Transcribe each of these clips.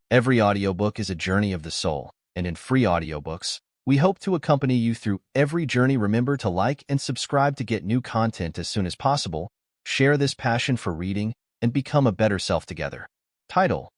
Every audiobook is a journey of the soul, and in free audiobooks, we hope to accompany you through every journey. Remember to like and subscribe to get new content as soon as possible. Share this passion for reading and become a better self together. Title: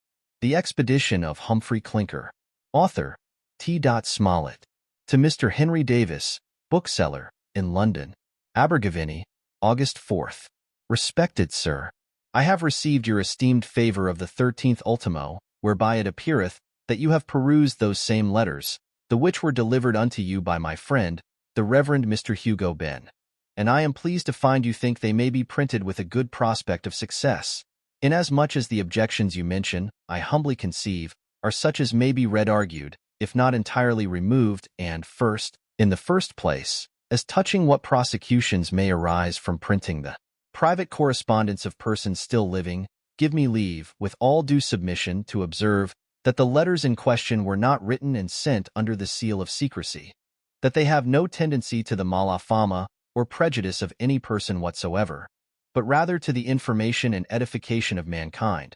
The Expedition of Humphry Clinker. Author: T. Smollett. To Mr. Henry Davis, bookseller, in London, Abergavenny, August 4th. Respected Sir, I have received your esteemed favor of the 13th ultimo, whereby it appeareth that you have perused those same letters, the which were delivered unto you by my friend, the Reverend Mr. Hugo Ben. And I am pleased to find you think they may be printed with a good prospect of success, inasmuch as the objections you mention, I humbly conceive, are such as may be read argued, if not entirely removed, and in the first place, as touching what prosecutions may arise from printing the private correspondence of persons still living, give me leave, with all due submission, to observe that the letters in question were not written and sent under the seal of secrecy, that they have no tendency to the mala fama or prejudice of any person whatsoever, but rather to the information and edification of mankind,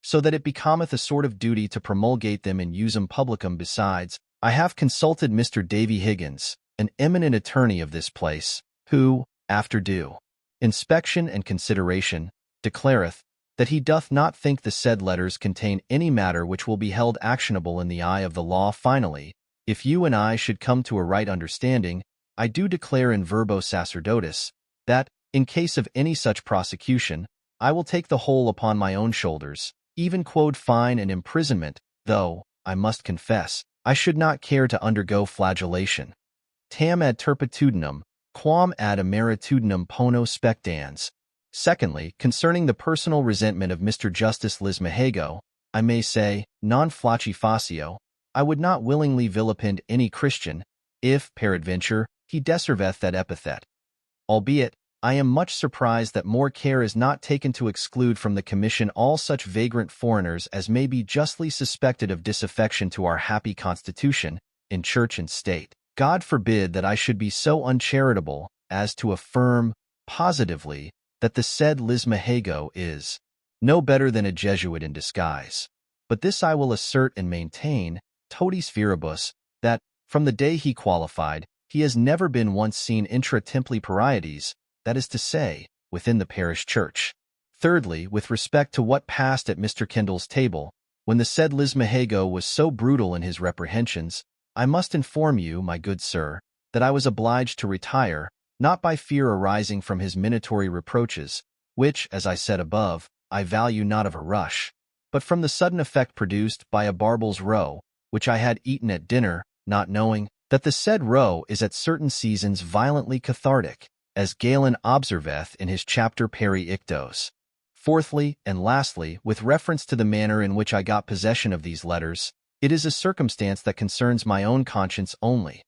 so that it becometh a sort of duty to promulgate them and usum publicum. Besides, I have consulted Mr. Davy Higgins, an eminent attorney of this place, who, after due inspection and consideration, declareth that he doth not think the said letters contain any matter which will be held actionable in the eye of the law. Finally, if you and I should come to a right understanding, I do declare in verbo sacerdotis that, in case of any such prosecution, I will take the whole upon my own shoulders, even quod fine and imprisonment, though, I must confess, I should not care to undergo flagellation. Tam ad turpitudinem, quam ad emeritudinem pono spectans. Secondly, concerning the personal resentment of Mr. Justice Lismahago, I may say, non flaci facio, I would not willingly vilipend any Christian, if, peradventure, he deserveth that epithet. Albeit, I am much surprised that more care is not taken to exclude from the commission all such vagrant foreigners as may be justly suspected of disaffection to our happy constitution, in church and state. God forbid that I should be so uncharitable as to affirm, positively, that the said Lismahago is no better than a Jesuit in disguise. But this I will assert and maintain, totis viribus, that, from the day he qualified, he has never been once seen intra templi parietes, that is to say, within the parish church. Thirdly, with respect to what passed at Mr. Kendall's table, when the said Lismahago was so brutal in his reprehensions, I must inform you, my good sir, that I was obliged to retire, not by fear arising from his minatory reproaches, which, as I said above, I value not of a rush, but from the sudden effect produced by a barbel's roe, which I had eaten at dinner, not knowing that the said roe is at certain seasons violently cathartic, as Galen observeth in his chapter Peri Ictos. Fourthly, and lastly, with reference to the manner in which I got possession of these letters, it is a circumstance that concerns my own conscience only.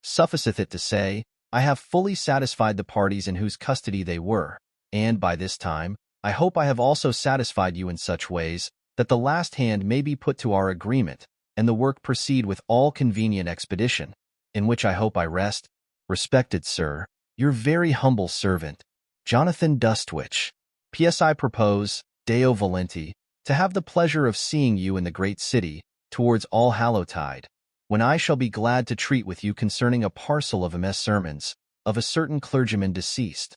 Sufficeth it to say, I have fully satisfied the parties in whose custody they were, and by this time, I hope I have also satisfied you in such ways that the last hand may be put to our agreement, and the work proceed with all convenient expedition, in which I hope I rest, respected sir, your very humble servant, Jonathan Dustwich. P.S. I propose, Deo volenti, to have the pleasure of seeing you in the great city, towards All-Hallowtide, when I shall be glad to treat with you concerning a parcel of MS sermons, of a certain clergyman deceased,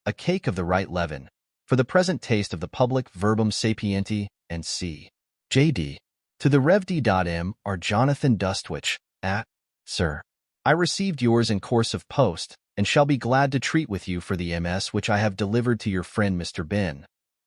a cake of the right leaven, for the present taste of the public verbum sapienti, and c. J.D. To the Rev. D.M. R. Jonathan Dustwich, at, Sir. I received yours in course of post, and shall be glad to treat with you for the MS which I have delivered to your friend Mr. Ben,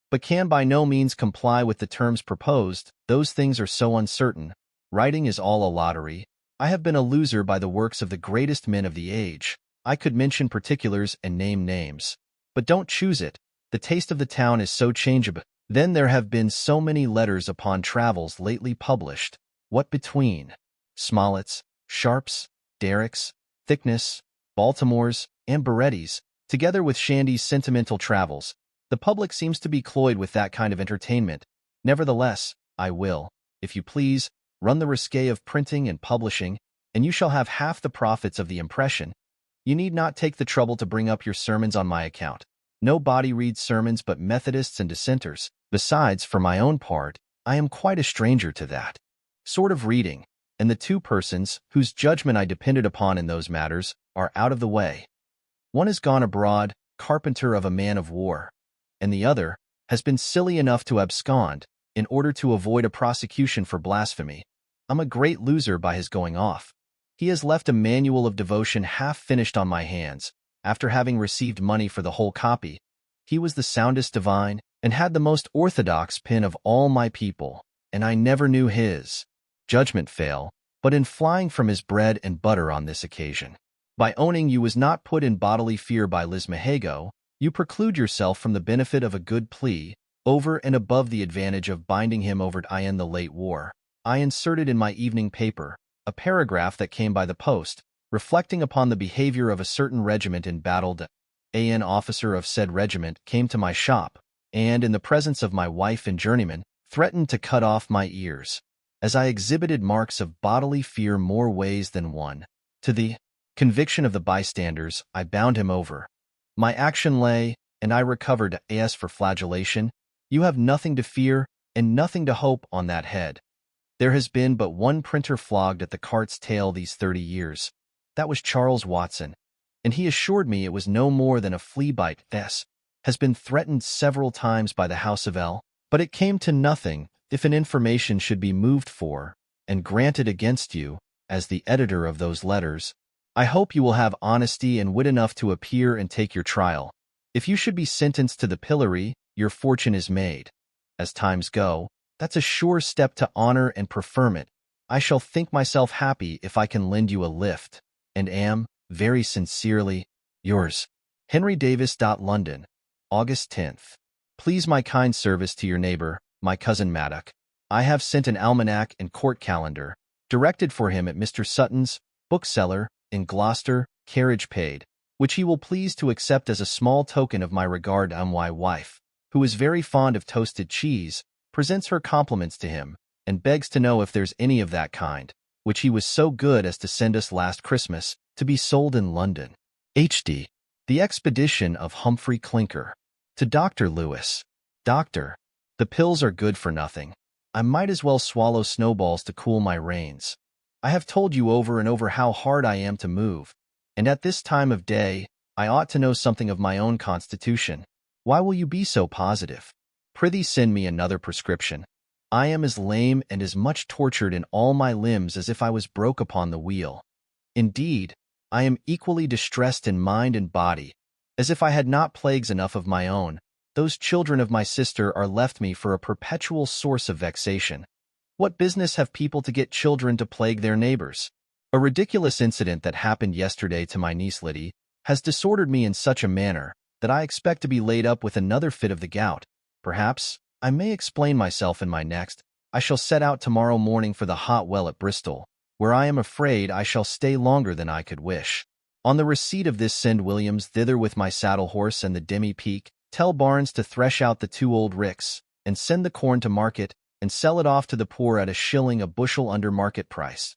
but can by no means comply with the terms proposed. Those things are so uncertain. Writing is all a lottery. I have been a loser by the works of the greatest men of the age. I could mention particulars and name names, but don't choose it. The taste of the town is so changeable. Then there have been so many letters upon travels lately published, what between Smollett's, Sharp's, Derrick's, Thickness, Baltimore's, and Baretti's, together with Shandy's sentimental travels, the public seems to be cloyed with that kind of entertainment. Nevertheless, I will, if you please, run the risque of printing and publishing, and you shall have half the profits of the impression. You need not take the trouble to bring up your sermons on my account. No body reads sermons but Methodists and Dissenters. Besides, for my own part, I am quite a stranger to that. sort of reading, and the two persons whose judgment I depended upon in those matters are out of the way. One is gone abroad, carpenter of a man of war, and the other has been silly enough to abscond in order to avoid a prosecution for blasphemy. I'm a great loser by his going off. He has left a manual of devotion half finished on my hands, after having received money for the whole copy. He was the soundest divine, and had the most orthodox pen of all my people, and I never knew his judgment fail, but in flying from his bread and butter on this occasion. By owning you was not put in bodily fear by Lismahago, you preclude yourself from the benefit of a good plea, over and above the advantage of binding him over in the late war. I inserted in my evening paper a paragraph that came by the post, reflecting upon the behavior of a certain regiment in battle. An officer of said regiment came to my shop, and, in the presence of my wife and journeyman, threatened to cut off my ears, as I exhibited marks of bodily fear more ways than one. To the conviction of the bystanders, I bound him over. My action lay, and I recovered. As for flagellation, you have nothing to fear and nothing to hope on that head. There has been but one printer flogged at the cart's tail these 30 years. That was Charles Watson, and he assured me it was no more than a flea bite. This has been threatened several times by the House of L, but it came to nothing. If an information should be moved for and granted against you, as the editor of those letters, I hope you will have honesty and wit enough to appear and take your trial. If you should be sentenced to the pillory, your fortune is made. As times go, that's a sure step to honor and preferment. I shall think myself happy if I can lend you a lift, and am, very sincerely, yours, Henry Davis. London, August 10th. Please my kind service to your neighbor, my cousin Maddock. I have sent an almanac and court calendar, directed for him at Mr. Sutton's, bookseller, in Gloucester, carriage paid, which he will please to accept as a small token of my regard. My wife, who is very fond of toasted cheese, presents her compliments to him, and begs to know if there's any of that kind, which he was so good as to send us last Christmas, to be sold in London. H.D. The Expedition of Humphry Clinker. To Dr. Lewis. Doctor, the pills are good for nothing. I might as well swallow snowballs to cool my reins. I have told you over and over how hard I am to move, and at this time of day, I ought to know something of my own constitution. Why will you be so positive? Prithee send me another prescription. I am as lame and as much tortured in all my limbs as if I was broke upon the wheel. Indeed, I am equally distressed in mind and body, as if I had not plagues enough of my own. Those children of my sister are left me for a perpetual source of vexation. What business have people to get children to plague their neighbors? A ridiculous incident that happened yesterday to my niece Liddy has disordered me in such a manner that I expect to be laid up with another fit of the gout. Perhaps I may explain myself in my next. I shall set out tomorrow morning for the hot well at Bristol, where I am afraid I shall stay longer than I could wish. On the receipt of this, send Williams thither with my saddle horse and the demi-pique. Tell Barnes to thresh out the 2 old ricks, and send the corn to market, and sell it off to the poor at $1 a bushel under market price.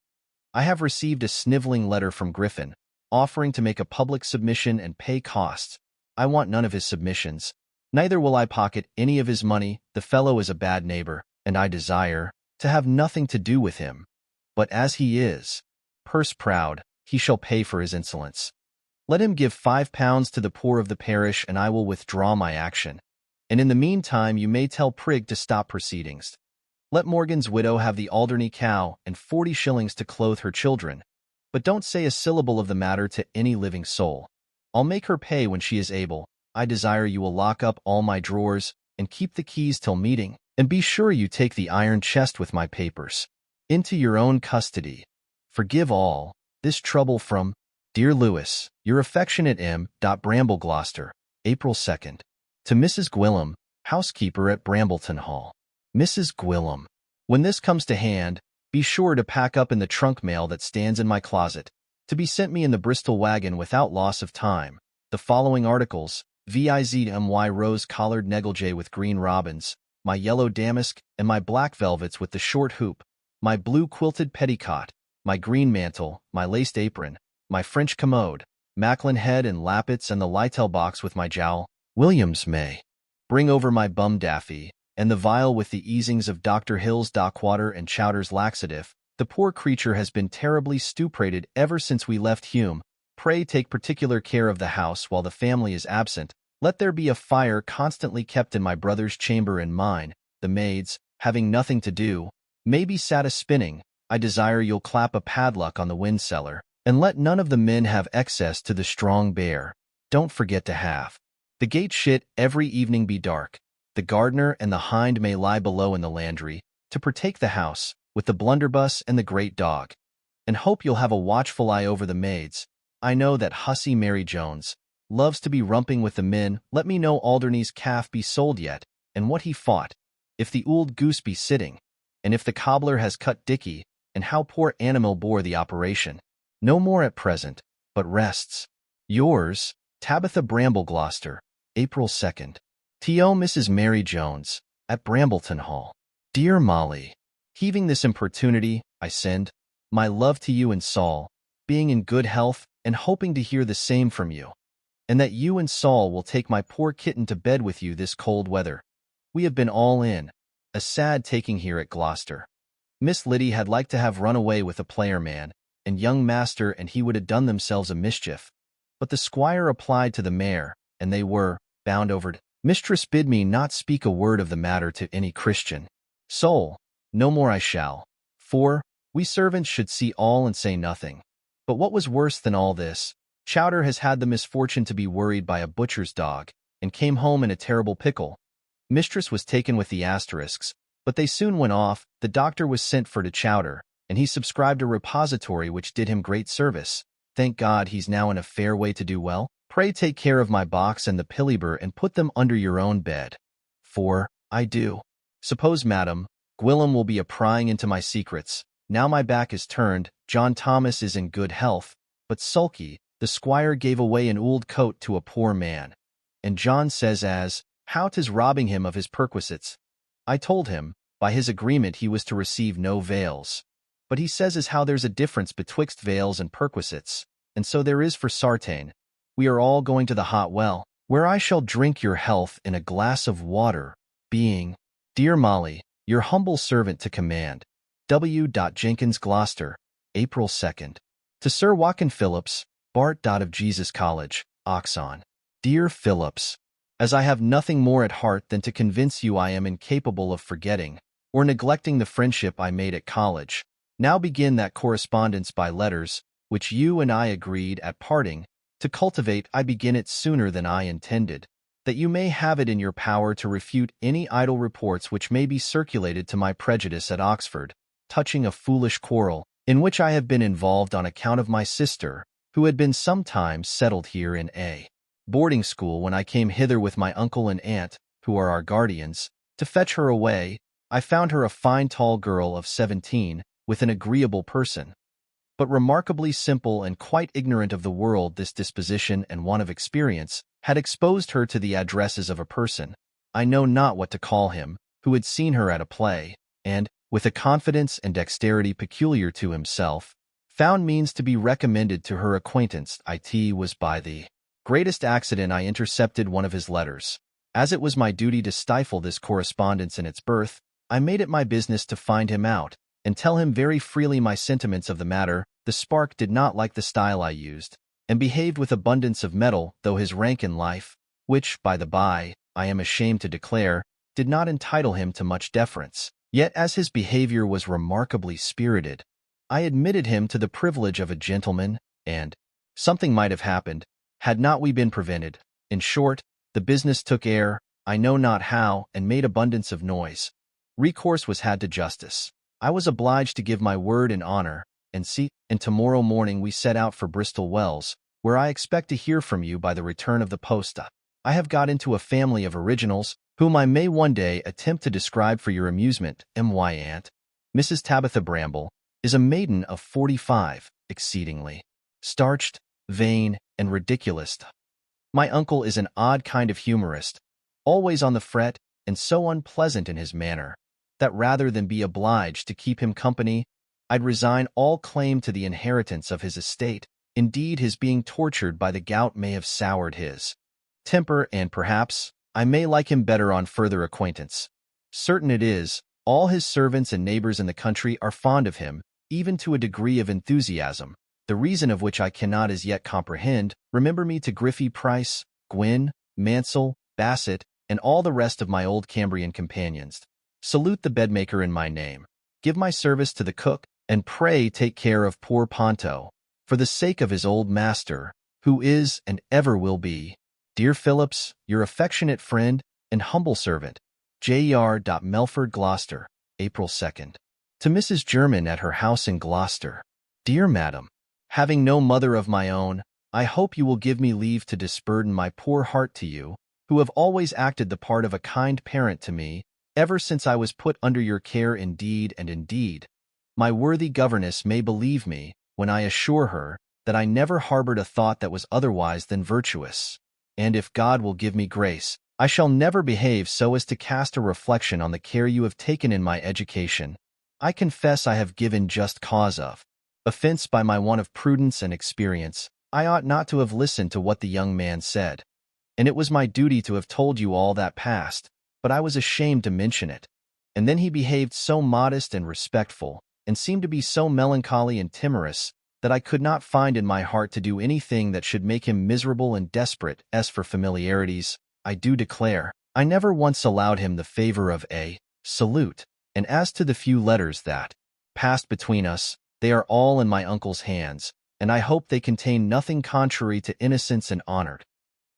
I have received a sniveling letter from Griffin, offering to make a public submission and pay costs. I want none of his submissions. Neither will I pocket any of his money. The fellow is a bad neighbor, and I desire to have nothing to do with him. But as he is purse-proud, he shall pay for his insolence. Let him give £5 to the poor of the parish, and I will withdraw my action. And in the meantime you may tell Prigg to stop proceedings. Let Morgan's widow have the Alderney cow and 40 shillings to clothe her children, but don't say a syllable of the matter to any living soul. I'll make her pay when she is able. I desire you will lock up all my drawers, and keep the keys till meeting, and be sure you take the iron chest with my papers into your own custody. Forgive all this trouble from, dear Lewis, your affectionate M. Bramble, Gloucester, April 2nd. To Mrs. Gwillim, housekeeper at Brambleton Hall. Mrs. Gwillim, when this comes to hand, be sure to pack up in the trunk mail that stands in my closet, to be sent me in the Bristol wagon without loss of time, the following articles: my rose-collared negligee with green robins, my yellow damask and my black velvets with the short hoop, my blue quilted petticoat, my green mantle, my laced apron, my French commode, Macklin head and lappets, and the Lytel box with my jowl. Williams may bring over my bum daffy, and the vial with the easings of Dr. Hill's Dockwater and Chowder's laxative. The poor creature has been terribly stuprated ever since we left Hume. Pray take particular care of the house while the family is absent. Let there be a fire constantly kept in my brother's chamber and mine. The maids, having nothing to do, may be sat a-spinning. I desire you'll clap a padlock on the wind-cellar, and let none of the men have access to the strong bear. Don't forget to have the gate shut every evening be dark. The gardener and the hind may lie below in the landry, to partake the house, with the blunderbuss and the great dog. And hope you'll have a watchful eye over the maids. I know that hussy Mary Jones loves to be rumping with the men. Let me know Alderney's calf be sold yet, and what he fought, if the old goose be sitting, and if the cobbler has cut Dicky, and how poor animal bore the operation. No more at present, but rests. Yours, Tabitha Bramble, Gloucester, April 2nd. T.O. Mrs. Mary Jones, at Brambleton Hall. Dear Molly, heaving this importunity, I send my love to you and Saul, being in good health, and hoping to hear the same from you, and that you and Saul will take my poor kitten to bed with you this cold weather. We have been all in a sad taking here at Gloucester. Miss Liddy had liked to have run away with a player man, and young master and he would have done themselves a mischief. But the squire applied to the mayor, and they were bound over'd. Mistress bid me not speak a word of the matter to any Christian soul. No more I shall. For we servants should see all and say nothing. But what was worse than all this, Chowder has had the misfortune to be worried by a butcher's dog, and came home in a terrible pickle. Mistress was taken with the asterisks, but they soon went off. The doctor was sent for to Chowder, and he subscribed a repository which did him great service. Thank God he's now in a fair way to do well. Pray take care of my box and the pilliber and put them under your own bed. For I do suppose, madam, Gwillem will be a prying into my secrets. Now my back is turned. John Thomas is in good health, but sulky. The squire gave away an old coat to a poor man, and John says as how 'tis robbing him of his perquisites. I told him, by his agreement he was to receive no vails, but he says as how there's a difference betwixt vails and perquisites, and so there is for sartain. We are all going to the hot well, where I shall drink your health in a glass of water, being, dear Molly, your humble servant to command. W. Jenkins, Gloucester, April 2nd. To Sir Joaquin Phillips, Bart. Of Jesus College, Oxon. Dear Phillips, as I have nothing more at heart than to convince you I am incapable of forgetting or neglecting the friendship I made at college, now begin that correspondence by letters, which you and I agreed at parting to cultivate. I begin it sooner than I intended, that you may have it in your power to refute any idle reports which may be circulated to my prejudice at Oxford, touching a foolish quarrel, in which I have been involved on account of my sister, who had been sometimes settled here in a boarding school when I came hither with my uncle and aunt, who are our guardians, to fetch her away. I found her a fine tall girl of 17, with an agreeable person, but remarkably simple and quite ignorant of the world. This disposition and want of experience had exposed her to the addresses of a person, I know not what to call him, who had seen her at a play, and, with a confidence and dexterity peculiar to himself, found means to be recommended to her acquaintance. It was by the greatest accident I intercepted one of his letters. As it was my duty to stifle this correspondence in its birth, I made it my business to find him out, and tell him very freely my sentiments of the matter. The spark did not like the style I used, and behaved with abundance of mettle, though his rank in life, which, by the by, I am ashamed to declare, did not entitle him to much deference. Yet as his behavior was remarkably spirited, I admitted him to the privilege of a gentleman, and something might have happened, had not we been prevented. In short, the business took air, I know not how, and made abundance of noise. Recourse was had to justice. I was obliged to give my word in honor, and tomorrow morning we set out for Bristol Wells, where I expect to hear from you by the return of the posta. I have got into a family of originals, whom I may one day attempt to describe for your amusement. My aunt, Mrs. Tabitha Bramble, is a maiden of 45, exceedingly starched, vain, and ridiculous. My uncle is an odd kind of humorist, always on the fret, and so unpleasant in his manner, that rather than be obliged to keep him company, I'd resign all claim to the inheritance of his estate. Indeed, his being tortured by the gout may have soured his temper, and perhaps I may like him better on further acquaintance. Certain it is, all his servants and neighbors in the country are fond of him, even to a degree of enthusiasm, the reason of which I cannot as yet comprehend. Remember me to Griffey Price, Gwynn, Mansell, Bassett, and all the rest of my old Cambrian companions. Salute the bedmaker in my name. Give my service to the cook, and pray take care of poor Ponto, for the sake of his old master, who is and ever will be, dear Phillips, your affectionate friend and humble servant, J.R. Melford, Gloucester, April 2nd. To Mrs. German at her house in Gloucester. Dear Madam, having no mother of my own, I hope you will give me leave to disburden my poor heart to you, who have always acted the part of a kind parent to me, ever since I was put under your care indeed and indeed. My worthy governess may believe me, when I assure her, that I never harbored a thought that was otherwise than virtuous. And if God will give me grace, I shall never behave so as to cast a reflection on the care you have taken in my education. I confess I have given just cause of offense by my want of prudence and experience. I ought not to have listened to what the young man said, and it was my duty to have told you all that passed, but I was ashamed to mention it. And then he behaved so modest and respectful, and seemed to be so melancholy and timorous, that I could not find in my heart to do anything that should make him miserable and desperate. As for familiarities, I do declare, I never once allowed him the favor of a salute, and as to the few letters that passed between us, they are all in my uncle's hands, and I hope they contain nothing contrary to innocence and honor.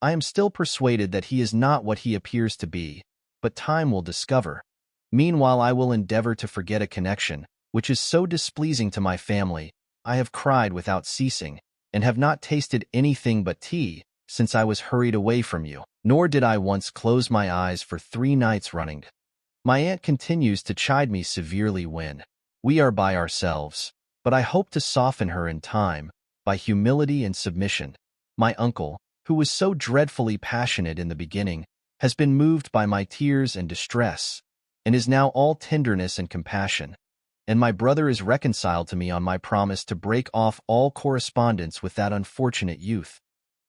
I am still persuaded that he is not what he appears to be, but time will discover. Meanwhile I will endeavor to forget a connection, which is so displeasing to my family. I have cried without ceasing, and have not tasted anything but tea, since I was hurried away from you, nor did I once close my eyes for 3 nights running. My aunt continues to chide me severely when we are by ourselves, but I hope to soften her in time, by humility and submission. My uncle, who was so dreadfully passionate in the beginning, has been moved by my tears and distress, and is now all tenderness and compassion. And my brother is reconciled to me on my promise to break off all correspondence with that unfortunate youth.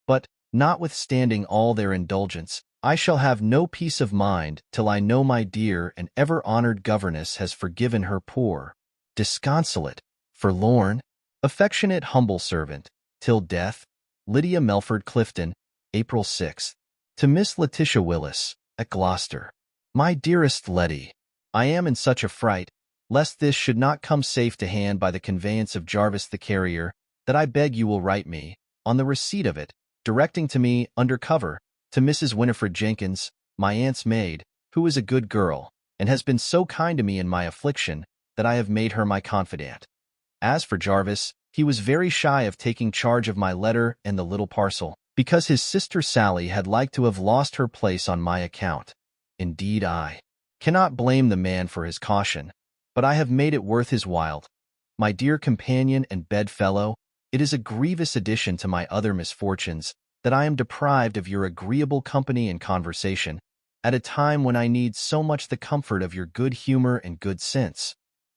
But, notwithstanding all their indulgence, I shall have no peace of mind till I know my dear and ever-honored governess has forgiven her poor, disconsolate, forlorn, affectionate humble servant, till death. Lydia Melford Clifton, April 6th. To Miss Letitia Willis, at Gloucester. My dearest Letty, I am in such a fright, lest this should not come safe to hand by the conveyance of Jarvis the carrier, that I beg you will write me, on the receipt of it, directing to me, under cover, to Mrs. Winifred Jenkins, my aunt's maid, who is a good girl, and has been so kind to me in my affliction, that I have made her my confidant. As for Jarvis, he was very shy of taking charge of my letter and the little parcel, because his sister Sally had like to have lost her place on my account. Indeed, I cannot blame the man for his caution, but I have made it worth his while. My dear companion and bedfellow, it is a grievous addition to my other misfortunes that I am deprived of your agreeable company and conversation, at a time when I need so much the comfort of your good humor and good sense.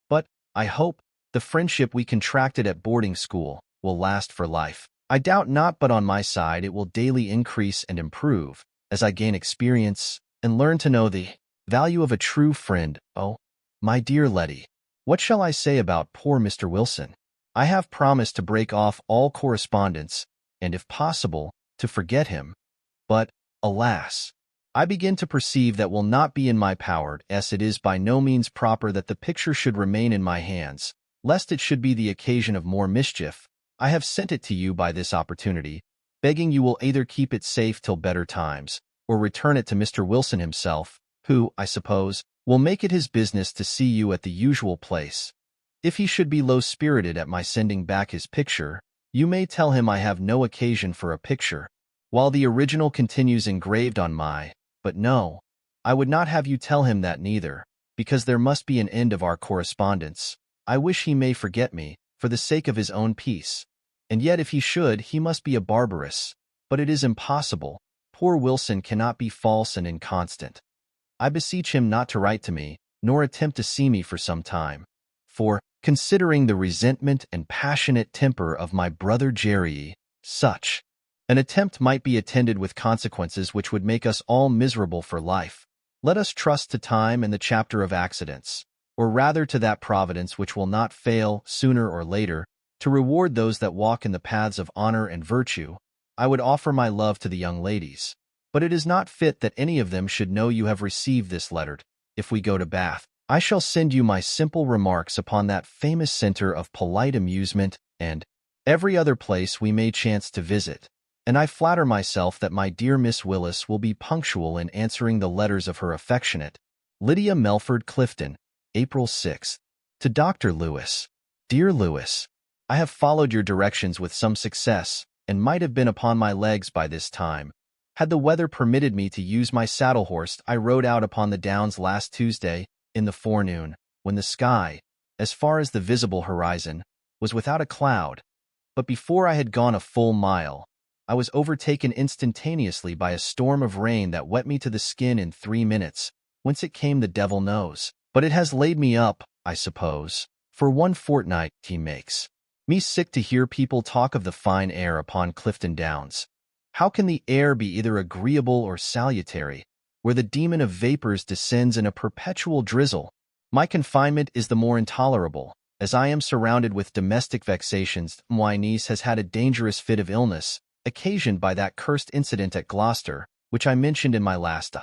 But, I hope, the friendship we contracted at boarding school will last for life. I doubt not, but on my side it will daily increase and improve, as I gain experience and learn to know the value of a true friend. Oh, my dear Letty, what shall I say about poor Mr. Wilson? I have promised to break off all correspondence, and if possible, to forget him. But, alas, I begin to perceive that will not be in my power, as it is by no means proper that the picture should remain in my hands, lest it should be the occasion of more mischief. I have sent it to you by this opportunity, begging you will either keep it safe till better times, or return it to Mr. Wilson himself, who, I suppose, will make it his business to see you at the usual place. If he should be low-spirited at my sending back his picture, you may tell him I have no occasion for a picture, while the original continues engraved on my, but no, I would not have you tell him that neither, because there must be an end of our correspondence. I wish he may forget me, for the sake of his own peace. And yet if he should, he must be a barbarous, but it is impossible. Poor Wilson cannot be false and inconstant. I beseech him not to write to me, nor attempt to see me for some time. For, considering the resentment and passionate temper of my brother Jerry, such an attempt might be attended with consequences which would make us all miserable for life. Let us trust to time and the chapter of accidents, or rather to that providence which will not fail, sooner or later, to reward those that walk in the paths of honor and virtue. I would offer my love to the young ladies, but it is not fit that any of them should know you have received this letter. If we go to Bath, I shall send you my simple remarks upon that famous center of polite amusement and every other place we may chance to visit, and I flatter myself that my dear Miss Willis will be punctual in answering the letters of her affectionate Lydia Melford Clifton, April 6th. To Dr. Lewis. Dear Lewis, I have followed your directions with some success, and might have been upon my legs by this time, had the weather permitted me to use my saddle horse. I rode out upon the downs last Tuesday in the forenoon, when the sky, as far as the visible horizon, was without a cloud, but before I had gone a full mile, I was overtaken instantaneously by a storm of rain that wet me to the skin in 3 minutes. Whence it came the devil knows, but it has laid me up, I suppose, for 1 fortnight. He makes me sick to hear people talk of the fine air upon Clifton Downs. How can the air be either agreeable or salutary, where the demon of vapors descends in a perpetual drizzle? My confinement is the more intolerable, as I am surrounded with domestic vexations. My niece has had a dangerous fit of illness, occasioned by that cursed incident at Gloucester, which I mentioned in my last.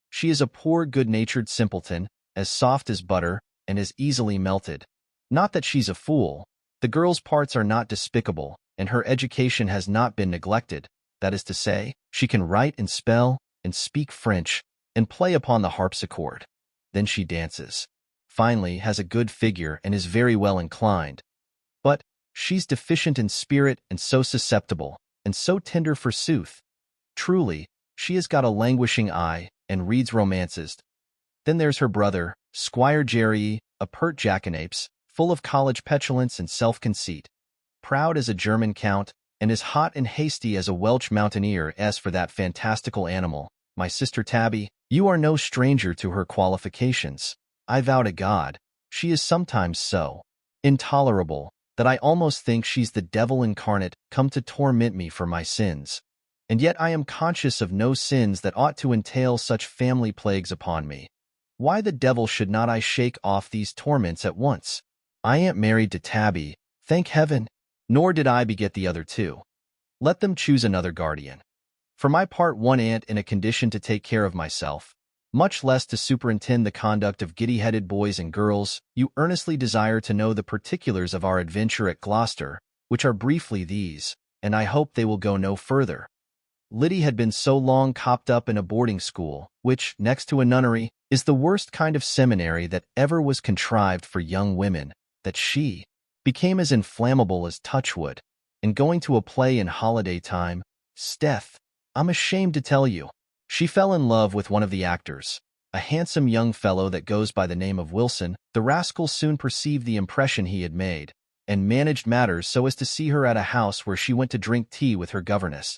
She is a poor good-natured simpleton, as soft as butter, and as easily melted. Not that she's a fool. The girl's parts are not despicable, and her education has not been neglected. That is to say, she can write and spell, and speak French, and play upon the harpsichord. Then she dances. Finally, has a good figure and is very well inclined. But she's deficient in spirit, and so susceptible, and so tender forsooth. Truly, she has got a languishing eye, and reads romances. Then there's her brother, Squire Jerry, a pert jackanapes, full of college petulance and self-conceit, proud as a German count, and as hot and hasty as a Welsh mountaineer. As for that fantastical animal, my sister Tabby, you are no stranger to her qualifications. I vow to God, she is sometimes so intolerable that I almost think she's the devil incarnate, come to torment me for my sins. And yet I am conscious of no sins that ought to entail such family plagues upon me. Why the devil should not I shake off these torments at once? I ain't married to Tabby, thank heaven, nor did I beget the other two. Let them choose another guardian. For my part, one ain't in a condition to take care of myself, much less to superintend the conduct of giddy-headed boys and girls. You earnestly desire to know the particulars of our adventure at Gloucester, which are briefly these, and I hope they will go no further. Liddy had been so long cooped up in a boarding school, which, next to a nunnery, is the worst kind of seminary that ever was contrived for young women, that she became as inflammable as touchwood, and going to a play in holiday time, 'Steth, I'm ashamed to tell you, she fell in love with one of the actors, a handsome young fellow that goes by the name of Wilson. The rascal soon perceived the impression he had made, and managed matters so as to see her at a house where she went to drink tea with her governess.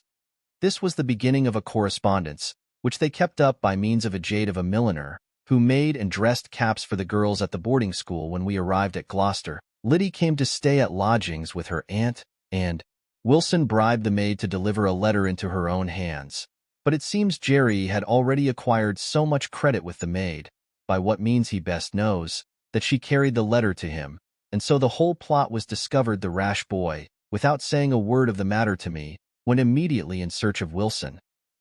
This was the beginning of a correspondence, which they kept up by means of a jade of a milliner, who made and dressed caps for the girls at the boarding school. When we arrived at Gloucester, Liddy came to stay at lodgings with her aunt, and Wilson bribed the maid to deliver a letter into her own hands. But it seems Jerry had already acquired so much credit with the maid, by what means he best knows, that she carried the letter to him, and so the whole plot was discovered. The rash boy, without saying a word of the matter to me, went immediately in search of Wilson,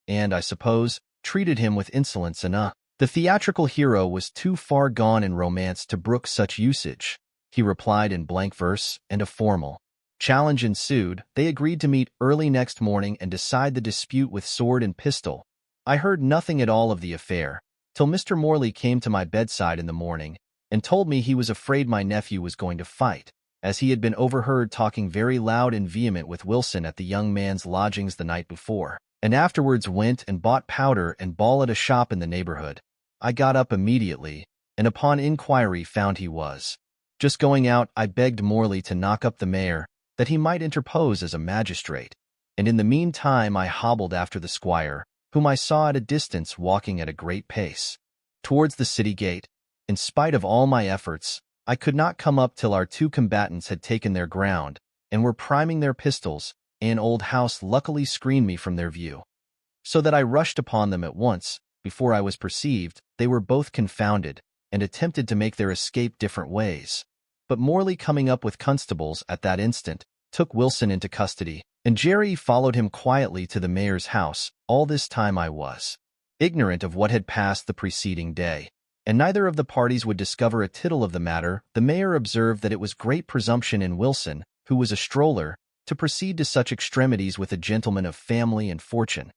and, I suppose, treated him with insolence enough. The theatrical hero was too far gone in romance to brook such usage. He replied in blank verse, and a formal challenge ensued. They agreed to meet early next morning and decide the dispute with sword and pistol. I heard nothing at all of the affair, till Mr. Morley came to my bedside in the morning, and told me he was afraid my nephew was going to fight, as he had been overheard talking very loud and vehement with Wilson at the young man's lodgings the night before, and afterwards went and bought powder and ball at a shop in the neighborhood. I got up immediately, and upon inquiry found he was just going out. I begged Morley to knock up the mayor, that he might interpose as a magistrate, and in the meantime I hobbled after the squire, whom I saw at a distance walking at a great pace towards the city gate. In spite of all my efforts, I could not come up till our two combatants had taken their ground, and were priming their pistols. An old house luckily screened me from their view, so that I rushed upon them at once, before I was perceived, they were both confounded, and attempted to make their escape different ways. But Morley, coming up with constables at that instant, took Wilson into custody, and Jerry followed him quietly to the mayor's house. All this time I was ignorant of what had passed the preceding day, and neither of the parties would discover a tittle of the matter. The mayor observed that it was great presumption in Wilson, who was a stroller, to proceed to such extremities with a gentleman of family and fortune,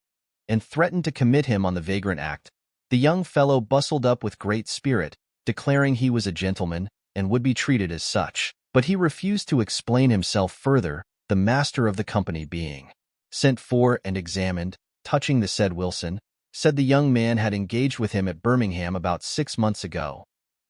and threatened to commit him on the vagrant act. The young fellow bustled up with great spirit, declaring he was a gentleman, and would be treated as such. But he refused to explain himself further, the master of the company being sent for and examined, touching the said Wilson, said the young man had engaged with him at Birmingham about 6 months ago,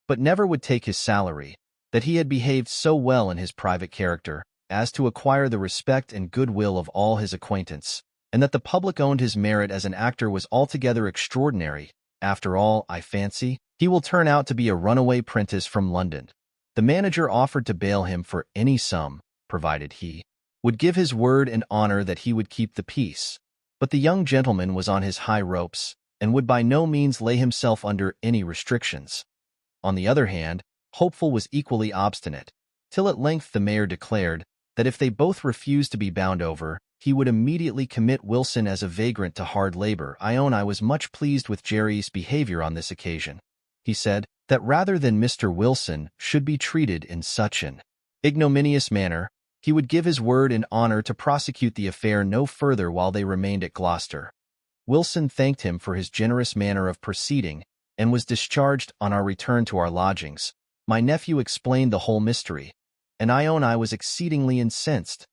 but never would take his salary, that he had behaved so well in his private character as to acquire the respect and goodwill of all his acquaintance, and that the public owned his merit as an actor was altogether extraordinary. After all, I fancy, he will turn out to be a runaway prentice from London. The manager offered to bail him for any sum, provided he would give his word and honor that he would keep the peace. But the young gentleman was on his high ropes, and would by no means lay himself under any restrictions. On the other hand, Hopeful was equally obstinate, till at length the mayor declared that if they both refused to be bound over, he would immediately commit Wilson as a vagrant to hard labor. I own I was much pleased with Jerry's behavior on this occasion. He said that rather than Mr. Wilson should be treated in such an ignominious manner, he would give his word and honor to prosecute the affair no further while they remained at Gloucester. Wilson thanked him for his generous manner of proceeding, and was discharged on our return to our lodgings. My nephew explained the whole mystery, and I own I was exceedingly incensed.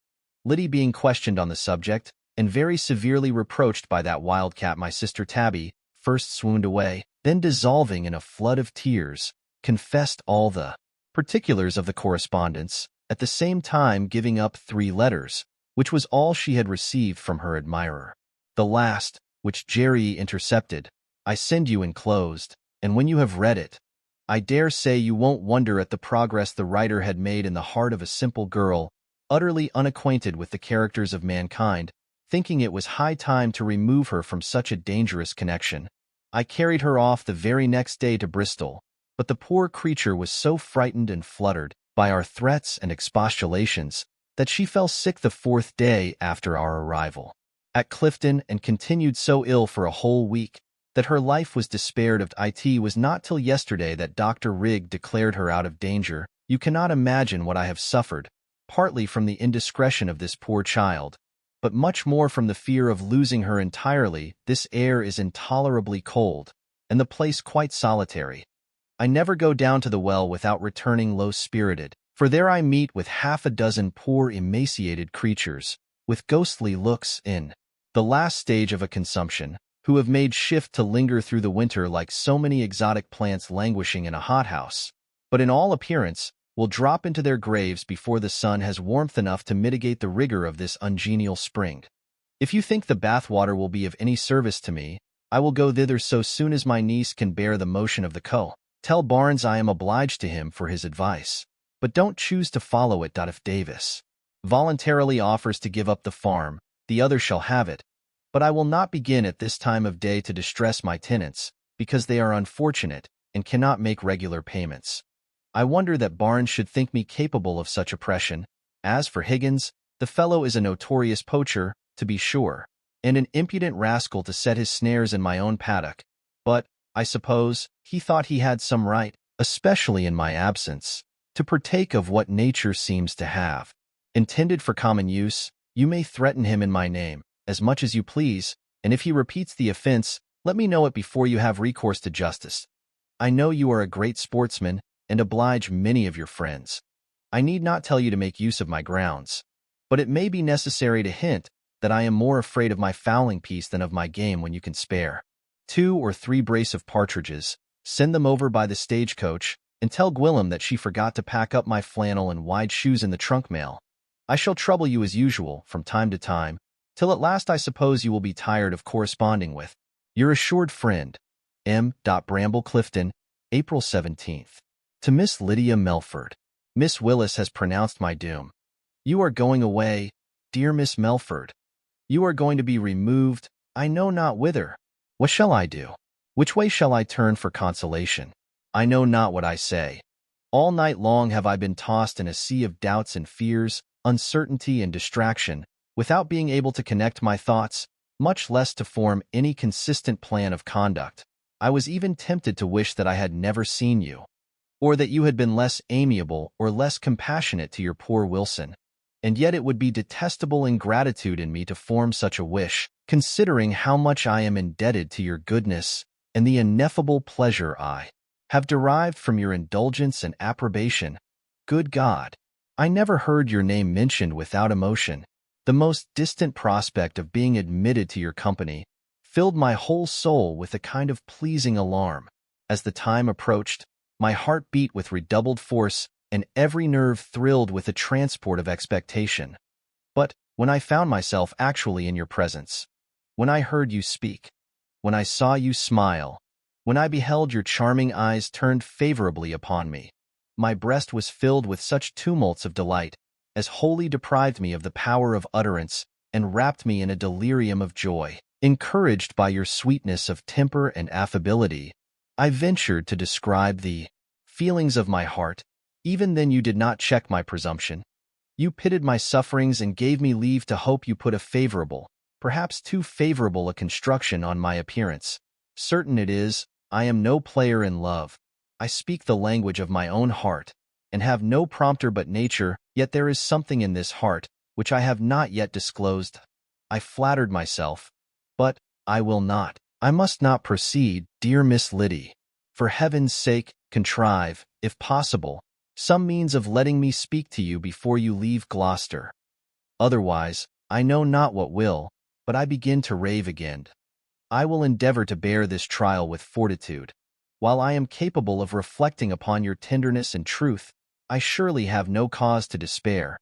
Liddy being questioned on the subject, and very severely reproached by that wildcat my sister Tabby, first swooned away, then dissolving in a flood of tears, confessed all the particulars of the correspondence, at the same time giving up 3 letters, which was all she had received from her admirer. The last, which Jerry intercepted, I send you enclosed, and when you have read it, I dare say you won't wonder at the progress the writer had made in the heart of a simple girl, utterly unacquainted with the characters of mankind, thinking it was high time to remove her from such a dangerous connection. I carried her off the very next day to Bristol, but the poor creature was so frightened and fluttered by our threats and expostulations that she fell sick the 4th day after our arrival at Clifton, and continued so ill for a whole week that her life was despaired of. It was not till yesterday that Dr. Rigg declared her out of danger. You cannot imagine what I have suffered, partly from the indiscretion of this poor child, but much more from the fear of losing her entirely. This air is intolerably cold, and the place quite solitary. I never go down to the well without returning low-spirited, for there I meet with 6 poor emaciated creatures, with ghostly looks, in the last stage of a consumption, who have made shift to linger through the winter like so many exotic plants languishing in a hothouse, but in all appearance will drop into their graves before the sun has warmth enough to mitigate the rigor of this ungenial spring. If you think the bath-water will be of any service to me, I will go thither so soon as my niece can bear the motion of the coal. Tell Barnes I am obliged to him for his advice, but don't choose to follow it. If Davis voluntarily offers to give up the farm, the other shall have it, but I will not begin at this time of day to distress my tenants, because they are unfortunate and cannot make regular payments. I wonder that Barnes should think me capable of such oppression. As for Higgins, the fellow is a notorious poacher, to be sure, and an impudent rascal to set his snares in my own paddock, but, I suppose, he thought he had some right, especially in my absence, to partake of what nature seems to have intended for common use. You may threaten him in my name, as much as you please, and if he repeats the offense, let me know it before you have recourse to justice. I know you are a great sportsman, and oblige many of your friends. I need not tell you to make use of my grounds, but it may be necessary to hint that I am more afraid of my fowling piece than of my game. When you can spare 2 or 3 brace of partridges, send them over by the stagecoach, and tell Gwilym that she forgot to pack up my flannel and wide shoes in the trunk mail. I shall trouble you as usual, from time to time, till at last I suppose you will be tired of corresponding with your assured friend, M. Bramble. Clifton, April 17th. To Miss Lydia Melford. Miss Willis has pronounced my doom. You are going away, dear Miss Melford. You are going to be removed, I know not whither. What shall I do? Which way shall I turn for consolation? I know not what I say. All night long have I been tossed in a sea of doubts and fears, uncertainty and distraction, without being able to connect my thoughts, much less to form any consistent plan of conduct. I was even tempted to wish that I had never seen you, or that you had been less amiable or less compassionate to your poor Wilson. And yet it would be detestable ingratitude in me to form such a wish, considering how much I am indebted to your goodness and the ineffable pleasure I have derived from your indulgence and approbation. Good God! I never heard your name mentioned without emotion. The most distant prospect of being admitted to your company filled my whole soul with a kind of pleasing alarm. As the time approached, my heart beat with redoubled force, and every nerve thrilled with a transport of expectation. But when I found myself actually in your presence, when I heard you speak, when I saw you smile, when I beheld your charming eyes turned favorably upon me, my breast was filled with such tumults of delight as wholly deprived me of the power of utterance and wrapped me in a delirium of joy. Encouraged by your sweetness of temper and affability, I ventured to describe the feelings of my heart. Even then you did not check my presumption. You pitied my sufferings and gave me leave to hope you put a favorable, perhaps too favorable a construction on my appearance. Certain it is, I am no player in love. I speak the language of my own heart, and have no prompter but nature, yet there is something in this heart which I have not yet disclosed. I flattered myself, but I will not. I must not proceed, dear Miss Liddy. For heaven's sake, contrive, if possible, some means of letting me speak to you before you leave Gloucester. Otherwise, I know not what will, but I begin to rave again. I will endeavor to bear this trial with fortitude. While I am capable of reflecting upon your tenderness and truth, I surely have no cause to despair.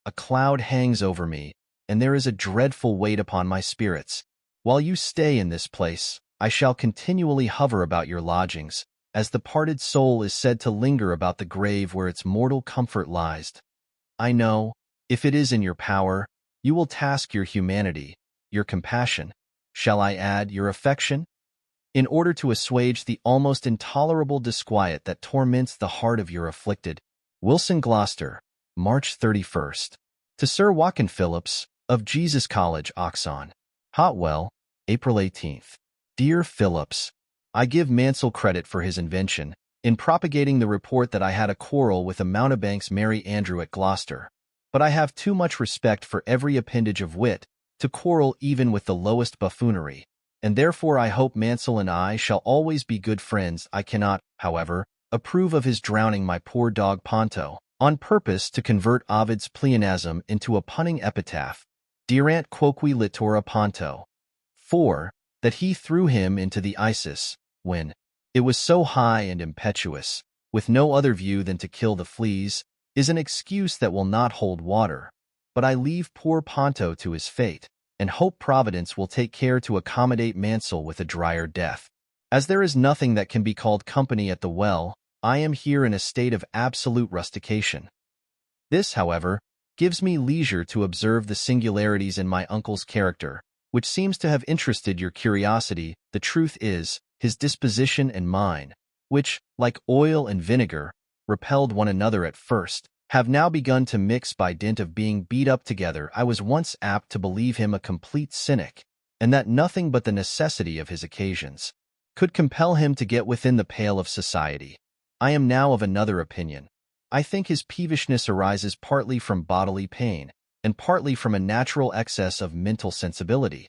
A cloud hangs over me, and there is a dreadful weight upon my spirits. While you stay in this place, I shall continually hover about your lodgings, as the parted soul is said to linger about the grave where its mortal comfort lies. I know, if it is in your power, you will task your humanity, your compassion, shall I add your affection, in order to assuage the almost intolerable disquiet that torments the heart of your afflicted. Wilson, Gloucester, March 31st. To Sir Watkin Phillips, of Jesus College, Oxon. Hotwell, April 18th. Dear Phillips, I give Mansell credit for his invention in propagating the report that I had a quarrel with a mountebank's Merry Andrew at Gloucester, but I have too much respect for every appendage of wit to quarrel even with the lowest buffoonery, and therefore I hope Mansell and I shall always be good friends. I cannot, however, approve of his drowning my poor dog Ponto, on purpose to convert Ovid's pleonasm into a punning epitaph, Dirant quoque littora Ponto. 4. That he threw him into the Isis, when it was so high and impetuous, with no other view than to kill the fleas, is an excuse that will not hold water. But I leave poor Ponto to his fate, and hope Providence will take care to accommodate Mansell with a drier death. As there is nothing that can be called company at the well, I am here in a state of absolute rustication. This, however, gives me leisure to observe the singularities in my uncle's character, which seems to have interested your curiosity. The truth is, his disposition and mine, which, like oil and vinegar, repelled one another at first, have now begun to mix by dint of being beat up together. I was once apt to believe him a complete cynic, and that nothing but the necessity of his occasions could compel him to get within the pale of society. I am now of another opinion. I think his peevishness arises partly from bodily pain, and partly from a natural excess of mental sensibility.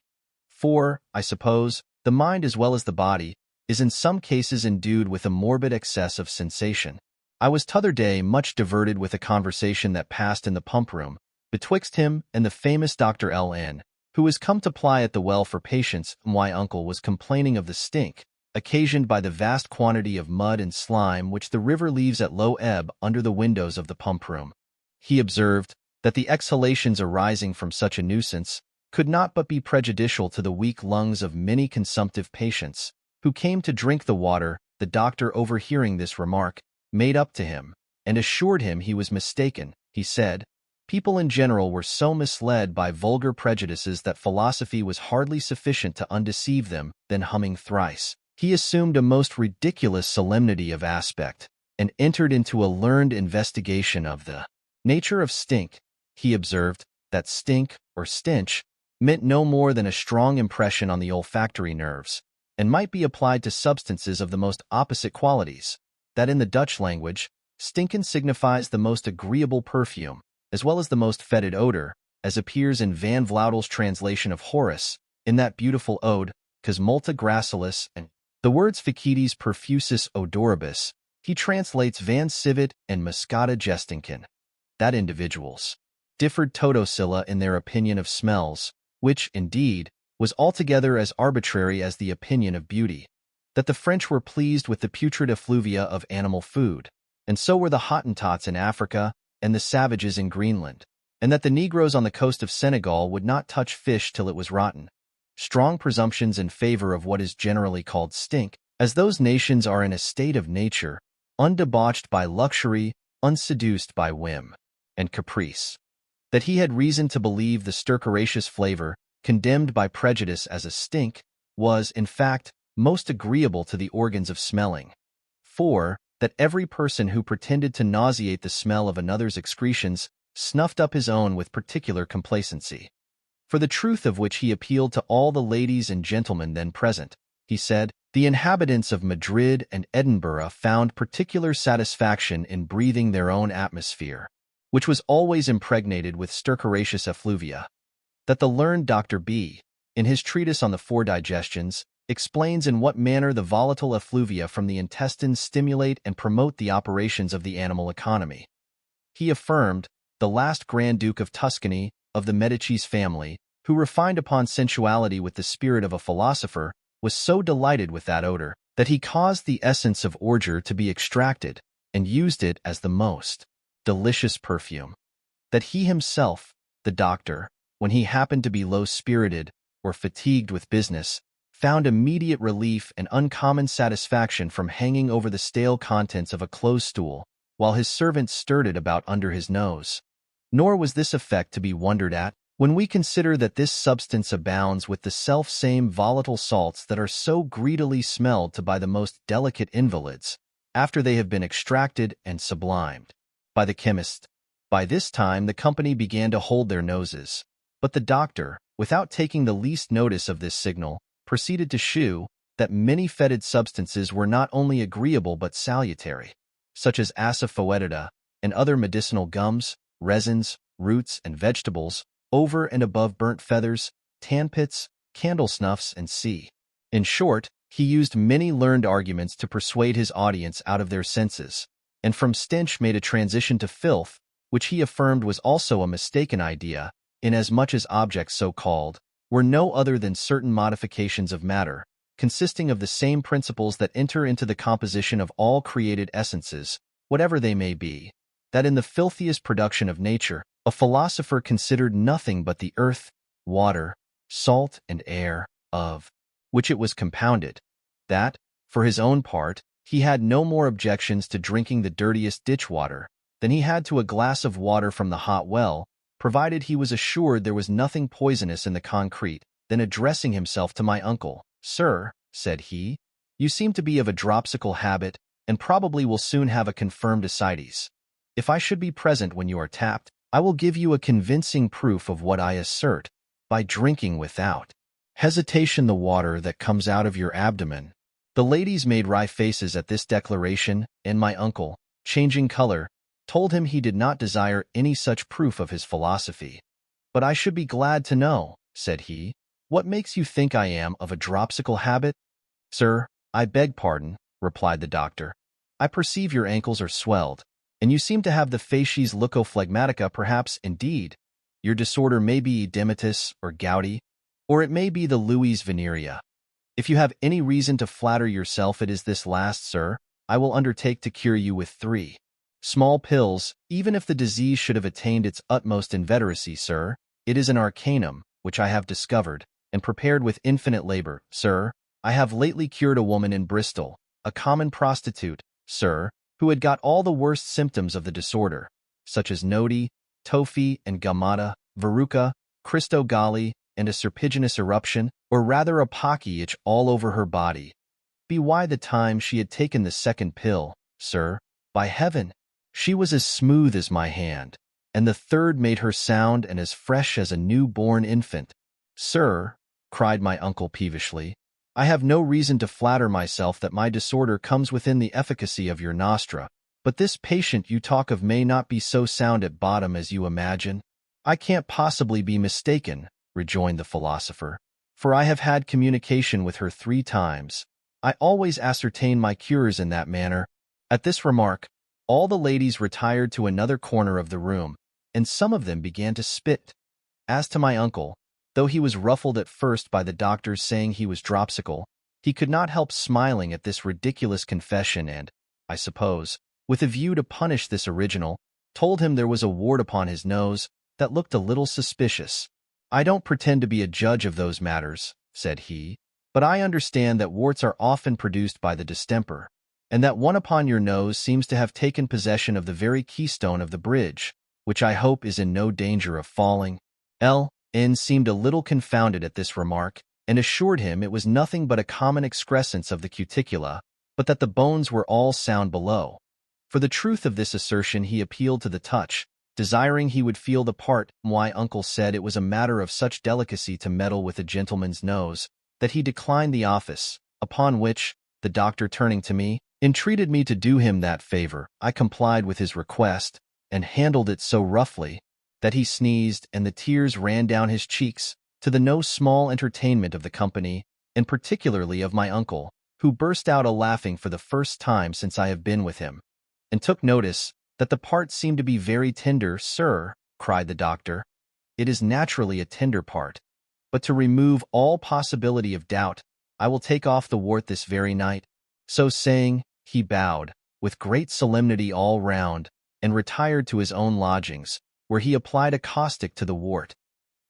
For, I suppose, the mind as well as the body is in some cases endued with a morbid excess of sensation. I was t'other day much diverted with a conversation that passed in the pump-room betwixt him and the famous Dr. L.N., who was come to ply at the well for patients. My uncle was complaining of the stink occasioned by the vast quantity of mud and slime which the river leaves at low ebb under the windows of the pump-room. He observed that the exhalations arising from such a nuisance could not but be prejudicial to the weak lungs of many consumptive patients, who came to drink the water. The doctor, overhearing this remark, made up to him, and assured him he was mistaken. He said, people in general were so misled by vulgar prejudices that philosophy was hardly sufficient to undeceive them. Then humming thrice, He assumed a most ridiculous solemnity of aspect, and entered into a learned investigation of the nature of stink. He observed that stink, or stench, meant no more than a strong impression on the olfactory nerves, and might be applied to substances of the most opposite qualities, that in the Dutch language, stinken signifies the most agreeable perfume, as well as the most fetid odor, as appears in Van Vloutel's translation of Horace, in that beautiful ode, Cos multa gracilis, and the words facilis perfusis odoribus. He translates Van Civet and Muscata gestinken, that individuals differed totocilla in their opinion of smells, which, indeed, was altogether as arbitrary as the opinion of beauty, that the French were pleased with the putrid effluvia of animal food, and so were the Hottentots in Africa and the savages in Greenland, and that the Negroes on the coast of Senegal would not touch fish till it was rotten. Strong presumptions in favor of what is generally called stink, as those nations are in a state of nature, undebauched by luxury, unseduced by whim and caprice. That he had reason to believe the stercoraceous flavor, condemned by prejudice as a stink, was, in fact, most agreeable to the organs of smelling. 4. That every person who pretended to nauseate the smell of another's excretions snuffed up his own with particular complacency. For the truth of which he appealed to all the ladies and gentlemen then present. He said, the inhabitants of Madrid and Edinburgh found particular satisfaction in breathing their own atmosphere, which was always impregnated with stercoraceous effluvia. That the learned Dr. B., in his treatise on the four digestions, explains in what manner the volatile effluvia from the intestines stimulate and promote the operations of the animal economy. He affirmed, the last Grand Duke of Tuscany, of the Medicis family, who refined upon sensuality with the spirit of a philosopher, was so delighted with that odor, that he caused the essence of ordure to be extracted, and used it as the most delicious perfume. That he himself, the doctor, when he happened to be low-spirited or fatigued with business, found immediate relief and uncommon satisfaction from hanging over the stale contents of a close stool, while his servant stirred it about under his nose. Nor was this effect to be wondered at, when we consider that this substance abounds with the self-same volatile salts that are so greedily smelled to by the most delicate invalids, after they have been extracted and sublimed by the chemist. By this time the company began to hold their noses, but the doctor, without taking the least notice of this signal, proceeded to shew that many fetid substances were not only agreeable but salutary, such as assafoetida and other medicinal gums, resins, roots, and vegetables, over and above burnt feathers, tanpits, candle snuffs, and c. In short, he used many learned arguments to persuade his audience out of their senses, and from stench made a transition to filth, which he affirmed was also a mistaken idea, inasmuch as objects so called were no other than certain modifications of matter, consisting of the same principles that enter into the composition of all created essences, whatever they may be. That in the filthiest production of nature, a philosopher considered nothing but the earth, water, salt, and air, of which it was compounded. That, for his own part, he had no more objections to drinking the dirtiest ditch water than he had to a glass of water from the hot well, provided he was assured there was nothing poisonous in the concrete. Then addressing himself to my uncle, "Sir," said he, "you seem to be of a dropsical habit, and probably will soon have a confirmed ascites. If I should be present when you are tapped, I will give you a convincing proof of what I assert, by drinking without hesitation the water that comes out of your abdomen." The ladies made wry faces at this declaration, and my uncle, changing color, told him he did not desire any such proof of his philosophy. "But I should be glad to know," said he, "what makes you think I am of a dropsical habit?" "Sir, I beg pardon," replied the doctor. "I perceive your ankles are swelled, and you seem to have the facies leucophlegmatica. Perhaps, indeed, your disorder may be edematous or gouty, or it may be the lues venerea. If you have any reason to flatter yourself it is this last, sir, I will undertake to cure you with 3 small pills, even if the disease should have attained its utmost inveteracy, sir. It is an arcanum, which I have discovered, and prepared with infinite labor, sir. I have lately cured a woman in Bristol, a common prostitute, sir, who had got all the worst symptoms of the disorder, such as nodi, tophi and gammata, verruca, Christogali, and a serpiginous eruption, or rather a pocky itch all over her body. be why the time she had taken the second pill, sir, by heaven, she was as smooth as my hand, and the third made her sound and as fresh as a new-born infant. Sir, cried my uncle peevishly, I have no reason to flatter myself that my disorder comes within the efficacy of your nostra, but this patient you talk of may not be so sound at bottom as you imagine. I can't possibly be mistaken, rejoined the philosopher, for I have had communication with her 3 times. I always ascertain my cures in that manner. At this remark, all the ladies retired to another corner of the room, and some of them began to spit. As to my uncle, though he was ruffled at first by the doctor's saying he was dropsical, he could not help smiling at this ridiculous confession and, I suppose, with a view to punish this original, told him there was a wart upon his nose that looked a little suspicious. I don't pretend to be a judge of those matters, said he, but I understand that warts are often produced by the distemper, and that one upon your nose seems to have taken possession of the very keystone of the bridge, which I hope is in no danger of falling. L.N. seemed a little confounded at this remark, and assured him it was nothing but a common excrescence of the cuticula, but that the bones were all sound below. For the truth of this assertion he appealed to the touch, desiring he would feel the part. My uncle said it was a matter of such delicacy to meddle with a gentleman's nose, that he declined the office, upon which, the doctor turning to me, entreated me to do him that favor. I complied with his request, and handled it so roughly, that he sneezed and the tears ran down his cheeks, to the no small entertainment of the company, and particularly of my uncle, who burst out a-laughing for the first time since I have been with him, and took notice that the part seemed to be very tender. Sir, cried the doctor, it is naturally a tender part, but to remove all possibility of doubt, I will take off the wart this very night. So saying, he bowed, with great solemnity all round, and retired to his own lodgings, where he applied a caustic to the wart.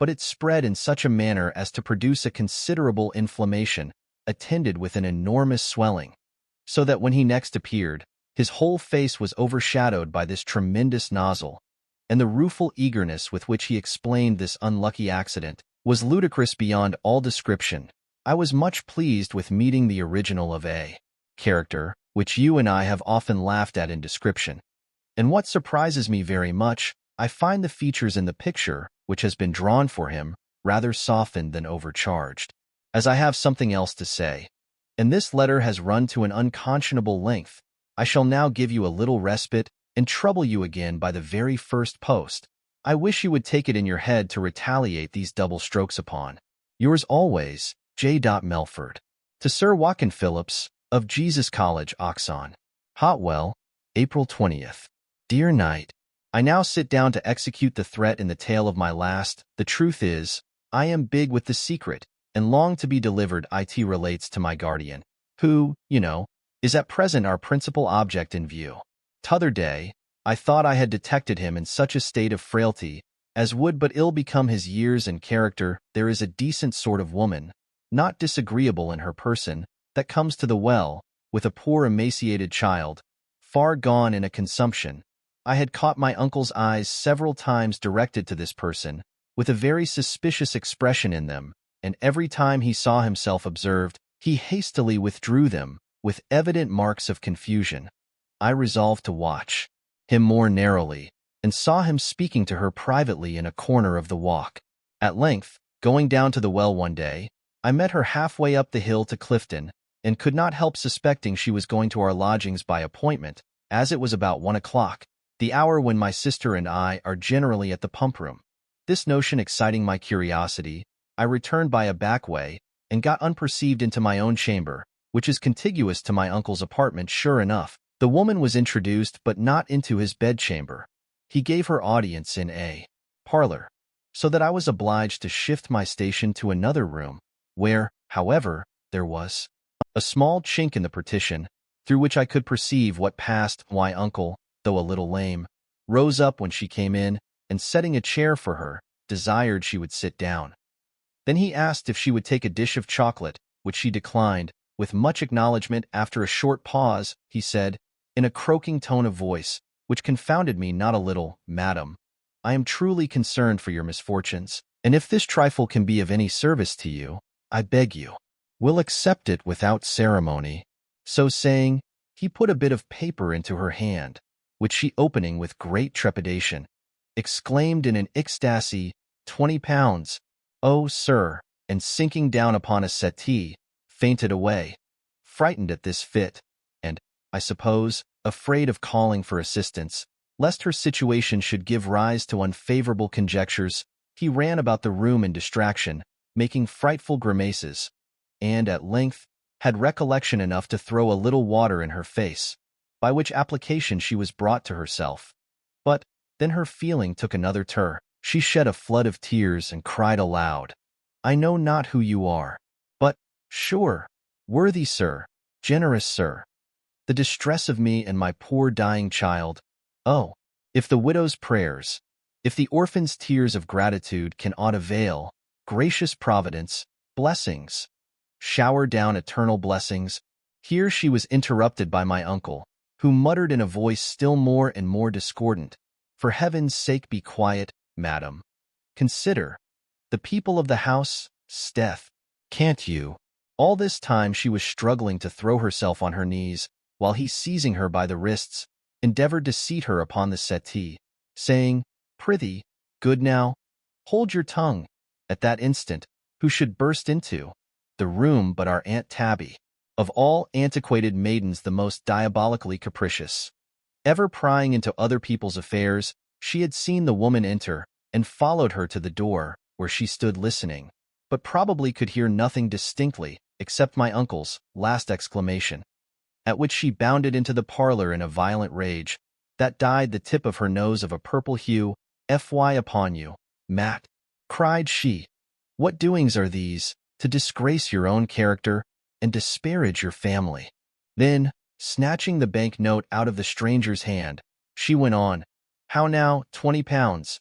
But it spread in such a manner as to produce a considerable inflammation, attended with an enormous swelling, so that when he next appeared, his whole face was overshadowed by this tremendous nozzle, and the rueful eagerness with which he explained this unlucky accident was ludicrous beyond all description. I was much pleased with meeting the original of a character, which you and I have often laughed at in description. And what surprises me very much, I find the features in the picture, which has been drawn for him, rather softened than overcharged. As I have something else to say, and this letter has run to an unconscionable length, I shall now give you a little respite, and trouble you again by the very first post. I wish you would take it in your head to retaliate these double strokes upon yours always, J. Melford. To Sir Watkin Phillips, of Jesus College, Oxon. Hotwell, April 20th. Dear Knight, I now sit down to execute the threat in the tale of my last. The truth is, I am big with the secret, and long to be delivered. It relates to my guardian, who, you know, is at present our principal object in view. T'other day, I thought I had detected him in such a state of frailty as would but ill become his years and character. There is a decent sort of woman, not disagreeable in her person, that comes to the well, with a poor emaciated child, far gone in a consumption. I had caught my uncle's eyes several times directed to this person, with a very suspicious expression in them, and every time he saw himself observed, he hastily withdrew them, with evident marks of confusion. I resolved to watch him more narrowly, and saw him speaking to her privately in a corner of the walk. At length, going down to the well one day, I met her halfway up the hill to Clifton, and could not help suspecting she was going to our lodgings by appointment, as it was about 1 o'clock, the hour when my sister and I are generally at the pump-room. This notion exciting my curiosity, I returned by a back way, and got unperceived into my own chamber, which is contiguous to my uncle's apartment. Sure enough, the woman was introduced, but not into his bedchamber. He gave her audience in a parlor, so that I was obliged to shift my station to another room, where, however, there was a small chink in the partition, through which I could perceive what passed. My uncle, though a little lame, rose up when she came in, and setting a chair for her, desired she would sit down. Then he asked if she would take a dish of chocolate, which she declined. With much acknowledgment, after a short pause, he said, in a croaking tone of voice, which confounded me not a little, Madam, I am truly concerned for your misfortunes, and if this trifle can be of any service to you, I beg you will accept it without ceremony." So saying, he put a bit of paper into her hand, which she, opening with great trepidation, exclaimed in an ecstasy, "£20. Oh, sir," and sinking down upon a settee, fainted away, frightened at this fit, and, I suppose, afraid of calling for assistance, lest her situation should give rise to unfavorable conjectures. He ran about the room in distraction, making frightful grimaces, and, at length, had recollection enough to throw a little water in her face, by which application she was brought to herself. But then her feeling took another turn. She shed a flood of tears and cried aloud, "I know not who you are, but, sure, worthy sir, generous sir, the distress of me and my poor dying child. Oh, if the widow's prayers, if the orphan's tears of gratitude can aught avail, gracious Providence, blessings, shower down eternal blessings." Here she was interrupted by my uncle, who muttered in a voice still more and more discordant, "For heaven's sake be quiet, madam. Consider, the people of the house, 'Steth, can't you?" All this time she was struggling to throw herself on her knees, while he, seizing her by the wrists, endeavored to seat her upon the settee, saying, "Prithee, good now, hold your tongue." At that instant, who should burst into the room but our Aunt Tabby, of all antiquated maidens the most diabolically capricious. Ever prying into other people's affairs, she had seen the woman enter, and followed her to the door, where she stood listening, but probably could hear nothing distinctly, except my uncle's last exclamation, at which she bounded into the parlor in a violent rage, that dyed the tip of her nose of a purple hue. "Fy upon you, Matt," cried she, "what doings are these, to disgrace your own character, and disparage your family?" Then, snatching the bank note out of the stranger's hand, she went on, "How now, £20?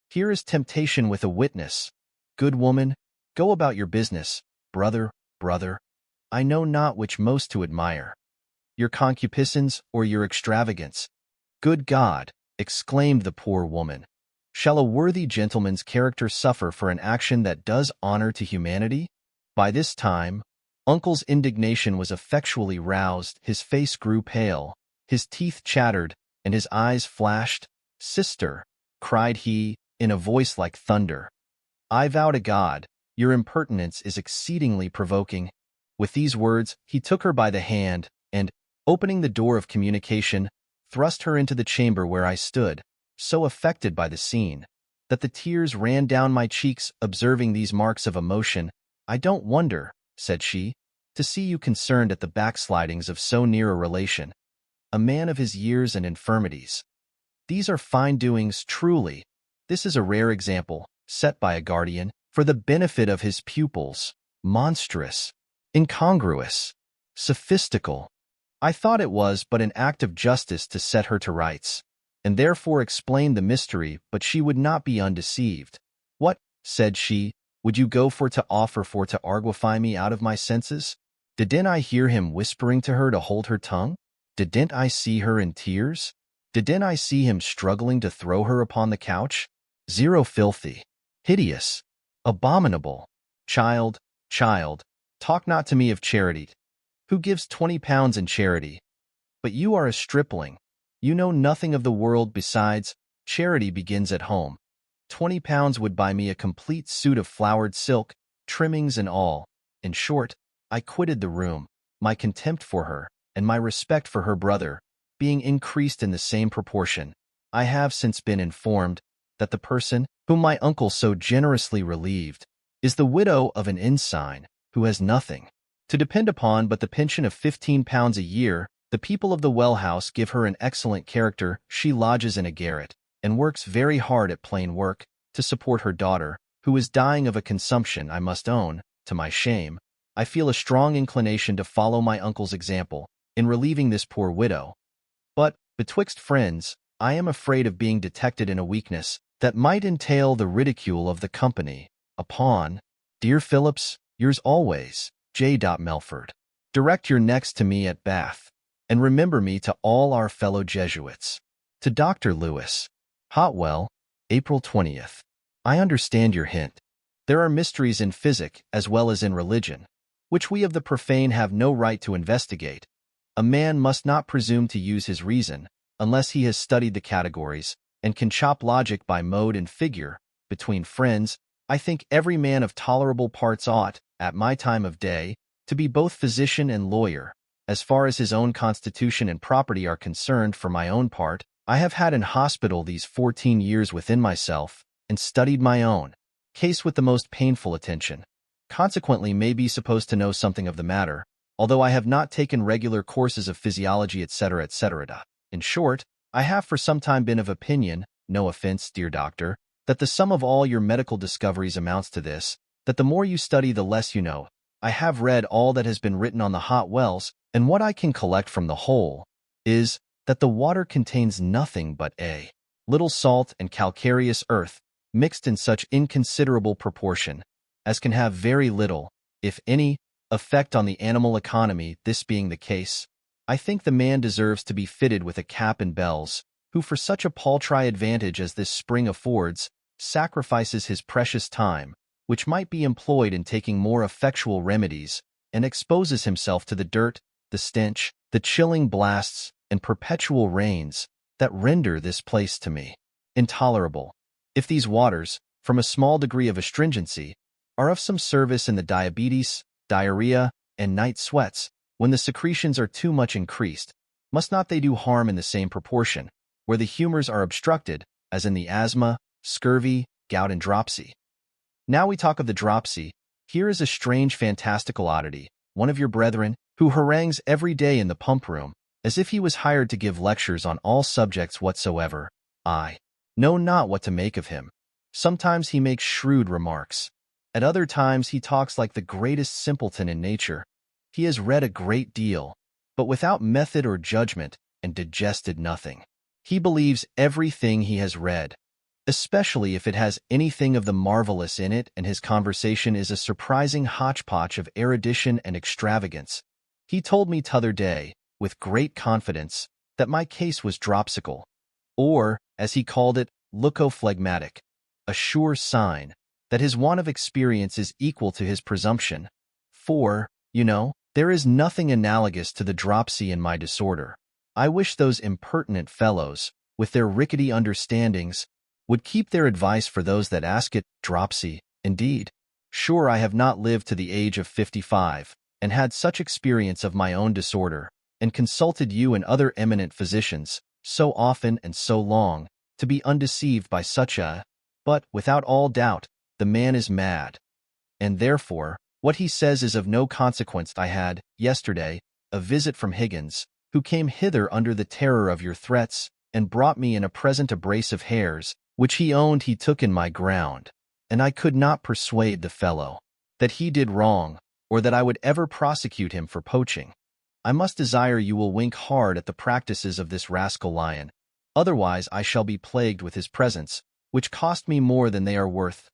Here is temptation with a witness. Good woman, go about your business. Brother, I know not which most to admire, your concupiscence or your extravagance." "Good God!" exclaimed the poor woman. "Shall a worthy gentleman's character suffer for an action that does honor to humanity?" By this time, Uncle's indignation was effectually roused, his face grew pale, his teeth chattered, and his eyes flashed. "Sister," cried he, in a voice like thunder, "I vow to God, your impertinence is exceedingly provoking." With these words, he took her by the hand, and, opening the door of communication, thrust her into the chamber where I stood, so affected by the scene, that the tears ran down my cheeks. Observing these marks of emotion, "I don't wonder," said she, "to see you concerned at the backslidings of so near a relation, a man of his years and infirmities. These are fine doings, truly. This is a rare example, set by a guardian, for the benefit of his pupils. Monstrous, incongruous, sophistical. I thought it was but an act of justice to set her to rights, and therefore explained the mystery, but she would not be undeceived. 'What,' said she, 'would you go for to offer for to argufy me out of my senses?' Didn't I hear him whispering to her to hold her tongue? Didn't I see her in tears? Didn't I see him struggling to throw her upon the couch? Zero filthy, hideous, abominable. Child, talk not to me of charity. Who gives £20 in charity? But you are a stripling. You know nothing of the world. Besides, charity begins at home. £20 would buy me a complete suit of flowered silk, trimmings and all. In short, I quitted the room, my contempt for her, and my respect for her brother, being increased in the same proportion. I have since been informed that the person, whom my uncle so generously relieved, is the widow of an ensign, who has nothing to depend upon but the pension of £15 a year. The people of the well house give her an excellent character. She lodges in a garret, and works very hard at plain work, to support her daughter, who is dying of a consumption. I must own, to my shame, I feel a strong inclination to follow my uncle's example, in relieving this poor widow. But, betwixt friends, I am afraid of being detected in a weakness that might entail the ridicule of the company. Upon, dear Phillips, yours always, J. Melford. Direct your next to me at Bath, and remember me to all our fellow Jesuits. To Dr. Lewis. Hotwell, April 20th. I understand your hint. There are mysteries in physic as well as in religion. which we of the profane have no right to investigate. A man must not presume to use his reason, unless he has studied the categories, and can chop logic by mode and figure. Between friends, I think every man of tolerable parts ought, at my time of day, to be both physician and lawyer. As far as his own constitution and property are concerned, for my own part, I have had an hospital these 14 years within myself, and studied my own case with the most painful attention. Consequently may be supposed to know something of the matter, although I have not taken regular courses of physiology, etc., etc. In short, I have for some time been of opinion, no offense, dear doctor, that the sum of all your medical discoveries amounts to this, that the more you study the less you know. I have read all that has been written on the hot wells, and what I can collect from the whole is that the water contains nothing but a little salt and calcareous earth, mixed in such inconsiderable proportion as can have very little, if any, effect on the animal economy. This being the case, I think the man deserves to be fitted with a cap and bells, who for such a paltry advantage as this spring affords, sacrifices his precious time, which might be employed in taking more effectual remedies, and exposes himself to the dirt, the stench, the chilling blasts, and perpetual rains that render this place to me intolerable. If these waters, from a small degree of astringency, are of some service in the diabetes, diarrhea, and night sweats, when the secretions are too much increased, must not they do harm in the same proportion, where the humors are obstructed, as in the asthma, scurvy, gout, and dropsy? Now we talk of the dropsy. Here is a strange fantastical oddity. One of your brethren, who harangues every day in the pump room, as if he was hired to give lectures on all subjects whatsoever. I know not what to make of him. Sometimes he makes shrewd remarks. At other times he talks like the greatest simpleton in nature. He has read a great deal, but without method or judgment, and digested nothing. He believes everything he has read, especially if it has anything of the marvelous in it, and his conversation is a surprising hodgepodge of erudition and extravagance. He told me t'other day, with great confidence, that my case was dropsical, or, as he called it, leucophlegmatic, a sure sign that his want of experience is equal to his presumption. For, you know, there is nothing analogous to the dropsy in my disorder. I wish those impertinent fellows, with their rickety understandings, would keep their advice for those that ask it. Dropsy, indeed. Sure, I have not lived to the age of 55, and had such experience of my own disorder, and consulted you and other eminent physicians, so often and so long, to be undeceived by such a— but, without all doubt, the man is mad, and therefore, what he says is of no consequence. I had, yesterday, a visit from Higgins, who came hither under the terror of your threats, and brought me in a present a brace of hares, which he owned he took in my ground, and I could not persuade the fellow that he did wrong, or that I would ever prosecute him for poaching. I must desire you will wink hard at the practices of this rascal lion, otherwise I shall be plagued with his presents, which cost me more than they are worth.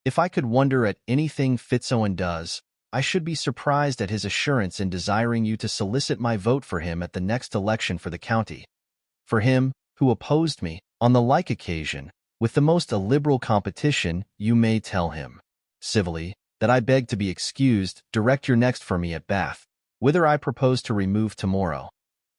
If I could wonder at anything Fitzowen does, I should be surprised at his assurance in desiring you to solicit my vote for him at the next election for the county. For him, who opposed me, on the like occasion, with the most illiberal competition, you may tell him, civilly, that I beg to be excused. Direct your next for me at Bath, whither I propose to remove tomorrow,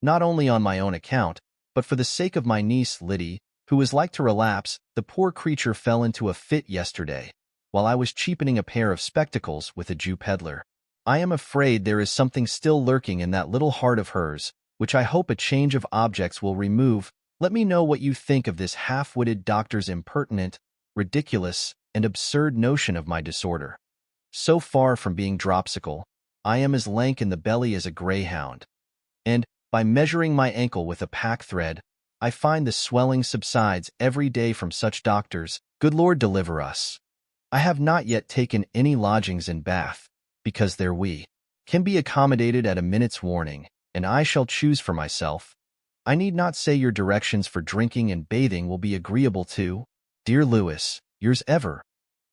not only on my own account, but for the sake of my niece Liddy, who is like to relapse. The poor creature fell into a fit yesterday, while I was cheapening a pair of spectacles with a Jew peddler. I am afraid there is something still lurking in that little heart of hers, which I hope a change of objects will remove. Let me know what you think of this half-witted doctor's impertinent, ridiculous, and absurd notion of my disorder. So far from being dropsical, I am as lank in the belly as a greyhound, and, by measuring my ankle with a pack-thread, I find the swelling subsides every day from such doctors. Good Lord deliver us! I have not yet taken any lodgings in Bath, because there we can be accommodated at a minute's warning, and I shall choose for myself. I need not say your directions for drinking and bathing will be agreeable to, dear Lewis, yours ever,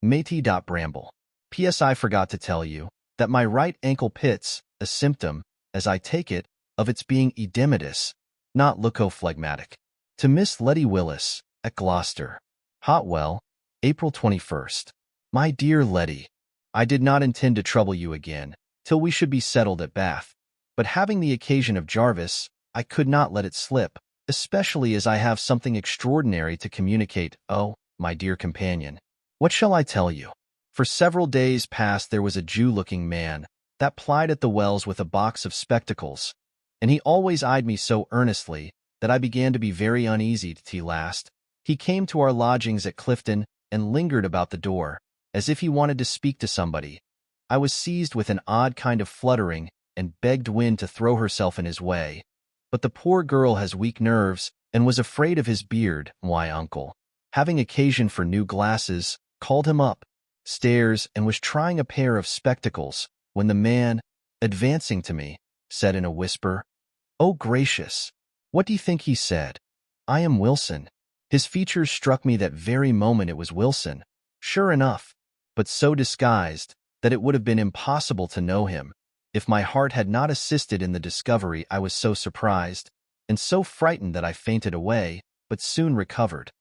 Matey. Bramble. P.S. I forgot to tell you that my right ankle pits, a symptom, as I take it, of its being edematous, not leucophlegmatic. To Miss Letty Willis, at Gloucester. Hotwell, April 21st. My dear Letty, I did not intend to trouble you again, till we should be settled at Bath. But having the occasion of Jarvis, I could not let it slip, especially as I have something extraordinary to communicate. Oh, my dear companion, what shall I tell you? For several days past there was a Jew-looking man that plied at the wells with a box of spectacles, and he always eyed me so earnestly that I began to be very uneasy till last. He came to our lodgings at Clifton and lingered about the door, as if he wanted to speak to somebody. I was seized with an odd kind of fluttering and begged Win to throw herself in his way. But the poor girl has weak nerves and was afraid of his beard. Why, uncle, having occasion for new glasses, called him up stairs and was trying a pair of spectacles, when the man, advancing to me, said in a whisper, "Oh, gracious! What do you think he said? I am Wilson." His features struck me that very moment. It was Wilson, sure enough, but so disguised that it would have been impossible to know him. If my heart had not assisted in the discovery, I was so surprised and so frightened that I fainted away, but soon recovered,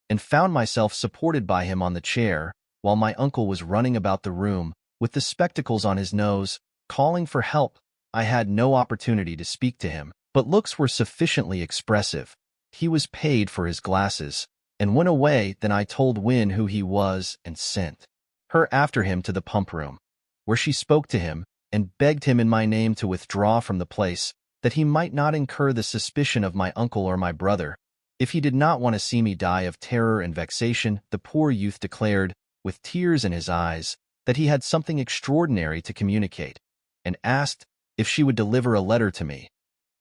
and found myself supported by him on the chair, while my uncle was running about the room, with the spectacles on his nose, calling for help. I had no opportunity to speak to him, but looks were sufficiently expressive. He was paid for his glasses, and went away. Then I told Win who he was, and sent her after him to the pump room, where she spoke to him, and begged him in my name to withdraw from the place, that he might not incur the suspicion of my uncle or my brother. If he did not want to see me die of terror and vexation, the poor youth declared, with tears in his eyes, that he had something extraordinary to communicate, and asked if she would deliver a letter to me.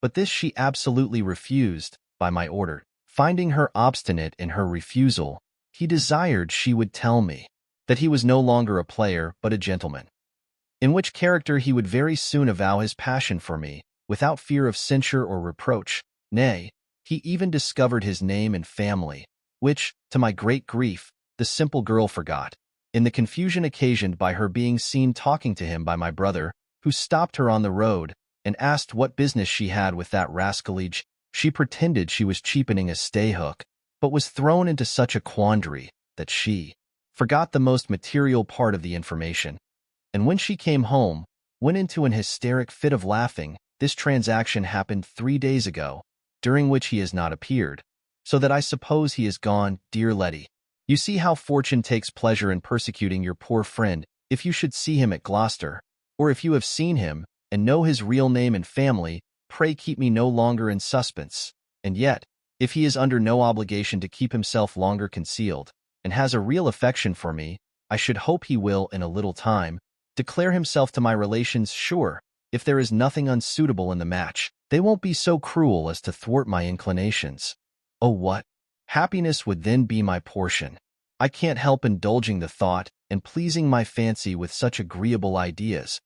But this she absolutely refused, by my order. Finding her obstinate in her refusal, he desired she would tell me that he was no longer a player but a gentleman, in which character he would very soon avow his passion for me, without fear of censure or reproach. Nay, he even discovered his name and family, which, to my great grief, the simple girl forgot, in the confusion occasioned by her being seen talking to him by my brother, who stopped her on the road, and asked what business she had with that rascalage. She pretended she was cheapening a stay-hook, but was thrown into such a quandary that she forgot the most material part of the information, and when she came home, went into an hysteric fit of laughing. This transaction happened 3 days ago, during which he has not appeared, so that I suppose he is gone. Dear Letty, you see how fortune takes pleasure in persecuting your poor friend. If you should see him at Gloucester, or if you have seen him, and know his real name and family, pray keep me no longer in suspense. And yet, if he is under no obligation to keep himself longer concealed, and has a real affection for me, I should hope he will, in a little time, declare himself to my relations. Sure, if there is nothing unsuitable in the match, they won't be so cruel as to thwart my inclinations. Oh, what happiness would then be my portion! I can't help indulging the thought, and pleasing my fancy with such agreeable ideas,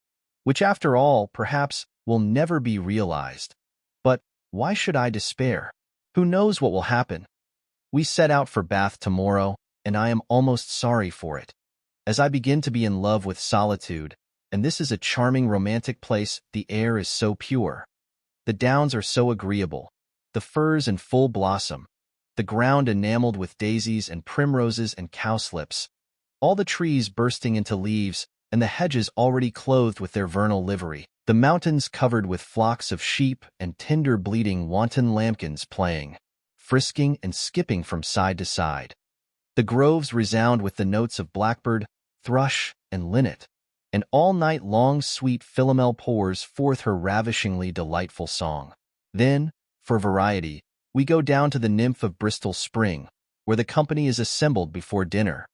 which after all, perhaps, will never be realized. But why should I despair? Who knows what will happen? We set out for Bath tomorrow, and I am almost sorry for it, as I begin to be in love with solitude, and this is a charming romantic place. The air is so pure, the downs are so agreeable, the firs in full blossom, the ground enameled with daisies and primroses and cowslips, all the trees bursting into leaves, and the hedges already clothed with their vernal livery, the mountains covered with flocks of sheep and tender bleating wanton lambkins playing, frisking and skipping from side to side. The groves resound with the notes of blackbird, thrush, and linnet, and all night long sweet Philomel pours forth her ravishingly delightful song. Then, for variety, we go down to the nymph of Bristol Spring, where the company is assembled before dinner.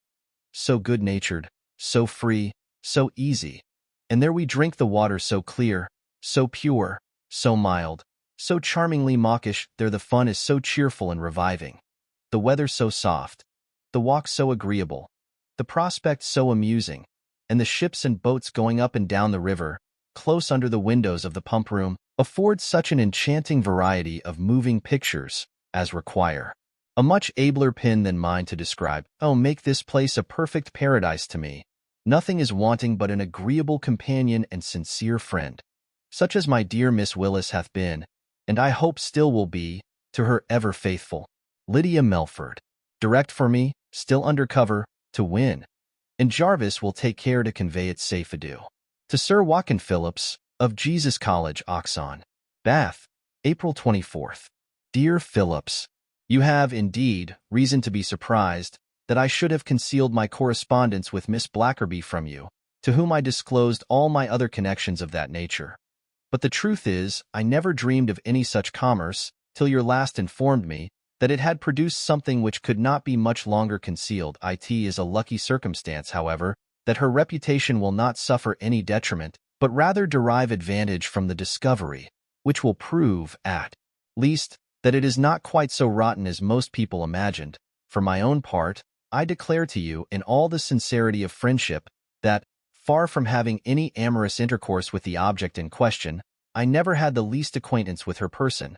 So good-natured, so free, so easy, and there we drink the water so clear, so pure, so mild, so charmingly mawkish. There the fun is so cheerful and reviving, the weather so soft, the walk so agreeable, the prospect so amusing, and the ships and boats going up and down the river, close under the windows of the pump room, afford such an enchanting variety of moving pictures as require a much abler pen than mine to describe. Oh, make this place a perfect paradise to me. Nothing is wanting but an agreeable companion and sincere friend, such as my dear Miss Willis hath been, and I hope still will be, to her ever faithful Lydia Melford. Direct for me, still under cover, to Win, and Jarvis will take care to convey its safe adieu. To Sir Joaquin Phillips, of Jesus College, Oxon, Bath, April 24th. Dear Phillips, you have, indeed, reason to be surprised that I should have concealed my correspondence with Miss Blackerby from you, to whom I disclosed all my other connections of that nature. But the truth is, I never dreamed of any such commerce, till your last informed me that it had produced something which could not be much longer concealed. It is a lucky circumstance, however, that her reputation will not suffer any detriment, but rather derive advantage from the discovery, which will prove, at least, that it is not quite so rotten as most people imagined. For my own part, I declare to you, in all the sincerity of friendship, that, far from having any amorous intercourse with the object in question, I never had the least acquaintance with her person.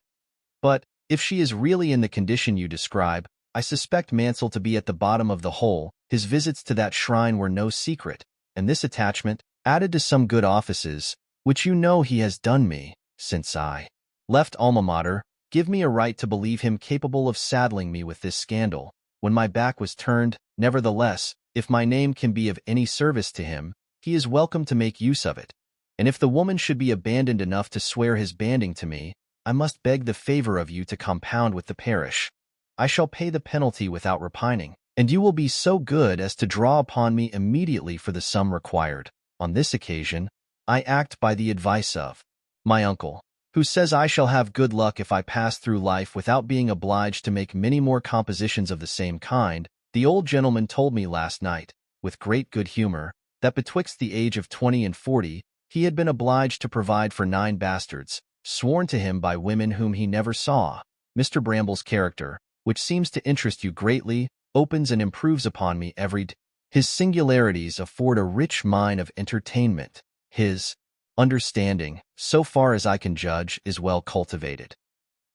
But, if she is really in the condition you describe, I suspect Mansell to be at the bottom of the whole. His visits to that shrine were no secret, and this attachment, added to some good offices, which you know he has done me, since I left Alma Mater, give me a right to believe him capable of saddling me with this scandal, when my back was turned. Nevertheless, if my name can be of any service to him, he is welcome to make use of it. And if the woman should be abandoned enough to swear his banding to me, I must beg the favor of you to compound with the parish. I shall pay the penalty without repining, and you will be so good as to draw upon me immediately for the sum required. On this occasion, I act by the advice of my uncle, who says I shall have good luck if I pass through life without being obliged to make many more compositions of the same kind. The old gentleman told me last night, with great good humor, that betwixt the age of 20 and 40, he had been obliged to provide for 9 bastards, sworn to him by women whom he never saw. Mr. Bramble's character, which seems to interest you greatly, opens and improves upon me every day. His singularities afford a rich mine of entertainment. His understanding, so far as I can judge, is well cultivated.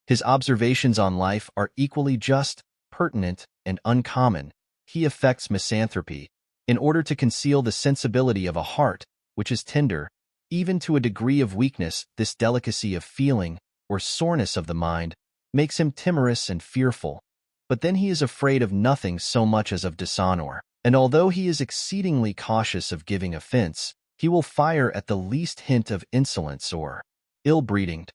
His observations on life are equally just, pertinent, and uncommon. He affects misanthropy, in order to conceal the sensibility of a heart, which is tender, even to a degree of weakness. This delicacy of feeling, or soreness of the mind, makes him timorous and fearful, but then he is afraid of nothing so much as of dishonor, and although he is exceedingly cautious of giving offense, he will fire at the least hint of insolence or ill-breeding.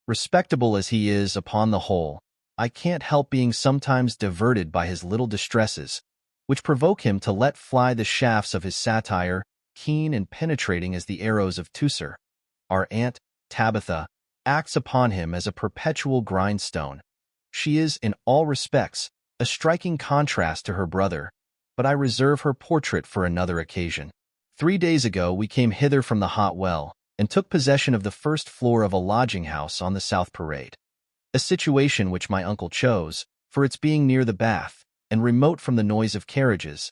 Respectable as he is upon the whole, I can't help being sometimes diverted by his little distresses, which provoke him to let fly the shafts of his satire, keen and penetrating as the arrows of Teucer. Our Aunt Tabitha acts upon him as a perpetual grindstone. She is, in all respects, a striking contrast to her brother, but I reserve her portrait for another occasion. 3 days ago we came hither from the Hot Well, and took possession of the first floor of a lodging-house on the South Parade, a situation which my uncle chose, for its being near the Bath, and remote from the noise of carriages.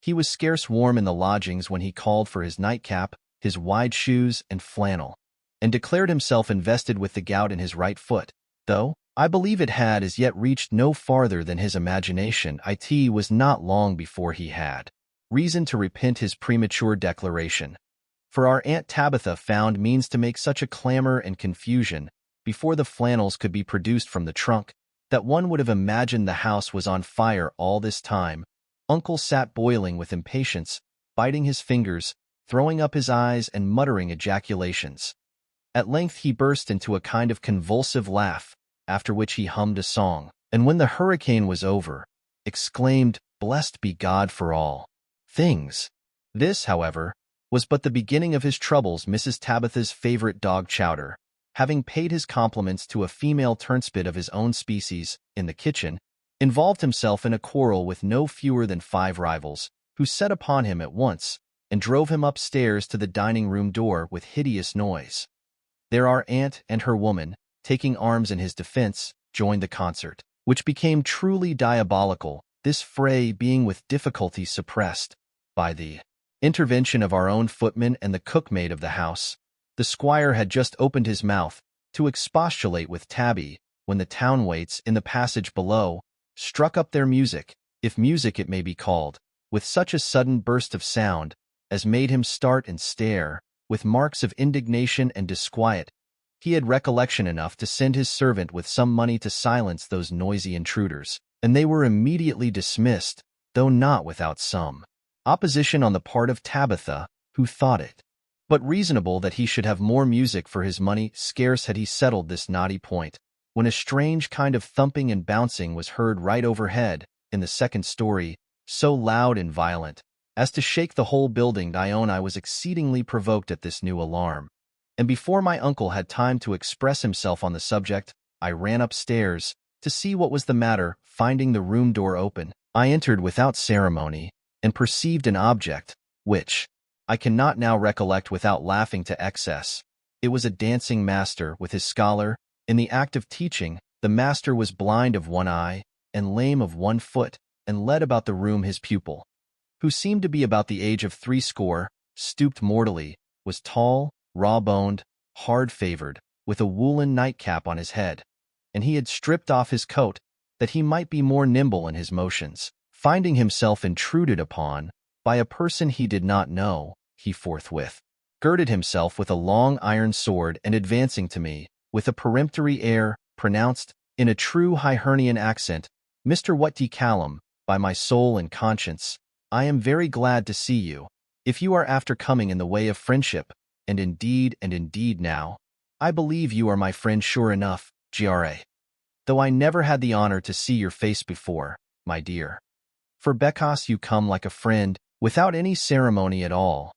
He was scarce warm in the lodgings when he called for his nightcap, his wide shoes, and flannel, and declared himself invested with the gout in his right foot, though I believe it had as yet reached no farther than his imagination. It was not long before he had reason to repent his premature declaration, for our Aunt Tabitha found means to make such a clamor and confusion before the flannels could be produced from the trunk, that one would have imagined the house was on fire all this time. Uncle sat boiling with impatience, biting his fingers, throwing up his eyes, and muttering ejaculations. At length he burst into a kind of convulsive laugh, after which he hummed a song, and when the hurricane was over, exclaimed, "Blessed be God for all things." This, however, was but the beginning of his troubles. Mrs. Tabitha's favorite dog Chowder, having paid his compliments to a female turnspit of his own species, in the kitchen, involved himself in a quarrel with no fewer than 5 rivals, who set upon him at once, and drove him upstairs to the dining-room door with hideous noise. There our aunt and her woman, taking arms in his defense, joined the concert, which became truly diabolical, this fray being with difficulty suppressed by the intervention of our own footman and the cookmaid of the house. The squire had just opened his mouth to expostulate with Tabby, when the town waits in the passage below struck up their music, if music it may be called, with such a sudden burst of sound as made him start and stare, with marks of indignation and disquiet. He had recollection enough to send his servant with some money to silence those noisy intruders, and they were immediately dismissed, though not without some opposition on the part of Tabitha, who thought it but reasonable that he should have more music for his money. Scarce had he settled this knotty point, when a strange kind of thumping and bouncing was heard right overhead, in the second story, so loud and violent, as to shake the whole building. I own I was exceedingly provoked at this new alarm, and before my uncle had time to express himself on the subject, I ran upstairs, to see what was the matter. Finding the room door open, I entered without ceremony, and perceived an object, which I cannot now recollect without laughing to excess. It was a dancing master with his scholar. In the act of teaching, the master was blind of one eye, and lame of one foot, and led about the room his pupil, who seemed to be about the age of 60, stooped mortally, was tall, raw-boned, hard-favored, with a woolen nightcap on his head, and he had stripped off his coat, that he might be more nimble in his motions. Finding himself intruded upon by a person he did not know, he forthwith girded himself with a long iron sword, and advancing to me, with a peremptory air, pronounced, in a true Hibernian accent, "Mr. What d'ye callum, by my soul and conscience, I am very glad to see you, if you are after coming in the way of friendship, and indeed now, I believe you are my friend sure enough, gra. Though I never had the honor to see your face before, my dear. For because you come like a friend, without any ceremony at all.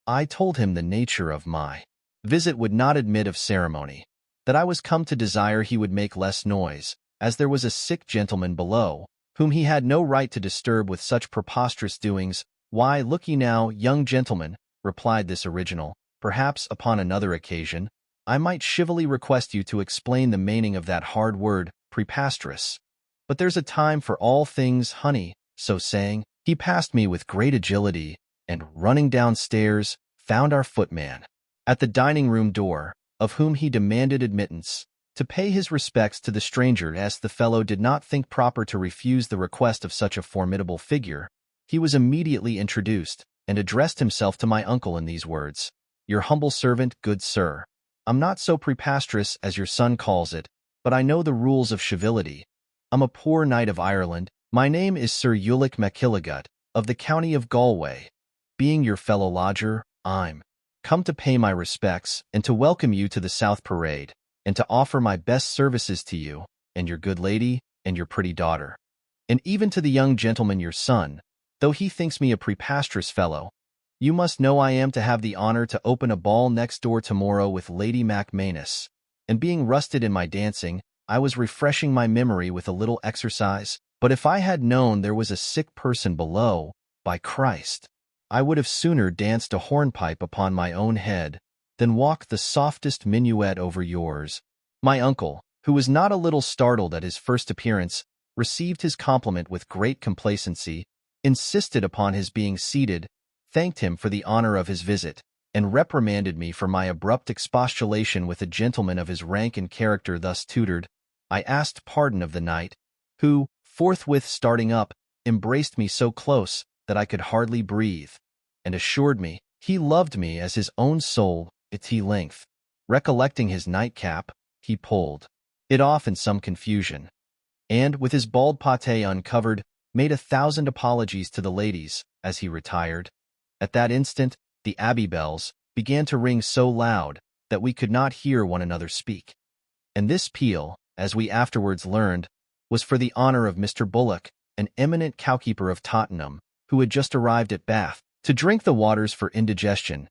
I told him the nature of my visit would not admit of ceremony, that I was come to desire he would make less noise, as there was a sick gentleman below, whom he had no right to disturb with such preposterous doings. Why, look ye now, young gentleman, replied this original, perhaps upon another occasion, I might chivalry request you to explain the meaning of that hard word, preposterous. But there's a time for all things, honey. So saying, he passed me with great agility, and, running downstairs, found our footman at the dining-room door, of whom he demanded admittance, to pay his respects to the stranger. As the fellow did not think proper to refuse the request of such a formidable figure, he was immediately introduced, and addressed himself to my uncle in these words: "Your humble servant, good sir. I'm not so preposterous as your son calls it, but I know the rules of chivalry. I'm a poor knight of Ireland. My name is Sir Ulick MacKilligut, of the county of Galway. Being your fellow lodger, I'm come to pay my respects, and to welcome you to the South Parade, and to offer my best services to you, and your good lady, and your pretty daughter, and even to the young gentleman your son, though he thinks me a preposterous fellow. You must know I am to have the honor to open a ball next door tomorrow with Lady Macmanus, and being rusted in my dancing, I was refreshing my memory with a little exercise, but if I had known there was a sick person below, by Christ, I would have sooner danced a hornpipe upon my own head than walk the softest minuet over yours." My uncle, who was not a little startled at his first appearance, received his compliment with great complacency, insisted upon his being seated, thanked him for the honor of his visit, and reprimanded me for my abrupt expostulation with a gentleman of his rank and character thus tutored. I asked pardon of the knight, who, forthwith starting up, embraced me so close that I could hardly breathe, and assured me he loved me as his own soul. At length, recollecting his nightcap, he pulled it off in some confusion, and, with his bald pate uncovered, made 1,000 apologies to the ladies as he retired. At that instant, the abbey bells began to ring so loud that we could not hear one another speak, and this peal, as we afterwards learned, was for the honor of Mr. Bullock, an eminent cowkeeper of Tottenham, who had just arrived at Bath to drink the waters for indigestion.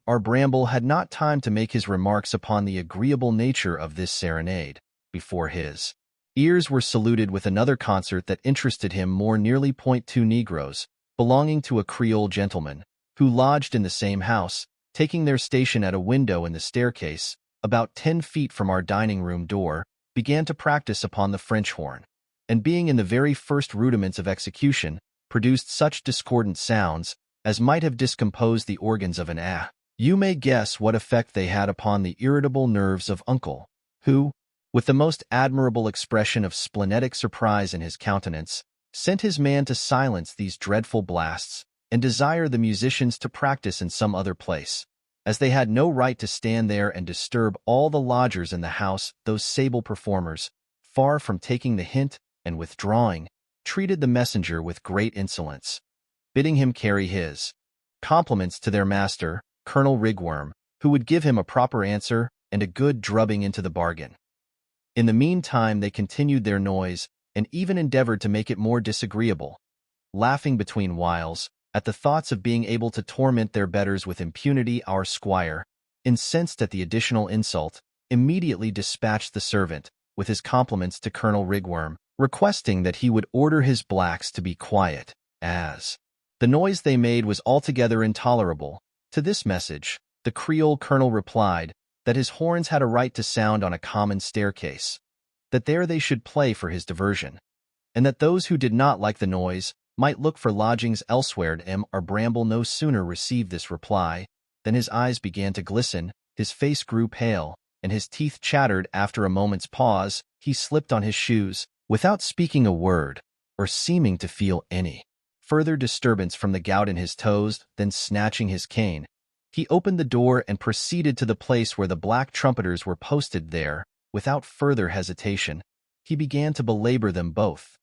R. Bramble had not time to make his remarks upon the agreeable nature of this serenade, before his ears were saluted with another concert that interested him more nearly. 2 Negroes, belonging to a Creole gentleman, who lodged in the same house, taking their station at a window in the staircase, about 10 feet from our dining-room door, began to practice upon the French horn, and being in the very first rudiments of execution, produced such discordant sounds as might have discomposed the organs of an ass. You may guess what effect they had upon the irritable nerves of Uncle, who, with the most admirable expression of splenetic surprise in his countenance, sent his man to silence these dreadful blasts, and desire the musicians to practice in some other place, as they had no right to stand there and disturb all the lodgers in the house. Those sable performers, far from taking the hint and withdrawing, treated the messenger with great insolence, bidding him carry his compliments to their master, Colonel Rigworm, who would give him a proper answer and a good drubbing into the bargain. In the meantime, they continued their noise and even endeavored to make it more disagreeable, laughing between whiles at the thoughts of being able to torment their betters with impunity. Our squire, incensed at the additional insult, immediately dispatched the servant with his compliments to Colonel Rigworm, requesting that he would order his blacks to be quiet, as the noise they made was altogether intolerable. To this message, the Creole colonel replied that his horns had a right to sound on a common staircase, that there they should play for his diversion, and that those who did not like the noise might look for lodgings elsewhere. Or Bramble no sooner received this reply than his eyes began to glisten, his face grew pale, and his teeth chattered. After a moment's pause, he slipped on his shoes, without speaking a word, or seeming to feel any further disturbance from the gout in his toes. Then snatching his cane, he opened the door and proceeded to the place where the black trumpeters were posted. There, without further hesitation, he began to belabor them both,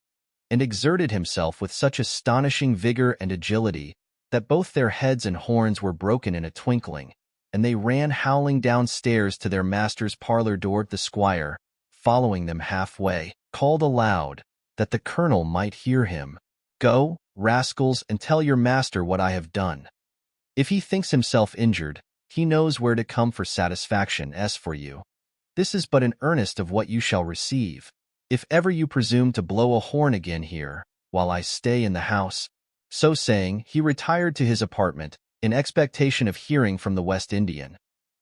and exerted himself with such astonishing vigor and agility that both their heads and horns were broken in a twinkling, and they ran howling downstairs to their master's parlor door. The squire, following them halfway, called aloud, that the colonel might hear him, "Go, rascals, and tell your master what I have done. If he thinks himself injured, he knows where to come for satisfaction. As for you, this is but an earnest of what you shall receive, if ever you presume to blow a horn again here, while I stay in the house." So saying, he retired to his apartment, in expectation of hearing from the West Indian.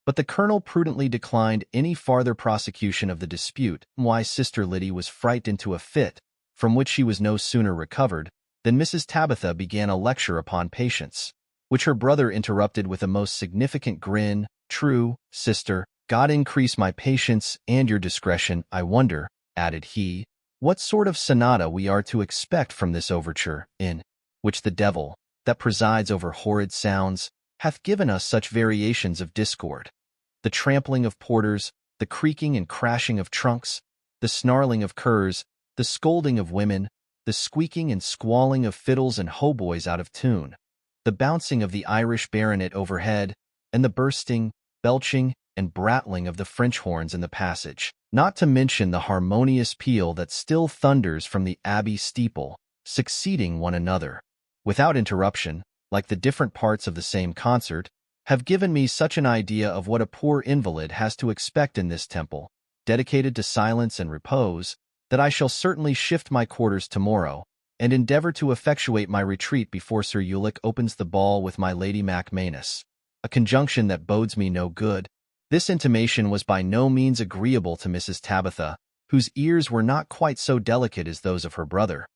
But the colonel prudently declined any farther prosecution of the dispute. Why, Sister Liddy was frightened into a fit, from which she was no sooner recovered than Mrs. Tabitha began a lecture upon patience, which her brother interrupted with a most significant grin. "True, sister, God increase my patience and your discretion. I wonder," added he, "what sort of sonata we are to expect from this overture, in which the devil, that presides over horrid sounds, hath given us such variations of discord. The trampling of porters, the creaking and crashing of trunks, the snarling of curs, the scolding of women, the squeaking and squalling of fiddles and hautboys out of tune, the bouncing of the Irish baronet overhead, and the bursting, belching, and brattling of the French horns in the passage, not to mention the harmonious peal that still thunders from the abbey steeple, succeeding one another, without interruption, like the different parts of the same concert, have given me such an idea of what a poor invalid has to expect in this temple, dedicated to silence and repose, that I shall certainly shift my quarters tomorrow, and endeavor to effectuate my retreat before Sir Ulic opens the ball with my Lady Macmanus, a conjunction that bodes me no good." This intimation was by no means agreeable to Mrs. Tabitha, whose ears were not quite so delicate as those of her brother.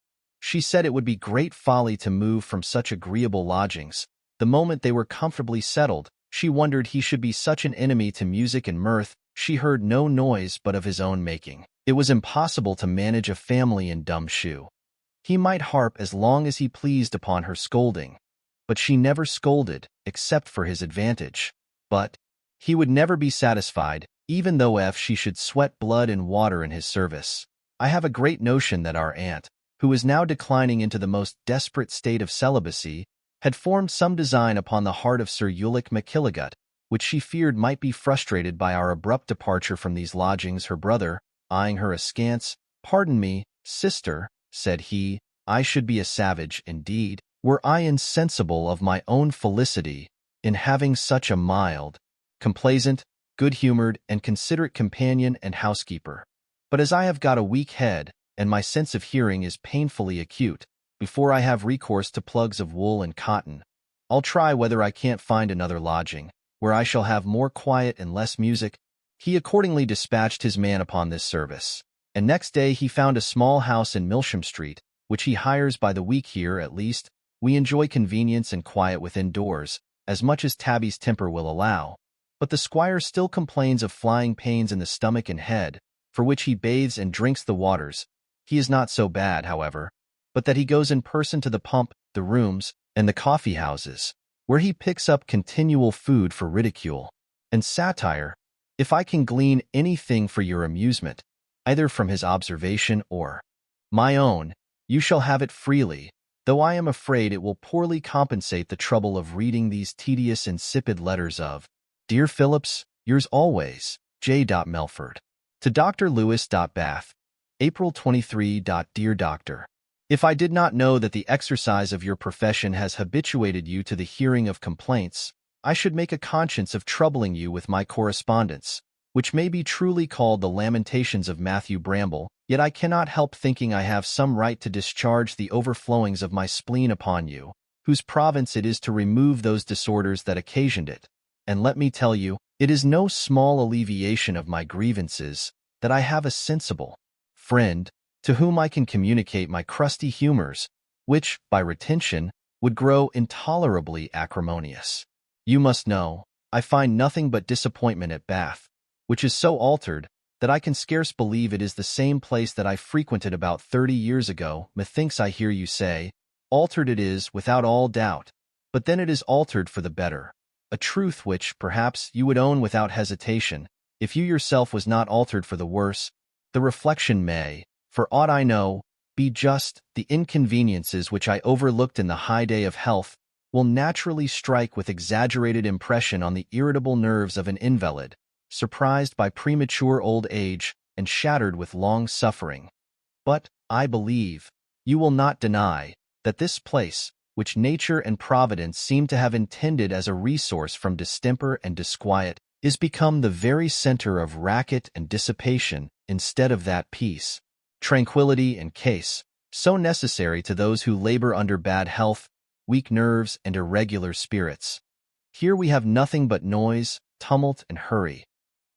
She said it would be great folly to move from such agreeable lodgings. The moment they were comfortably settled, she wondered he should be such an enemy to music and mirth. She heard no noise but of his own making. It was impossible to manage a family in dumb shoe. He might harp as long as he pleased upon her scolding, but she never scolded, except for his advantage. But he would never be satisfied, even though she should sweat blood and water in his service. I have a great notion that our aunt, who is now declining into the most desperate state of celibacy, had formed some design upon the heart of Sir Ulic McKilligut, which she feared might be frustrated by our abrupt departure from these lodgings. Her brother, eyeing her askance, "Pardon me, sister," said he, "I should be a savage, indeed, were I insensible of my own felicity in having such a mild, complaisant, good-humored, and considerate companion and housekeeper. But as I have got a weak head, and my sense of hearing is painfully acute, before I have recourse to plugs of wool and cotton, I'll try whether I can't find another lodging, where I shall have more quiet and less music." He accordingly dispatched his man upon this service, and next day he found a small house in Milsham Street, which he hires by the week. Here, at least, we enjoy convenience and quiet within doors, as much as Tabby's temper will allow, but the squire still complains of flying pains in the stomach and head, for which he bathes and drinks the waters. He is not so bad, however, but that he goes in person to the pump, the rooms, and the coffee-houses, where he picks up continual food for ridicule and satire. If I can glean anything for your amusement, either from his observation or my own, you shall have it freely. though I am afraid it will poorly compensate the trouble of reading these tedious, insipid letters of Dear Phillips, yours always, J. Melford. To Dr. Lewis. Bath, April 23. Dear Doctor, if I did not know that the exercise of your profession has habituated you to the hearing of complaints, I should make a conscience of troubling you with my correspondence, which may be truly called the Lamentations of Matthew Bramble, yet I cannot help thinking I have some right to discharge the overflowings of my spleen upon you, whose province it is to remove those disorders that occasioned it. And let me tell you, it is no small alleviation of my grievances that I have a sensible friend to whom I can communicate my crusty humors, which, by retention, would grow intolerably acrimonious. You must know, I find nothing but disappointment at Bath, which is so altered that I can scarce believe it is the same place that I frequented about 30 years ago. Methinks I hear you say, altered it is, without all doubt, but then it is altered for the better, a truth which, perhaps, you would own without hesitation, if you yourself was not altered for the worse. The reflection may, for aught I know, be just. The inconveniences which I overlooked in the high day of health will naturally strike with exaggerated impression on the irritable nerves of an invalid, surprised by premature old age and shattered with long suffering. But, I believe, you will not deny that this place, which nature and providence seem to have intended as a resource from distemper and disquiet, is become the very center of racket and dissipation instead of that peace, tranquility, and case, so necessary to those who labor under bad health, weak nerves, and irregular spirits. Here we have nothing but noise, tumult, and hurry,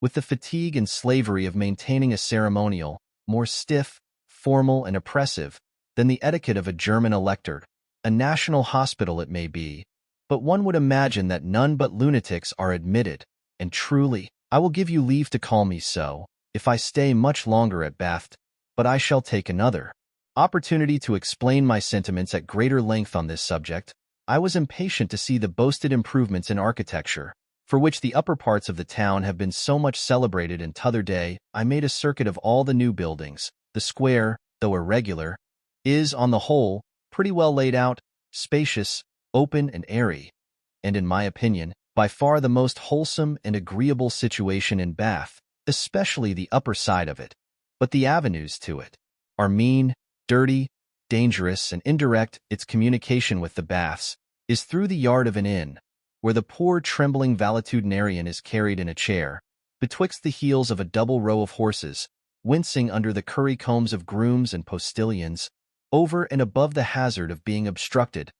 with the fatigue and slavery of maintaining a ceremonial, more stiff, formal, and oppressive than the etiquette of a German electorate. A national hospital it may be, but one would imagine that none but lunatics are admitted, and truly, I will give you leave to call me so, if I stay much longer at Bath, but I shall take another opportunity to explain my sentiments at greater length on this subject. I was impatient to see the boasted improvements in architecture, for which the upper parts of the town have been so much celebrated, and t'other day I made a circuit of all the new buildings. The square, though irregular, is, on the whole, pretty well laid out, spacious, open, and airy, and, in my opinion, by far the most wholesome and agreeable situation in Bath, especially the upper side of it. But the avenues to it are mean, dirty, dangerous, and indirect. Its communication with the baths is through the yard of an inn, where the poor trembling valetudinarian is carried in a chair, betwixt the heels of a double row of horses, wincing under the currycombs of grooms and postilions, over and above the hazard of being obstructed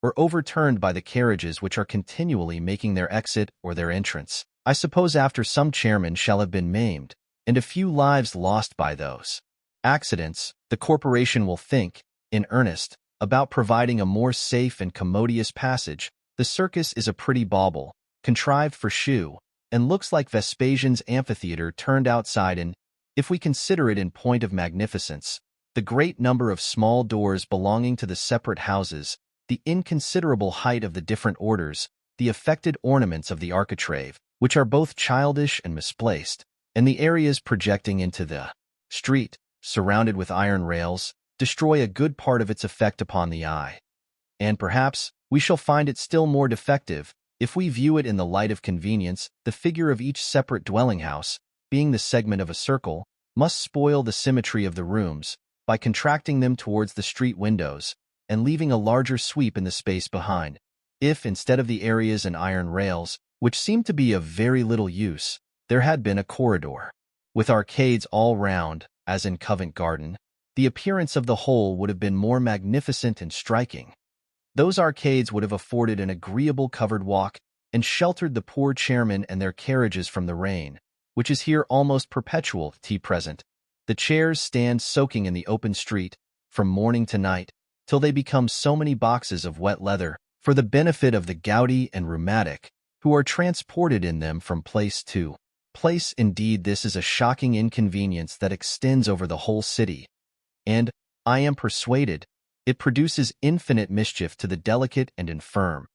or overturned by the carriages which are continually making their exit or their entrance. I suppose after some chairmen shall have been maimed, and a few lives lost by those accidents, the corporation will think, in earnest, about providing a more safe and commodious passage. The circus is a pretty bauble, contrived for shew, and looks like Vespasian's amphitheater turned outside in, if we consider it in point of magnificence, the great number of small doors belonging to the separate houses, the inconsiderable height of the different orders, the affected ornaments of the architrave, which are both childish and misplaced, and the areas projecting into the street, surrounded with iron rails, destroy a good part of its effect upon the eye. And perhaps we shall find it still more defective if we view it in the light of convenience. The figure of each separate dwelling-house, being the segment of a circle, must spoil the symmetry of the rooms by contracting them towards the street windows and leaving a larger sweep in the space behind. If, instead of the areas and iron rails, which seem to be of very little use, there had been a corridor, with arcades all round, as in Covent Garden, the appearance of the whole would have been more magnificent and striking. Those arcades would have afforded an agreeable covered walk and sheltered the poor chairmen and their carriages from the rain, which is here almost perpetual. Present, the chairs stand soaking in the open street, from morning to night, till they become so many boxes of wet leather, for the benefit of the gouty and rheumatic, who are transported in them from place to place. Indeed, this is a shocking inconvenience that extends over the whole city, and, I am persuaded, it produces infinite mischief to the delicate and infirm.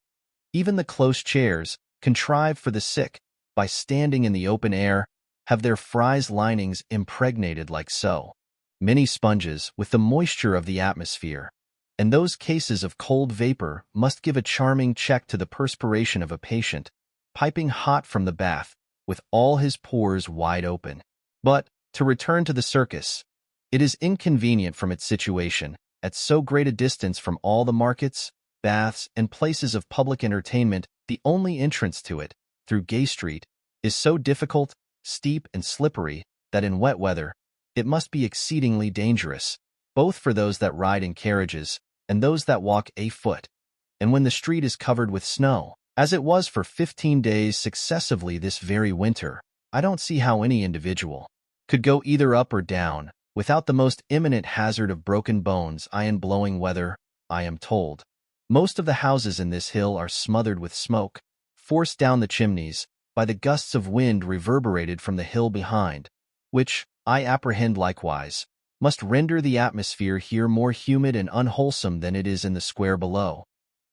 Even the close chairs, contrived for the sick, by standing in the open air, have their frieze linings impregnated like so many sponges with the moisture of the atmosphere, and those cases of cold vapor must give a charming check to the perspiration of a patient, piping hot from the bath, with all his pores wide open. But, to return to the circus, it is inconvenient from its situation, at so great a distance from all the markets, baths, and places of public entertainment. The only entrance to it, through Gay Street, is so difficult, steep, and slippery that in wet weather it must be exceedingly dangerous, both for those that ride in carriages and those that walk afoot. And when the street is covered with snow, as it was for 15 days successively this very winter, I don't see how any individual could go either up or down without the most imminent hazard of broken bones in blowing weather, I am told. Most of the houses in this hill are smothered with smoke, forced down the chimneys by the gusts of wind reverberated from the hill behind, which, I apprehend likewise, must render the atmosphere here more humid and unwholesome than it is in the square below.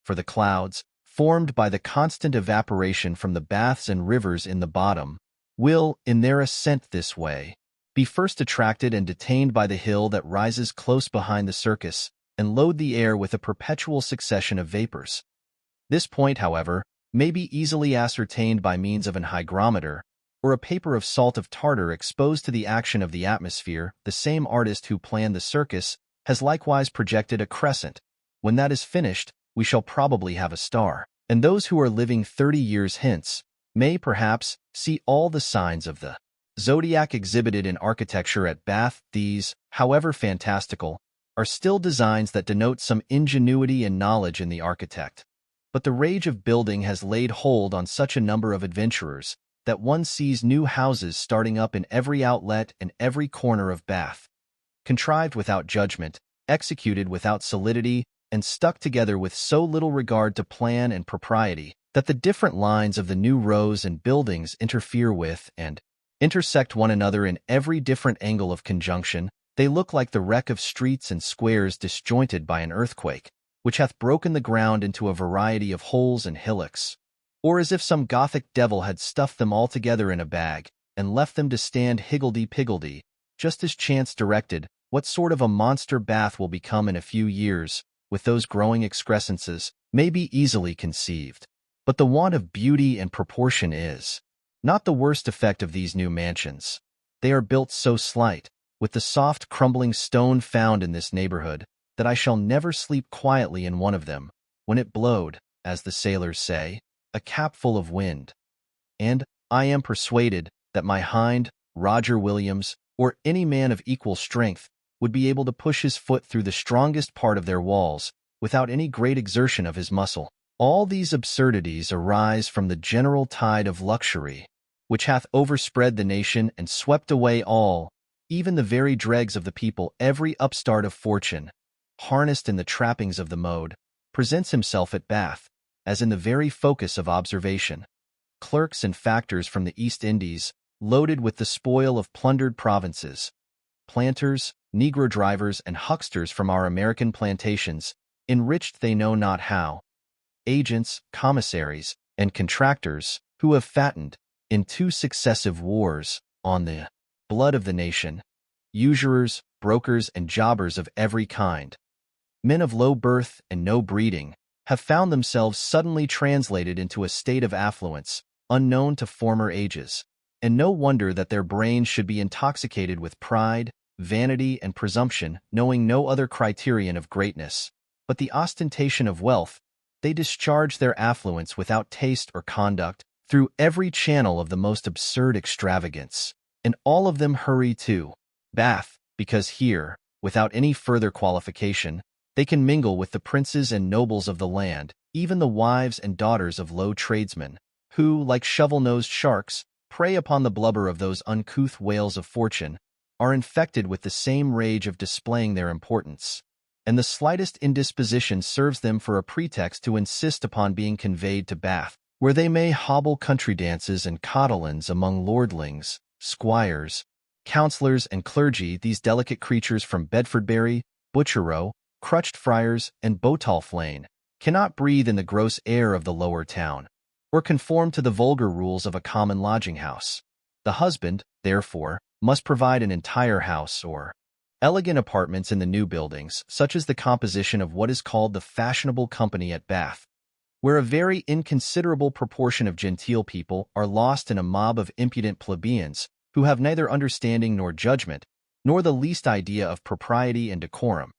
For the clouds, formed by the constant evaporation from the baths and rivers in the bottom, will, in their ascent this way, be first attracted and detained by the hill that rises close behind the circus, and load the air with a perpetual succession of vapors. This point, however, may be easily ascertained by means of an hygrometer, or a paper of salt of tartar exposed to the action of the atmosphere. The same artist who planned the circus has likewise projected a crescent. When that is finished, we shall probably have a star, and those who are living 30 years hence may, perhaps, see all the signs of the zodiac exhibited in architecture at Bath. These, however fantastical, are still designs that denote some ingenuity and knowledge in the architect. But the rage of building has laid hold on such a number of adventurers that one sees new houses starting up in every outlet and every corner of Bath, contrived without judgment, executed without solidity, and stuck together with so little regard to plan and propriety that the different lines of the new rows and buildings interfere with and intersect one another in every different angle of conjunction. They look like the wreck of streets and squares disjointed by an earthquake, which hath broken the ground into a variety of holes and hillocks, or as if some Gothic devil had stuffed them all together in a bag, and left them to stand higgledy-piggledy, just as chance directed. What sort of a monster Bath will become in a few years, with those growing excrescences, may be easily conceived. But the want of beauty and proportion is not the worst effect of these new mansions. They are built so slight, with the soft crumbling stone found in this neighborhood, that I shall never sleep quietly in one of them, when it blowed, as the sailors say, a capful of wind. And I am persuaded that my hind, Roger Williams, or any man of equal strength, would be able to push his foot through the strongest part of their walls, without any great exertion of his muscle. All these absurdities arise from the general tide of luxury, which hath overspread the nation and swept away all, even the very dregs of the people. Every upstart of fortune, harnessed in the trappings of the mode, presents himself at Bath, as in the very focus of observation. Clerks and factors from the East Indies, loaded with the spoil of plundered provinces, planters, negro drivers, and hucksters from our American plantations, enriched they know not how, agents, commissaries, and contractors, who have fattened, in 2 successive wars, on the blood of the nation, usurers, brokers, and jobbers of every kind, men of low birth and no breeding, have found themselves suddenly translated into a state of affluence unknown to former ages, and no wonder that their brains should be intoxicated with pride, vanity, and presumption, knowing no other criterion of greatness but the ostentation of wealth. They discharge their affluence without taste or conduct, through every channel of the most absurd extravagance, and all of them hurry to Bath, because here, without any further qualification, they can mingle with the princes and nobles of the land, even the wives and daughters of low tradesmen, who, like shovel-nosed sharks, prey upon the blubber of those uncouth whales of fortune, are infected with the same rage of displaying their importance, and the slightest indisposition serves them for a pretext to insist upon being conveyed to Bath, where they may hobble country dances and cotillons among lordlings, squires, councillors, and clergy. These delicate creatures from Bedfordbury, Butcherrow, Crutched Friars, and Botolph Lane cannot breathe in the gross air of the lower town, or conform to the vulgar rules of a common lodging-house. The husband, therefore, must provide an entire house, or Elegant apartments in the new buildings, such as the composition of what is called the fashionable company at Bath, where a very inconsiderable proportion of genteel people are lost in a mob of impudent plebeians who have neither understanding nor judgment, nor the least idea of propriety and decorum,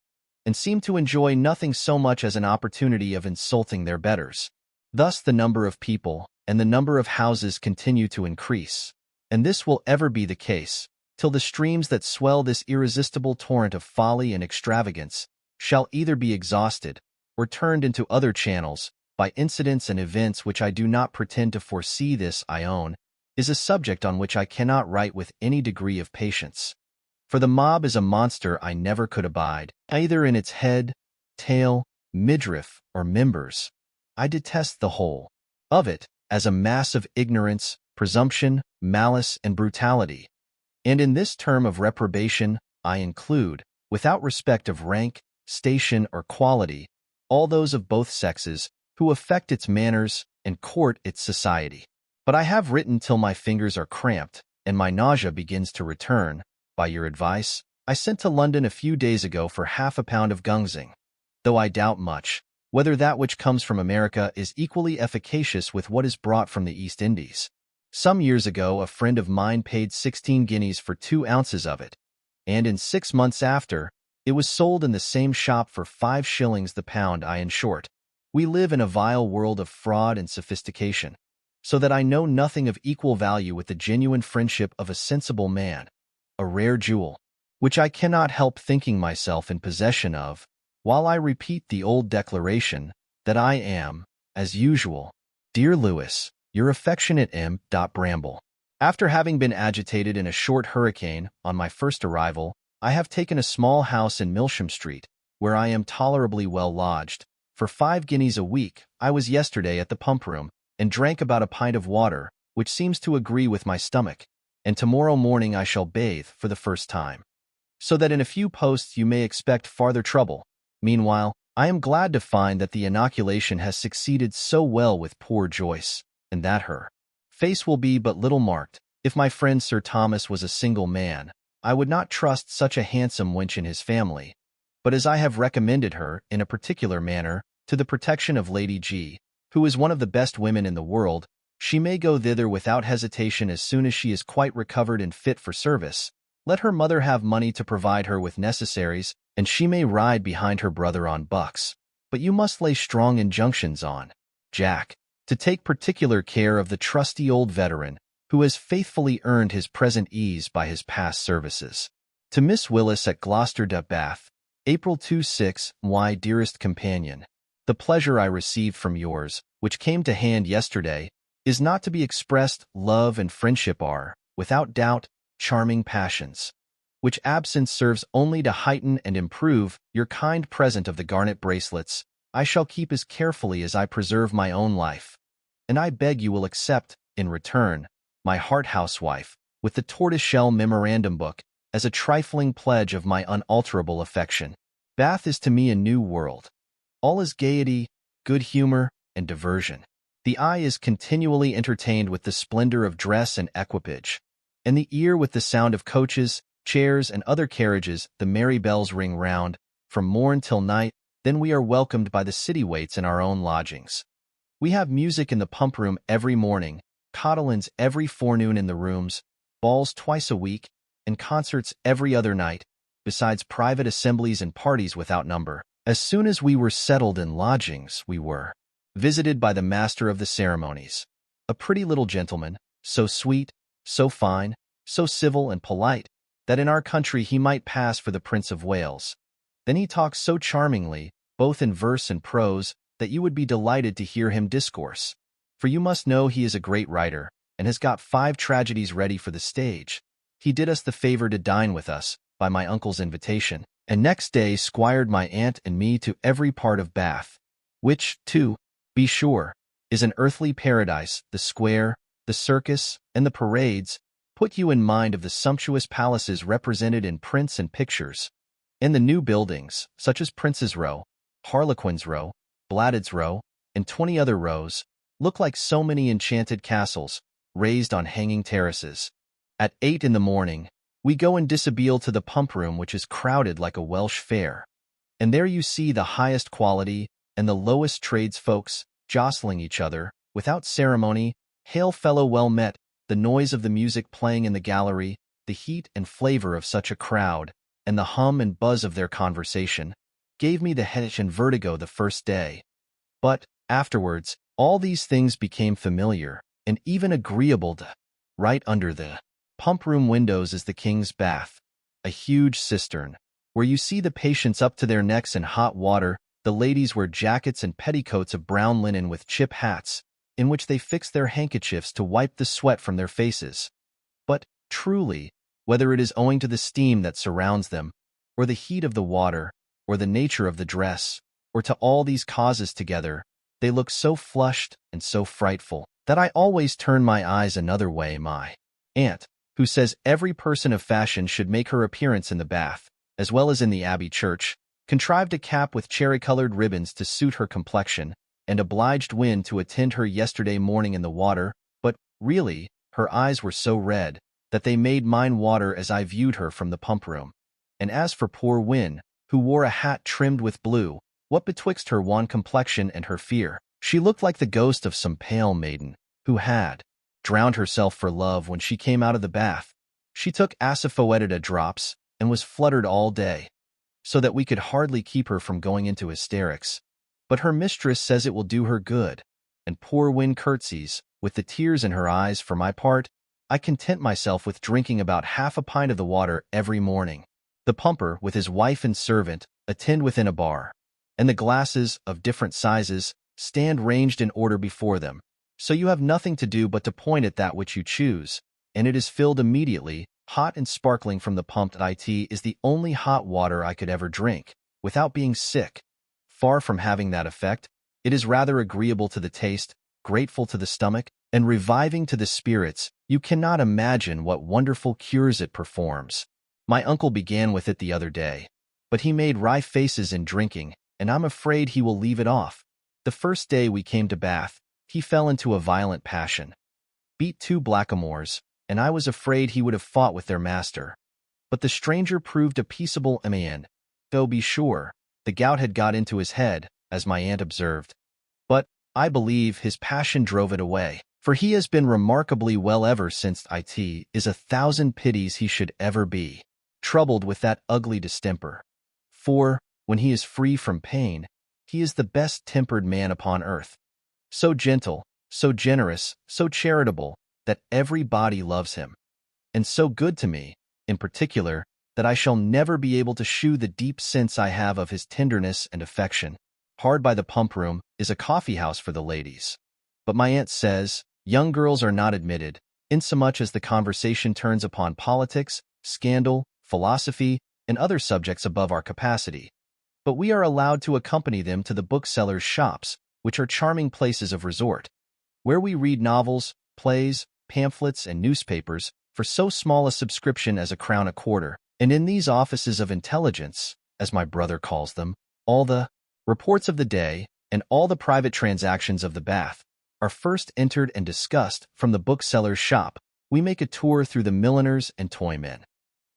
and seem to enjoy nothing so much as an opportunity of insulting their betters. Thus the number of people and the number of houses continue to increase, and this will ever be the case, till the streams that swell this irresistible torrent of folly and extravagance shall either be exhausted or turned into other channels by incidents and events which I do not pretend to foresee. This, I own, is a subject on which I cannot write with any degree of patience. For the mob is a monster I never could abide, either in its head, tail, midriff, or members. I detest the whole of it as a mass of ignorance, presumption, malice, and brutality. And in this term of reprobation I include, without respect of rank, station, or quality, all those of both sexes who affect its manners and court its society. But I have written till my fingers are cramped, and my nausea begins to return. By your advice, I sent to London a few days ago for half a pound of gungsing, though I doubt much whether that which comes from America is equally efficacious with what is brought from the East Indies. Some years ago a friend of mine paid 16 guineas for 2 ounces of it, and in 6 months after, it was sold in the same shop for 5 shillings the pound. In short, we live in a vile world of fraud and sophistication, so that I know nothing of equal value with the genuine friendship of a sensible man, a rare jewel, which I cannot help thinking myself in possession of, while I repeat the old declaration that I am, as usual, dear Lewis, your affectionate M. Bramble. After having been agitated in a short hurricane on my first arrival, I have taken a small house in Milsham Street, where I am tolerably well lodged. For 5 guineas a week, I was yesterday at the pump room, and drank about a pint of water, which seems to agree with my stomach, and tomorrow morning I shall bathe for the first time. So that in a few posts you may expect farther trouble. Meanwhile, I am glad to find that the inoculation has succeeded so well with poor Joyce, and that her face will be but little marked. If my friend Sir Thomas was a single man, I would not trust such a handsome wench in his family, but as I have recommended her, in a particular manner, to the protection of Lady G., who is one of the best women in the world, she may go thither without hesitation as soon as she is quite recovered and fit for service. Let her mother have money to provide her with necessaries, and she may ride behind her brother on bucks. But you must lay strong injunctions on Jack to take particular care of the trusty old veteran, who has faithfully earned his present ease by his past services. To Miss Willis at Gloucester, Bath, April 26. My dearest companion, the pleasure I received from yours, which came to hand yesterday, is not to be expressed. Love and friendship are, without doubt, charming passions, which absence serves only to heighten and improve. Your kind present of the garnet bracelets I shall keep as carefully as I preserve my own life, and I beg you will accept, in return, my heart housewife, with the tortoiseshell memorandum book, as a trifling pledge of my unalterable affection. Bath is to me a new world. All is gaiety, good humor, and diversion. The eye is continually entertained with the splendor of dress and equipage, and the ear with the sound of coaches, chairs, and other carriages. The merry bells ring round, from morn till night. Then we are welcomed by the city waits in our own lodgings. We have music in the pump room every morning, cotillons every forenoon in the rooms, balls twice a week, and concerts every other night, besides private assemblies and parties without number. As soon as we were settled in lodgings, we were visited by the master of the ceremonies, a pretty little gentleman, so sweet, so fine, so civil and polite, that in our country he might pass for the Prince of Wales. Then he talks so charmingly, both in verse and prose, that you would be delighted to hear him discourse. For you must know he is a great writer, and has got 5 tragedies ready for the stage. He did us the favor to dine with us, by my uncle's invitation, and next day squired my aunt and me to every part of Bath, which, to be sure, is an earthly paradise. The square, the circus, and the parades put you in mind of the sumptuous palaces represented in prints and pictures. And the new buildings, such as Prince's Row, Harlequin's Row, Bladud's Row, and 20 other rows, look like so many enchanted castles, raised on hanging terraces. At 8 in the morning, We go in dishabille to the pump room, which is crowded like a Welsh fair. And there you see the highest quality and the lowest trades folks jostling each other, without ceremony. Hail fellow, well met. The noise of the music playing in the gallery, the heat and flavor of such a crowd, and the hum and buzz of their conversation, gave me the headache and vertigo the first day. But, afterwards, all these things became familiar, and even agreeable to. Right under the pump room windows is the King's Bath, a huge cistern, where you see the patients up to their necks in hot water. The ladies wear jackets and petticoats of brown linen with chip hats, in which they fix their handkerchiefs to wipe the sweat from their faces. But, truly, whether it is owing to the steam that surrounds them, or the heat of the water, or the nature of the dress, or to all these causes together, they look so flushed and so frightful that I always turn my eyes another way. My aunt, who says every person of fashion should make her appearance in the bath, as well as in the Abbey Church, contrived a cap with cherry-colored ribbons to suit her complexion, and obliged Wynne to attend her yesterday morning in the water, but, really, her eyes were so red that they made mine water as I viewed her from the pump-room. And as for poor Wynne, who wore a hat trimmed with blue, what betwixt her wan complexion and her fear, she looked like the ghost of some pale maiden, who had drowned herself for love when she came out of the bath. She took asafoetida drops, and was fluttered all day, so that we could hardly keep her from going into hysterics. But her mistress says it will do her good, and poor Wynne curtsies, with the tears in her eyes. For my part, I content myself with drinking about half a pint of the water every morning. The pumper, with his wife and servant, attend within a bar, and the glasses, of different sizes, stand ranged in order before them. So you have nothing to do but to point at that which you choose, and it is filled immediately, hot and sparkling from the pump. It is the only hot water I could ever drink, without being sick. Far from having that effect, it is rather agreeable to the taste, grateful to the stomach, and reviving to the spirits. You cannot imagine what wonderful cures it performs. My uncle began with it the other day, but he made wry faces in drinking, and I'm afraid he will leave it off. The first day we came to Bath, he fell into a violent passion, beat 2 blackamoors, and I was afraid he would have fought with their master. But the stranger proved a peaceable man, though be sure, the gout had got into his head, as my aunt observed. But, I believe, his passion drove it away, for he has been remarkably well ever since. It is 1,000 pities he should ever be troubled with that ugly distemper. For, when he is free from pain, he is the best-tempered man upon earth. So gentle, so generous, so charitable, that everybody loves him. And so good to me, in particular, that I shall never be able to shew the deep sense I have of his tenderness and affection. Hard by the pump-room is a coffee-house for the ladies. But my aunt says, young girls are not admitted, insomuch as the conversation turns upon politics, scandal, philosophy, and other subjects above our capacity. But we are allowed to accompany them to the booksellers' shops, which are charming places of resort, where we read novels, plays, pamphlets, and newspapers for so small a subscription as £1 a quarter. And in these offices of intelligence, as my brother calls them, all the reports of the day and all the private transactions of the Bath are first entered and discussed. From the bookseller's shop, we make a tour through the milliners and toymen,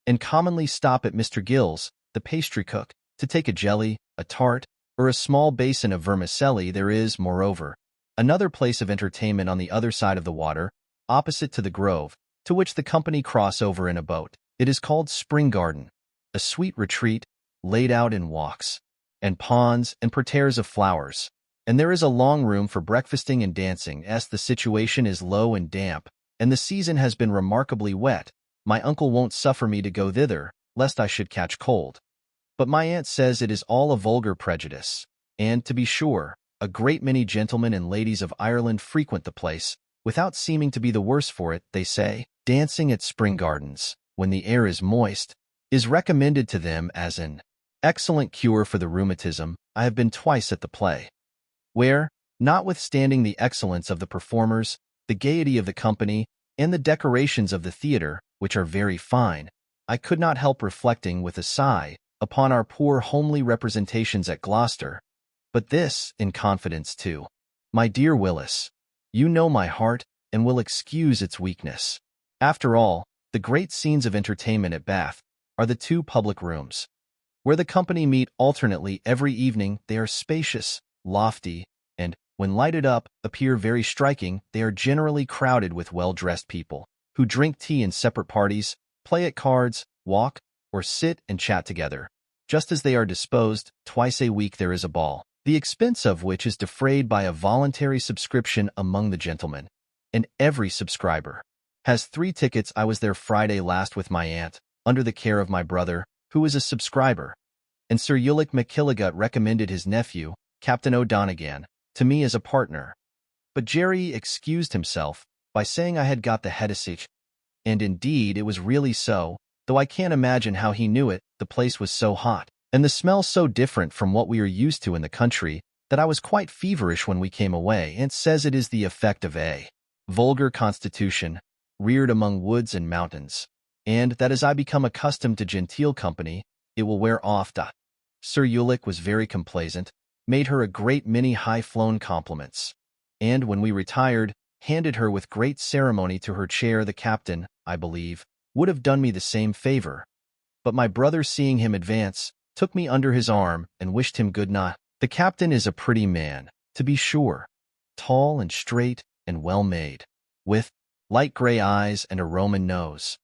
and commonly stop at Mr. Gill's, the pastry cook, to take a jelly, a tart, or a small basin of vermicelli. There is, moreover, another place of entertainment on the other side of the water, opposite to the grove, to which the company cross over in a boat. It is called Spring Garden, a sweet retreat, laid out in walks, and ponds, and parterres of flowers. And there is a long room for breakfasting and dancing. As the situation is low and damp, and the season has been remarkably wet, my uncle won't suffer me to go thither, lest I should catch cold. But my aunt says it is all a vulgar prejudice, and, to be sure, a great many gentlemen and ladies of Ireland frequent the place, without seeming to be the worse for it. They say, dancing at Spring Gardens, when the air is moist, is recommended to them as an excellent cure for the rheumatism. I have been twice at the play, where, notwithstanding the excellence of the performers, the gaiety of the company, and the decorations of the theatre, which are very fine, I could not help reflecting with a sigh upon our poor homely representations at Gloucester. But this, in confidence too. My dear Willis, you know my heart, and will excuse its weakness. After all, The great scenes of entertainment at Bath are the two public rooms, where the company meet alternately every evening. They are spacious, lofty, and, when lighted up, appear very striking. They are generally crowded with well-dressed people, who drink tea in separate parties, play at cards, walk, or sit and chat together. Just as they are disposed, twice a week there is a ball, the expense of which is defrayed by a voluntary subscription among the gentlemen, and every subscriber has 3 tickets. I was there Friday last with my aunt, under the care of my brother, who is a subscriber, and Sir Ulick McKilligut recommended his nephew, Captain O'Donegan, to me as a partner. But Jerry excused himself by saying I had got the headache, and indeed it was really so, though I can't imagine how he knew it. The place was so hot, and the smell so different from what we are used to in the country, that I was quite feverish when we came away. Aunt says it is the effect of a vulgar constitution, reared among woods and mountains, and that as I become accustomed to genteel company, it will wear off. Sir Ulick was very complaisant, made her a great many high-flown compliments, and when we retired, handed her with great ceremony to her chair. The captain, I believe, would have done me the same favor, but my brother, seeing him advance, took me under his arm and wished him good night. The captain is a pretty man, to be sure, tall and straight and well-made, with light gray eyes and a Roman nose.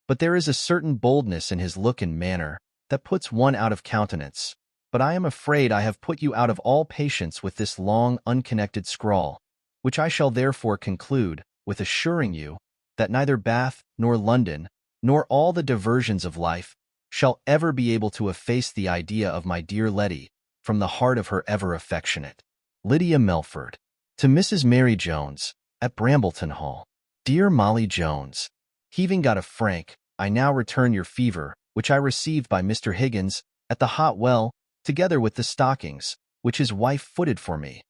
But there is a certain boldness in his look and manner that puts one out of countenance. But I am afraid I have put you out of all patience with this long, unconnected scrawl, which I shall therefore conclude with assuring you that neither Bath nor London, nor all the diversions of life, shall ever be able to efface the idea of my dear Letty from the heart of her ever affectionate Lydia Melford. To Mrs. Mary Jones, at Brambleton Hall. Dear Molly Jones, having got a franc, I now return your fever, which I received by Mr. Higgins at the Hot Well, together with the stockings, which his wife footed for me.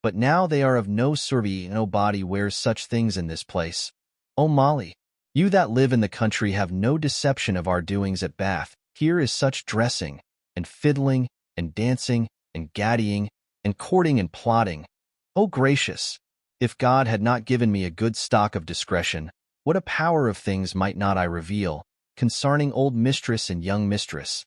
But now they are of no service. Nobody wears such things in this place. Oh, Molly, you that live in the country have no deception of our doings at Bath. Here is such dressing, and fiddling, and dancing, and gaddying, and courting and plotting. Oh, gracious! If God had not given me a good stock of discretion, what a power of things might not I reveal, concerning old mistress and young mistress,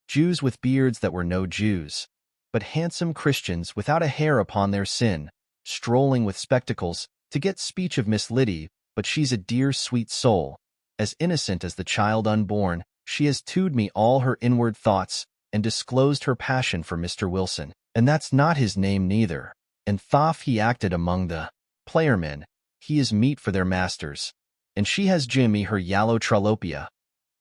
Jews with beards that were no Jews, but handsome Christians without a hair upon their sin, strolling with spectacles, to get speech of Miss Liddy, but she's a dear sweet soul, as innocent as the child unborn. She has told me all her inward thoughts, and disclosed her passion for Mr. Wilson, and that's not his name neither, and thof he acted among the playermen, he is meat for their masters, and she has Jimmy her yallow trolopia,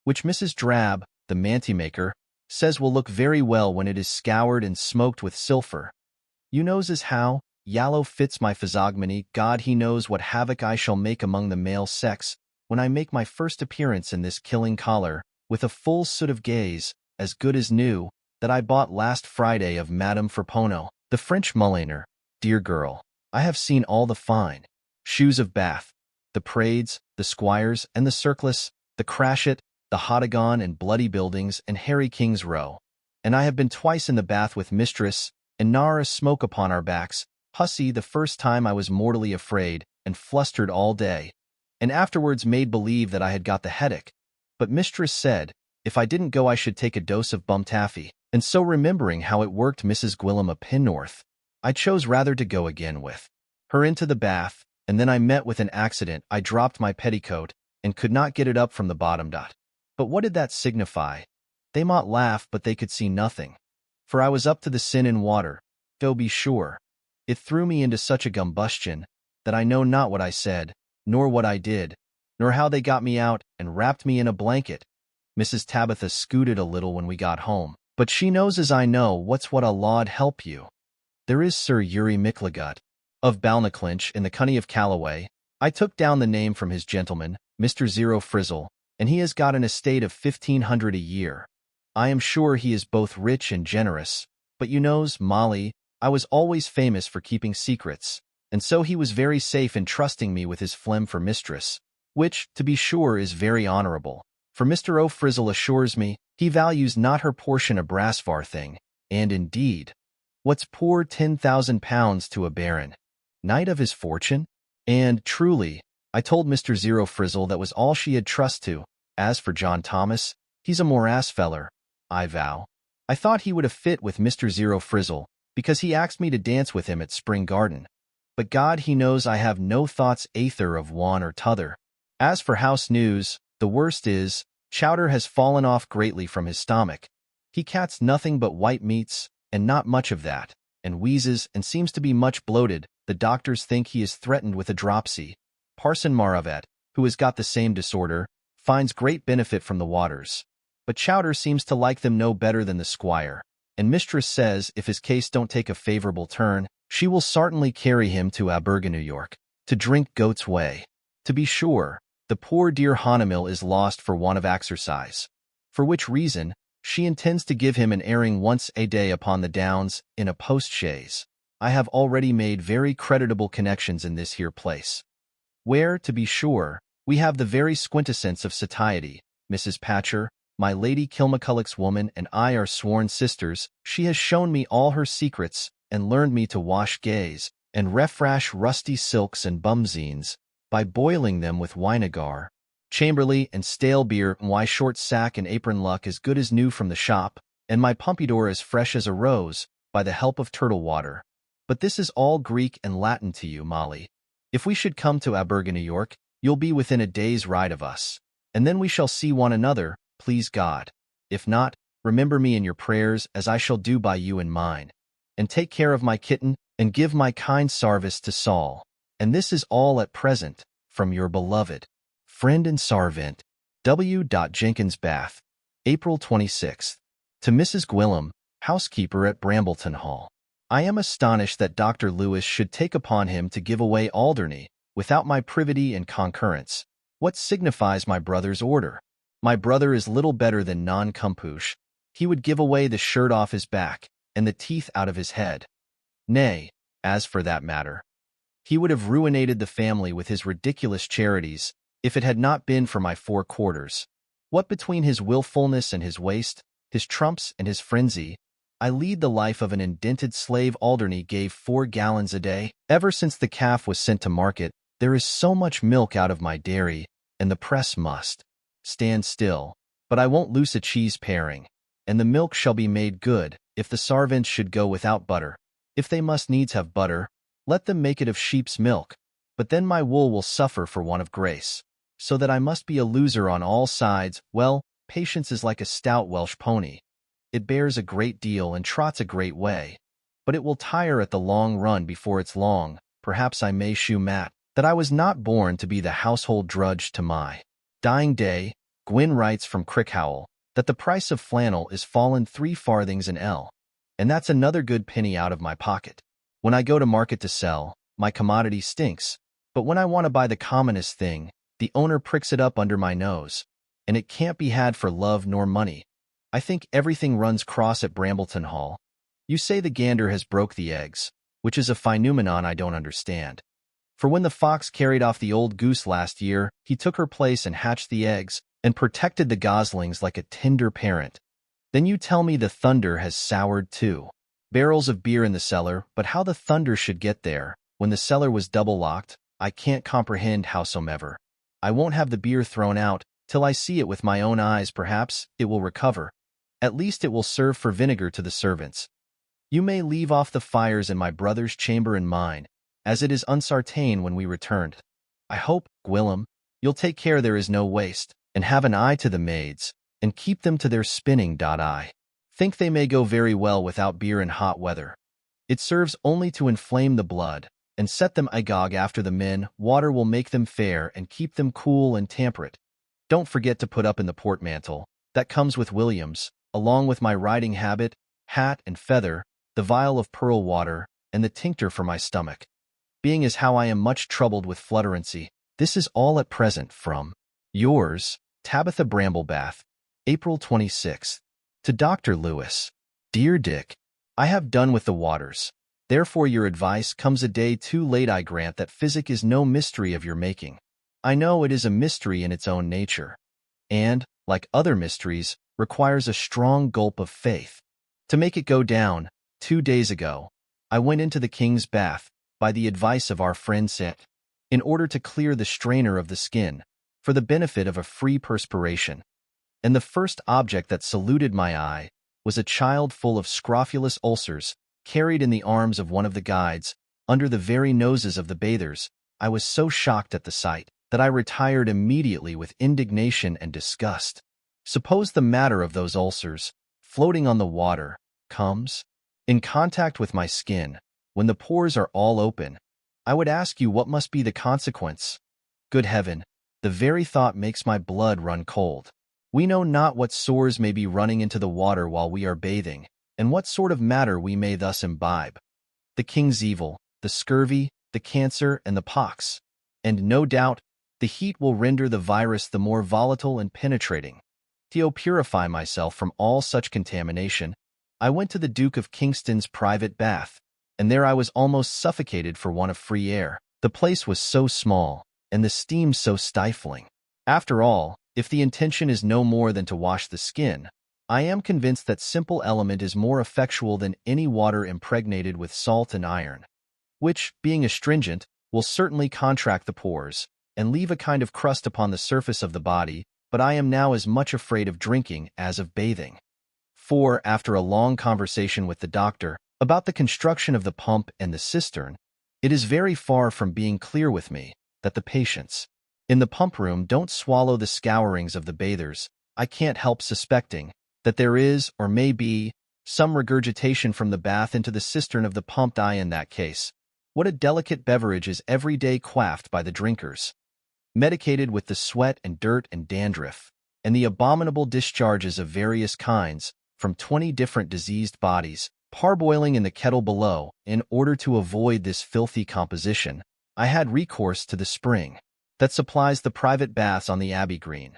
which Mrs. Drab, the manty-maker, says will look very well when it is scoured and smoked with sulphur. You knows as how yallow fits my physiognomy. God he knows what havoc I shall make among the male sex when I make my first appearance in this killing collar, with a full suit of gaze, as good as new, that I bought last Friday of Madame Firpono, the French mulliner. Dear girl, I have seen all the fine shoes of Bath, the Prades, the Squires, and the Surplice, the Cratchit, the Hodagon and Bloody Buildings, and Harry King's Row. And I have been twice in the bath with mistress, and nar a smoke upon our backs. Hussy, the first time I was mortally afraid, and flustered all day, and afterwards made believe that I had got the headache. But mistress said, if I didn't go I should take a dose of bum taffy, and so remembering how it worked Mrs. Gwilym a Pennorth, I chose rather to go again with her into the bath, and then I met with an accident. I dropped my petticoat, and could not get it up from the bottom. But what did that signify? They might laugh, but they could see nothing, for I was up to the sin in water, though be sure, it threw me into such a gumbustion, that I know not what I said, nor what I did, nor how they got me out, and wrapped me in a blanket. Mrs. Tabitha scooted a little when we got home, but she knows as I know what's what. A Lord help you. There is Sir Uri Micligut, of Balnaclinch in the Cunny of Callaway. I took down the name from his gentleman, Mr. Zero Frizzle, and he has got an estate of 1,500 a year. I am sure he is both rich and generous, but you knows, Molly, I was always famous for keeping secrets, and so he was very safe in trusting me with his phlegm for mistress, which, to be sure, is very honorable, for Mr. O'Frizzle assures me he values not her portion a brassvar thing, and indeed, what's poor £10,000 to a baron, knight of his fortune? And truly, I told Mr. Zero Frizzle that was all she had trust to. As for John Thomas, he's a morass feller, I vow. I thought he would have fit with Mr. Zero Frizzle, because he asked me to dance with him at Spring Garden. But God he knows I have no thoughts aether of one or t'other. As for house news, the worst is, Chowder has fallen off greatly from his stomach. He cats nothing but white meats, and not much of that, and wheezes and seems to be much bloated. The doctors think he is threatened with a dropsy. Parson Maravet, who has got the same disorder, finds great benefit from the waters. But Chowder seems to like them no better than the squire, and mistress says if his case don't take a favorable turn, she will certainly carry him to Aberga, New York, to drink goat's whey. To be sure, the poor dear Hahnemil is lost for want of exercise, for which reason she intends to give him an airing once a day upon the downs in a post-chaise. I have already made very creditable connections in this here place, where, to be sure, we have the very quintessence of satiety. Mrs. Patcher, my Lady Kilmaculloch's woman, and I are sworn sisters. She has shown me all her secrets, and learned me to wash gaze, and refresh rusty silks and bumzines, by boiling them with winegar, chamberlain, and stale beer. My short sack and apron luck as good as new from the shop, and my pompadour as fresh as a rose, by the help of turtle water. But this is all Greek and Latin to you, Molly. If we should come to Aberga, New York, you'll be within a day's ride of us, and then we shall see one another, please God. If not, remember me in your prayers, as I shall do by you in mine. And take care of my kitten, and give my kind sarvice to Saul. And this is all at present, from your beloved friend and servant, W. Jenkins Bath, April 26th. To Mrs. Gwillim, housekeeper at Brambleton Hall. I am astonished that Dr. Lewis should take upon him to give away Alderney, without my privity and concurrence. What signifies my brother's order? My brother is little better than non-compouche. He would give away the shirt off his back, and the teeth out of his head. Nay, as for that matter, he would have ruinated the family with his ridiculous charities, if it had not been for my 4 quarters. What between his willfulness and his waste, his trumps and his frenzy, I lead the life of an indented slave. Alderney gave 4 gallons a day. Ever since the calf was sent to market, there is so much milk out of my dairy, and the press must stand still. But I won't loose a cheese paring, and the milk shall be made good. If the sarvants should go without butter, if they must needs have butter, let them make it of sheep's milk. But then my wool will suffer for want of grace, so that I must be a loser on all sides. Well, patience is like a stout Welsh pony. It bears a great deal and trots a great way, but it will tire at the long run before it's long. Perhaps I may shew Matt that I was not born to be the household drudge to my dying day. Gwyn writes from Crickhowell that the price of flannel is fallen 3 farthings an ell, and that's another good penny out of my pocket. When I go to market to sell, my commodity stinks, but when I want to buy the commonest thing, the owner pricks it up under my nose, and it can't be had for love nor money. I think everything runs cross at Brambleton Hall. You say the gander has broke the eggs, which is a phenomenon I don't understand. For when the fox carried off the old goose last year, he took her place and hatched the eggs, and protected the goslings like a tender parent. Then you tell me the thunder has soured too. Barrels of beer in the cellar, but how the thunder should get there, when the cellar was double-locked, I can't comprehend howsomever. I won't have the beer thrown out, till I see it with my own eyes. Perhaps it will recover. At least it will serve for vinegar to the servants. You may leave off the fires in my brother's chamber and mine, as it is uncertain when we returned. I hope, Gwillim, you'll take care there is no waste, and have an eye to the maids, and keep them to their spinning. I think they may go very well without beer in hot weather. It serves only to inflame the blood, and set them agog after the men. Water will make them fair and keep them cool and temperate. Don't forget to put up in the portmantle, that comes with Williams, along with my riding habit, hat and feather, the vial of pearl water, and the tincture for my stomach. Being as how I am much troubled with flutterancy, this is all at present from yours, Tabitha Bramblebath, April 26th. To Dr. Lewis. Dear Dick, I have done with the waters. Therefore your advice comes a day too late. I grant that physic is no mystery of your making. I know it is a mystery in its own nature, and, like other mysteries, requires a strong gulp of faith. To make it go down, 2 days ago, I went into the King's Bath, by the advice of our friend Set. in order to clear the strainer of the skin, for the benefit of a free perspiration. And the first object that saluted my eye was a child full of scrofulous ulcers, carried in the arms of one of the guides, under the very noses of the bathers. I was so shocked at the sight that I retired immediately with indignation and disgust. Suppose the matter of those ulcers, floating on the water, comes in contact with my skin, when the pores are all open, I would ask you what must be the consequence. Good heaven, the very thought makes my blood run cold. We know not what sores may be running into the water while we are bathing, and what sort of matter we may thus imbibe. The king's evil, the scurvy, the cancer, and the pox. And no doubt, the heat will render the virus the more volatile and penetrating. To purify myself from all such contamination, I went to the Duke of Kingston's private bath, and there I was almost suffocated for want of free air. The place was so small, and the steam so stifling. After all, if the intention is no more than to wash the skin, I am convinced that simple element is more effectual than any water impregnated with salt and iron, which, being astringent, will certainly contract the pores, and leave a kind of crust upon the surface of the body, but I am now as much afraid of drinking as of bathing. For, after a long conversation with the doctor about the construction of the pump and the cistern, it is very far from being clear with me that the patients in the pump room don't swallow the scourings of the bathers. I can't help suspecting that there is, or may be, some regurgitation from the bath into the cistern of the pumped eye. In that case, what a delicate beverage is every day quaffed by the drinkers, medicated with the sweat and dirt and dandruff, and the abominable discharges of various kinds, from 20 different diseased bodies, parboiling in the kettle below. In order to avoid this filthy composition, I had recourse to the spring that supplies the private baths on the Abbey Green.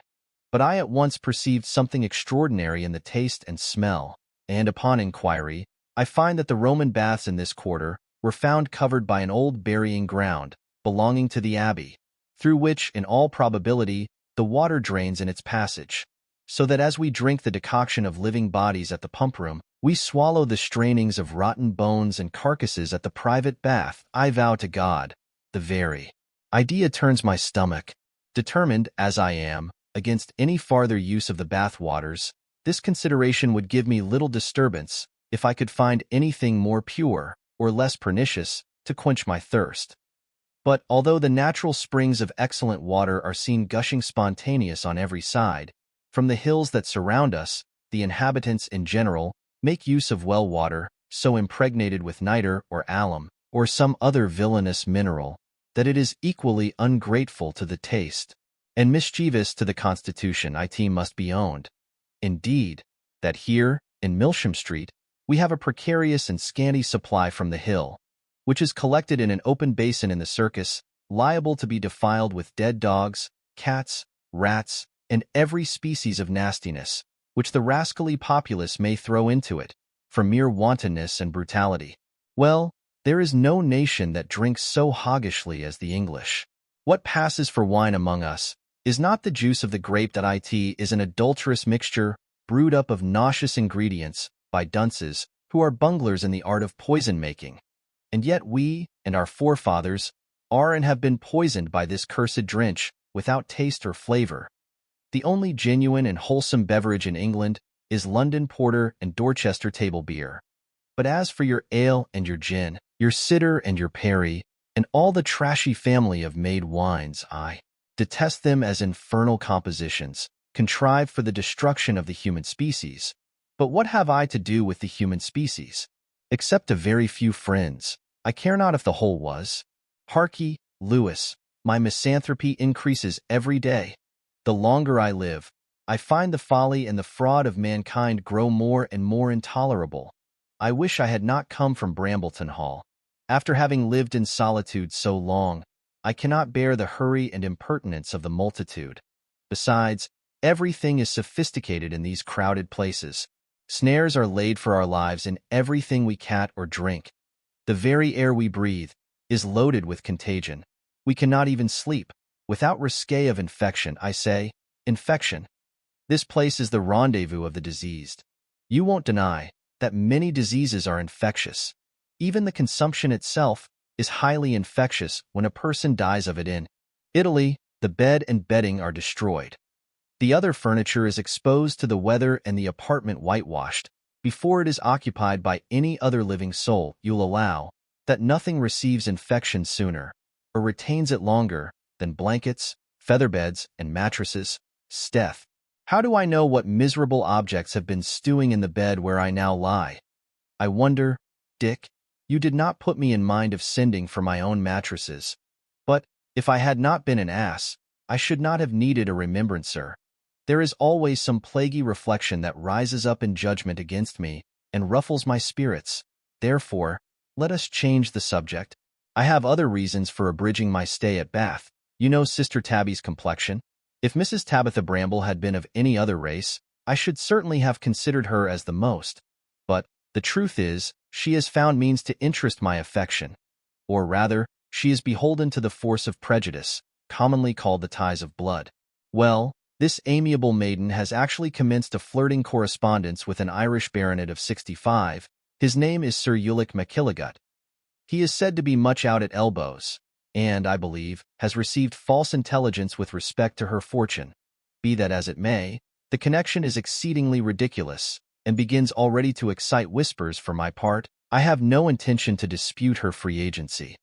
But I at once perceived something extraordinary in the taste and smell, and upon inquiry, I find that the Roman baths in this quarter were found covered by an old burying ground belonging to the abbey, through which, in all probability, the water drains in its passage, so that as we drink the decoction of living bodies at the pump room, we swallow the strainings of rotten bones and carcasses at the private bath. I vow to God, the very idea turns my stomach. Determined, as I am, against any farther use of the bath waters, this consideration would give me little disturbance if I could find anything more pure, or less pernicious, to quench my thirst. But although the natural springs of excellent water are seen gushing spontaneous on every side, from the hills that surround us, the inhabitants in general make use of well water, so impregnated with nitre or alum, or some other villainous mineral, that it is equally ungrateful to the taste, and mischievous to the constitution. It must be owned, indeed, that here, in Milsham Street, we have a precarious and scanty supply from the hill, which is collected in an open basin in the circus, liable to be defiled with dead dogs, cats, rats, and every species of nastiness, which the rascally populace may throw into it, from mere wantonness and brutality. Well, there is no nation that drinks so hoggishly as the English. What passes for wine among us is not the juice of the grape. That it is an adulterous mixture, brewed up of nauseous ingredients, by dunces, who are bunglers in the art of poison-making. And yet we, and our forefathers, are and have been poisoned by this cursed drench, without taste or flavor. The only genuine and wholesome beverage in England is London porter and Dorchester table beer. But as for your ale and your gin, your cider and your perry, and all the trashy family of made wines, I detest them as infernal compositions, contrived for the destruction of the human species. But what have I to do with the human species? Except a very few friends, I care not if the whole was. Harkee, Lewis, my misanthropy increases every day. The longer I live, I find the folly and the fraud of mankind grow more and more intolerable. I wish I had not come from Brambleton Hall. After having lived in solitude so long, I cannot bear the hurry and impertinence of the multitude. Besides, everything is sophisticated in these crowded places. Snares are laid for our lives in everything we cat or drink. The very air we breathe is loaded with contagion. We cannot even sleep without risque of infection. I say, infection. This place is the rendezvous of the diseased. You won't deny that many diseases are infectious. Even the consumption itself, is highly infectious when a person dies of it. In Italy, the bed and bedding are destroyed. The other furniture is exposed to the weather and the apartment whitewashed before it is occupied by any other living soul. You'll allow that nothing receives infection sooner or retains it longer than blankets, featherbeds, and mattresses. Steph, how do I know what miserable objects have been stewing in the bed where I now lie? I wonder, Dick, you did not put me in mind of sending for my own mattresses. But if I had not been an ass, I should not have needed a remembrancer. There is always some plaguey reflection that rises up in judgment against me and ruffles my spirits. Therefore, let us change the subject. I have other reasons for abridging my stay at Bath. You know Sister Tabby's complexion. If Mrs. Tabitha Bramble had been of any other race, I should certainly have considered her as the most. But the truth is, she has found means to interest my affection. Or rather, she is beholden to the force of prejudice, commonly called the ties of blood. Well, this amiable maiden has actually commenced a flirting correspondence with an Irish baronet of 65. His name is Sir Ulick McKilligut. He is said to be much out at elbows, and, I believe, has received false intelligence with respect to her fortune. Be that as it may, the connection is exceedingly ridiculous, and begins already to excite whispers. For my part, I have no intention to dispute her free agency,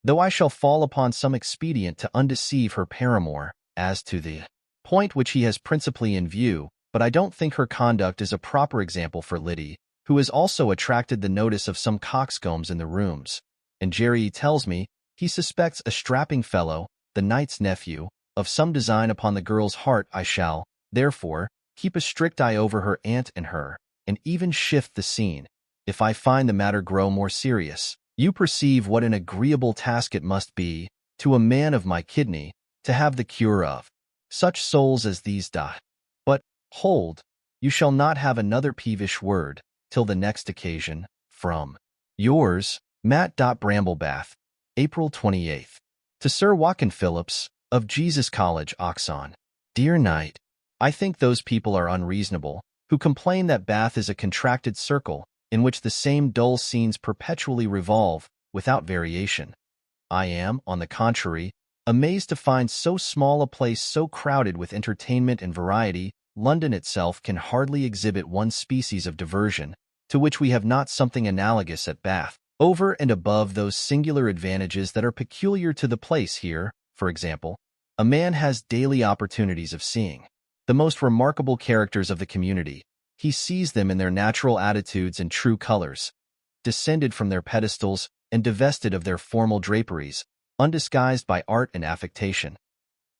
though I shall fall upon some expedient to undeceive her paramour as to the point which he has principally in view. But I don't think her conduct is a proper example for Liddy, who has also attracted the notice of some coxcombs in the rooms, and Jerry tells me he suspects a strapping fellow, the knight's nephew, of some design upon the girl's heart. I shall, therefore, keep a strict eye over her aunt and her, and even shift the scene, if I find the matter grow more serious. You perceive what an agreeable task it must be, to a man of my kidney, to have the cure of such souls as these. But, hold, you shall not have another peevish word, till the next occasion. From yours, Matt. Bramblebath, April 28th. To Sir Watkin Phillips, of Jesus College, Oxon. Dear Knight, I think those people are unreasonable who complain that Bath is a contracted circle in which the same dull scenes perpetually revolve without variation. I am, on the contrary, amazed to find so small a place so crowded with entertainment and variety. London itself can hardly exhibit one species of diversion to which we have not something analogous at Bath, over and above those singular advantages that are peculiar to the place. Here, for example, a man has daily opportunities of seeing the most remarkable characters of the community. He sees them in their natural attitudes and true colors, descended from their pedestals and divested of their formal draperies, undisguised by art and affectation.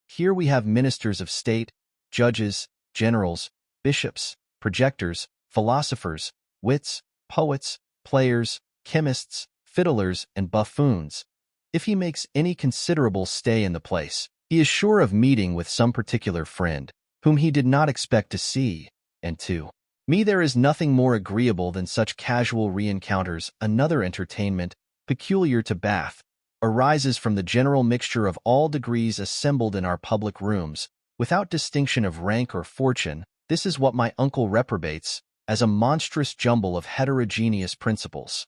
Here we have ministers of state, judges, generals, bishops, projectors, philosophers, wits, poets, players, chemists, fiddlers, and buffoons. If he makes any considerable stay in the place, he is sure of meeting with some particular friend, whom he did not expect to see, and to me there is nothing more agreeable than such casual re-encounters. Another entertainment, peculiar to Bath, arises from the general mixture of all degrees assembled in our public rooms, without distinction of rank or fortune. This is what my uncle reprobates as a monstrous jumble of heterogeneous principles,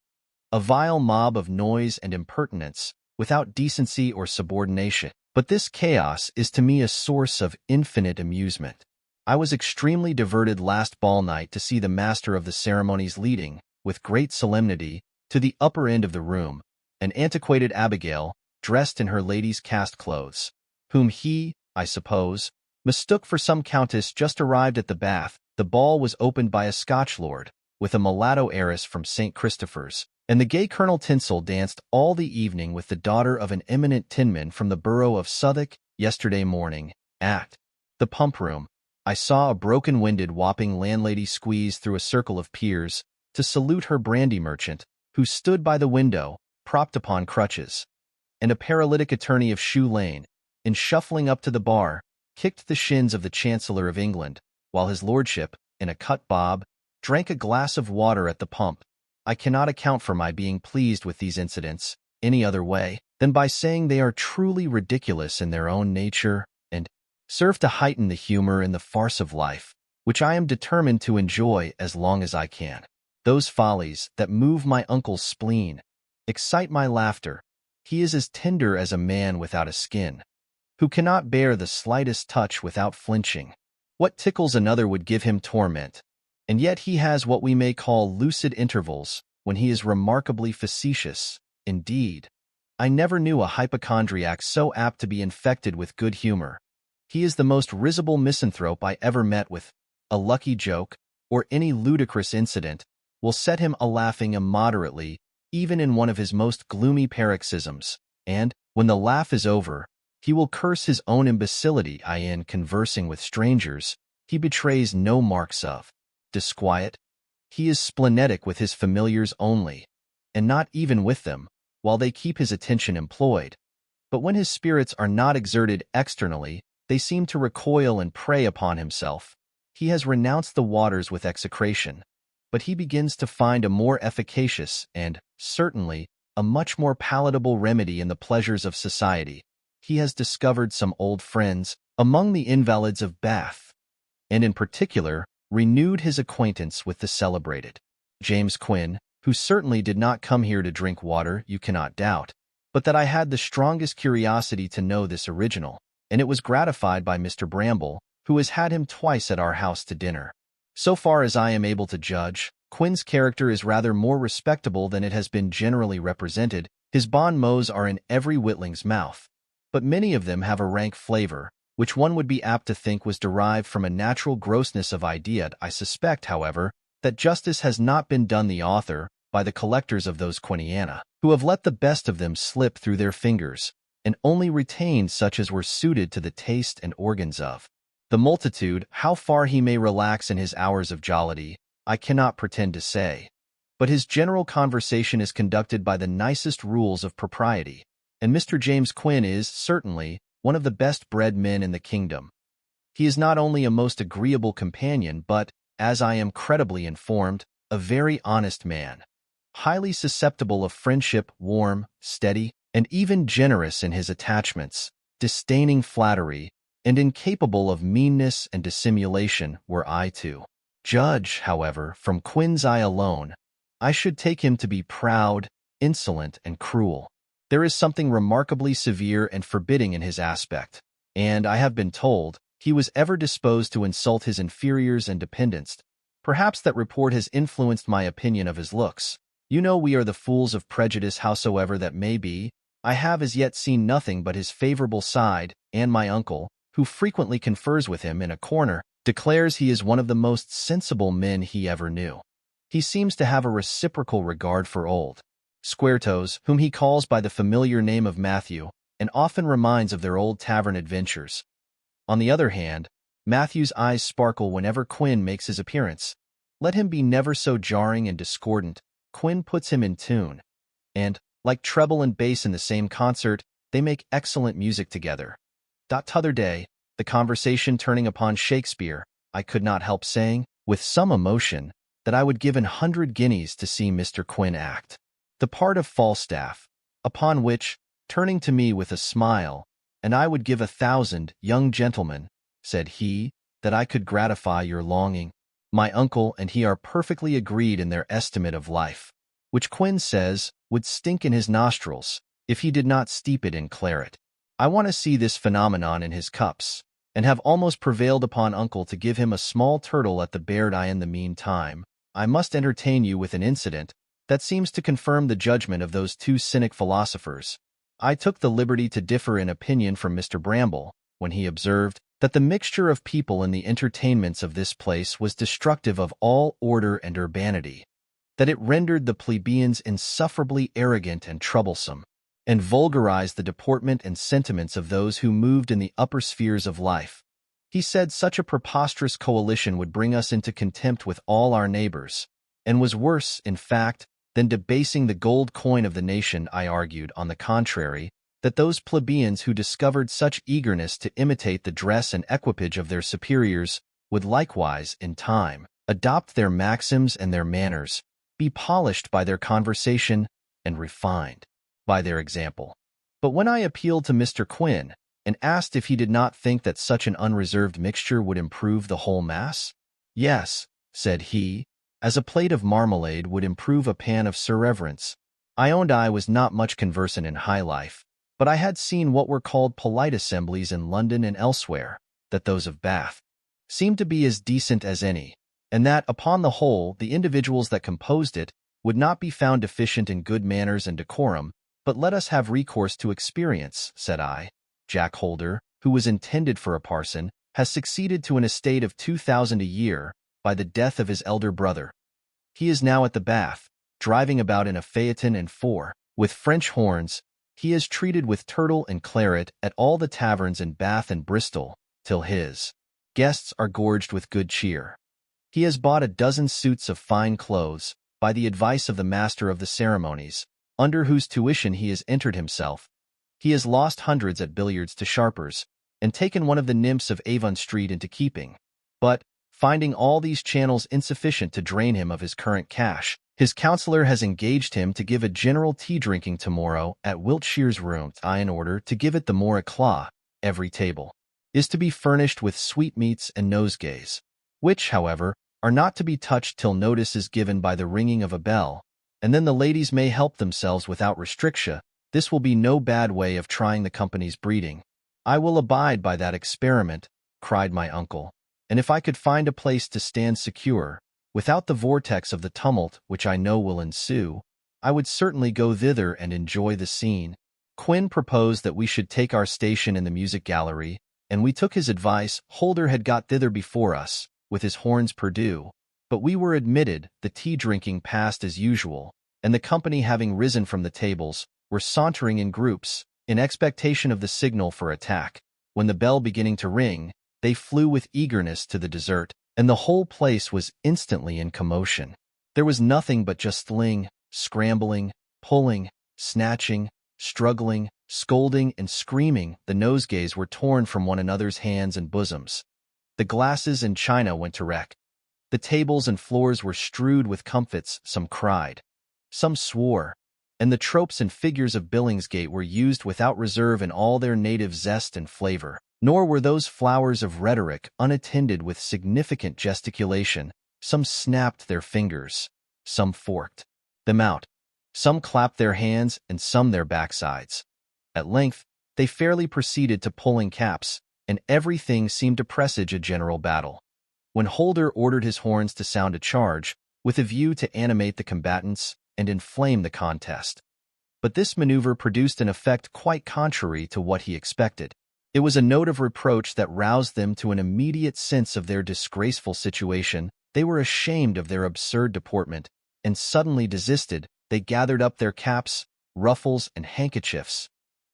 a vile mob of noise and impertinence, without decency or subordination. But this chaos is to me a source of infinite amusement. I was extremely diverted last ball night to see the master of the ceremonies leading, with great solemnity, to the upper end of the room, an antiquated Abigail, dressed in her lady's cast clothes, whom he, I suppose, mistook for some countess just arrived at the Bath. The ball was opened by a Scotch lord, with a mulatto heiress from St. Christopher's, and the gay Colonel Tinsel danced all the evening with the daughter of an eminent tinman from the borough of Southwark. Yesterday morning, at the pump room, I saw a broken-winded whopping landlady squeeze through a circle of peers to salute her brandy merchant, who stood by the window, propped upon crutches, and a paralytic attorney of Shoe Lane, in shuffling up to the bar, kicked the shins of the Chancellor of England, while his lordship, in a cut bob, drank a glass of water at the pump. I cannot account for my being pleased with these incidents any other way than by saying they are truly ridiculous in their own nature, and serve to heighten the humor in the farce of life, which I am determined to enjoy as long as I can. Those follies that move my uncle's spleen excite my laughter. He is as tender as a man without a skin, who cannot bear the slightest touch without flinching. What tickles another would give him torment, and yet he has what we may call lucid intervals when he is remarkably facetious. Indeed, I never knew a hypochondriac so apt to be infected with good humor. He is the most risible misanthrope I ever met with. A lucky joke, or any ludicrous incident, will set him a-laughing immoderately, even in one of his most gloomy paroxysms, and, when the laugh is over, he will curse his own imbecility. In conversing with strangers, he betrays no marks of disquiet. He is splenetic with his familiars only, and not even with them, while they keep his attention employed. But when his spirits are not exerted externally, they seem to recoil and prey upon himself. He has renounced the waters with execration, but he begins to find a more efficacious and, certainly, a much more palatable remedy in the pleasures of society. He has discovered some old friends among the invalids of Bath, and in particular renewed his acquaintance with the celebrated James Quin, who certainly did not come here to drink water, you cannot doubt, but that I had the strongest curiosity to know this original, and it was gratified by Mr. Bramble, who has had him twice at our house to dinner. So far as I am able to judge, Quin's character is rather more respectable than it has been generally represented. His bon mots are in every witling's mouth, but many of them have a rank flavor, which one would be apt to think was derived from a natural grossness of idea. I suspect, however, that justice has not been done the author by the collectors of those quiniana, who have let the best of them slip through their fingers, and only retained such as were suited to the taste and organs of the multitude. How far he may relax in his hours of jollity, I cannot pretend to say, but his general conversation is conducted by the nicest rules of propriety, and Mr. James Quin is, certainly, one of the best-bred men in the kingdom. He is not only a most agreeable companion, but, as I am credibly informed, a very honest man, highly susceptible of friendship, warm, steady, and even generous in his attachments, disdaining flattery, and incapable of meanness and dissimulation. Were I to judge, however, from Quin's eye alone, I should take him to be proud, insolent, and cruel. There is something remarkably severe and forbidding in his aspect, and, I have been told, he was ever disposed to insult his inferiors and dependents. Perhaps that report has influenced my opinion of his looks. You know we are the fools of prejudice, howsoever that may be. I have as yet seen nothing but his favorable side, and my uncle, who frequently confers with him in a corner, declares he is one of the most sensible men he ever knew. He seems to have a reciprocal regard for old Squaretoes, whom he calls by the familiar name of Matthew, and often reminds of their old tavern adventures. On the other hand, Matthew's eyes sparkle whenever Quin makes his appearance. Let him be never so jarring and discordant, Quin puts him in tune, and, like treble and bass in the same concert, they make excellent music together. T'other day, the conversation turning upon Shakespeare, I could not help saying, with some emotion, that I would give 100 guineas to see Mr. Quin act the part of Falstaff, upon which, turning to me with a smile, and I would give 1,000, young gentlemen, said he, that I could gratify your longing. My uncle and he are perfectly agreed in their estimate of life, which Quin says would stink in his nostrils if he did not steep it in claret. I want to see this phenomenon in his cups, and have almost prevailed upon uncle to give him a small turtle at the Beard. In the meantime, I must entertain you with an incident that seems to confirm the judgment of those two cynic philosophers. I took the liberty to differ in opinion from Mr. Bramble, when he observed that the mixture of people in the entertainments of this place was destructive of all order and urbanity, that it rendered the plebeians insufferably arrogant and troublesome, and vulgarized the deportment and sentiments of those who moved in the upper spheres of life. He said such a preposterous coalition would bring us into contempt with all our neighbors, and was worse, in fact, than debasing the gold coin of the nation. I argued, on the contrary, that those plebeians who discovered such eagerness to imitate the dress and equipage of their superiors would likewise, in time, adopt their maxims and their manners, be polished by their conversation, and refined by their example. But when I appealed to Mr. Quin, and asked if he did not think that such an unreserved mixture would improve the whole mass, "Yes," said he, "as a plate of marmalade would improve a pan of surreverence." I owned I was not much conversant in high life, but I had seen what were called polite assemblies in London and elsewhere, that those of Bath seemed to be as decent as any, and that, upon the whole, the individuals that composed it would not be found deficient in good manners and decorum. But let us have recourse to experience, said I. Jack Holder, who was intended for a parson, has succeeded to an estate of 2,000 a year by the death of his elder brother. He is now at the Bath, driving about in a phaeton and four, with French horns. He is treated with turtle and claret at all the taverns in Bath and Bristol, till his guests are gorged with good cheer. He has bought a dozen suits of fine clothes, by the advice of the master of the ceremonies, under whose tuition he has entered himself. He has lost hundreds at billiards to sharpers, and taken one of the nymphs of Avon Street into keeping. But, finding all these channels insufficient to drain him of his current cash, his counsellor has engaged him to give a general tea-drinking tomorrow at Wiltshire's room, in order to give it the more éclat. Every table is to be furnished with sweetmeats and nosegays, which, however, are not to be touched till notice is given by the ringing of a bell, and then the ladies may help themselves without restriction. This will be no bad way of trying the company's breeding. I will abide by that experiment, cried my uncle, and if I could find a place to stand secure, without the vortex of the tumult which I know will ensue, I would certainly go thither and enjoy the scene. Quinn proposed that we should take our station in the music gallery, and we took his advice. Holder had got thither before us, with his horns perdue, but we were admitted. The tea-drinking passed as usual, and the company, having risen from the tables, were sauntering in groups, in expectation of the signal for attack. When the bell beginning to ring, they flew with eagerness to the dessert, and the whole place was instantly in commotion. There was nothing but jostling, scrambling, pulling, snatching, struggling, scolding, and screaming. The nosegays were torn from one another's hands and bosoms. The glasses and china went to wreck. The tables and floors were strewed with comfits. Some cried, some swore, and the tropes and figures of Billingsgate were used without reserve in all their native zest and flavor. Nor were those flowers of rhetoric unattended with significant gesticulation. Some snapped their fingers, some forked them out, some clapped their hands, and some their backsides. At length, they fairly proceeded to pulling caps, and everything seemed to presage a general battle, when Holder ordered his horns to sound a charge, with a view to animate the combatants and inflame the contest. But this maneuver produced an effect quite contrary to what he expected. It was a note of reproach that roused them to an immediate sense of their disgraceful situation. They were ashamed of their absurd deportment, and suddenly desisted. They gathered up their caps, ruffles, and handkerchiefs,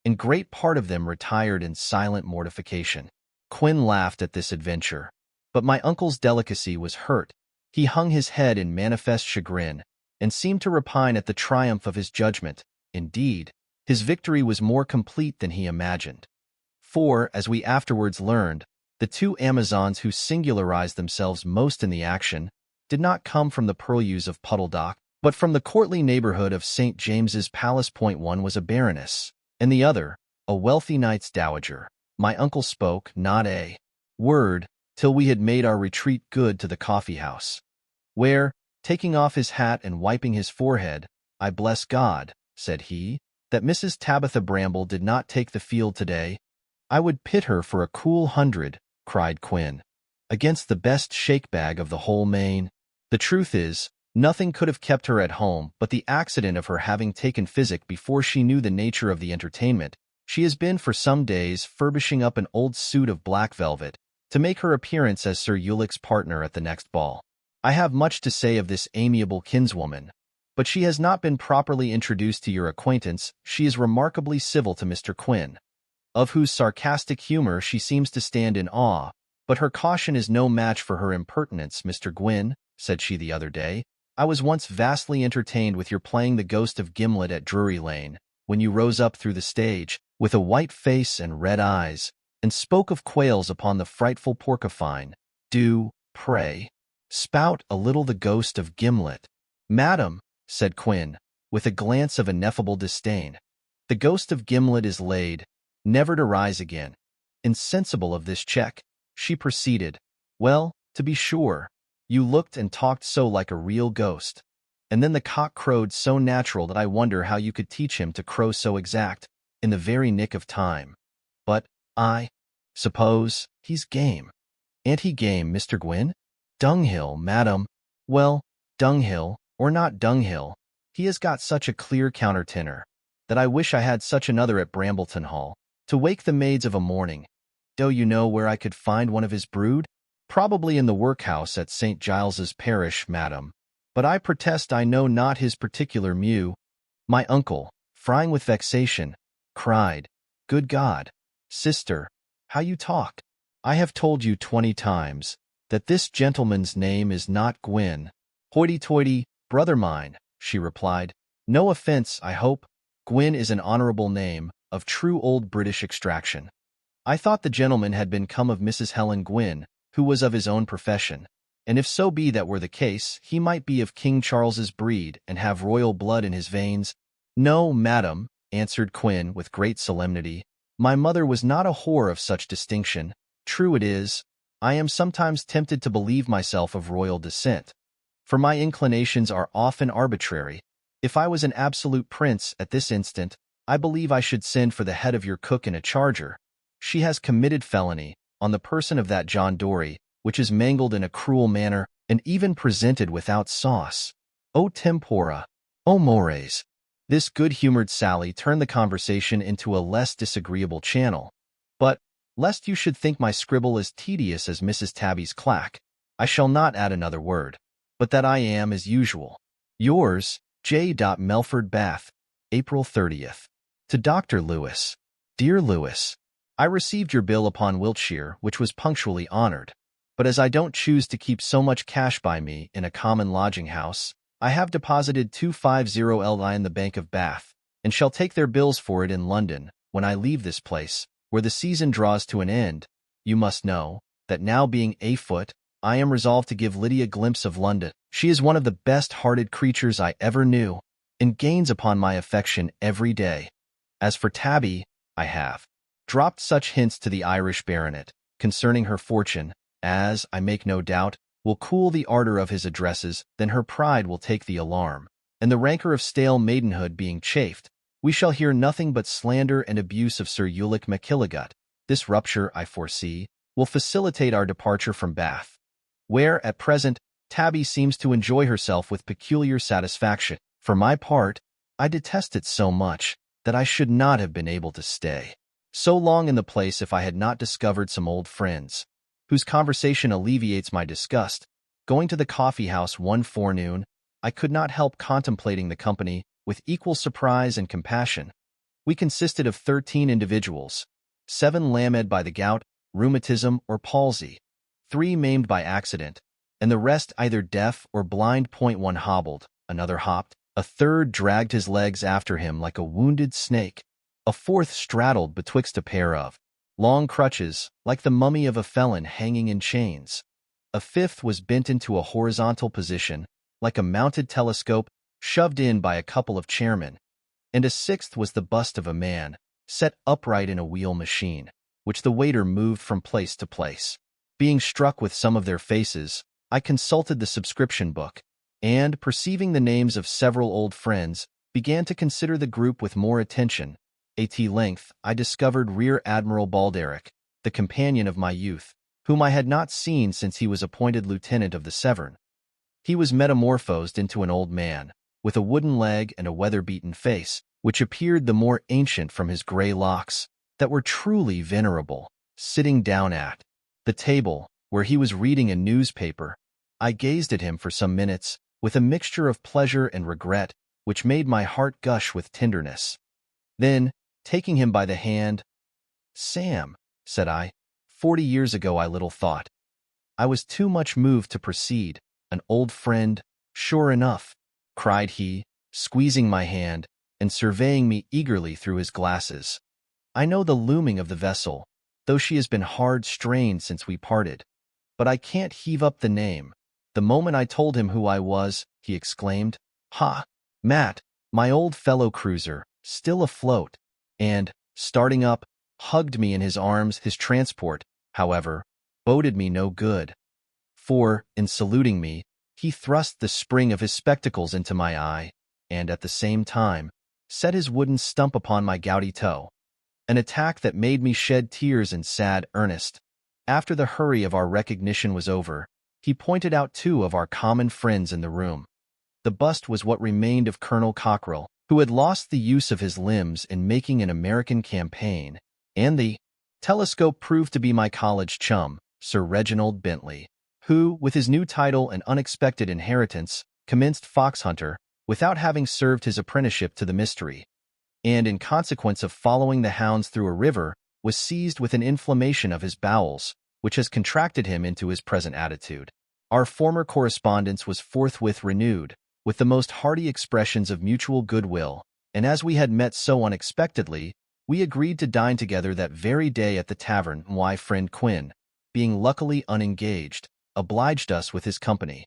and great part of them retired in silent mortification. Quinn laughed at this adventure, but my uncle's delicacy was hurt. He hung his head in manifest chagrin, and seemed to repine at the triumph of his judgment. Indeed, his victory was more complete than he imagined. For, as we afterwards learned, the two Amazons who singularized themselves most in the action did not come from the purlieus of Puddledock, but from the courtly neighborhood of St. James's Palace. One was a baroness, and the other, a wealthy knight's dowager. My uncle spoke not a word till we had made our retreat good to the coffee-house, where, taking off his hat and wiping his forehead, "I bless God," said he, "that Mrs. Tabitha Bramble did not take the field today. I would pit her for a cool 100, cried Quinn, "against the best shake-bag of the whole main. The truth is, nothing could have kept her at home but the accident of her having taken physic before she knew the nature of the entertainment. She has been for some days furbishing up an old suit of black velvet, to make her appearance as Sir Ulick's partner at the next ball. I have much to say of this amiable kinswoman, but she has not been properly introduced to your acquaintance. She is remarkably civil to Mr. Quinn, of whose sarcastic humor she seems to stand in awe, but her caution is no match for her impertinence. Mr. Gwyn, said she the other day, I was once vastly entertained with your playing the ghost of Gimlet at Drury Lane, when you rose up through the stage, with a white face and red eyes, and spoke of quails upon the frightful Porcupine. Do, pray, spout a little the ghost of Gimlet. Madam, said Quinn, with a glance of ineffable disdain, the ghost of Gimlet is laid, never to rise again. Insensible of this check, she proceeded, well, to be sure, you looked and talked so like a real ghost. And then the cock crowed so natural that I wonder how you could teach him to crow so exact, in the very nick of time. But, I suppose, he's game. Ain't he game, Mr. Gwyn? Dunghill, madam. Well, dunghill, or not dunghill, he has got such a clear countertenor, that I wish I had such another at Brambleton Hall, to wake the maids of a morning. Do you know where I could find one of his brood? Probably in the workhouse at St. Giles's parish, madam. But I protest I know not his particular mew. My uncle, frying with vexation, cried, Good God, sister, how you talk! I have told you 20 times that this gentleman's name is not Gwyn. Hoity-toity, brother mine, she replied. No offense, I hope. Gwyn is an honorable name, of true old British extraction. I thought the gentleman had been come of Mrs. Helen Gwyn, who was of his own profession, and if so be that were the case, he might be of King Charles's breed and have royal blood in his veins. No, madam, answered Gwyn with great solemnity, my mother was not a whore of such distinction. True it is, I am sometimes tempted to believe myself of royal descent, for my inclinations are often arbitrary. If I was an absolute prince at this instant, I believe I should send for the head of your cook in a charger. She has committed felony on the person of that John Dory, which is mangled in a cruel manner, and even presented without sauce. O tempora! O mores! This good-humored sally turned the conversation into a less disagreeable channel. But, lest you should think my scribble as tedious as Mrs. Tabby's clack, I shall not add another word, but that I am, as usual, yours, J. Melford Bath, April 30th. To Dr. Lewis. Dear Lewis, I received your bill upon Wiltshire, which was punctually honored. But as I don't choose to keep so much cash by me in a common lodging-house, I have deposited 250Li in the Bank of Bath, and shall take their bills for it in London, when I leave this place, where the season draws to an end. You must know, that now being afoot, I am resolved to give Lydia a glimpse of London. She is one of the best-hearted creatures I ever knew, and gains upon my affection every day. As for Tabby, I have dropped such hints to the Irish baronet concerning her fortune, as, I make no doubt, will cool the ardor of his addresses, then her pride will take the alarm, and the rancor of stale maidenhood being chafed, we shall hear nothing but slander and abuse of Sir Ulick McKilligut. This rupture, I foresee, will facilitate our departure from Bath, where, at present, Tabby seems to enjoy herself with peculiar satisfaction. For my part, I detest it so much that I should not have been able to stay so long in the place if I had not discovered some old friends, whose conversation alleviates my disgust. Going to the coffee-house one forenoon, I could not help contemplating the company with equal surprise and compassion. We consisted of 13 individuals, 7 lamed by the gout, rheumatism, or palsy, 3 maimed by accident, and the rest either deaf or blind. One hobbled, another hopped, a third dragged his legs after him like a wounded snake, a fourth straddled betwixt a pair of long crutches, like the mummy of a felon hanging in chains. A fifth was bent into a horizontal position, like a mounted telescope shoved in by a couple of chairmen, and a sixth was the bust of a man, set upright in a wheel machine, which the waiter moved from place to place. Being struck with some of their faces, I consulted the subscription book, and, perceiving the names of several old friends, began to consider the group with more attention. At length, I discovered Rear Admiral Balderic, the companion of my youth, whom I had not seen since he was appointed lieutenant of the Severn. He was metamorphosed into an old man, with a wooden leg and a weather-beaten face, which appeared the more ancient from his grey locks, that were truly venerable. Sitting down at the table, where he was reading a newspaper, I gazed at him for some minutes, with a mixture of pleasure and regret, which made my heart gush with tenderness. Then, taking him by the hand, "Sam," said I, "40 years ago I little thought." I was too much moved to proceed. "An old friend, sure enough," cried he, squeezing my hand, and surveying me eagerly through his glasses. "I know the looming of the vessel, though she has been hard strained since we parted. But I can't heave up the name." The moment I told him who I was, he exclaimed, "Ha! Matt, my old fellow-cruiser, still afloat," and, starting up, hugged me in his arms. His transport, however, boded me no good, for, in saluting me, He thrust the spring of his spectacles into my eye, and at the same time, set his wooden stump upon my gouty toe. An attack that made me shed tears in sad earnest. After the hurry of our recognition was over, he pointed out two of our common friends in the room. The bust was what remained of Colonel Cockrell, who had lost the use of his limbs in making an American campaign, and the telescope proved to be my college chum, Sir Reginald Bentley, who, with his new title and unexpected inheritance, commenced fox hunter without having served his apprenticeship to the mystery, and in consequence of following the hounds through a river, was seized with an inflammation of his bowels, which has contracted him into his present attitude. Our former correspondence was forthwith renewed, with the most hearty expressions of mutual goodwill, and as we had met so unexpectedly, we agreed to dine together that very day at the tavern. My friend Quinn, being luckily unengaged, obliged us with his company.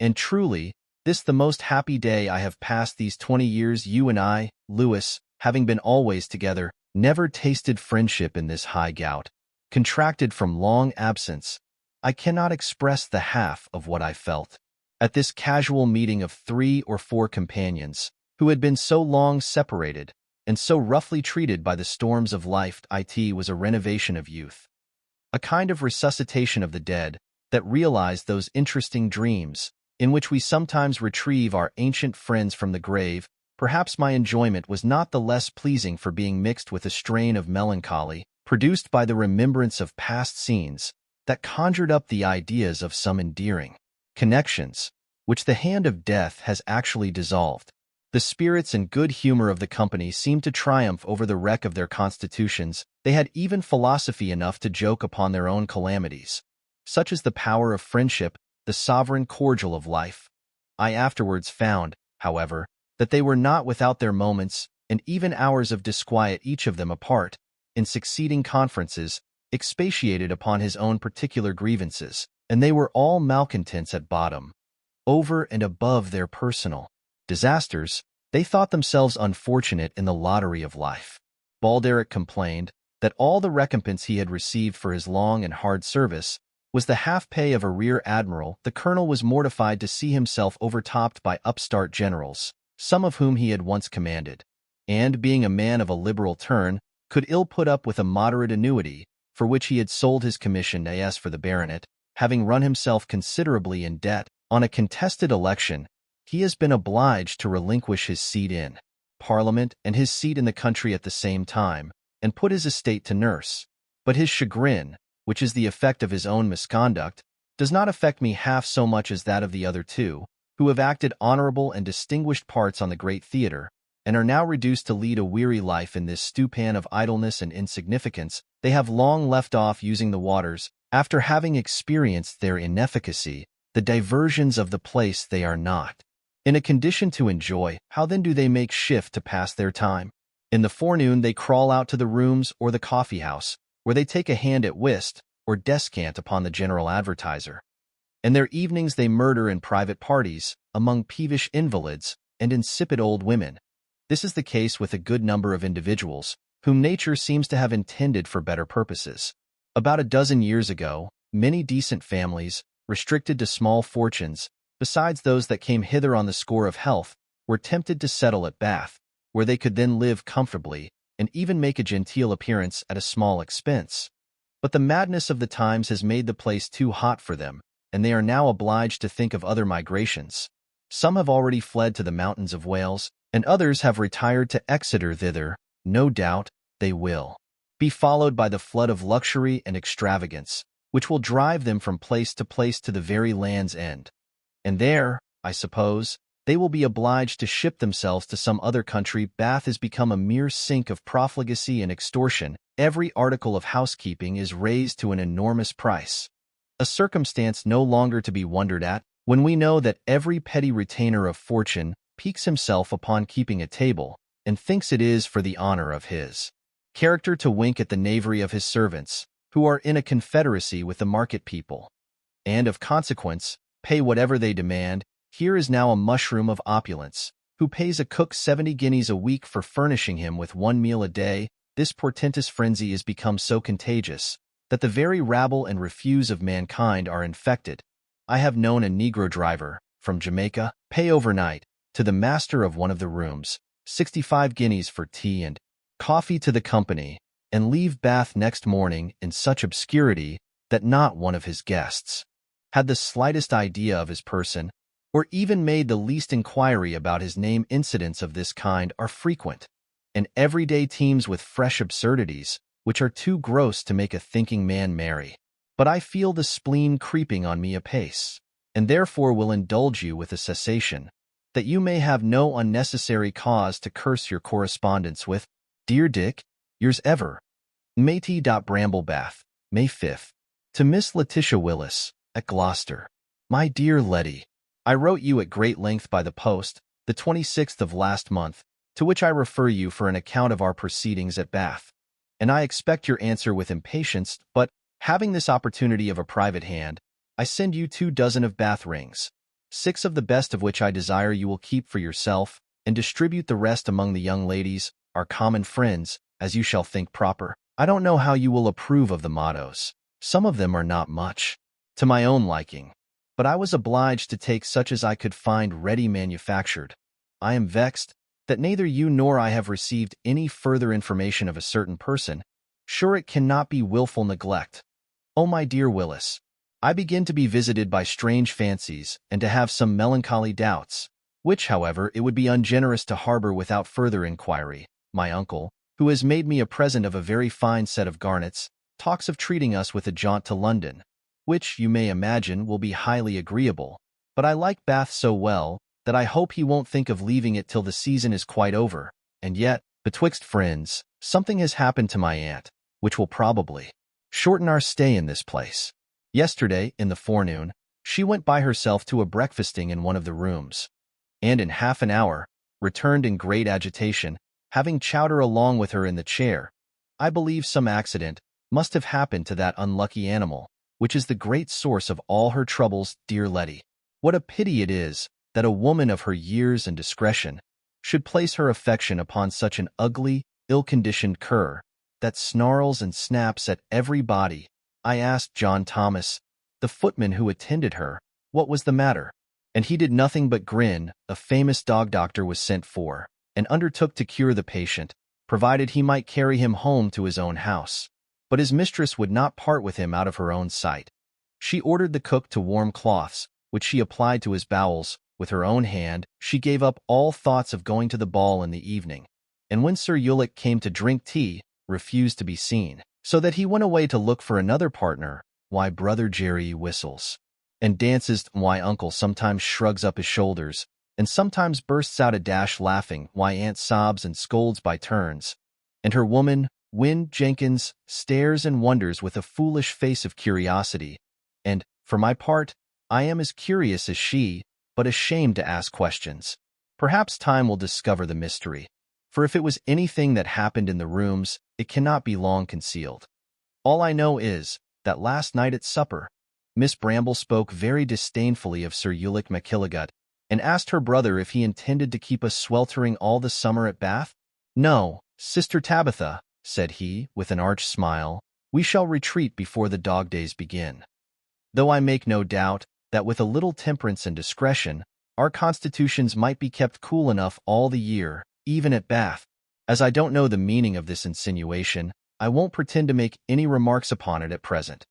And truly, this the most happy day I have passed these 20 years. You and I, Lewis, having been always together, never tasted friendship in this high gout, contracted from long absence. I cannot express the half of what I felt. At this casual meeting of 3 or 4 companions, who had been so long separated, and so roughly treated by the storms of life, it was a renovation of youth, a kind of resuscitation of the dead, that realized those interesting dreams, in which we sometimes retrieve our ancient friends from the grave. Perhaps my enjoyment was not the less pleasing for being mixed with a strain of melancholy, produced by the remembrance of past scenes, that conjured up the ideas of some endearing connections, which the hand of death has actually dissolved. The spirits and good humor of the company seemed to triumph over the wreck of their constitutions. They had even philosophy enough to joke upon their own calamities. Such is the power of friendship, the sovereign cordial of life. I afterwards found, however, that they were not without their moments, and even hours of disquiet. Each of them apart, in succeeding conferences, expatiated upon his own particular grievances, and they were all malcontents at bottom. Over and above their personal disasters, they thought themselves unfortunate in the lottery of life. Balderic complained that all the recompense he had received for his long and hard service was the half-pay of a rear admiral. The colonel was mortified to see himself overtopped by upstart generals, some of whom he had once commanded, and, being a man of a liberal turn, could ill put up with a moderate annuity, for which he had sold his commission as for the baronet, having run himself considerably in debt. On a contested election, he has been obliged to relinquish his seat in Parliament and his seat in the country at the same time, and put his estate to nurse. But his chagrin, which is the effect of his own misconduct, does not affect me half so much as that of the other two, who have acted honorable and distinguished parts on the great theater, and are now reduced to lead a weary life in this stewpan of idleness and insignificance. They have long left off using the waters, after having experienced their inefficacy. The diversions of the place they are not in a condition to enjoy. How then do they make shift to pass their time? In the forenoon they crawl out to the rooms or the coffee-house, where they take a hand at whist, or descant upon the general advertiser. In their evenings they murder in private parties, among peevish invalids, and insipid old women. This is the case with a good number of individuals, whom nature seems to have intended for better purposes. About a dozen years ago, many decent families, restricted to small fortunes, besides those that came hither on the score of health, were tempted to settle at Bath, where they could then live comfortably, and even make a genteel appearance at a small expense. But the madness of the times has made the place too hot for them, and they are now obliged to think of other migrations. Some have already fled to the mountains of Wales, and others have retired to Exeter. Thither, no doubt, they will be followed by the flood of luxury and extravagance, which will drive them from place to the very land's end. And there, I suppose, they will be obliged to ship themselves to some other country. Bath has become a mere sink of profligacy and extortion. Every article of housekeeping is raised to an enormous price, a circumstance no longer to be wondered at, when we know that every petty retainer of fortune piques himself upon keeping a table, and thinks it is for the honor of his character to wink at the knavery of his servants, who are in a confederacy with the market people, and, of consequence, pay whatever they demand. Here is now a mushroom of opulence, who pays a cook 70 guineas a week for furnishing him with 1 meal a day. This portentous frenzy is become so contagious, that the very rabble and refuse of mankind are infected. I have known a Negro driver, from Jamaica, pay overnight, to the master of one of the rooms, 65 guineas for tea and coffee to the company, and leave Bath next morning in such obscurity that not one of his guests had the slightest idea of his person, or even made the least inquiry about his name. Incidents of this kind are frequent, and every day teems with fresh absurdities, which are too gross to make a thinking man merry. But I feel the spleen creeping on me apace, and therefore will indulge you with a cessation, that you may have no unnecessary cause to curse your correspondence with, dear Dick, yours ever, Matey. Bramblebath, May 5th. To Miss Letitia Willis, at Gloucester. My dear Letty, I wrote you at great length by the post, the 26th of last month, to which I refer you for an account of our proceedings at Bath, and I expect your answer with impatience, but, having this opportunity of a private hand, I send you 24 of Bath rings, 6 of the best of which I desire you will keep for yourself, and distribute the rest among the young ladies, our common friends, as you shall think proper. I don't know how you will approve of the mottos. Some of them are not much to my own liking, but I was obliged to take such as I could find ready manufactured. I am vexed that neither you nor I have received any further information of a certain person. Sure it cannot be wilful neglect. Oh, my dear Willis, I begin to be visited by strange fancies and to have some melancholy doubts, which, however, it would be ungenerous to harbor without further inquiry. My uncle, who has made me a present of a very fine set of garnets, talks of treating us with a jaunt to London, which, you may imagine, will be highly agreeable. But I like Bath so well that I hope he won't think of leaving it till the season is quite over. And yet, betwixt friends, something has happened to my aunt, which will probably shorten our stay in this place. Yesterday, in the forenoon, she went by herself to a breakfasting in one of the rooms, and in half an hour returned in great agitation, having Chowder along with her in the chair. I believe some accident must have happened to that unlucky animal, which is the great source of all her troubles. Dear Letty, what a pity it is that a woman of her years and discretion should place her affection upon such an ugly, ill-conditioned cur, that snarls and snaps at everybody. I asked John Thomas, the footman who attended her, what was the matter, and he did nothing but grin. A famous dog doctor was sent for, and undertook to cure the patient, provided he might carry him home to his own house. But his mistress would not part with him out of her own sight. She ordered the cook to warm cloths, which she applied to his bowels with her own hand. She gave up all thoughts of going to the ball in the evening, and when Sir Ulick came to drink tea, refused to be seen, so that he went away to look for another partner. Why brother Jerry whistles and dances, why uncle sometimes shrugs up his shoulders, and sometimes bursts out a dash laughing, why aunt sobs and scolds by turns, and her woman, Win Jenkins, stares and wonders with a foolish face of curiosity, and, for my part, I am as curious as she, but ashamed to ask questions. Perhaps time will discover the mystery, for if it was anything that happened in the rooms, it cannot be long concealed. All I know is that last night at supper, Miss Bramble spoke very disdainfully of Sir Ulick McKilligut, and asked her brother if he intended to keep us sweltering all the summer at Bath. No, Sister Tabitha, said he, with an arch smile, we shall retreat before the dog days begin. Though I make no doubt that with a little temperance and discretion, our constitutions might be kept cool enough all the year, even at Bath. As I don't know the meaning of this insinuation, I won't pretend to make any remarks upon it at present.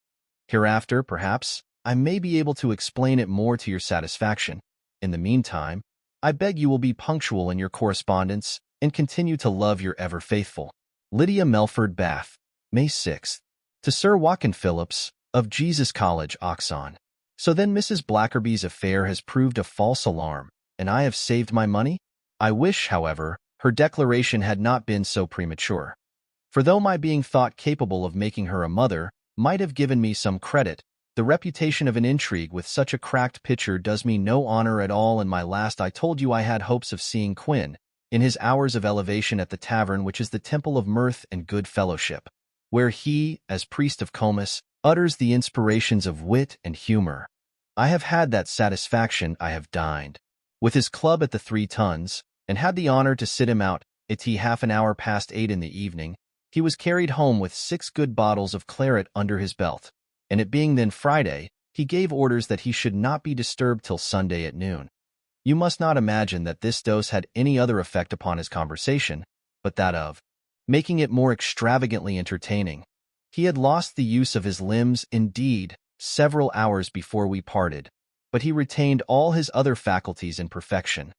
Hereafter, perhaps, I may be able to explain it more to your satisfaction. In the meantime, I beg you will be punctual in your correspondence, and continue to love your ever faithful Lydia Melford. Bath, May 6th. To Sir Watkin Phillips, of Jesus College, Oxon. So then Mrs. Blackerby's affair has proved a false alarm, and I have saved my money? I wish, however, her declaration had not been so premature. For though my being thought capable of making her a mother might have given me some credit, the reputation of an intrigue with such a cracked pitcher does me no honor at all. In my last I told you I had hopes of seeing Quin, in his hours of elevation at the tavern which is the temple of mirth and good fellowship, where he, as priest of Comus, utters the inspirations of wit and humor. I have had that satisfaction. I have dined with his club at the 3 Tuns, and had the honor to sit him out at tea half an hour past 8 in the evening. He was carried home with 6 good bottles of claret under his belt, and it being then Friday, he gave orders that he should not be disturbed till Sunday at noon. You must not imagine that this dose had any other effect upon his conversation, but that of making it more extravagantly entertaining. He had lost the use of his limbs, indeed, several hours before we parted, but he retained all his other faculties in perfection.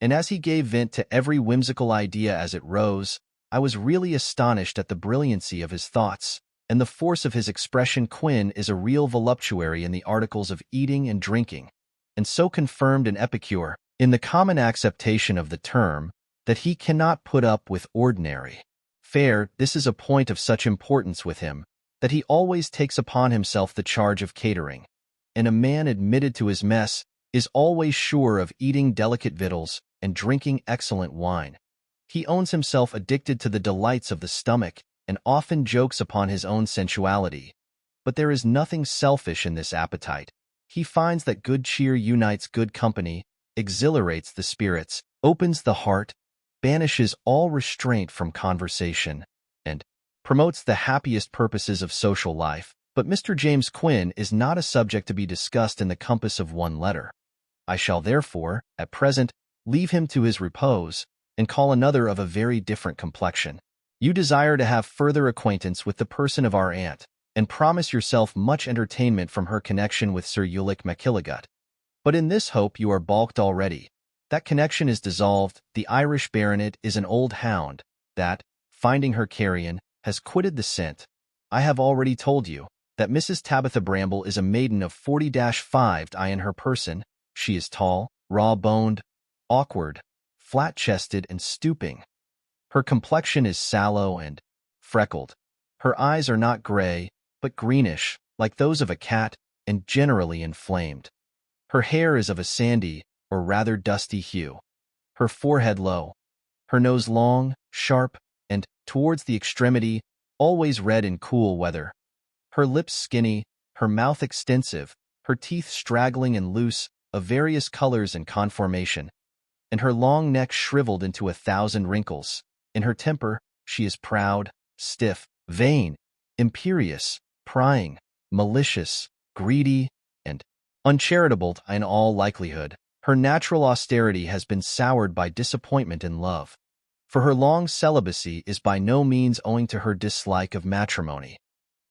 And as he gave vent to every whimsical idea as it rose, I was really astonished at the brilliancy of his thoughts and the force of his expression. Quinn is a real voluptuary in the articles of eating and drinking, and so confirmed an epicure, in the common acceptation of the term, that he cannot put up with ordinary fare. This is a point of such importance with him, that he always takes upon himself the charge of catering, and a man admitted to his mess is always sure of eating delicate victuals and drinking excellent wine. He owns himself addicted to the delights of the stomach, and often jokes upon his own sensuality. But there is nothing selfish in this appetite. He finds that good cheer unites good company, exhilarates the spirits, opens the heart, banishes all restraint from conversation, and promotes the happiest purposes of social life. But Mr. James Quinn is not a subject to be discussed in the compass of one letter. I shall therefore, at present, leave him to his repose, and call another of a very different complexion. You desire to have further acquaintance with the person of our aunt, and promise yourself much entertainment from her connection with Sir Ulick Macilligut. But in this hope you are balked already. That connection is dissolved. The Irish baronet is an old hound, that, finding her carrion, has quitted the scent. I have already told you that Mrs. Tabitha Bramble is a maiden of 40-5 in her person. She is tall, raw-boned, awkward, flat-chested, and stooping. Her complexion is sallow and freckled. Her eyes are not gray, but greenish, like those of a cat, and generally inflamed. Her hair is of a sandy, or rather dusty hue. Her forehead low. Her nose long, sharp, and, towards the extremity, always red in cool weather. Her lips skinny, her mouth extensive, her teeth straggling and loose, of various colors and conformation, and her long neck shriveled into 1,000 wrinkles. In her temper, she is proud, stiff, vain, imperious, prying, malicious, greedy, and uncharitable. In all likelihood, her natural austerity has been soured by disappointment in love, for her long celibacy is by no means owing to her dislike of matrimony.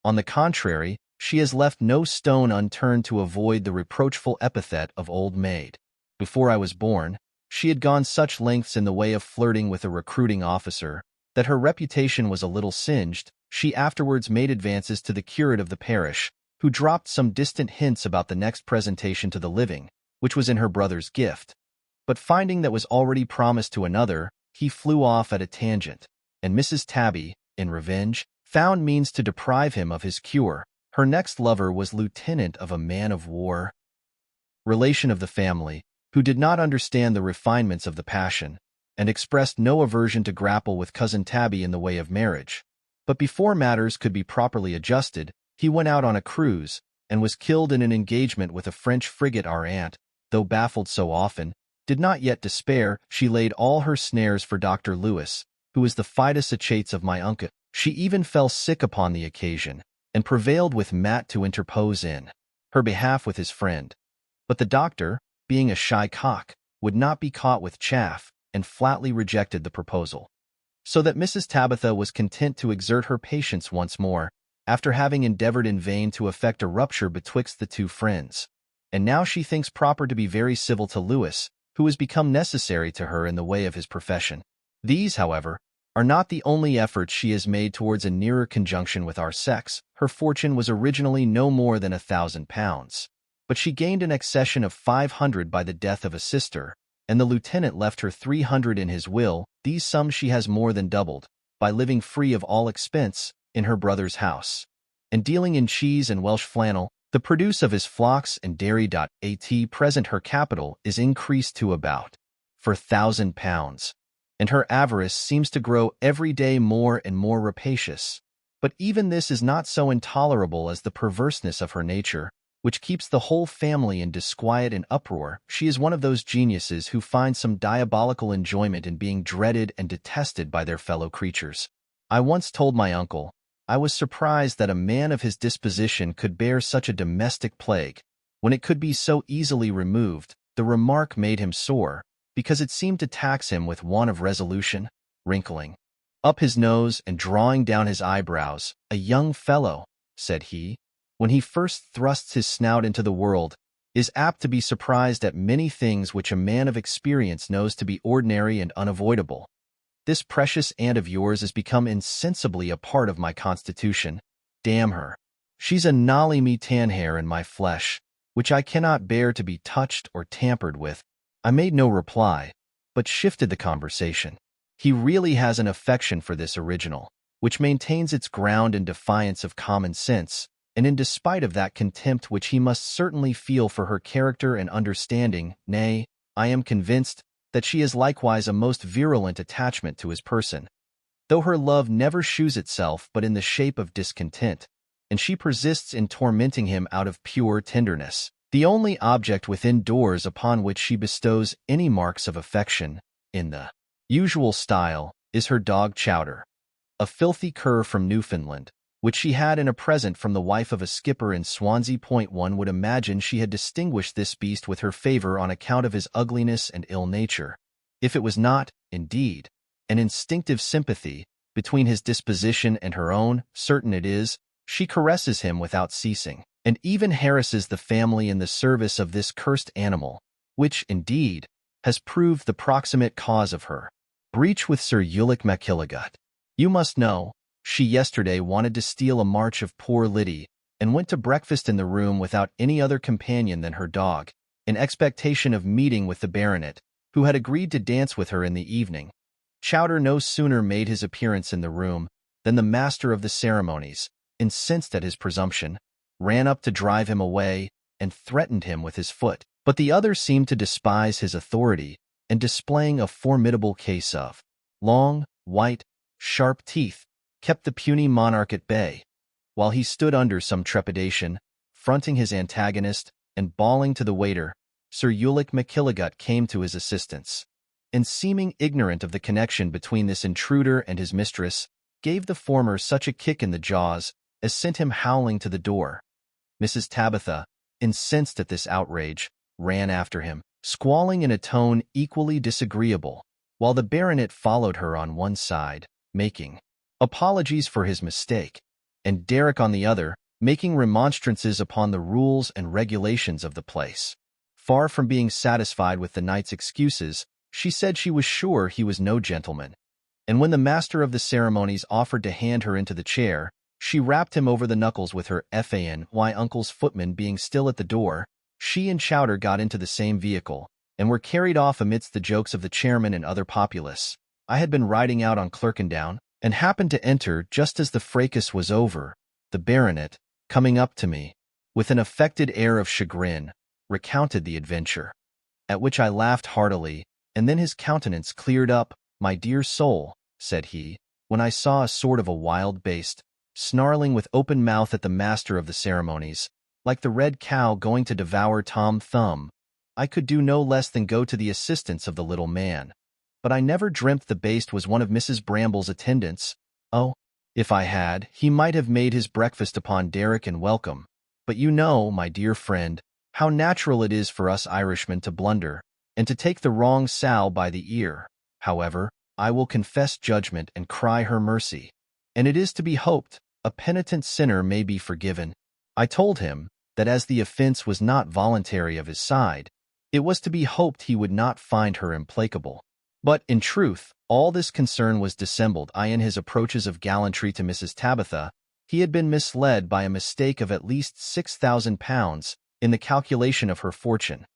On the contrary, she has left no stone unturned to avoid the reproachful epithet of old maid. Before I was born, she had gone such lengths in the way of flirting with a recruiting officer that her reputation was a little singed. She afterwards made advances to the curate of the parish, who dropped some distant hints about the next presentation to the living, which was in her brother's gift. But finding that was already promised to another, he flew off at a tangent, and Mrs. Tabby, in revenge, found means to deprive him of his cure. Her next lover was lieutenant of a man-of-war, relation of the family, who did not understand the refinements of the passion, and expressed no aversion to grapple with Cousin Tabby in the way of marriage. But before matters could be properly adjusted, he went out on a cruise, and was killed in an engagement with a French frigate. Our aunt, though baffled so often, did not yet despair. She laid all her snares for Dr. Lewis, who was the fidus Achates of my uncle. She even fell sick upon the occasion, and prevailed with Matt to interpose in her behalf with his friend. But the doctor, being a shy cock, would not be caught with chaff, and flatly rejected the proposal. So that Mrs. Tabitha was content to exert her patience once more, after having endeavored in vain to effect a rupture betwixt the two friends. And now she thinks proper to be very civil to Lewis, who has become necessary to her in the way of his profession. These, however, are not the only efforts she has made towards a nearer conjunction with our sex. Her fortune was originally no more than £1,000, but she gained an accession of 500 by the death of a sister, and the lieutenant left her 300 in his will. These sums she has more than doubled, by living free of all expense, in her brother's house, and dealing in cheese and Welsh flannel, the produce of his flocks and dairy. At present her capital is increased to about £4,000, and her avarice seems to grow every day more and more rapacious. But even this is not so intolerable as the perverseness of her nature, which keeps the whole family in disquiet and uproar. She is one of those geniuses who find some diabolical enjoyment in being dreaded and detested by their fellow creatures. I once told my uncle I was surprised that a man of his disposition could bear such a domestic plague, when it could be so easily removed. The remark made him sore, because it seemed to tax him with want of resolution, wrinkling up his nose and drawing down his eyebrows. "A young fellow," said he, "when he first thrusts his snout into the world, is apt to be surprised at many things which a man of experience knows to be ordinary and unavoidable. This precious aunt of yours has become insensibly a part of my constitution. Damn her. She's a nolly me tan hair in my flesh, which I cannot bear to be touched or tampered with." I made no reply, but shifted the conversation. He really has an affection for this original, which maintains its ground in defiance of common sense, and in despite of that contempt which he must certainly feel for her character and understanding. Nay, I am convinced that she has likewise a most virulent attachment to his person, though her love never shews itself but in the shape of discontent, and she persists in tormenting him out of pure tenderness. The only object within doors upon which she bestows any marks of affection, in the usual style, is her dog Chowder, a filthy cur from Newfoundland, which she had in a present from the wife of a skipper in Swansea Point. One would imagine she had distinguished this beast with her favor on account of his ugliness and ill nature, if it was not, indeed, an instinctive sympathy between his disposition and her own. Certain it is, she caresses him without ceasing, and even harasses the family in the service of this cursed animal, which, indeed, has proved the proximate cause of her breach with Sir Ulick McKilligut. You must know, she yesterday wanted to steal a march of poor Liddy, and went to breakfast in the room without any other companion than her dog, in expectation of meeting with the baronet, who had agreed to dance with her in the evening. Chowder no sooner made his appearance in the room than the master of the ceremonies, incensed at his presumption, ran up to drive him away and threatened him with his foot. But the other seemed to despise his authority, and displaying a formidable case of long, white, sharp teeth, kept the puny monarch at bay, while he stood under some trepidation, fronting his antagonist, and bawling to the waiter. Sir Ulick McKilligut came to his assistance, and seeming ignorant of the connection between this intruder and his mistress, gave the former such a kick in the jaws as sent him howling to the door. Mrs. Tabitha, incensed at this outrage, ran after him, squalling in a tone equally disagreeable, while the baronet followed her on one side, making apologies for his mistake, and Derek on the other, making remonstrances upon the rules and regulations of the place. Far from being satisfied with the knight's excuses, she said she was sure he was no gentleman, and when the master of the ceremonies offered to hand her into the chair, she rapped him over the knuckles with her fan. Uncle's footman being still at the door, she and Chowder got into the same vehicle, and were carried off amidst the jokes of the chairman and other populace. I had been riding out on Clerkendown, and happened to enter just as the fracas was over. The baronet, coming up to me, with an affected air of chagrin, recounted the adventure, at which I laughed heartily, and then his countenance cleared up. "My dear soul," said he, when I saw a sort of a wild beast, snarling with open mouth at the master of the ceremonies, like the red cow going to devour Tom Thumb, I could do no less than go to the assistance of the little man. But I never dreamt the beast was one of Mrs. Bramble's attendants. Oh, if I had, he might have made his breakfast upon Derek and welcome. But you know, my dear friend, how natural it is for us Irishmen to blunder, and to take the wrong sow by the ear. However, I will confess judgment and cry her mercy, and it is to be hoped a penitent sinner may be forgiven. I told him that as the offense was not voluntary of his side, it was to be hoped he would not find her implacable. But, in truth, all this concern was dissembled. In his approaches of gallantry to Mrs. Tabitha, he had been misled by a mistake of at least £6,000 in the calculation of her fortune,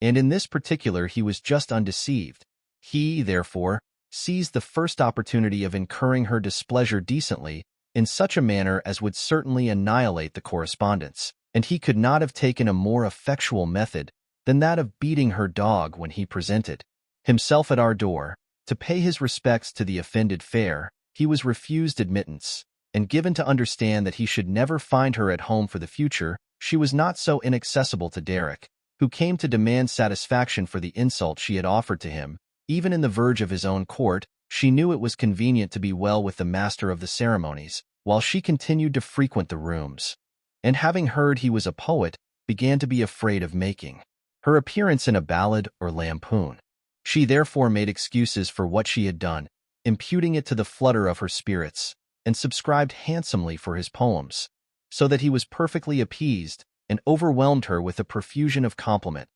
and in this particular he was just undeceived. He, therefore, seized the first opportunity of incurring her displeasure decently, in such a manner as would certainly annihilate the correspondence, and he could not have taken a more effectual method than that of beating her dog when he presented himself at our door, to pay his respects to the offended fair. He was refused admittance, and given to understand that he should never find her at home for the future. She was not so inaccessible to Derek, who came to demand satisfaction for the insult she had offered to him, even in the verge of his own court. She knew it was convenient to be well with the master of the ceremonies, while she continued to frequent the rooms, and having heard he was a poet, began to be afraid of making her appearance in a ballad or lampoon. She therefore made excuses for what she had done, imputing it to the flutter of her spirits, and subscribed handsomely for his poems, so that he was perfectly appeased and overwhelmed her with a profusion of compliment.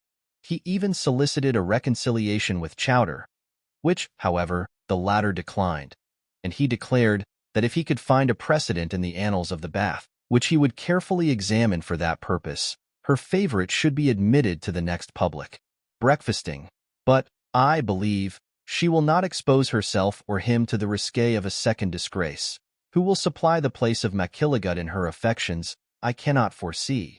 He even solicited a reconciliation with Chowder, which, however, the latter declined, and he declared that if he could find a precedent in the annals of the Bath, which he would carefully examine for that purpose, her favorite should be admitted to the next public breakfasting. But, I believe, she will not expose herself or him to the risque of a second disgrace. Who will supply the place of Macilligut in her affections, I cannot foresee.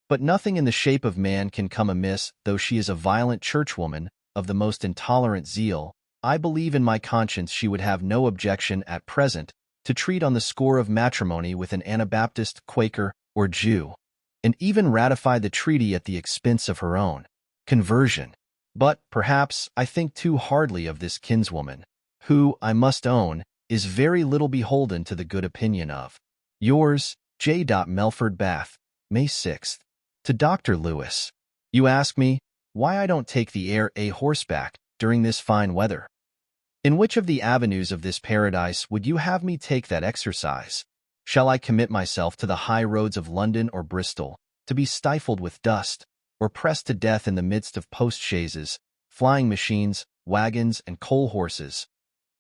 But nothing in the shape of man can come amiss, though she is a violent churchwoman, of the most intolerant zeal. I believe in my conscience she would have no objection at present to treat on the score of matrimony with an Anabaptist, Quaker, or Jew, and even ratify the treaty at the expense of her own conversion. But, perhaps, I think too hardly of this kinswoman, who, I must own, is very little beholden to the good opinion of yours, J. Melford Bath, May 6th. To Dr. Lewis. You ask me why I don't take the air a horseback during this fine weather. In which of the avenues of this paradise would you have me take that exercise? Shall I commit myself to the high roads of London or Bristol, to be stifled with dust, or pressed to death in the midst of post-chaises, flying machines, wagons, and coal-horses,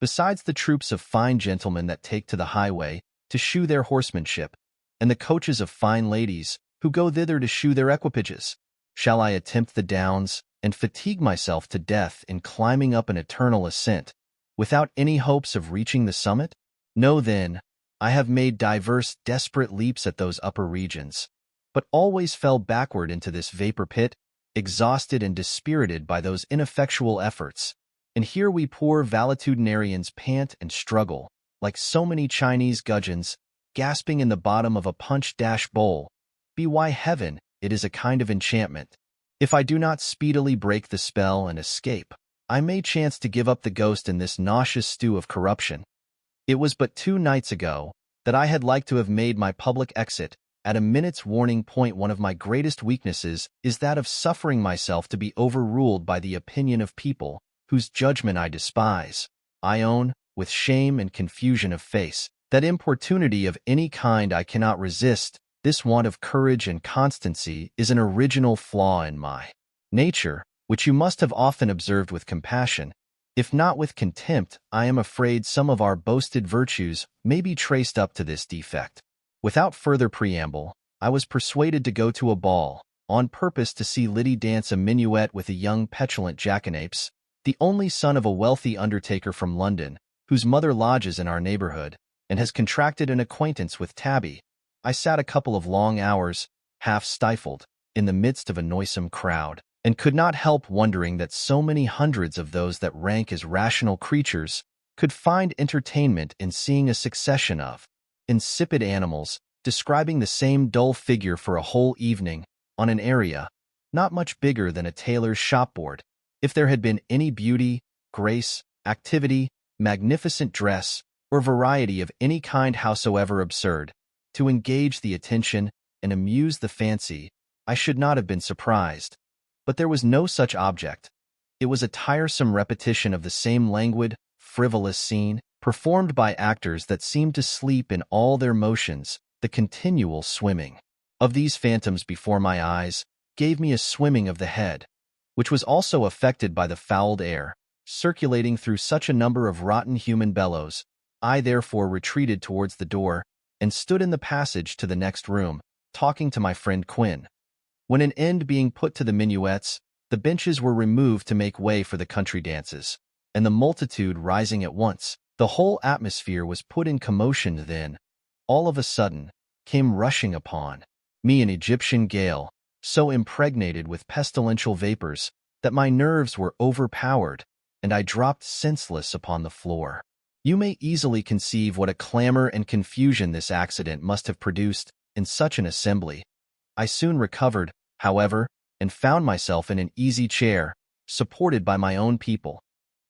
besides the troops of fine gentlemen that take to the highway to shew their horsemanship, and the coaches of fine ladies who go thither to shew their equipages? Shall I attempt the downs, and fatigue myself to death in climbing up an eternal ascent, without any hopes of reaching the summit? No, then, I have made divers desperate leaps at those upper regions, but always fell backward into this vapor pit, exhausted and dispirited by those ineffectual efforts. And here we poor valetudinarians pant and struggle, like so many Chinese gudgeons, gasping in the bottom of a punch-dash bowl. By heaven, it is a kind of enchantment. If I do not speedily break the spell and escape, I may chance to give up the ghost in this nauseous stew of corruption. It was but 2 nights ago that I had like to have made my public exit. At a minute's warning point, one of my greatest weaknesses is that of suffering myself to be overruled by the opinion of people whose judgment I despise. I own, with shame and confusion of face, that importunity of any kind I cannot resist. This want of courage and constancy is an original flaw in my nature, which you must have often observed with compassion, if not with contempt. I am afraid some of our boasted virtues may be traced up to this defect. Without further preamble, I was persuaded to go to a ball, on purpose to see Liddy dance a minuet with a young petulant jackanapes, the only son of a wealthy undertaker from London, whose mother lodges in our neighborhood, and has contracted an acquaintance with Tabby. I sat a couple of long hours, half stifled, in the midst of a noisome crowd, and could not help wondering that so many hundreds of those that rank as rational creatures could find entertainment in seeing a succession of insipid animals describing the same dull figure for a whole evening on an area not much bigger than a tailor's shopboard. If there had been any beauty, grace, activity, magnificent dress, or variety of any kind howsoever absurd, to engage the attention and amuse the fancy, I should not have been surprised. But there was no such object. It was a tiresome repetition of the same languid, frivolous scene, performed by actors that seemed to sleep in all their motions. The continual swimming of these phantoms before my eyes gave me a swimming of the head, which was also affected by the fouled air, circulating through such a number of rotten human bellows. I therefore retreated towards the door, and stood in the passage to the next room, talking to my friend Quinn. When an end being put to the minuets, the benches were removed to make way for the country dances, and the multitude rising at once, the whole atmosphere was put in commotion. Then, all of a sudden, came rushing upon me an Egyptian gale, so impregnated with pestilential vapors that my nerves were overpowered, and I dropped senseless upon the floor. You may easily conceive what a clamor and confusion this accident must have produced in such an assembly. I soon recovered, however, and found myself in an easy chair, supported by my own people.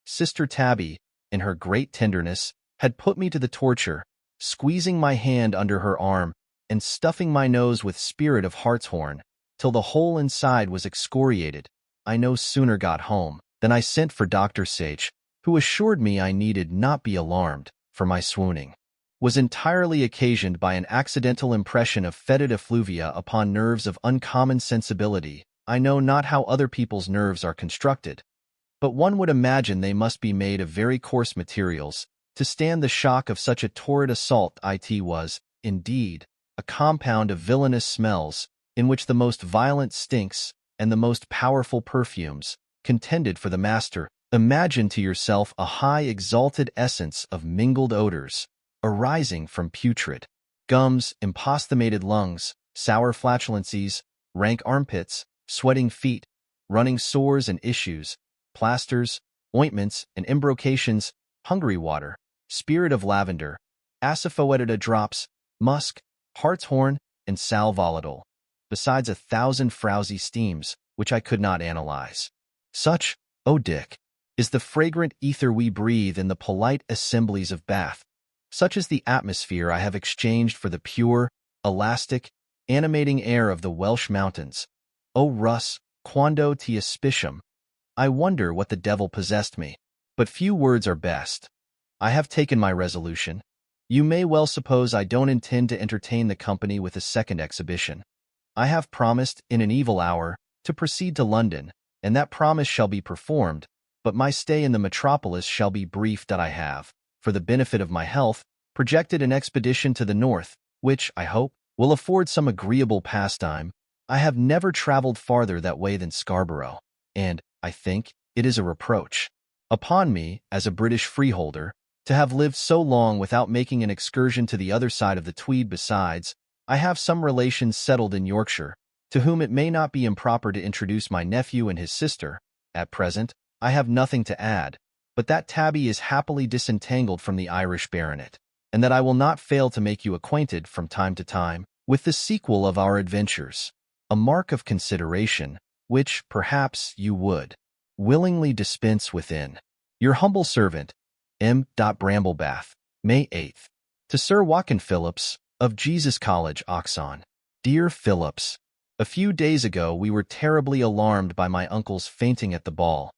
Sister Tabby, in her great tenderness, had put me to the torture, squeezing my hand under her arm and stuffing my nose with spirit of hartshorn, till the whole inside was excoriated, I no sooner got home than I sent for Dr. Sage, who assured me I needed not be alarmed, for my swooning was entirely occasioned by an accidental impression of fetid effluvia upon nerves of uncommon sensibility. I know not how other people's nerves are constructed, but one would imagine they must be made of very coarse materials to stand the shock of such a torrid assault. It was, indeed, a compound of villainous smells, in which the most violent stinks and the most powerful perfumes contended for the master. Imagine to yourself a high exalted essence of mingled odors, arising from putrid gums, imposthumated lungs, sour flatulencies, rank armpits, sweating feet, running sores and issues, plasters, ointments and embrocations, hungry water, spirit of lavender, asafoetida drops, musk, hartshorn, and sal volatile, besides 1,000 frowsy steams, which I could not analyze. Such, O Dick, is the fragrant ether we breathe in the polite assemblies of Bath. Such is the atmosphere I have exchanged for the pure, elastic, animating air of the Welsh mountains. O Russ, quando te aspiciam, I wonder what the devil possessed me. But few words are best. I have taken my resolution. You may well suppose I don't intend to entertain the company with a second exhibition. I have promised, in an evil hour, to proceed to London, and that promise shall be performed, but my stay in the metropolis shall be brief. I have, for the benefit of my health, projected an expedition to the north, which, I hope, will afford some agreeable pastime. I have never traveled farther that way than Scarborough, and, I think, it is a reproach upon me, as a British freeholder, to have lived so long without making an excursion to the other side of the Tweed. Besides, I have some relations settled in Yorkshire, to whom it may not be improper to introduce my nephew and his sister. At present, I have nothing to add, but that Tabby is happily disentangled from the Irish baronet, and that I will not fail to make you acquainted, from time to time, with the sequel of our adventures, a mark of consideration, which, perhaps, you would willingly dispense within. Your humble servant, M. Bramblebath, May 8th. To Sir Watkin Phillips, of Jesus College, Oxon. Dear Phillips, a few days ago we were terribly alarmed by my uncle's fainting at the ball.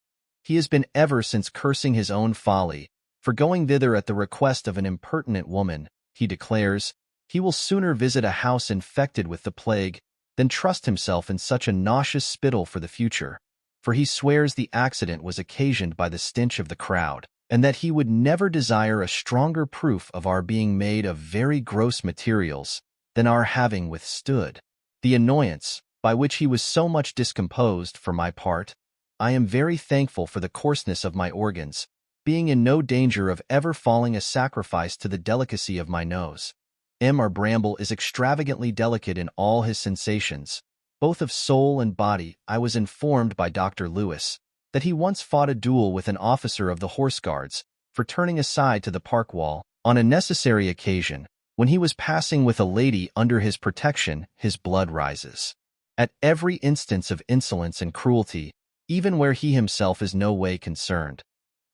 He has been ever since cursing his own folly for going thither at the request of an impertinent woman. He declares he will sooner visit a house infected with the plague than trust himself in such a nauseous spittle for the future, for he swears the accident was occasioned by the stench of the crowd, and that he would never desire a stronger proof of our being made of very gross materials than our having withstood the annoyance by which he was so much discomposed. For my part, I am very thankful for the coarseness of my organs, being in no danger of ever falling a sacrifice to the delicacy of my nose. M.R. Bramble is extravagantly delicate in all his sensations, both of soul and body. I was informed by Dr. Lewis that he once fought a duel with an officer of the Horse Guards for turning aside to the park wall on a necessary occasion. When he was passing with a lady under his protection, his blood rises at every instance of insolence and cruelty, even where he himself is no way concerned,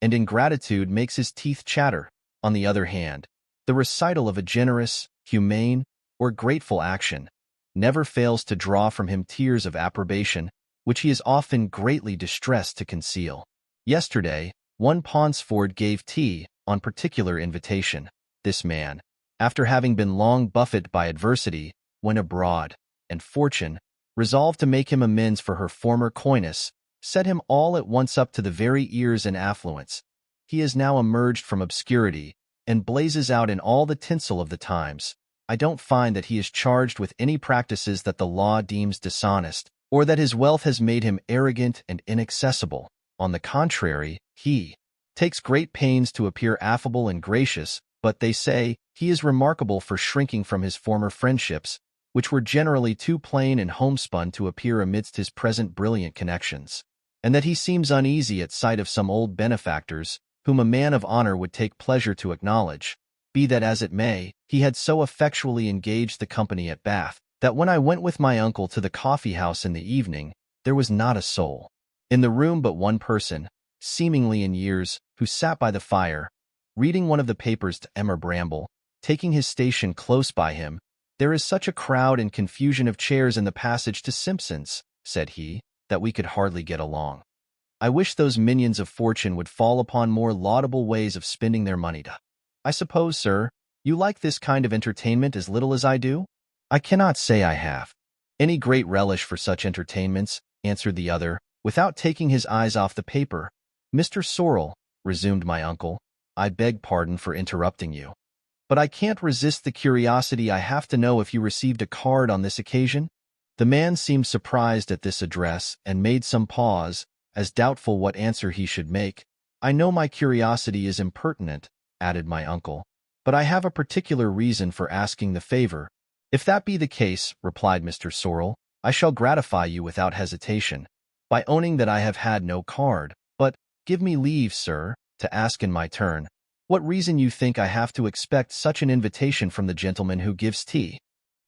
and ingratitude makes his teeth chatter. On the other hand, the recital of a generous, humane, or grateful action never fails to draw from him tears of approbation, which he is often greatly distressed to conceal. Yesterday, one Ponsford gave tea on particular invitation. This man, after having been long buffeted by adversity, went abroad, and fortune, resolved to make him amends for her former coyness, set him all at once up to the very ears in affluence. He is now emerged from obscurity, and blazes out in all the tinsel of the times. I don't find that he is charged with any practices that the law deems dishonest, or that his wealth has made him arrogant and inaccessible. On the contrary, he takes great pains to appear affable and gracious, but they say he is remarkable for shrinking from his former friendships, which were generally too plain and homespun to appear amidst his present brilliant connections, and that he seems uneasy at sight of some old benefactors, whom a man of honor would take pleasure to acknowledge. Be that as it may, he had so effectually engaged the company at Bath, that when I went with my uncle to the coffee-house in the evening, there was not a soul in the room but one person, seemingly in years, who sat by the fire, reading one of the papers to Emma Bramble, taking his station close by him. There is such a crowd and confusion of chairs in the passage to Simpson's, said he, that we could hardly get along. I wish those minions of fortune would fall upon more laudable ways of spending their money. I suppose, sir, you like this kind of entertainment as little as I do? I cannot say I have any great relish for such entertainments, answered the other, without taking his eyes off the paper. Mr. Sorrel, resumed my uncle, I beg pardon for interrupting you, but I can't resist the curiosity. I have to know if you received a card on this occasion. The man seemed surprised at this address and made some pause, as doubtful what answer he should make. I know my curiosity is impertinent, added my uncle, but I have a particular reason for asking the favor. If that be the case, replied Mr. Sorrel, I shall gratify you without hesitation, by owning that I have had no card. But give me leave, sir, to ask in my turn, what reason you think I have to expect such an invitation from the gentleman who gives tea?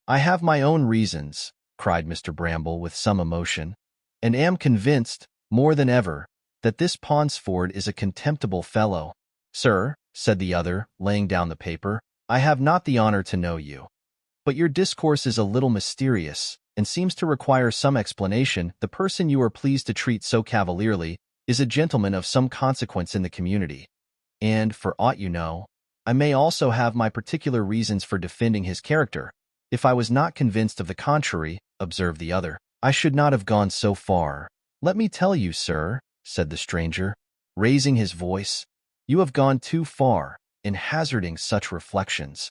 I have my own reasons, cried Mr. Bramble with some emotion, and am convinced, more than ever, that this Ponsford is a contemptible fellow. Sir, said the other, laying down the paper, I have not the honor to know you, but your discourse is a little mysterious, and seems to require some explanation. The person you are pleased to treat so cavalierly is a gentleman of some consequence in the community, and, for aught you know, I may also have my particular reasons for defending his character. If I was not convinced of the contrary, observed the other, I should not have gone so far. Let me tell you, sir, said the stranger, raising his voice, you have gone too far in hazarding such reflections.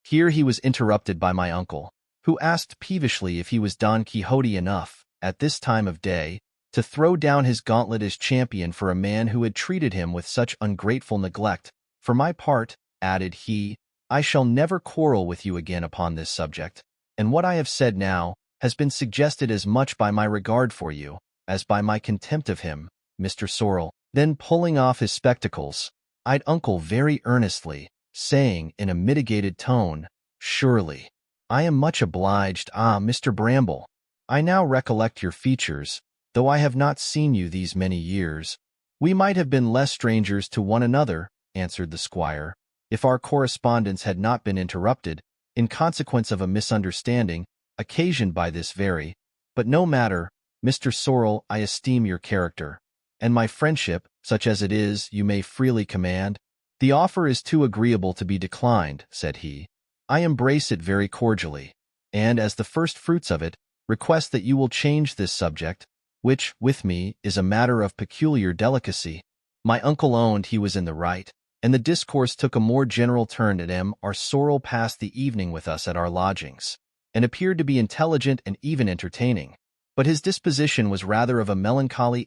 Here he was interrupted by my uncle, who asked peevishly if he was Don Quixote enough, at this time of day, to throw down his gauntlet as champion for a man who had treated him with such ungrateful neglect. For my part, added he, I shall never quarrel with you again upon this subject, and what I have said now has been suggested as much by my regard for you as by my contempt of him. Mr. Sorrel, then pulling off his spectacles, eyed uncle very earnestly, saying in a mitigated tone, surely, I am much obliged. Ah, Mr. Bramble, I now recollect your features, though I have not seen you these many years. We might have been less strangers to one another, answered the squire, if our correspondence had not been interrupted, in consequence of a misunderstanding, occasioned by this very. But no matter, Mr. Sorrel, I esteem your character, and my friendship, such as it is, you may freely command. The offer is too agreeable to be declined, said he. I embrace it very cordially, and as the first fruits of it, request that you will change this subject, which, with me, is a matter of peculiar delicacy. My uncle owned he was in the right, and the discourse took a more general turn. Our Sorrel passed the evening with us at our lodgings, and appeared to be intelligent and even entertaining. But his disposition was rather of a melancholy.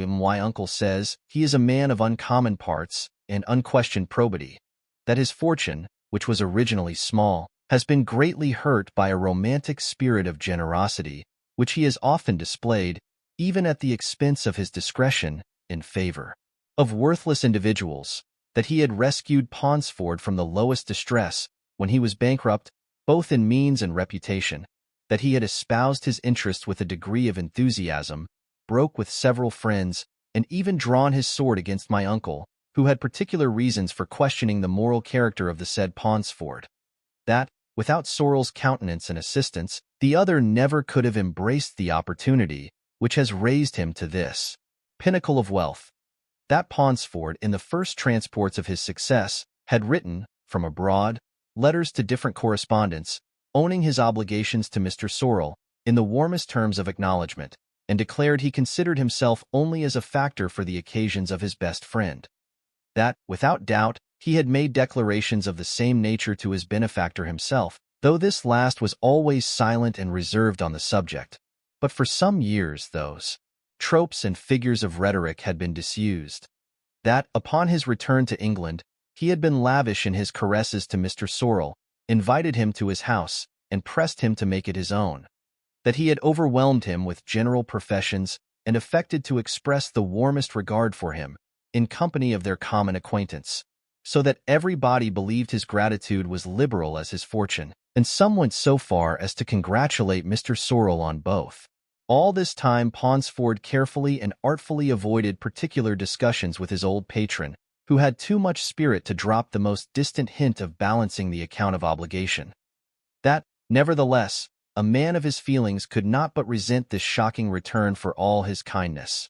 My uncle says he is a man of uncommon parts and unquestioned probity, that his fortune, which was originally small, has been greatly hurt by a romantic spirit of generosity, which he has often displayed, even at the expense of his discretion, in favor of worthless individuals, that he had rescued Ponsford from the lowest distress when he was bankrupt, both in means and reputation, that he had espoused his interest with a degree of enthusiasm, broke with several friends, and even drawn his sword against my uncle, who had particular reasons for questioning the moral character of the said Ponsford, that, without Sorrel's countenance and assistance, the other never could have embraced the opportunity which has raised him to this pinnacle of wealth. That Ponsford, in the first transports of his success, had written, from abroad, letters to different correspondents, owning his obligations to Mr. Sorrel, in the warmest terms of acknowledgment, and declared he considered himself only as a factor for the occasions of his best friend. That, without doubt, he had made declarations of the same nature to his benefactor himself, though this last was always silent and reserved on the subject. But for some years those tropes and figures of rhetoric had been disused. That, upon his return to England, he had been lavish in his caresses to Mr. Sorrel, invited him to his house, and pressed him to make it his own. That he had overwhelmed him with general professions, and affected to express the warmest regard for him, in company of their common acquaintance, so that everybody believed his gratitude was liberal as his fortune, and some went so far as to congratulate Mr. Sorrel on both. All this time Ponsford carefully and artfully avoided particular discussions with his old patron, who had too much spirit to drop the most distant hint of balancing the account of obligation. That, nevertheless, a man of his feelings could not but resent this shocking return for all his kindness,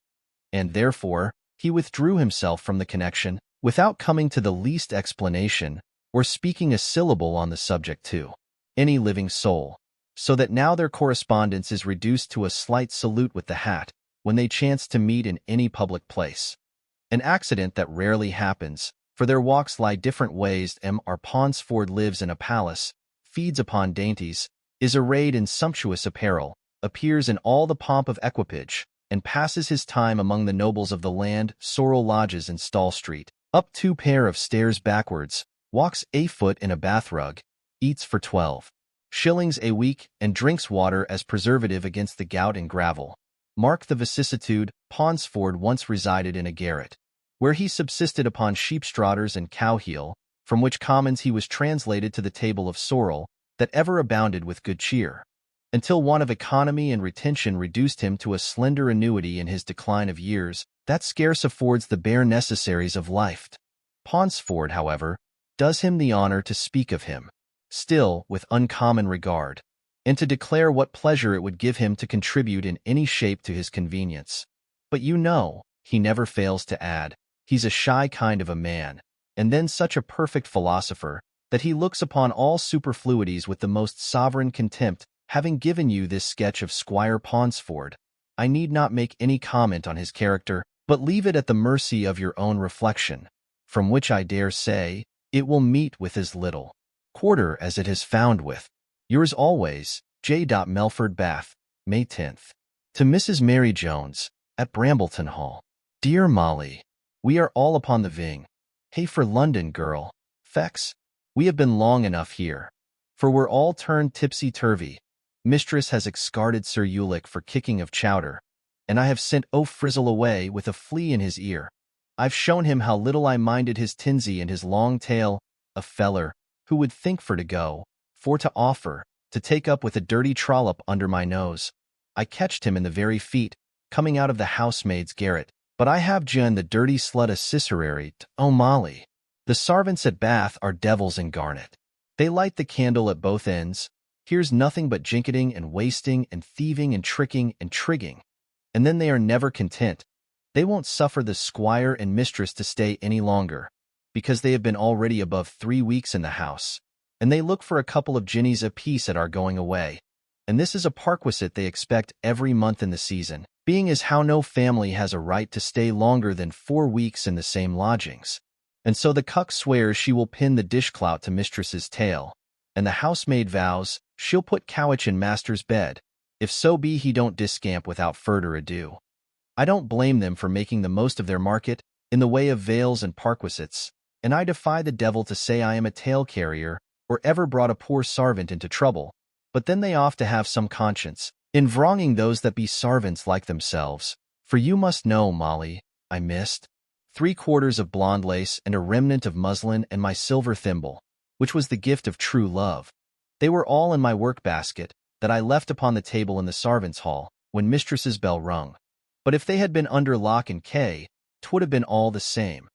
and therefore he withdrew himself from the connection without coming to the least explanation or speaking a syllable on the subject to any living soul, so that now their correspondence is reduced to a slight salute with the hat when they chance to meet in any public place. An accident that rarely happens, for their walks lie different ways. Mr. Ponsford lives in a palace, feeds upon dainties, is arrayed in sumptuous apparel, appears in all the pomp of equipage, and passes his time among the nobles of the land. Sorrel lodges in Stall Street, up 2 pair of stairs backwards, walks afoot in a bath-rug, eats for 12 shillings a week, and drinks water as preservative against the gout and gravel. Mark the vicissitude. Ponsford once resided in a garret, where he subsisted upon sheepstrauters and cow-heel, from which commons he was translated to the table of sorrel, that ever abounded with good cheer, until want of economy and retention reduced him to a slender annuity in his decline of years, that scarce affords the bare necessaries of life. Ponsford, however, does him the honor to speak of him, still with uncommon regard, and to declare what pleasure it would give him to contribute in any shape to his convenience. But you know, he never fails to add, he's a shy kind of a man, and then such a perfect philosopher, that he looks upon all superfluities with the most sovereign contempt. Having given you this sketch of Squire Ponsford, I need not make any comment on his character, but leave it at the mercy of your own reflection, from which I dare say it will meet with as little quarter as it has found with yours always, J. Melford Bath, May 10th. To Mrs. Mary Jones, at Brambleton Hall. Dear Molly, we are all upon the ving. Hey for London, girl. Fex, we have been long enough here, for we're all turned tipsy-turvy. Mistress has excarded Sir Ulick for kicking of Chowder, and I have sent Frizzle away with a flea in his ear. I've shown him how little I minded his tinsy and his long tail, a feller who would think for to go, for to offer, to take up with a dirty trollop under my nose. I catched him in the very feet, coming out of the housemaid's garret, but I have Jen the dirty slut a cicerary. Oh, Molly, the sarvants at Bath are devils in garnet. They light the candle at both ends. Here's nothing but jinketing and wasting and thieving and tricking and trigging. And then they are never content. They won't suffer the squire and mistress to stay any longer, because they have been already above 3 weeks in the house, and they look for a couple of guineas apiece at our going away. And this is a perquisite they expect every month in the season, being as how no family has a right to stay longer than 4 weeks in the same lodgings. And so the cuck swears she will pin the dishclout to mistress's tail, and the housemaid vows she'll put cowich in master's bed, if so be he don't discamp without further ado. I don't blame them for making the most of their market in the way of veils and perquisites, and I defy the devil to say I am a tale-carrier or ever brought a poor sarvant into trouble, but then they ought to have some conscience in wronging those that be sarvants like themselves, for you must know, Molly, I missed 3/4 of blonde lace and a remnant of muslin and my silver thimble, which was the gift of true love. They were all in my work-basket, that I left upon the table in the servants' hall, when mistress's bell rung. But if they had been under lock and key, 'twould have been all the same.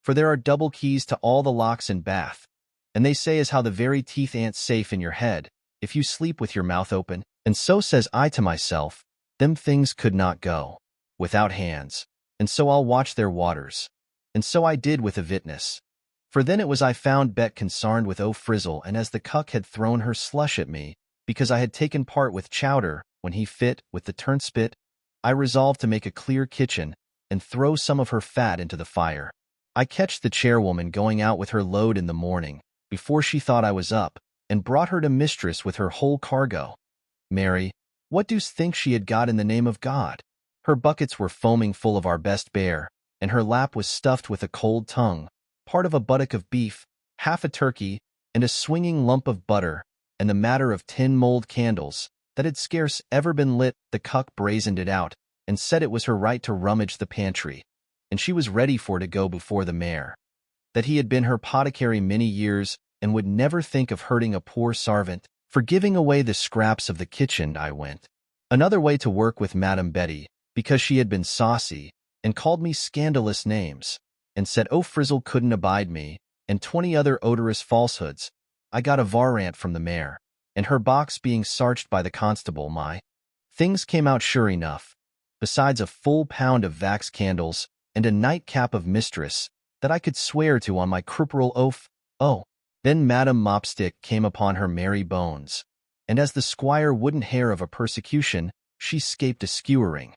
For there are double keys to all the locks in Bath, and they say as how the very teeth ain't safe in your head, if you sleep with your mouth open. And so says I to myself, them things could not go without hands, and so I'll watch their waters. And so I did with a vitness. For then it was I found Bet consarned with Frizzle, and as the cuck had thrown her slush at me, because I had taken part with Chowder when he fit with the turnspit, I resolved to make a clear kitchen and throw some of her fat into the fire. I catched the chairwoman going out with her load in the morning, before she thought I was up, and brought her to mistress with her whole cargo. Mary, what do'st think she had got in the name of God? Her buckets were foaming full of our best bear, and her lap was stuffed with a cold tongue, part of a buttock of beef, half a turkey, and a swinging lump of butter, and the matter of 10 mold candles, that had scarce ever been lit. The cuck brazened it out, and said it was her right to rummage the pantry, and she was ready for to go before the mayor. That he had been her potticary many years, and would never think of hurting a poor sarvant, for giving away the scraps of the kitchen. I went another way to work with Madam Betty, because she had been saucy, and called me scandalous names, and said Frizzle couldn't abide me, and 20 other odorous falsehoods. I got a varrant from the mayor, and her box being searched by the constable, my things came out sure enough, besides a full pound of wax candles and a nightcap of mistress that I could swear to on my crupperal oath. Oh, then Madam Mopstick came upon her merry bones, and as the squire wouldn't hear of a persecution, she scaped a skewering.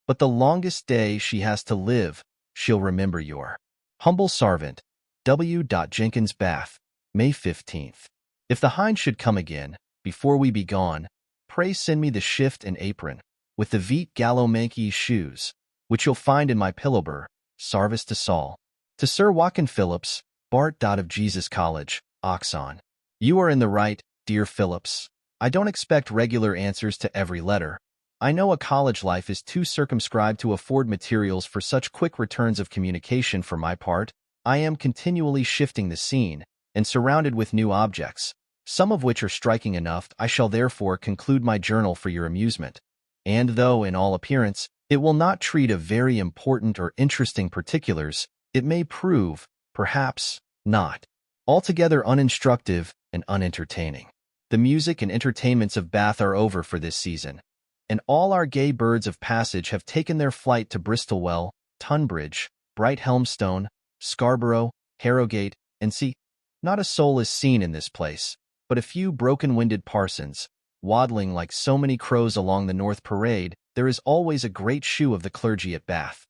But the longest day she has to live, she'll remember your humble servant, W. Jenkins Bath, May 15th. If the hind should come again, before we be gone, pray send me the shift and apron, with the veet gallomanky shoes, which you'll find in my pillowber, sarvice to Saul. To Sir Watkin Phillips, Bart. Of Jesus College, Oxon. You are in the right, dear Phillips. I don't expect regular answers to every letter. I know a college life is too circumscribed to afford materials for such quick returns of communication. For my part, I am continually shifting the scene, and surrounded with new objects, some of which are striking enough. I shall therefore conclude my journal for your amusement, and though, in all appearance, it will not treat of very important or interesting particulars, it may prove, perhaps, not altogether uninstructive and unentertaining. The music and entertainments of Bath are over for this season, and all our gay birds of passage have taken their flight to Bristolwell, Tunbridge, Brighthelmstone, Scarborough, Harrogate, and see, not a soul is seen in this place, but a few broken-winded parsons, waddling like so many crows along the North Parade. There is always a great shew of the clergy at Bath.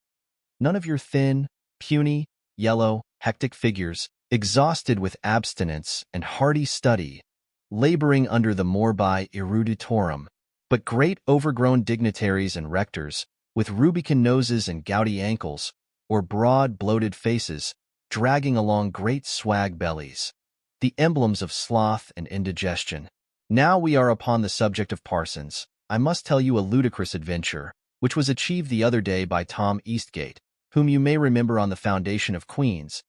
None of your thin, puny, yellow, hectic figures, exhausted with abstinence and hearty study, laboring under the morbi eruditorum, but great overgrown dignitaries and rectors, with rubicund noses and gouty ankles, or broad, bloated faces, dragging along great swag bellies, the emblems of sloth and indigestion. Now we are upon the subject of parsons, I must tell you a ludicrous adventure, which was achieved the other day by Tom Eastgate, whom you may remember on the foundation of Queen's.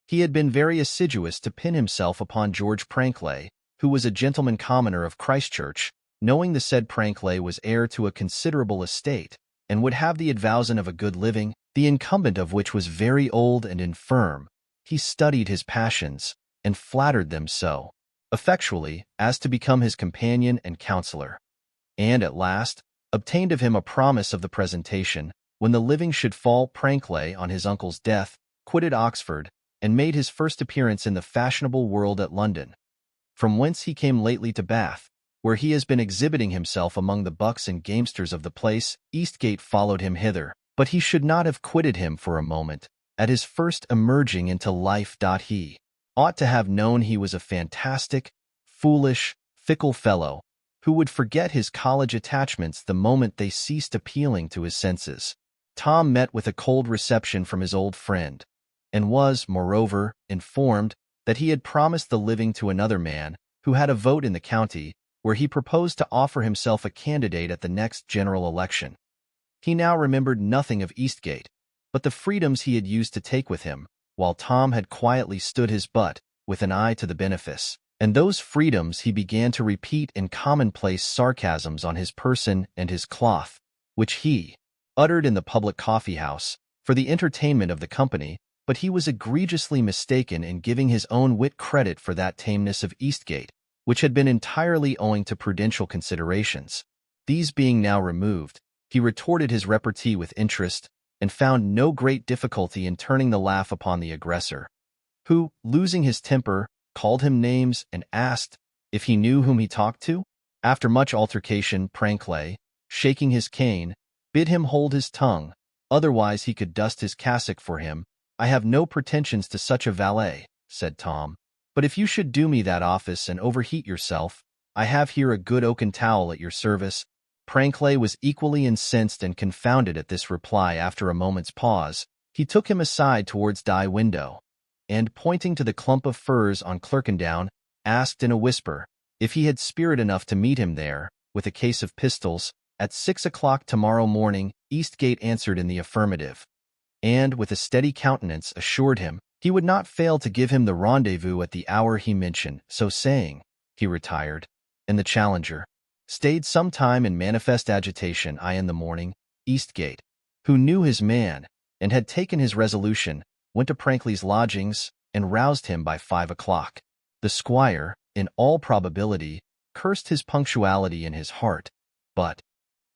He had been very assiduous to pin himself upon George Prankley, who was a gentleman commoner of Christchurch, knowing the said Prankley was heir to a considerable estate, and would have the advowson of a good living, the incumbent of which was very old and infirm. He studied his passions, and flattered them so effectually as to become his companion and counselor, and at last obtained of him a promise of the presentation, when the living should fall. Prankley, on his uncle's death, quitted Oxford, and made his first appearance in the fashionable world at London, from whence he came lately to Bath, where he has been exhibiting himself among the bucks and gamesters of the place. Eastgate followed him hither, but he should not have quitted him for a moment, at his first emerging into life. He ought to have known he was a fantastic, foolish, fickle fellow, who would forget his college attachments the moment they ceased appealing to his senses. Tom met with a cold reception from his old friend, and was, moreover, informed that he had promised the living to another man who had a vote in the county, where he proposed to offer himself a candidate at the next general election. He now remembered nothing of Eastgate, but the freedoms he had used to take with him, while Tom had quietly stood his butt, with an eye to the benefice, and those freedoms he began to repeat in commonplace sarcasms on his person and his cloth, which he uttered in the public coffee-house, for the entertainment of the company. But he was egregiously mistaken in giving his own wit credit for that tameness of Eastgate, which had been entirely owing to prudential considerations. These being now removed, he retorted his repartee with interest, and found no great difficulty in turning the laugh upon the aggressor, who, losing his temper, called him names and asked if he knew whom he talked to. After much altercation, Prankley, shaking his cane, bid him hold his tongue, otherwise he could dust his cassock for him. I have no pretensions to such a valet, said Tom, but if you should do me that office and overheat yourself, I have here a good oaken towel at your service. Prankley was equally incensed and confounded at this reply. After a moment's pause, he took him aside towards die window, and, pointing to the clump of firs on Clerkendown, asked in a whisper if he had spirit enough to meet him there, with a case of pistols, at 6 o'clock tomorrow morning. Eastgate answered in the affirmative, and, with a steady countenance, assured him he would not fail to give him the rendezvous at the hour he mentioned. So saying, he retired, and the challenger stayed some time in manifest agitation. In the morning, Eastgate, who knew his man, and had taken his resolution, went to Prankley's lodgings, and roused him by 5 o'clock. The squire, in all probability, cursed his punctuality in his heart, but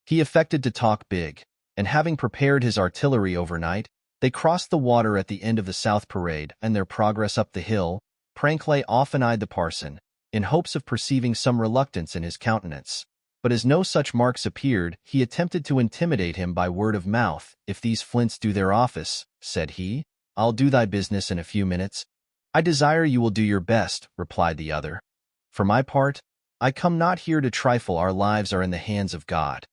he affected to talk big, and having prepared his artillery overnight, they crossed the water at the end of the South Parade, and their progress up the hill, Prankley often eyed the parson, in hopes of perceiving some reluctance in his countenance. But as no such marks appeared, he attempted to intimidate him by word of mouth. "If these flints do their office," said he, "I'll do thy business in a few minutes." "I desire you will do your best," replied the other. "For my part, I come not here to trifle. Our lives are in the hands of God,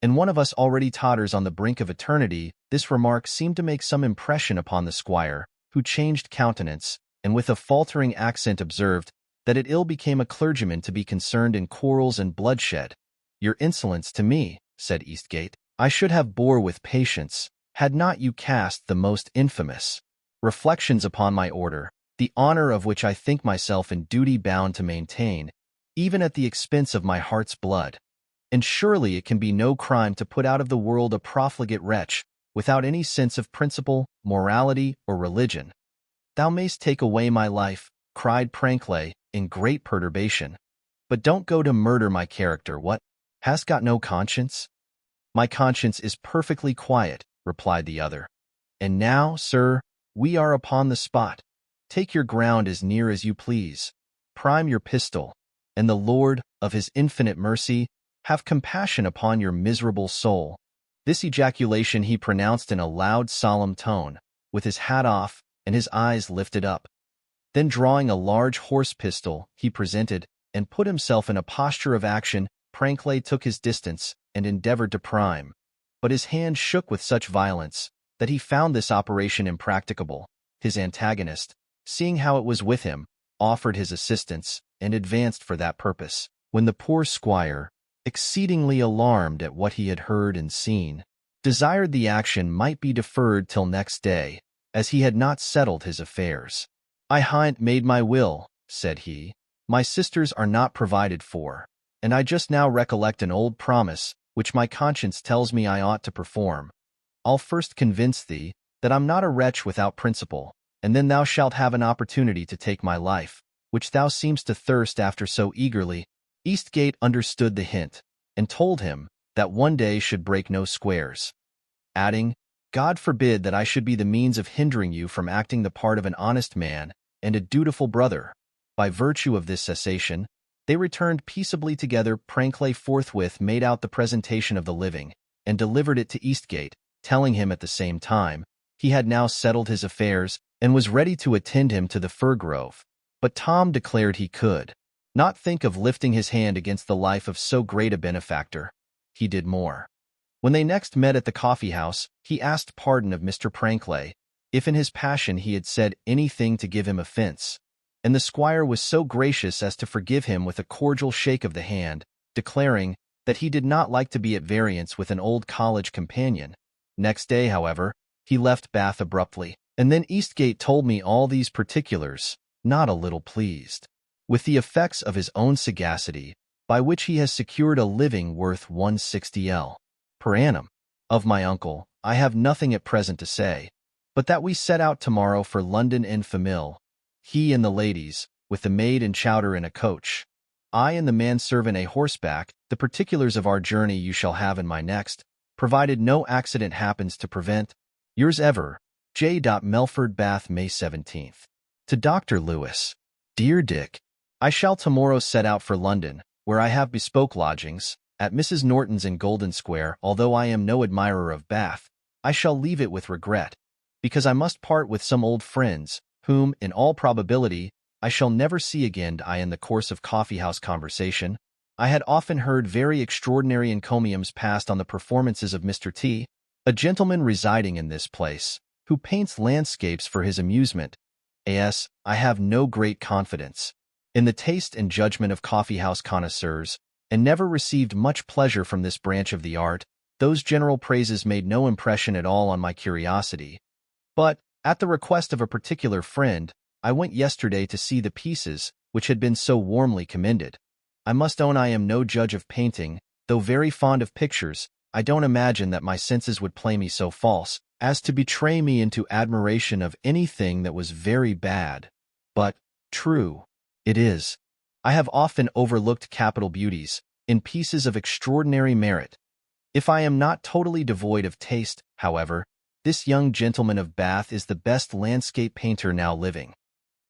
and one of us already totters on the brink of eternity." This remark seemed to make some impression upon the squire, who changed countenance, and with a faltering accent observed that it ill became a clergyman to be concerned in quarrels and bloodshed. "Your insolence to me," said Eastgate, "I should have bore with patience, had not you cast the most infamous reflections upon my order, the honor of which I think myself in duty bound to maintain, even at the expense of my heart's blood. And surely it can be no crime to put out of the world a profligate wretch, without any sense of principle, morality, or religion." "Thou mayst take away my life," cried Prankley, in great perturbation, "but don't go to murder my character. What? Hast got no conscience?" "My conscience is perfectly quiet," replied the other. "And now, sir, we are upon the spot. Take your ground as near as you please. Prime your pistol, and the Lord, of his infinite mercy, have compassion upon your miserable soul." This ejaculation he pronounced in a loud, solemn tone, with his hat off and his eyes lifted up. Then drawing a large horse pistol, he presented, and put himself in a posture of action. Prankley took his distance, and endeavored to prime, but his hand shook with such violence that he found this operation impracticable. His antagonist, seeing how it was with him, offered his assistance, and advanced for that purpose, when the poor squire, exceedingly alarmed at what he had heard and seen, desired the action might be deferred till next day, as he had not settled his affairs. "I hain't made my will," said he. "My sisters are not provided for, and I just now recollect an old promise, which my conscience tells me I ought to perform. I'll first convince thee that I'm not a wretch without principle, and then thou shalt have an opportunity to take my life, which thou seemst to thirst after so eagerly." Eastgate understood the hint, and told him that one day should break no squares, adding, "God forbid that I should be the means of hindering you from acting the part of an honest man and a dutiful brother." By virtue of this cessation, they returned peaceably together. Prankley forthwith made out the presentation of the living, and delivered it to Eastgate, telling him at the same time he had now settled his affairs, and was ready to attend him to the fir grove. But Tom declared he could not think of lifting his hand against the life of so great a benefactor. He did more. When they next met at the coffee-house, he asked pardon of Mr. Prankley, if in his passion he had said anything to give him offense, and the squire was so gracious as to forgive him with a cordial shake of the hand, declaring that he did not like to be at variance with an old college companion. Next day, however, he left Bath abruptly, and then Eastgate told me all these particulars, not a little pleased with the effects of his own sagacity, by which he has secured a living worth 160L per annum. Of my uncle, I have nothing at present to say, but that we set out tomorrow for London en famille, he and the ladies, with the maid and Chowder in a coach, I and the manservant a horseback. The particulars of our journey you shall have in my next, provided no accident happens to prevent. Yours ever, J. Melford, Bath, May 17th. To Dr. Lewis. Dear Dick, I shall tomorrow set out for London, where I have bespoke lodgings, at Mrs. Norton's in Golden Square. Although I am no admirer of Bath, I shall leave it with regret, because I must part with some old friends, whom, in all probability, I shall never see again. I, in the course of coffee-house conversation, I had often heard very extraordinary encomiums passed on the performances of Mr. T., a gentleman residing in this place, who paints landscapes for his amusement. As I have no great confidence in the taste and judgment of coffee-house connoisseurs, and never received much pleasure from this branch of the art, those general praises made no impression at all on my curiosity. But, at the request of a particular friend, I went yesterday to see the pieces which had been so warmly commended. I must own I am no judge of painting, though very fond of pictures. I don't imagine that my senses would play me so false as to betray me into admiration of anything that was very bad. But, true, it is, I have often overlooked capital beauties in pieces of extraordinary merit. If I am not totally devoid of taste, however, this young gentleman of Bath is the best landscape painter now living.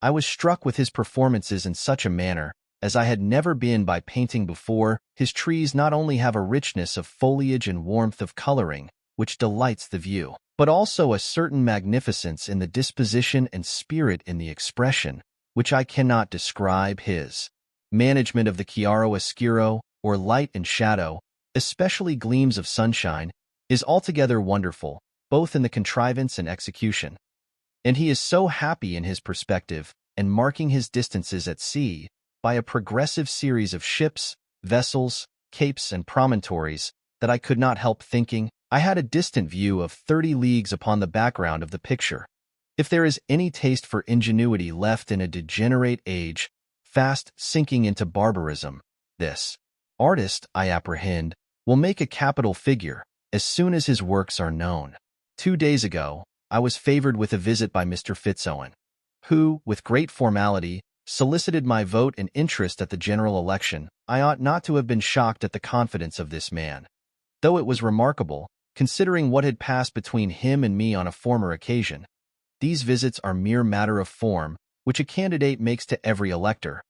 I was struck with his performances in such a manner as I had never been by painting before. His trees not only have a richness of foliage and warmth of coloring, which delights the view, but also a certain magnificence in the disposition and spirit in the expression, which I cannot describe. His management of the chiaroscuro, or light and shadow, especially gleams of sunshine, is altogether wonderful, both in the contrivance and execution. And he is so happy in his perspective and marking his distances at sea by a progressive series of ships, vessels, capes, and promontories that I could not help thinking I had a distant view of 30 leagues upon the background of the picture. If there is any taste for ingenuity left in a degenerate age, fast sinking into barbarism, this artist, I apprehend, will make a capital figure as soon as his works are known. 2 days ago, I was favored with a visit by Mr. Fitzowen, who, with great formality, solicited my vote and interest at the general election. I ought not to have been shocked at the confidence of this man, though it was remarkable, considering what had passed between him and me on a former occasion. These visits are mere matter of form, which a candidate makes to every elector,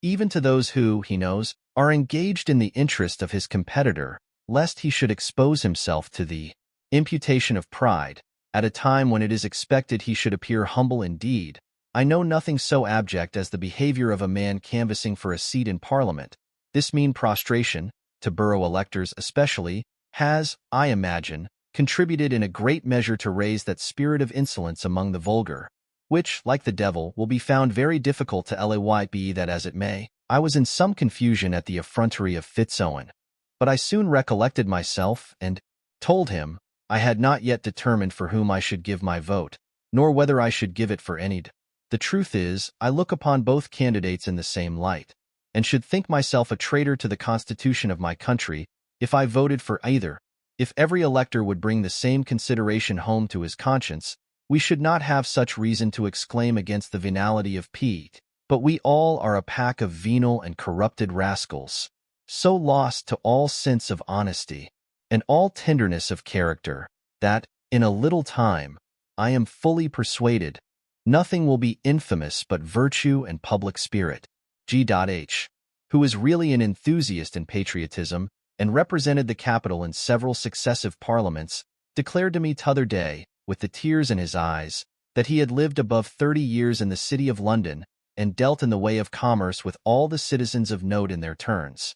even to those who, he knows, are engaged in the interest of his competitor, lest he should expose himself to the imputation of pride, at a time when it is expected he should appear humble indeed. I know nothing so abject as the behavior of a man canvassing for a seat in Parliament. This mean prostration, to borough electors especially, has, I imagine, contributed in a great measure to raise that spirit of insolence among the vulgar, which, like the devil, will be found very difficult to lay. Be that as it may, I was in some confusion at the effrontery of Fitzowen, but I soon recollected myself and told him I had not yet determined for whom I should give my vote, nor whether I should give it for any. The truth is, I look upon both candidates in the same light, and should think myself a traitor to the constitution of my country if I voted for either. If every elector would bring the same consideration home to his conscience, we should not have such reason to exclaim against the venality of Pete. But we all are a pack of venal and corrupted rascals, so lost to all sense of honesty and all tenderness of character, that, in a little time, I am fully persuaded, nothing will be infamous but virtue and public spirit. G.H., who is really an enthusiast in patriotism and represented the capital in several successive parliaments, declared to me t'other day, with the tears in his eyes, that he had lived above 30 years in the city of London and dealt in the way of commerce with all the citizens of note in their turns,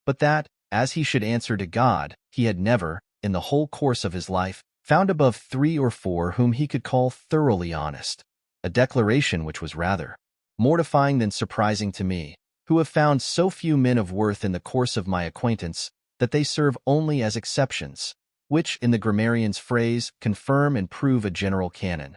but that, as he should answer to God, he had never, in the whole course of his life, found above 3 or 4 whom he could call thoroughly honest, a declaration which was rather mortifying than surprising to me, who have found so few men of worth in the course of my acquaintance that they serve only as exceptions, which, in the grammarian's phrase, confirm and prove a general canon.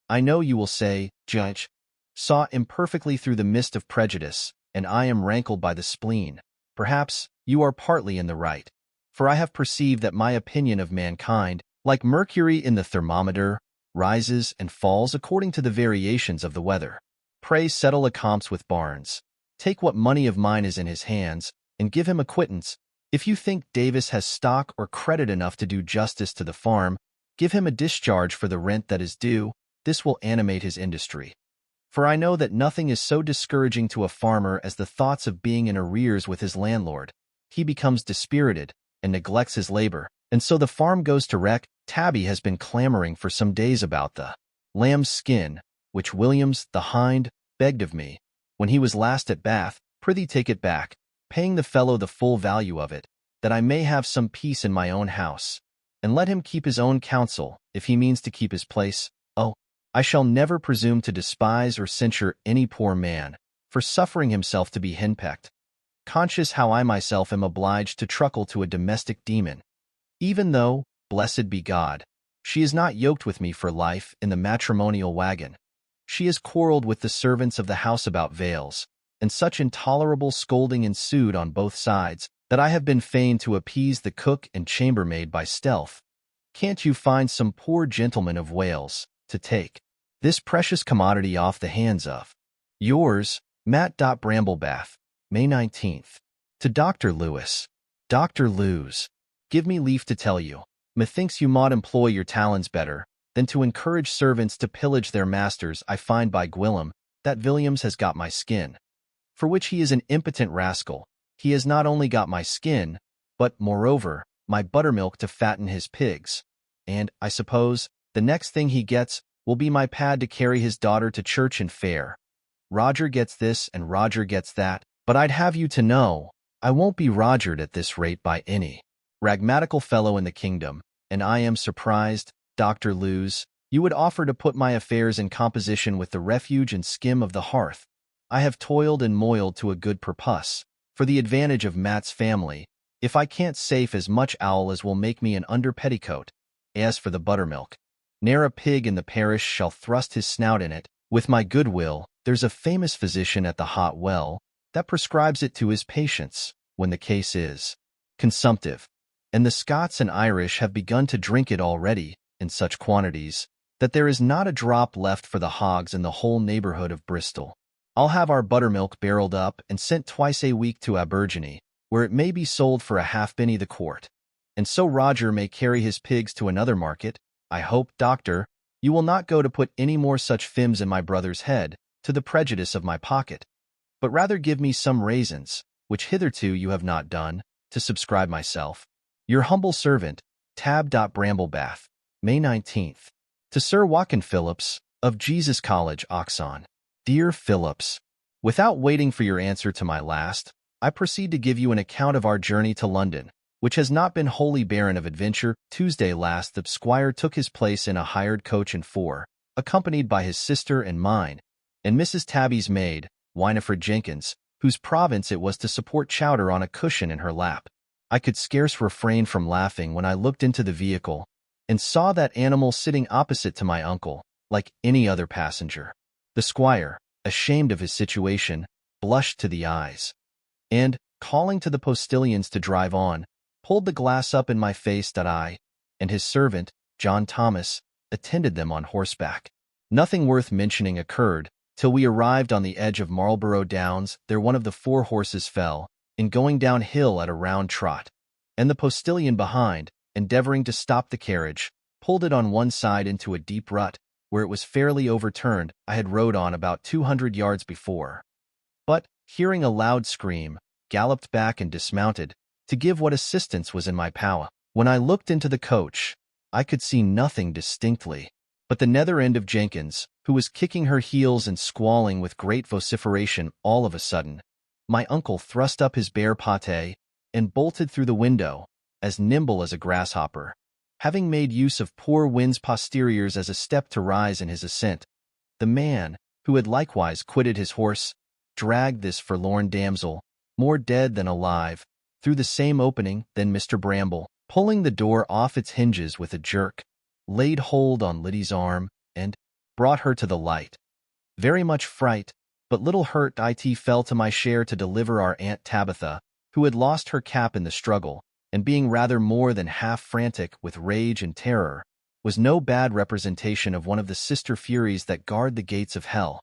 I know you will say, Judge, saw imperfectly through the mist of prejudice, and I am rankled by the spleen. Perhaps you are partly in the right, for I have perceived that my opinion of mankind, like mercury in the thermometer, rises and falls according to the variations of the weather. Pray settle accompts with Barnes. Take what money of mine is in his hands, and give him a quittance. If you think Davis has stock or credit enough to do justice to the farm, give him a discharge for the rent that is due. This will animate his industry. For I know that nothing is so discouraging to a farmer as the thoughts of being in arrears with his landlord. He becomes dispirited and neglects his labor, and so the farm goes to wreck. Tabby has been clamoring for some days about the lamb's skin, which Williams, the hind, begged of me, when he was last at Bath. Prithee take it back, paying the fellow the full value of it, that I may have some peace in my own house, and let him keep his own counsel, if he means to keep his place. Oh, I shall never presume to despise or censure any poor man for suffering himself to be henpecked, conscious how I myself am obliged to truckle to a domestic demon, even though, blessed be God, she is not yoked with me for life in the matrimonial wagon. She has quarreled with the servants of the house about veils, and such intolerable scolding ensued on both sides that I have been fain to appease the cook and chambermaid by stealth. Can't you find some poor gentleman of Wales to take this precious commodity off the hands of yours, Matt. Bramblebath? May 19th. To Dr. Lewis. Dr. Lewis, give me leave to tell you, methinks you mought employ your talents better, than to encourage servants to pillage their masters. I find by Gwillem, that Williams has got my skin. For which he is an impotent rascal. He has not only got my skin, but, moreover, my buttermilk to fatten his pigs. And, I suppose, the next thing he gets will be my pad to carry his daughter to church and fair. Roger gets this and Roger gets that, but I'd have you to know, I won't be Rogered at this rate by any ragmatical fellow in the kingdom, and I am surprised, Dr. Lewis, you would offer to put my affairs in composition with the refuge and skim of the hearth. I have toiled and moiled to a good purpose, for the advantage of Matt's family, if I can't safe as much owl as will make me an under petticoat. As for the buttermilk, ne'er a pig in the parish shall thrust his snout in it. With my good will, there's a famous physician at the hot well that prescribes it to his patients when the case is consumptive, and the Scots and Irish have begun to drink it already in such quantities that there is not a drop left for the hogs in the whole neighborhood of Bristol. I'll have our buttermilk barreled up and sent twice a week to Abergany, where it may be sold for a halfpenny the quart. And so Roger may carry his pigs to another market. I hope, doctor, you will not go to put any more such fims in my brother's head, to the prejudice of my pocket, but rather give me some raisins, which hitherto you have not done, to subscribe myself. Your humble servant, Tab. Bramblebath, May 19th. To Sir Watkin Phillips, of Jesus College, Oxon. Dear Phillips, without waiting for your answer to my last, I proceed to give you an account of our journey to London, which has not been wholly barren of adventure. Tuesday last the squire took his place in a hired coach and four, accompanied by his sister and mine, and Mrs. Tabby's maid, Winifred Jenkins, whose province it was to support Chowder on a cushion in her lap. I could scarce refrain from laughing when I looked into the vehicle, and saw that animal sitting opposite to my uncle, like any other passenger. The squire, ashamed of his situation, blushed to the eyes, and, calling to the postilions to drive on, pulled the glass up in my face that I, and his servant, John Thomas, attended them on horseback. Nothing worth mentioning occurred, till we arrived on the edge of Marlborough Downs. There one of the four horses fell, in going downhill at a round trot, and the postilion behind, endeavoring to stop the carriage, pulled it on one side into a deep rut, where it was fairly overturned. I had rode on about 200 yards before, but, hearing a loud scream, galloped back and dismounted, to give what assistance was in my power. When I looked into the coach, I could see nothing distinctly, but the nether end of Jenkins, who was kicking her heels and squalling with great vociferation. All of a sudden, my uncle thrust up his bare pate, and bolted through the window, as nimble as a grasshopper, having made use of poor Wind's posteriors as a step to rise in his ascent. The man, who had likewise quitted his horse, dragged this forlorn damsel, more dead than alive, through the same opening. Then Mr. Bramble, pulling the door off its hinges with a jerk, laid hold on Liddy's arm, and brought her to the light. Very much fright, but little hurt, it fell to my share to deliver our Aunt Tabitha, who had lost her cap in the struggle, and being rather more than half frantic with rage and terror, was no bad representation of one of the sister furies that guard the gates of hell.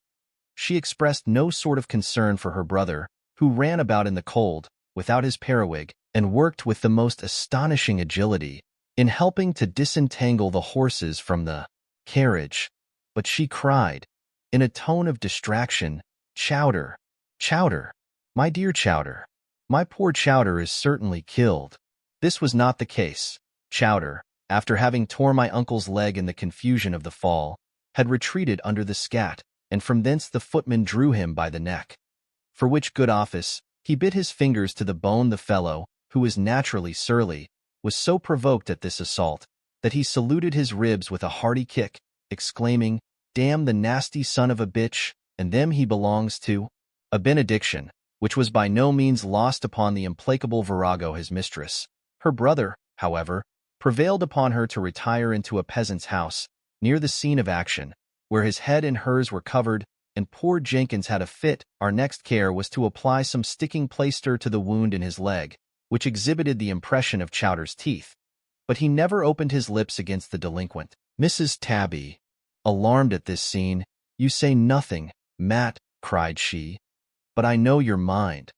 She expressed no sort of concern for her brother, who ran about in the cold, without his periwig, and worked with the most astonishing agility in helping to disentangle the horses from the carriage. But she cried, in a tone of distraction, "Chowder! Chowder! My dear Chowder! My poor Chowder is certainly killed." This was not the case. Chowder, after having torn my uncle's leg in the confusion of the fall, had retreated under the scat, and from thence the footman drew him by the neck. For which good office, he bit his fingers to the bone. The fellow, who was naturally surly, was so provoked at this assault, that he saluted his ribs with a hearty kick, exclaiming, "Damn the nasty son of a bitch, and them he belongs to," a benediction, which was by no means lost upon the implacable virago his mistress. Her brother, however, prevailed upon her to retire into a peasant's house, near the scene of action, where his head and hers were covered, and poor Jenkins had a fit. Our next care was to apply some sticking plaister to the wound in his leg, which exhibited the impression of Chowder's teeth, but he never opened his lips against the delinquent. Mrs. Tabby, alarmed at this scene, "You say nothing, Matt," cried she, "but I know your mind.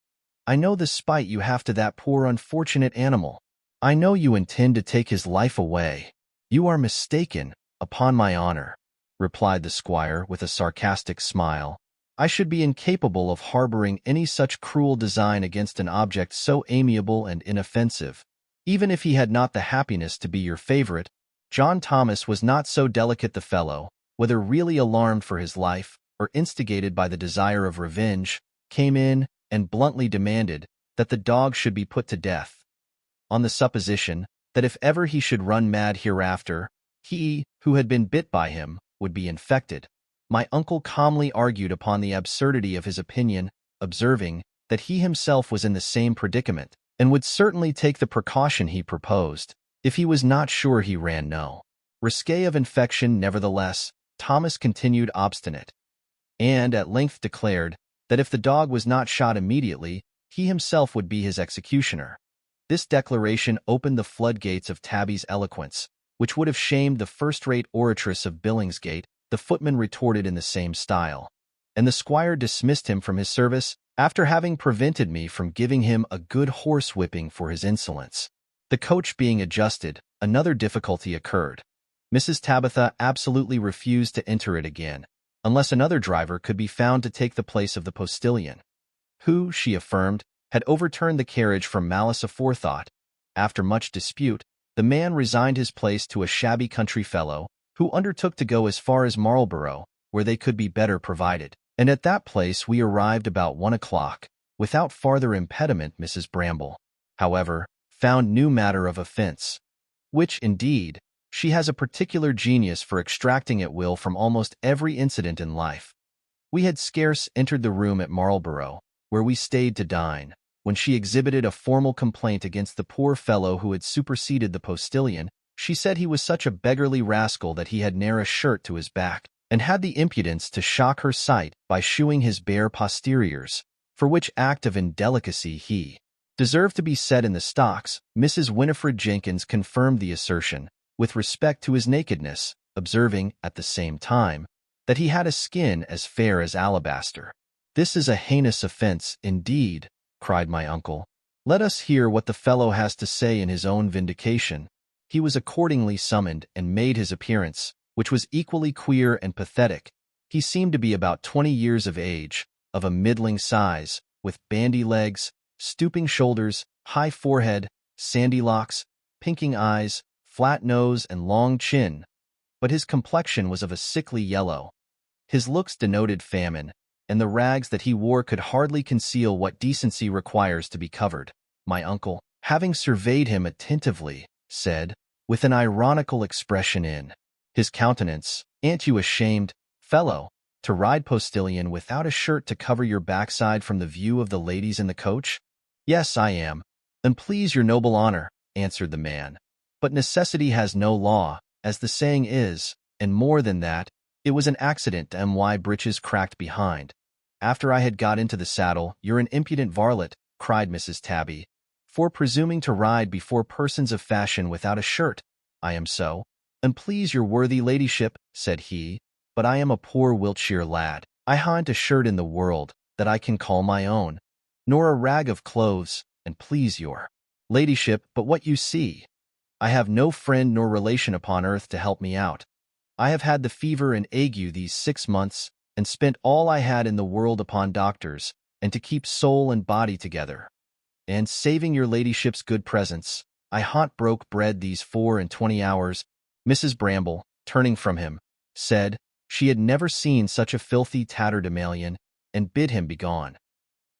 I know the spite you have to that poor unfortunate animal. I know you intend to take his life away. You are mistaken, upon my honor," replied the squire with a sarcastic smile. "I should be incapable of harboring any such cruel design against an object so amiable and inoffensive. Even if he had not the happiness to be your favorite." John Thomas was not so delicate. The fellow, whether really alarmed for his life or instigated by the desire of revenge, came in and bluntly demanded that the dog should be put to death, on the supposition that if ever he should run mad hereafter, he, who had been bit by him, would be infected. My uncle calmly argued upon the absurdity of his opinion, observing that he himself was in the same predicament, and would certainly take the precaution he proposed, if he was not sure he ran no risk of infection. Nevertheless, Thomas continued obstinate, and at length declared that if the dog was not shot immediately, he himself would be his executioner. This declaration opened the floodgates of Tabby's eloquence, which would have shamed the first-rate oratress of Billingsgate. The footman retorted in the same style, and the squire dismissed him from his service, after having prevented me from giving him a good horse-whipping for his insolence. The coach being adjusted, another difficulty occurred. Mrs. Tabitha absolutely refused to enter it again, unless another driver could be found to take the place of the postilion, who, she affirmed, had overturned the carriage from malice aforethought. After much dispute, the man resigned his place to a shabby country fellow, who undertook to go as far as Marlborough, where they could be better provided, and at that place we arrived about 1 o'clock, without farther impediment. Mrs. Bramble, however, found new matter of offense, which, indeed, she has a particular genius for extracting at will from almost every incident in life. We had scarce entered the room at Marlborough, where we stayed to dine, when she exhibited a formal complaint against the poor fellow who had superseded the postilion. She said he was such a beggarly rascal that he had ne'er a shirt to his back, and had the impudence to shock her sight by shoeing his bare posteriors, for which act of indelicacy he deserved to be set in the stocks. Mrs. Winifred Jenkins confirmed the assertion with respect to his nakedness, observing, at the same time, that he had a skin as fair as alabaster. "This is a heinous offense, indeed," cried my uncle. "Let us hear what the fellow has to say in his own vindication." He was accordingly summoned and made his appearance, which was equally queer and pathetic. He seemed to be about 20 years of age, of a middling size, with bandy legs, stooping shoulders, high forehead, sandy locks, pinking eyes, flat nose, and long chin, but his complexion was of a sickly yellow. His looks denoted famine, and the rags that he wore could hardly conceal what decency requires to be covered. My uncle, having surveyed him attentively, said, with an ironical expression in his countenance, "Ain't you ashamed, fellow, to ride postilion without a shirt to cover your backside from the view of the ladies in the coach?" "Yes, I am, and please your noble honor," answered the man. "But necessity has no law, as the saying is, and more than that, it was an accident. My breeches cracked behind. After I had got into the saddle, you're an impudent varlet," cried Mrs. Tabby, "for presuming to ride before persons of fashion without a shirt." "I am so, and please your worthy ladyship," said he, "but I am a poor Wiltshire lad. I ha'n't a shirt in the world that I can call my own, nor a rag of clothes, and please your ladyship, but what you see. I have no friend nor relation upon earth to help me out. I have had the fever and ague these 6 months, and spent all I had in the world upon doctors, and to keep soul and body together. And, saving your ladyship's good presence, I ha'n't broke bread these 24 hours." Mrs. Bramble, turning from him, said she had never seen such a filthy tatterdemalion, and bid him begone,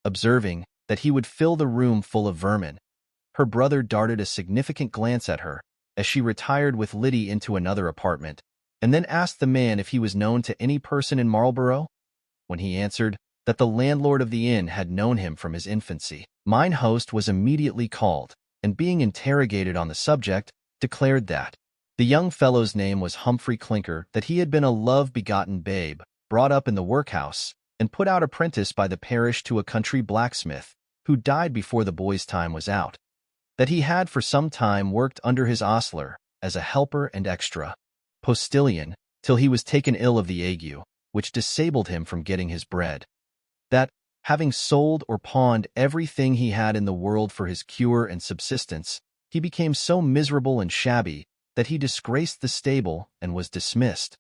observing that he would fill the room full of vermin. Her brother darted a significant glance at her, as she retired with Liddy into another apartment, and then asked the man if he was known to any person in Marlborough. When he answered that the landlord of the inn had known him from his infancy, mine host was immediately called, and being interrogated on the subject, declared that the young fellow's name was Humphry Clinker, that he had been a love-begotten babe, brought up in the workhouse, and put out apprentice by the parish to a country blacksmith, who died before the boy's time was out, that he had for some time worked under his ostler, as a helper and extra postilion, till he was taken ill of the ague, which disabled him from getting his bread. That, Having sold or pawned everything he had in the world for his cure and subsistence, he became so miserable and shabby that he disgraced the stable and was dismissed,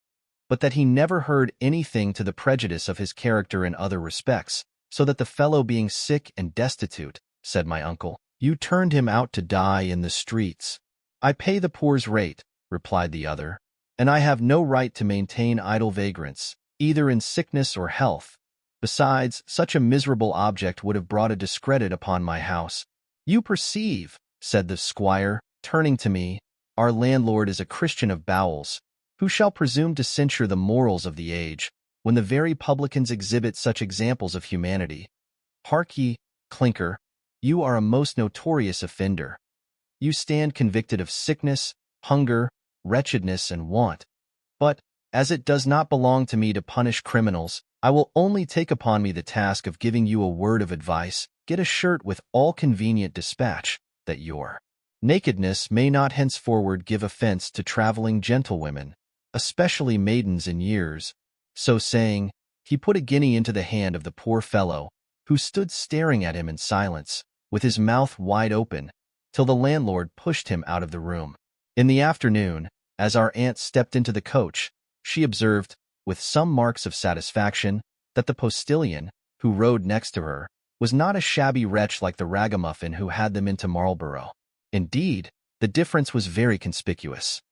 but that he never heard anything to the prejudice of his character in other respects, so that the fellow being sick and destitute, said my uncle, you turned him out to die in the streets. I pay the poor's rate, replied the other, and I have no right to maintain idle vagrants, either in sickness or health. Besides, such a miserable object would have brought a discredit upon my house. You perceive, said the squire, turning to me, our landlord is a Christian of bowels. Who shall presume to censure the morals of the age, when the very publicans exhibit such examples of humanity? Hark ye, Clinker, you are a most notorious offender. You stand convicted of sickness, hunger, wretchedness, and want. But, as it does not belong to me to punish criminals, I will only take upon me the task of giving you a word of advice. Get a shirt with all convenient dispatch, that your nakedness may not henceforward give offense to traveling gentlewomen, especially maidens in years. So saying, he put a guinea into the hand of the poor fellow, who stood staring at him in silence, with his mouth wide open, till the landlord pushed him out of the room. In the afternoon, as our aunt stepped into the coach, she observed, with some marks of satisfaction, that the postilion, who rode next to her, was not a shabby wretch like the ragamuffin who had them into Marlborough. Indeed, the difference was very conspicuous.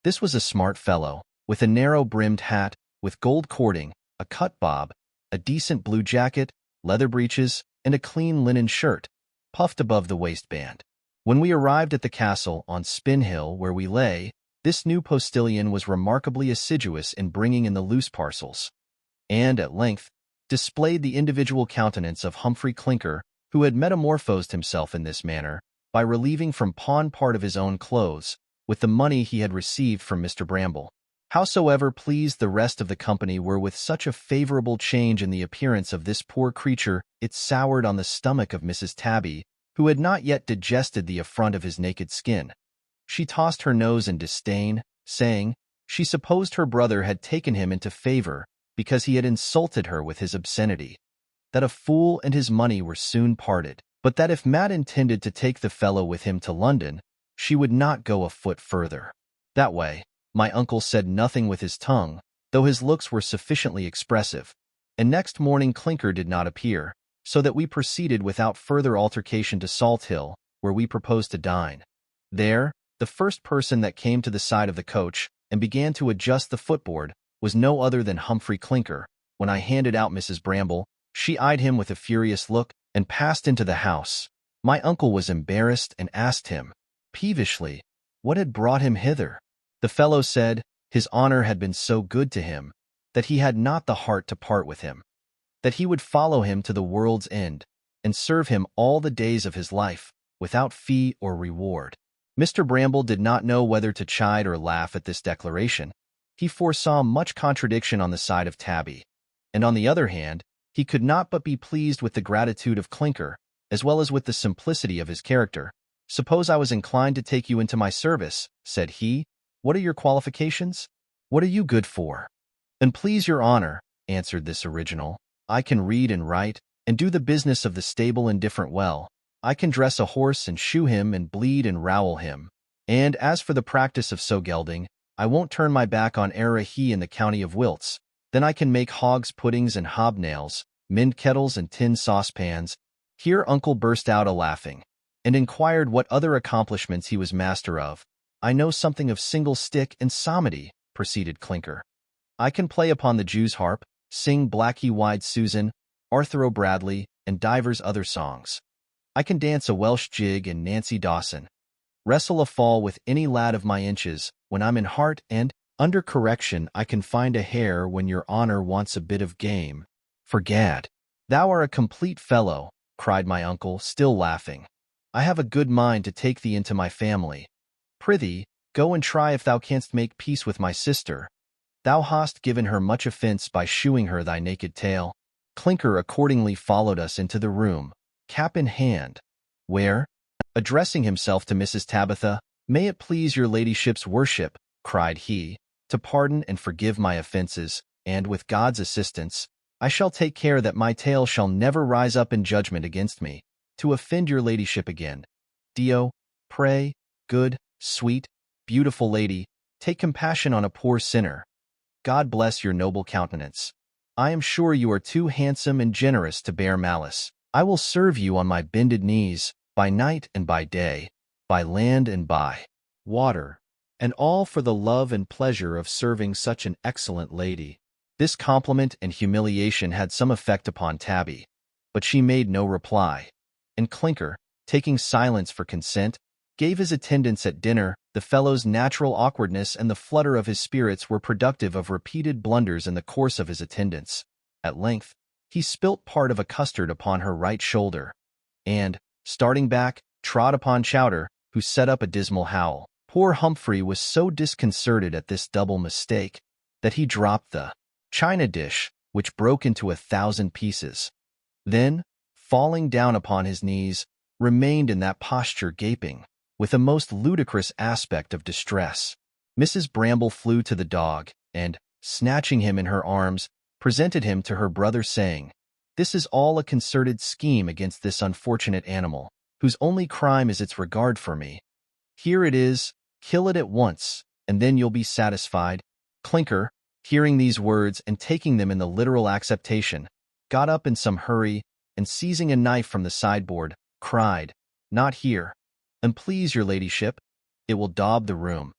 This was a smart fellow, with a narrow-brimmed hat, with gold cording, a cut bob, a decent blue jacket, leather breeches, and a clean linen shirt, puffed above the waistband. When we arrived at the castle on Spin Hill where we lay, this new postilion was remarkably assiduous in bringing in the loose parcels, and, at length, displayed the individual countenance of Humphry Clinker, who had metamorphosed himself in this manner, by relieving from pawn part of his own clothes, with the money he had received from Mr. Bramble. Howsoever pleased the rest of the company were with such a favorable change in the appearance of this poor creature, it soured on the stomach of Mrs. Tabby, who had not yet digested the affront of his naked skin. She tossed her nose in disdain, saying, she supposed her brother had taken him into favor, because he had insulted her with his obscenity, that a fool and his money were soon parted, but that if Matt intended to take the fellow with him to London, she would not go a foot further. That way, my uncle said nothing with his tongue, though his looks were sufficiently expressive, and next morning Clinker did not appear, so that we proceeded without further altercation to Salt Hill, where we proposed to dine. There, the first person that came to the side of the coach and began to adjust the footboard was no other than Humphry Clinker. When I handed out Mrs. Bramble, she eyed him with a furious look and passed into the house. My uncle was embarrassed and asked him, peevishly, what had brought him hither. The fellow said, his honor had been so good to him, that he had not the heart to part with him, that he would follow him to the world's end, and serve him all the days of his life, without fee or reward. Mr. Bramble did not know whether to chide or laugh at this declaration. He foresaw much contradiction on the side of Tabby, and on the other hand, he could not but be pleased with the gratitude of Clinker, as well as with the simplicity of his character. Suppose I was inclined to take you into my service, said he, what are your qualifications? What are you good for? And please your honor, answered this original, I can read and write, and do the business of the stable indifferent well. I can dress a horse and shoe him and bleed and rowel him. And as for the practice of so gelding, I won't turn my back on e'er a he in the county of Wilts. Then I can make hogs' puddings and hobnails, mend kettles and tin saucepans. Here uncle burst out a-laughing, and inquired what other accomplishments he was master of. I know something of single stick and psalmody, proceeded Clinker. I can play upon the Jew's harp, sing Blacky-Wide Susan, Arthur O'Bradley, and divers other songs. I can dance a Welsh jig and Nancy Dawson, wrestle a fall with any lad of my inches when I'm in heart, and, under correction, I can find a hare when your honor wants a bit of game. Forgad, thou art a complete fellow, cried my uncle, still laughing. I have a good mind to take thee into my family. Prithee, go and try if thou canst make peace with my sister. Thou hast given her much offence by shewing her thy naked tail. Clinker accordingly followed us into the room, cap in hand, where, addressing himself to Mrs. Tabitha, may it please your ladyship's worship, cried he, to pardon and forgive my offences, and, with God's assistance, I shall take care that my tale shall never rise up in judgment against me, to offend your ladyship again. Dio, pray, good, sweet, beautiful lady, take compassion on a poor sinner. God bless your noble countenance. I am sure you are too handsome and generous to bear malice. I will serve you on my bended knees, by night and by day, by land and by water, and all for the love and pleasure of serving such an excellent lady. This compliment and humiliation had some effect upon Tabby, but she made no reply, and Clinker, taking silence for consent, gave his attendance at dinner. The fellow's natural awkwardness and the flutter of his spirits were productive of repeated blunders in the course of his attendance. At length, he spilt part of a custard upon her right shoulder, and, starting back, trod upon Chowder, who set up a dismal howl. Poor Humphry was so disconcerted at this double mistake that he dropped the china dish, which broke into 1,000 pieces. Then, falling down upon his knees, remained in that posture gaping, with a most ludicrous aspect of distress. Mrs. Bramble flew to the dog, and, snatching him in her arms, presented him to her brother, saying, "This is all a concerted scheme against this unfortunate animal, whose only crime is its regard for me. Here it is, kill it at once, and then you'll be satisfied." Clinker, hearing these words and taking them in the literal acceptation, got up in some hurry, and seizing a knife from the sideboard, cried, "Not here. And please your ladyship, it will daub the room.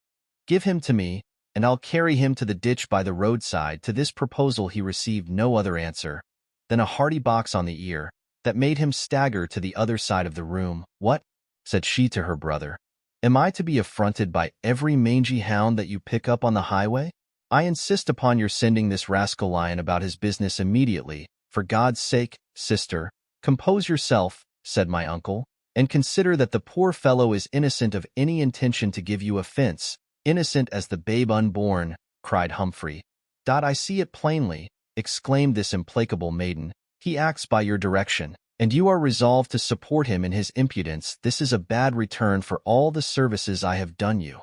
Give him to me, and I'll carry him to the ditch by the roadside." To this proposal he received no other answer than a hearty box on the ear, that made him stagger to the other side of the room. "What?" said she to her brother. "Am I to be affronted by every mangy hound that you pick up on the highway? I insist upon your sending this rascal lion about his business immediately. For God's sake, sister, compose yourself," said my uncle, "and consider that the poor fellow is innocent of any intention to give you offense." "Innocent as the babe unborn," cried Humphry. "I see it plainly," exclaimed this implacable maiden. "He acts by your direction, and you are resolved to support him in his impudence. This is a bad return for all the services I have done you,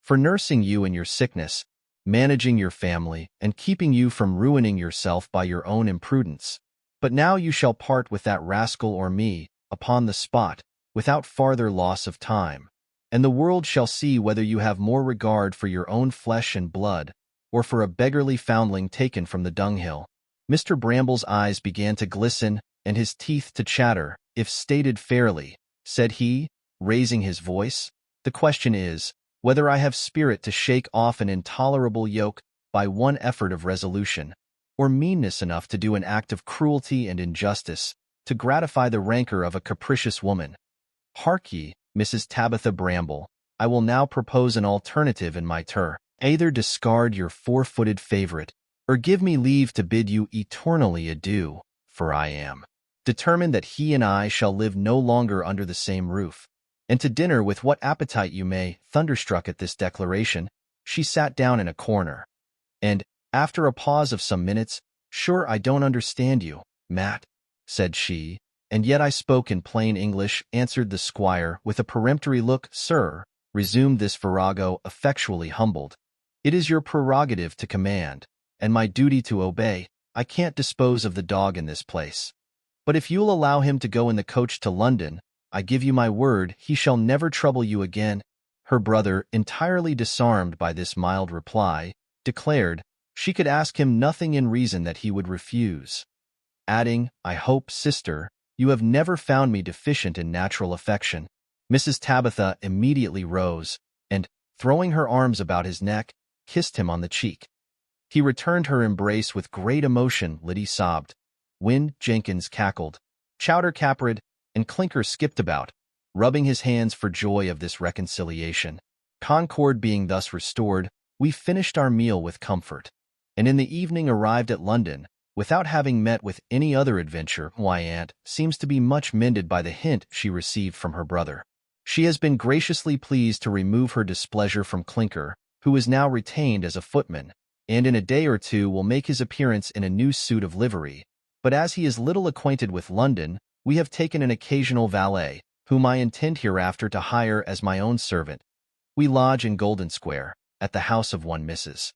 for nursing you in your sickness, managing your family, and keeping you from ruining yourself by your own imprudence. But now you shall part with that rascal or me, upon the spot, without farther loss of time, and the world shall see whether you have more regard for your own flesh and blood, or for a beggarly foundling taken from the dunghill." Mr. Bramble's eyes began to glisten, and his teeth to chatter. "If stated fairly," said he, raising his voice, "the question is, whether I have spirit to shake off an intolerable yoke by one effort of resolution, or meanness enough to do an act of cruelty and injustice, to gratify the rancor of a capricious woman. Hark ye, Mrs. Tabitha Bramble, I will now propose an alternative in my turn. Either discard your four-footed favorite, or give me leave to bid you eternally adieu, for I am determined that he and I shall live no longer under the same roof. And to dinner with what appetite you may." Thunderstruck at this declaration, she sat down in a corner, and, after a pause of some minutes, "Sure I don't understand you, Matt," said she. "And yet I spoke in plain English," answered the squire with a peremptory look. "Sir," resumed this virago, effectually humbled, "it is your prerogative to command, and my duty to obey. I can't dispose of the dog in this place, but if you'll allow him to go in the coach to London, I give you my word he shall never trouble you again." Her brother, entirely disarmed by this mild reply, declared she could ask him nothing in reason that he would refuse, adding, "I hope, sister, you have never found me deficient in natural affection." Mrs. Tabitha immediately rose, and, throwing her arms about his neck, kissed him on the cheek. He returned her embrace with great emotion. Liddy sobbed, Win Jenkins cackled, Chowder capered, and Clinker skipped about, rubbing his hands for joy of this reconciliation. Concord being thus restored, we finished our meal with comfort, and in the evening arrived at London, without having met with any other adventure. My aunt seems to be much mended by the hint she received from her brother. She has been graciously pleased to remove her displeasure from Clinker, who is now retained as a footman, and in a day or two will make his appearance in a new suit of livery. But as he is little acquainted with London, we have taken an occasional valet, whom I intend hereafter to hire as my own servant. We lodge in Golden Square, at the house of one Mrs.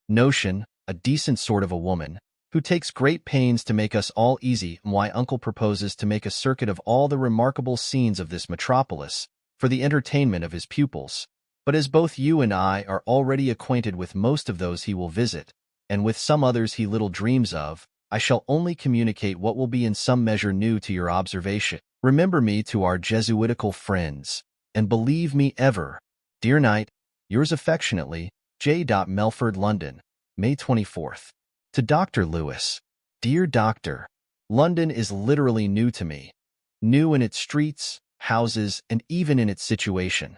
Notion, a decent sort of a woman, who takes great pains to make us all easy, and why Uncle proposes to make a circuit of all the remarkable scenes of this metropolis for the entertainment of his pupils. But as both you and I are already acquainted with most of those he will visit, and with some others he little dreams of, I shall only communicate what will be in some measure new to your observation. Remember me to our Jesuitical friends, and believe me ever, dear knight, yours affectionately, J. Melford, London, May 24th. To Dr. Lewis. Dear Doctor, London is literally new to me. New in its streets, houses, and even in its situation.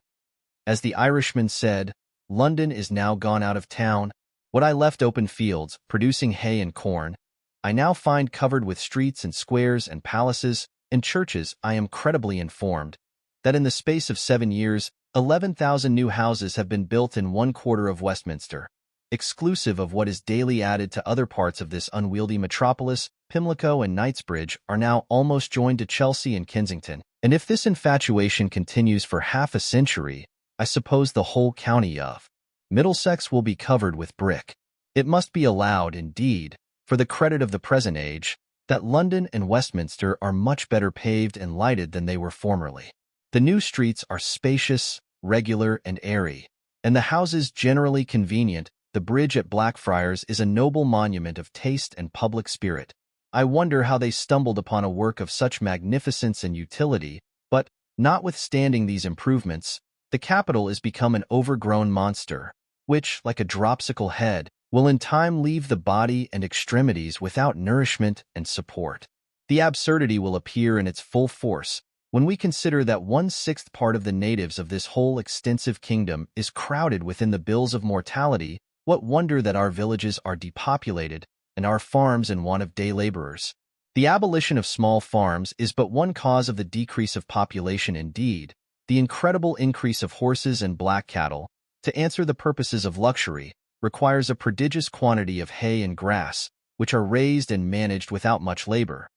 As the Irishman said, London is now gone out of town. What I left open fields, producing hay and corn, I now find covered with streets and squares and palaces and churches. I am credibly informed that in the space of 7 years, 11,000 new houses have been built in one quarter of Westminster, exclusive of what is daily added to other parts of this unwieldy metropolis. Pimlico and Knightsbridge are now almost joined to Chelsea and Kensington, and if this infatuation continues for half a century, I suppose the whole county of Middlesex will be covered with brick. It must be allowed, indeed, for the credit of the present age, that London and Westminster are much better paved and lighted than they were formerly. The new streets are spacious, regular, and airy, and the houses generally convenient. The bridge at Blackfriars is a noble monument of taste and public spirit. I wonder how they stumbled upon a work of such magnificence and utility, but, notwithstanding these improvements, the capital is become an overgrown monster, which, like a dropsical head, will in time leave the body and extremities without nourishment and support. The absurdity will appear in its full force when we consider that 1/6 part of the natives of this whole extensive kingdom is crowded within the bills of mortality. What wonder that our villages are depopulated and our farms in want of day laborers? The abolition of small farms is but one cause of the decrease of population. Indeed, the incredible increase of horses and black cattle, to answer the purposes of luxury, requires a prodigious quantity of hay and grass, which are raised and managed without much labor.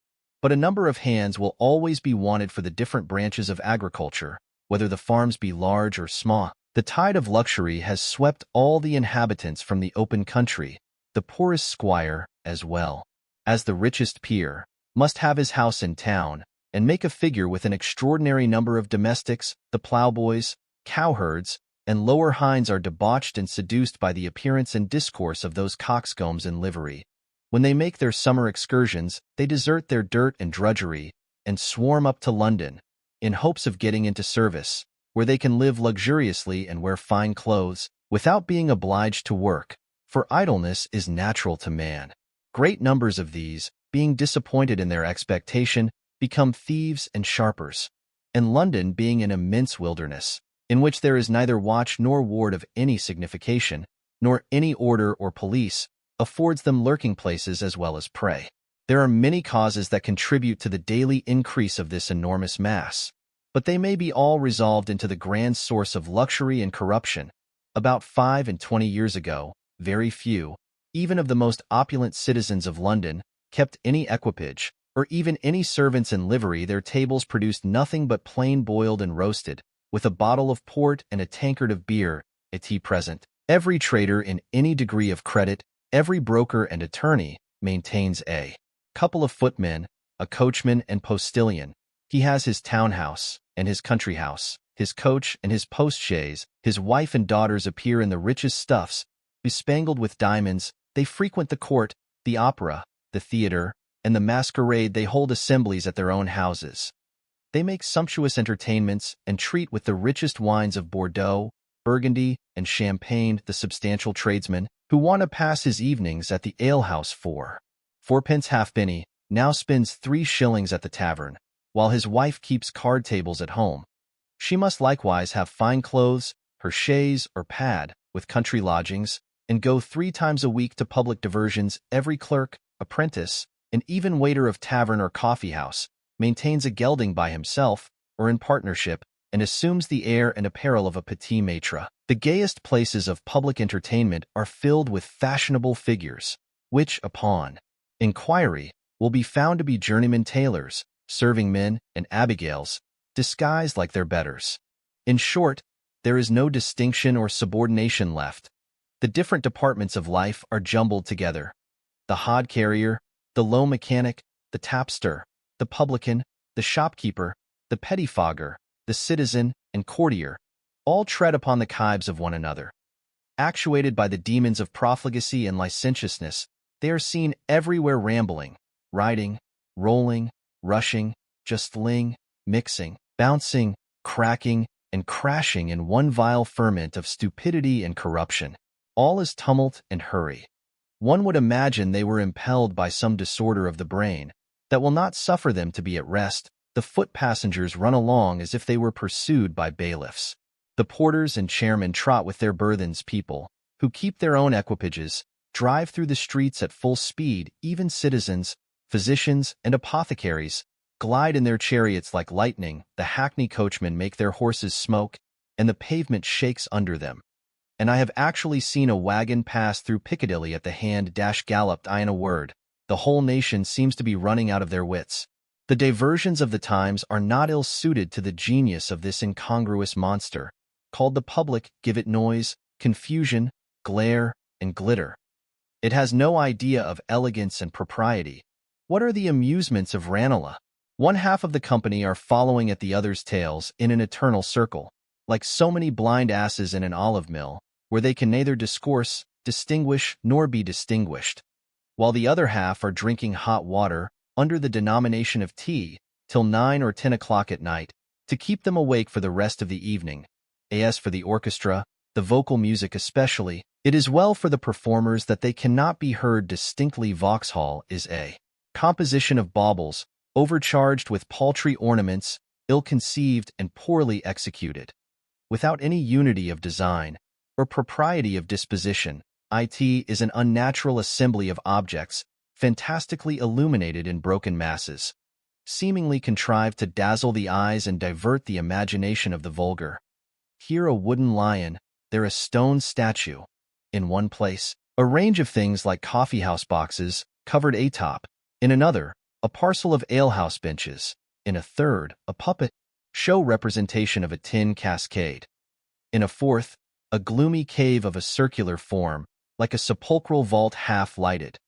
But a number of hands will always be wanted for the different branches of agriculture, whether the farms be large or small. The tide of luxury has swept all the inhabitants from the open country. The poorest squire, as well as the richest peer, must have his house in town, and make a figure with an extraordinary number of domestics. The ploughboys, cowherds, and lower hinds are debauched and seduced by the appearance and discourse of those coxcombs in livery. When they make their summer excursions, they desert their dirt and drudgery, and swarm up to London, in hopes of getting into service, where they can live luxuriously and wear fine clothes, without being obliged to work, for idleness is natural to man. Great numbers of these, being disappointed in their expectation, become thieves and sharpers. And London, being an immense wilderness, in which there is neither watch nor ward of any signification, nor any order or police, affords them lurking places as well as prey. There are many causes that contribute to the daily increase of this enormous mass, but they may be all resolved into the grand source of luxury and corruption. About 25 years ago, very few, even of the most opulent citizens of London, kept any equipage, or even any servants in livery. Their tables produced nothing but plain boiled and roasted, with a bottle of port and a tankard of beer, at tea present. Every trader in any degree of credit, every broker and attorney, maintains a couple of footmen, a coachman and postilion. He has his town-house and his country-house, his coach and his post-chaise. His wife and daughters appear in the richest stuffs, bespangled with diamonds. They frequent the court, the opera, the theatre, and the masquerade. They hold assemblies at their own houses. They make sumptuous entertainments and treat with the richest wines of Bordeaux, Burgundy, and Champagne the substantial tradesman who want to pass his evenings at the alehouse for 4 halfpenny, now spends 3 shillings at the tavern, while his wife keeps card tables at home. She must likewise have fine clothes, her chaise or pad, with country lodgings, and go 3 times a week to public diversions. Every clerk, apprentice, and even waiter of tavern or coffee-house maintains a gelding by himself or in partnership, and assumes the air and apparel of a petit maître. The gayest places of public entertainment are filled with fashionable figures, which, upon inquiry, will be found to be journeymen tailors, serving men, and abigails, disguised like their betters. In short, there is no distinction or subordination left. The different departments of life are jumbled together. the hod carrier, the low mechanic, the tapster, the publican, the shopkeeper, the pettifogger, the citizen, and courtier, all tread upon the kibes of one another. Actuated by the demons of profligacy and licentiousness, they are seen everywhere rambling, riding, rolling, rushing, justling, mixing, bouncing, cracking, and crashing in one vile ferment of stupidity and corruption. All is tumult and hurry. One would imagine they were impelled by some disorder of the brain that will not suffer them to be at rest. The foot passengers run along as if they were pursued by bailiffs. The porters and chairmen trot with their burthens. People, who keep their own equipages, drive through the streets at full speed. Even citizens, physicians, and apothecaries glide in their chariots like lightning. The hackney coachmen make their horses smoke, and the pavement shakes under them. And I have actually seen a wagon pass through Piccadilly at the hand-galloped. In a word, the whole nation seems to be running out of their wits. The diversions of the times are not ill-suited to the genius of this incongruous monster, called the public. Give it noise, confusion, glare, and glitter. It has no idea of elegance and propriety. What are the amusements of Ranelagh? One half of the company are following at the other's tails in an eternal circle, like so many blind asses in an olive mill, where they can neither discourse, distinguish, nor be distinguished, while the other half are drinking hot water, under the denomination of tea, till 9 or 10 o'clock at night, to keep them awake for the rest of the evening. As for the orchestra, the vocal music especially, it is well for the performers that they cannot be heard distinctly. Vauxhall is a composition of baubles, overcharged with paltry ornaments, ill-conceived and poorly executed, without any unity of design or propriety of disposition. It is an unnatural assembly of objects, fantastically illuminated in broken masses, seemingly contrived to dazzle the eyes and divert the imagination of the vulgar. Here a wooden lion, there a stone statue. In one place, a range of things like coffee-house boxes, covered atop. In another, a parcel of alehouse benches. In a third, a puppet show representation of a tin cascade. In a fourth, a gloomy cave of a circular form, like a sepulchral vault half-lighted.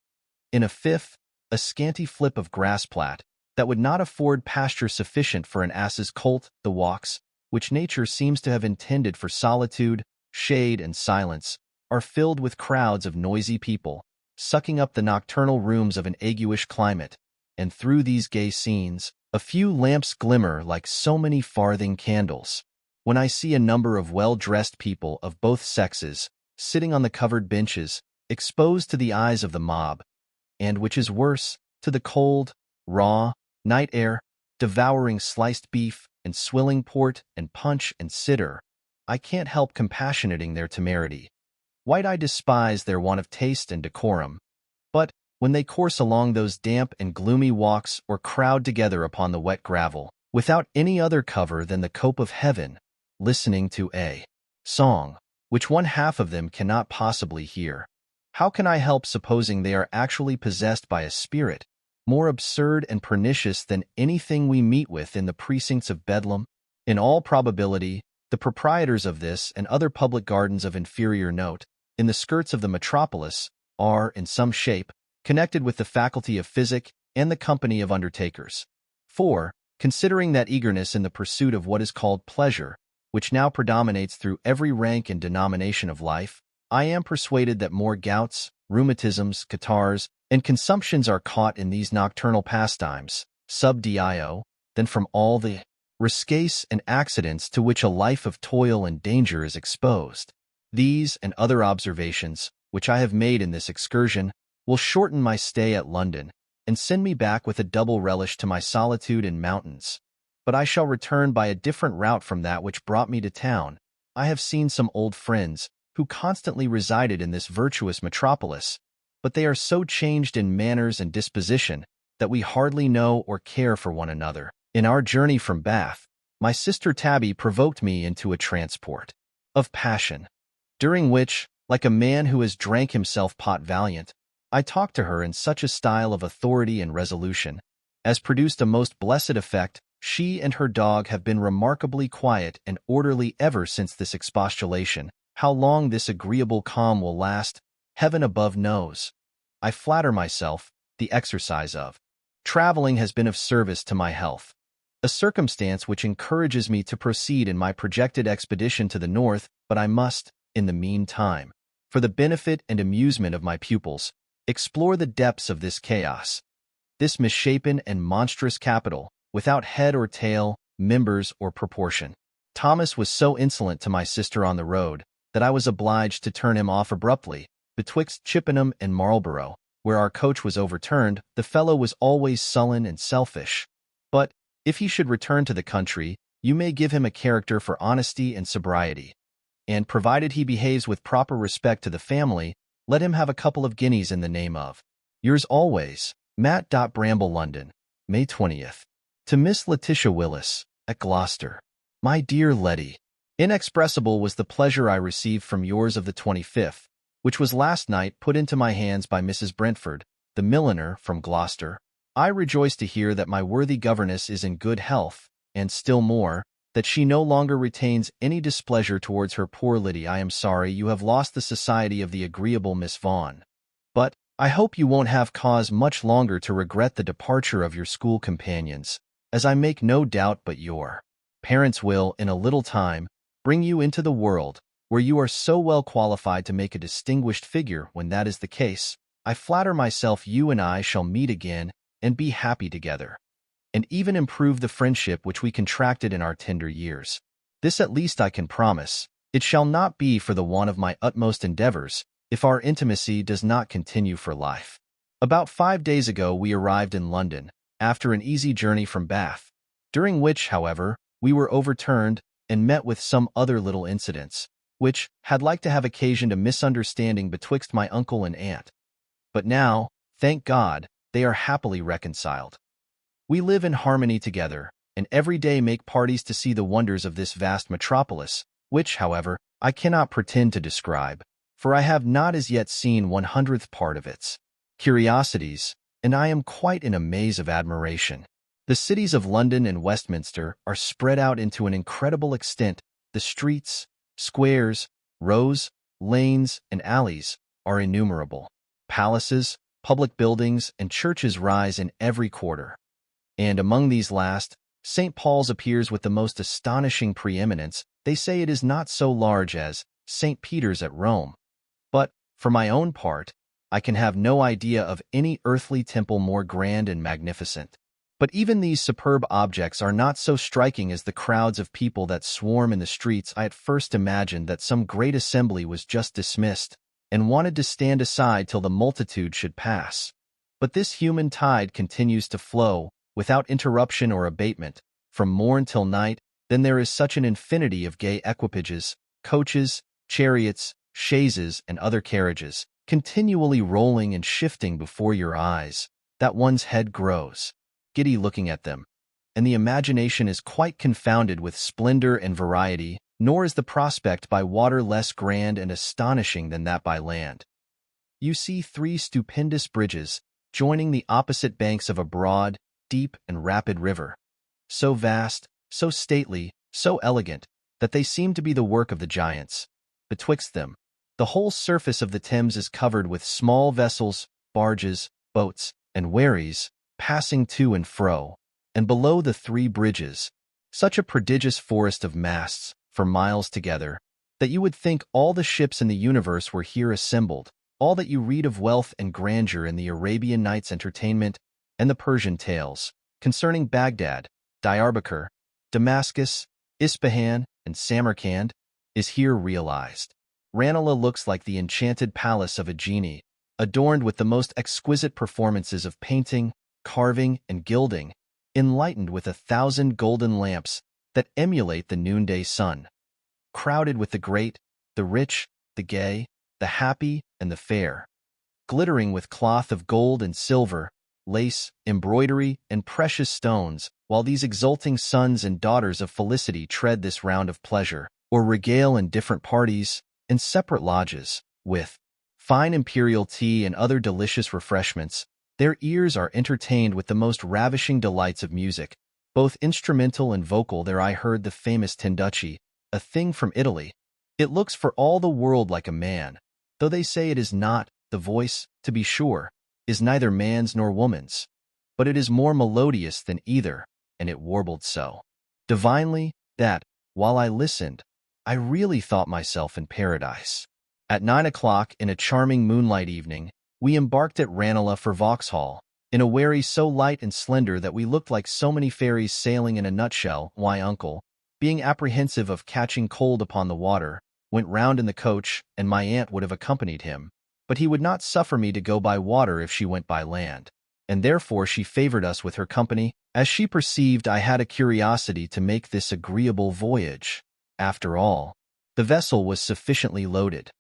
In a fifth, a scanty flip of grass-plat that would not afford pasture sufficient for an ass's colt. The walks, which nature seems to have intended for solitude, shade, and silence, are filled with crowds of noisy people, sucking up the nocturnal rooms of an aguish climate, and through these gay scenes, a few lamps glimmer like so many farthing candles. When I see a number of well-dressed people of both sexes, sitting on the covered benches, exposed to the eyes of the mob, and, which is worse, to the cold, raw, night air, devouring sliced beef, and swilling port, and punch, and cider, I can't help compassionating their temerity. White I despise their want of taste and decorum. But, when they course along those damp and gloomy walks or crowd together upon the wet gravel, without any other cover than the cope of heaven, listening to a song, which one half of them cannot possibly hear, how can I help supposing they are actually possessed by a spirit, more absurd and pernicious than anything we meet with in the precincts of Bedlam? In all probability, the proprietors of this and other public gardens of inferior note, in the skirts of the metropolis, are, in some shape, connected with the faculty of physic and the company of undertakers. For, considering that eagerness in the pursuit of what is called pleasure, which now predominates through every rank and denomination of life, I am persuaded that more gouts, rheumatisms, catarrhs, and consumptions are caught in these nocturnal pastimes, sub dio, than from all the risques and accidents to which a life of toil and danger is exposed. These and other observations, which I have made in this excursion, will shorten my stay at London, and send me back with a double relish to my solitude in mountains. But I shall return by a different route from that which brought me to town. I have seen some old friends, who constantly resided in this virtuous metropolis, but they are so changed in manners and disposition that we hardly know or care for one another. In our journey from Bath, my sister Tabby provoked me into a transport of passion, during which, like a man who has drank himself pot valiant, I talked to her in such a style of authority and resolution as produced a most blessed effect. She and her dog have been remarkably quiet and orderly ever since this expostulation. How long this agreeable calm will last, heaven above knows. I flatter myself, the exercise of traveling has been of service to my health, a circumstance which encourages me to proceed in my projected expedition to the north, but I must, in the meantime, for the benefit and amusement of my pupils, explore the depths of this chaos, this misshapen and monstrous capital, without head or tail, members or proportion. Thomas was so insolent to my sister on the road that I was obliged to turn him off abruptly. Betwixt Chippenham and Marlborough, where our coach was overturned, the fellow was always sullen and selfish. But if he should return to the country, you may give him a character for honesty and sobriety. And provided he behaves with proper respect to the family, let him have a couple of guineas in the name of yours always, Matt. Bramble, London, May 20th. To Miss Letitia Willis, at Gloucester. My dear Letty, inexpressible was the pleasure I received from yours of the 25th, which was last night put into my hands by Mrs. Brentford, the milliner from Gloucester. I rejoice to hear that my worthy governess is in good health, and still more, that she no longer retains any displeasure towards her poor Liddy. I am sorry you have lost the society of the agreeable Miss Vaughan, but I hope you won't have cause much longer to regret the departure of your school companions, as I make no doubt but your parents will, in a little time, bring you into the world, where you are so well qualified to make a distinguished figure. When that is the case, I flatter myself you and I shall meet again and be happy together, and even improve the friendship which we contracted in our tender years. This at least I can promise, it shall not be for the want of my utmost endeavors, if our intimacy does not continue for life. About 5 days ago we arrived in London, after an easy journey from Bath, during which, however, we were overturned and met with some other little incidents, which had like to have occasioned a misunderstanding betwixt my uncle and aunt. But now, thank God, they are happily reconciled. We live in harmony together, and every day make parties to see the wonders of this vast metropolis, which, however, I cannot pretend to describe, for I have not as yet seen 1/100th part of its curiosities, and I am quite in a maze of admiration. The cities of London and Westminster are spread out into an incredible extent. The streets, squares, rows, lanes, and alleys are innumerable. Palaces, public buildings, and churches rise in every quarter. And among these last, St. Paul's appears with the most astonishing preeminence. They say it is not so large as St. Peter's at Rome. But, for my own part, I can have no idea of any earthly temple more grand and magnificent. But even these superb objects are not so striking as the crowds of people that swarm in the streets. I at first imagined that some great assembly was just dismissed, and wanted to stand aside till the multitude should pass. But this human tide continues to flow, without interruption or abatement, from morn till night. Then there is such an infinity of gay equipages, coaches, chariots, chaises, and other carriages, continually rolling and shifting before your eyes, that one's head grows giddy looking at them, and the imagination is quite confounded with splendor and variety. Nor is the prospect by water less grand and astonishing than that by land. You see 3 stupendous bridges, joining the opposite banks of a broad, deep, and rapid river, so vast, so stately, so elegant, that they seem to be the work of the giants. Betwixt them, the whole surface of the Thames is covered with small vessels, barges, boats, and wherries, passing to and fro, and below the 3 bridges, such a prodigious forest of masts, for miles together, that you would think all the ships in the universe were here assembled. All that you read of wealth and grandeur in the Arabian Nights' Entertainment and the Persian tales concerning Baghdad, Diyarbakir, Damascus, Ispahan, and Samarkand is here realized. Ranelagh looks like the enchanted palace of a genie, adorned with the most exquisite performances of painting, carving, and gilding, enlightened with 1,000 golden lamps that emulate the noonday sun, crowded with the great, the rich, the gay, the happy, and the fair, glittering with cloth of gold and silver, lace, embroidery, and precious stones, while these exulting sons and daughters of felicity tread this round of pleasure, or regale in different parties, in separate lodges, with fine imperial tea and other delicious refreshments. Their ears are entertained with the most ravishing delights of music, both instrumental and vocal. There I heard the famous Tinducci, a thing from Italy. It looks for all the world like a man, though they say it is not. The voice, to be sure, is neither man's nor woman's, but it is more melodious than either, and it warbled so divinely that, while I listened, I really thought myself in paradise. At 9 o'clock in a charming moonlight evening, we embarked at Ranelagh for Vauxhall, in a wherry so light and slender that we looked like so many fairies sailing in a nutshell. My uncle, being apprehensive of catching cold upon the water, went round in the coach, and my aunt would have accompanied him, but he would not suffer me to go by water if she went by land, and therefore she favored us with her company, as she perceived I had a curiosity to make this agreeable voyage. After all, the vessel was sufficiently loaded,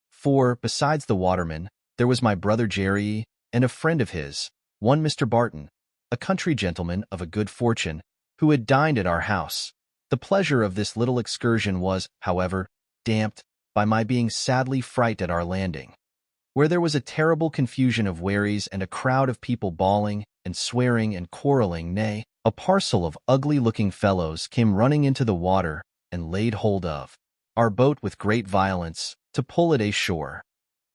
for, besides the waterman, there was my brother Jerry, and a friend of his, one Mr. Barton, a country gentleman of a good fortune, who had dined at our house. The pleasure of this little excursion was, however, damped by my being sadly frightened at our landing, where there was a terrible confusion of wherries and a crowd of people bawling and swearing and quarreling. Nay, a parcel of ugly-looking fellows came running into the water and laid hold of our boat with great violence to pull it ashore.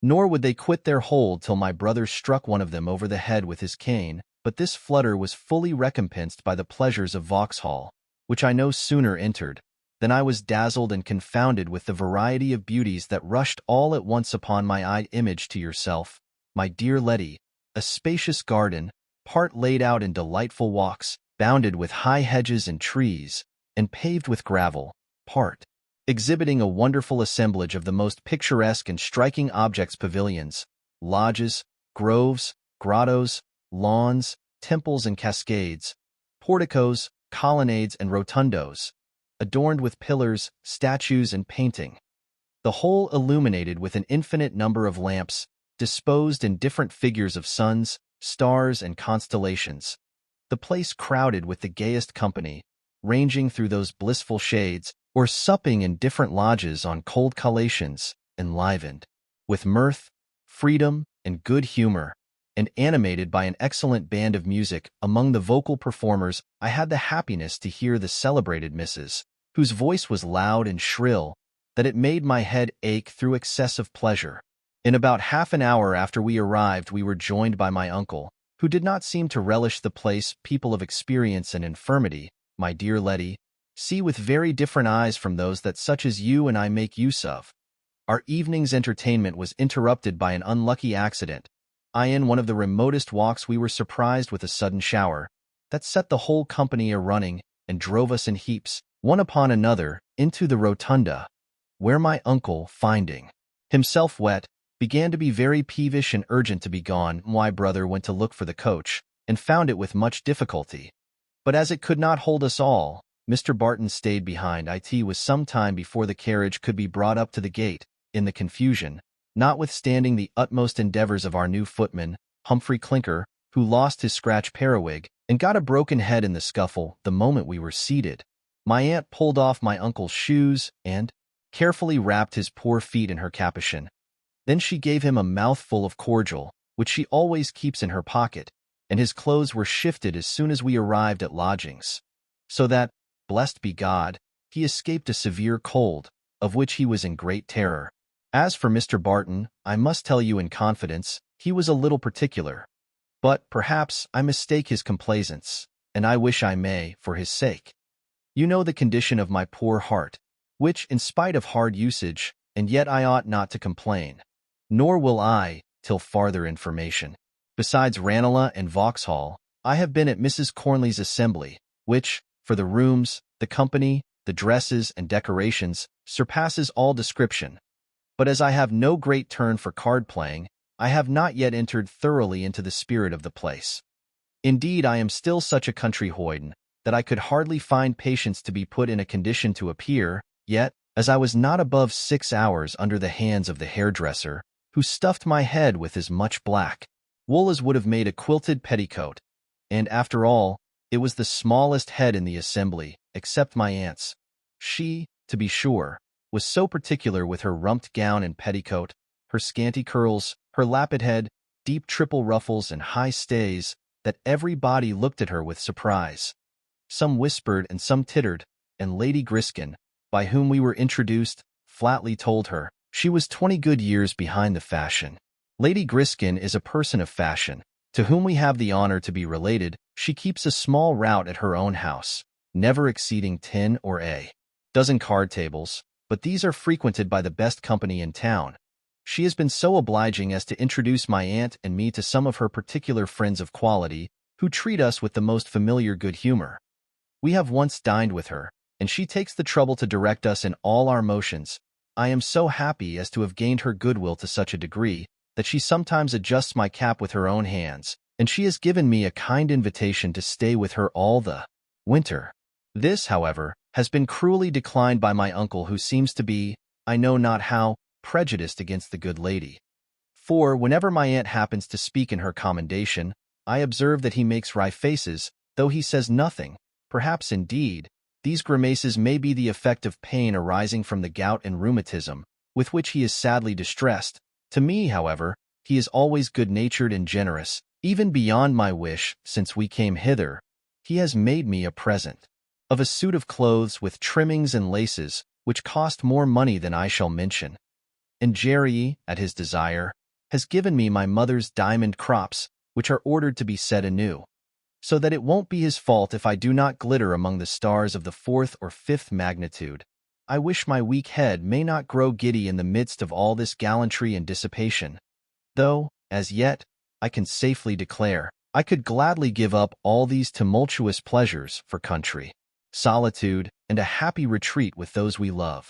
Nor would they quit their hold till my brother struck one of them over the head with his cane, but this flutter was fully recompensed by the pleasures of Vauxhall, which I no sooner entered than I was dazzled and confounded with the variety of beauties that rushed all at once upon my eye. Image to yourself, my dear Letty, a spacious garden, part laid out in delightful walks, bounded with high hedges and trees, and paved with gravel, part exhibiting a wonderful assemblage of the most picturesque and striking objects: pavilions, lodges, groves, grottos, lawns, temples and cascades, porticos, colonnades and rotundos, adorned with pillars, statues, and painting, the whole illuminated with an infinite number of lamps, disposed in different figures of suns, stars, and constellations, the place crowded with the gayest company, ranging through those blissful shades, or supping in different lodges on cold collations, enlivened with mirth, freedom, and good humor, and animated by an excellent band of music. Among the vocal performers, I had the happiness to hear the celebrated Mrs., whose voice was loud and shrill, that it made my head ache through excess of pleasure. In about half an hour after we arrived, we were joined by my uncle, who did not seem to relish the place. People of experience and infirmity, my dear Letty, see with very different eyes from those that such as you and I make use of. Our evening's entertainment was interrupted by an unlucky accident. In one of the remotest walks we were surprised with a sudden shower, that set the whole company a-running, and drove us in heaps, one upon another, into the rotunda, where my uncle, finding himself wet, began to be very peevish and urgent to be gone. My brother went to look for the coach, and found it with much difficulty. But as it could not hold us all, Mr. Barton stayed behind. It was some time before the carriage could be brought up to the gate. In the confusion, notwithstanding the utmost endeavors of our new footman, Humphry Clinker, who lost his scratch periwig, and got a broken head in the scuffle the moment we were seated, my aunt pulled off my uncle's shoes, and carefully wrapped his poor feet in her capuchin. Then she gave him a mouthful of cordial, which she always keeps in her pocket, and his clothes were shifted as soon as we arrived at lodgings, so that, blessed be God, he escaped a severe cold, of which he was in great terror. As for Mr. Barton, I must tell you in confidence, he was a little particular. But, perhaps, I mistake his complaisance, and I wish I may, for his sake. You know the condition of my poor heart, which, in spite of hard usage, and yet I ought not to complain. Nor will I, till farther information. Besides Ranelagh and Vauxhall, I have been at Mrs. Cornley's assembly, which, for the rooms, the company, the dresses, and decorations, surpasses all description. But as I have no great turn for card-playing, I have not yet entered thoroughly into the spirit of the place. Indeed, I am still such a country hoyden, that I could hardly find patience to be put in a condition to appear, yet, as I was not above 6 hours under the hands of the hairdresser, who stuffed my head with as much black wool as would have made a quilted petticoat, and, after all, it was the smallest head in the assembly, except my aunt's. She, to be sure, was so particular with her rumped gown and petticoat, her scanty curls, her lappet head, deep triple ruffles, and high stays, that everybody looked at her with surprise. Some whispered and some tittered, and Lady Griskin, by whom we were introduced, flatly told her she was 20 good years behind the fashion. Lady Griskin is a person of fashion, to whom we have the honor to be related. She keeps a small rout at her own house, never exceeding 10 or a dozen card tables, but these are frequented by the best company in town. She has been so obliging as to introduce my aunt and me to some of her particular friends of quality, who treat us with the most familiar good humor. We have once dined with her, and she takes the trouble to direct us in all our motions. I am so happy as to have gained her goodwill to such a degree that she sometimes adjusts my cap with her own hands, and she has given me a kind invitation to stay with her all the winter. This, however, has been cruelly declined by my uncle, who seems to be, I know not how, prejudiced against the good lady. For, whenever my aunt happens to speak in her commendation, I observe that he makes wry faces, though he says nothing. Perhaps, indeed, these grimaces may be the effect of pain arising from the gout and rheumatism, with which he is sadly distressed. To me, however, he is always good-natured and generous, even beyond my wish. Since we came hither, he has made me a present of a suit of clothes with trimmings and laces, which cost more money than I shall mention. And Jerry, at his desire, has given me my mother's diamond crops, which are ordered to be set anew, so that it won't be his fault if I do not glitter among the stars of the 4th or 5th magnitude. I wish my weak head may not grow giddy in the midst of all this gallantry and dissipation, though, as yet, I can safely declare, I could gladly give up all these tumultuous pleasures for country, solitude, and a happy retreat with those we love,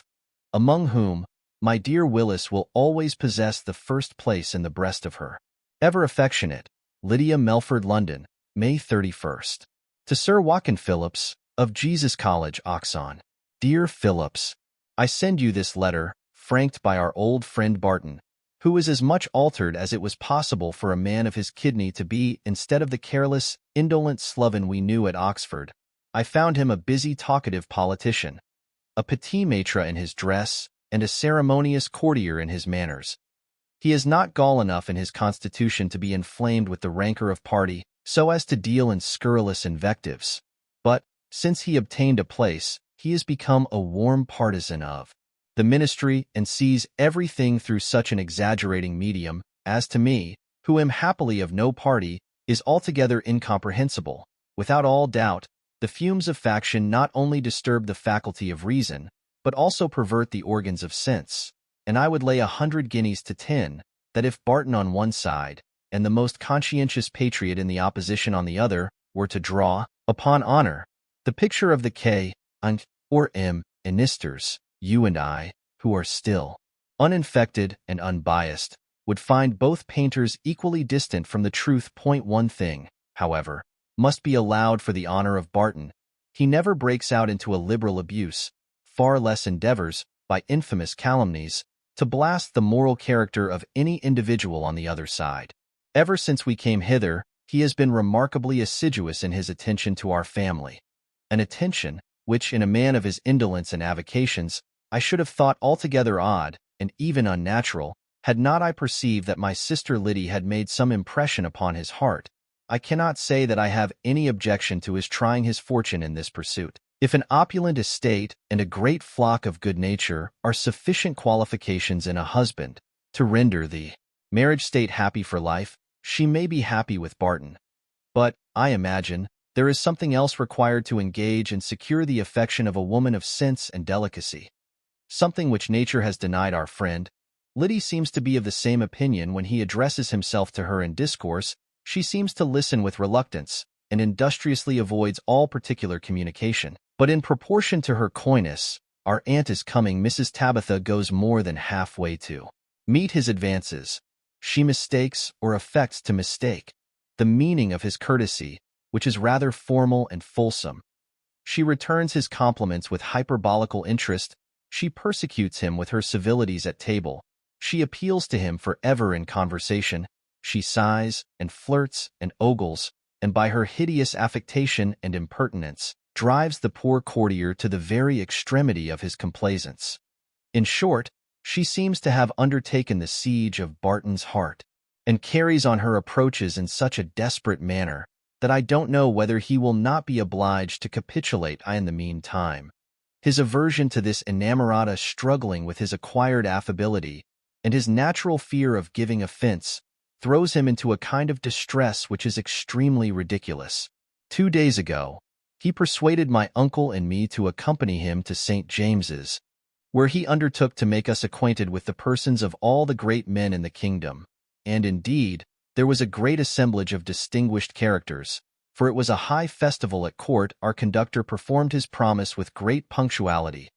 among whom my dear Willis will always possess the first place in the breast of her ever affectionate Lydia Melford. London, May 31st. To Sir Watkin Phillips, of Jesus College, Oxon. Dear Phillips, I send you this letter, franked by our old friend Barton, who is as much altered as it was possible for a man of his kidney to be. Instead of the careless, indolent sloven we knew at Oxford, I found him a busy, talkative politician, a petit maître in his dress, and a ceremonious courtier in his manners. He has not gall enough in his constitution to be inflamed with the rancor of party, so as to deal in scurrilous invectives. But, since he obtained a place, he has become a warm partisan of the ministry, and sees everything through such an exaggerating medium, as to me, who am happily of no party, is altogether incomprehensible. Without all doubt, the fumes of faction not only disturb the faculty of reason, but also pervert the organs of sense, and I would lay 100 guineas to 10, that if Barton on one side, and the most conscientious patriot in the opposition on the other, were to draw, upon honor, the picture of the K. or M. Innisters, you and I, who are still uninfected and unbiased, would find both painters equally distant from the truth. One thing, however, must be allowed for the honor of Barton: he never breaks out into a liberal abuse, far less endeavors, by infamous calumnies, to blast the moral character of any individual on the other side. Ever since we came hither, he has been remarkably assiduous in his attention to our family, an attention which, in a man of his indolence and avocations, I should have thought altogether odd, and even unnatural, had not I perceived that my sister Liddy had made some impression upon his heart. I cannot say that I have any objection to his trying his fortune in this pursuit. If an opulent estate and a great flock of good nature are sufficient qualifications in a husband to render the marriage state happy for life, she may be happy with Barton. But, I imagine, there is something else required to engage and secure the affection of a woman of sense and delicacy, something which nature has denied our friend. Liddy seems to be of the same opinion. When he addresses himself to her in discourse, she seems to listen with reluctance, and industriously avoids all particular communication. But in proportion to her coyness, our aunt is coming. Mrs. Tabitha goes more than halfway to meet his advances. She mistakes, or affects to mistake, the meaning of his courtesy, which is rather formal and fulsome. She returns his compliments with hyperbolical interest. She persecutes him with her civilities at table. She appeals to him for ever in conversation. She sighs, and flirts, and ogles, and by her hideous affectation and impertinence, drives the poor courtier to the very extremity of his complaisance. In short, she seems to have undertaken the siege of Barton's heart, and carries on her approaches in such a desperate manner, that I don't know whether he will not be obliged to capitulate in the meantime. His aversion to this inamorata struggling with his acquired affability, and his natural fear of giving offense throws him into a kind of distress which is extremely ridiculous. 2 days ago, he persuaded my uncle and me to accompany him to St. James's, where he undertook to make us acquainted with the persons of all the great men in the kingdom. And indeed, there was a great assemblage of distinguished characters, for it was a high festival at court. Our conductor performed his promise with great punctuality.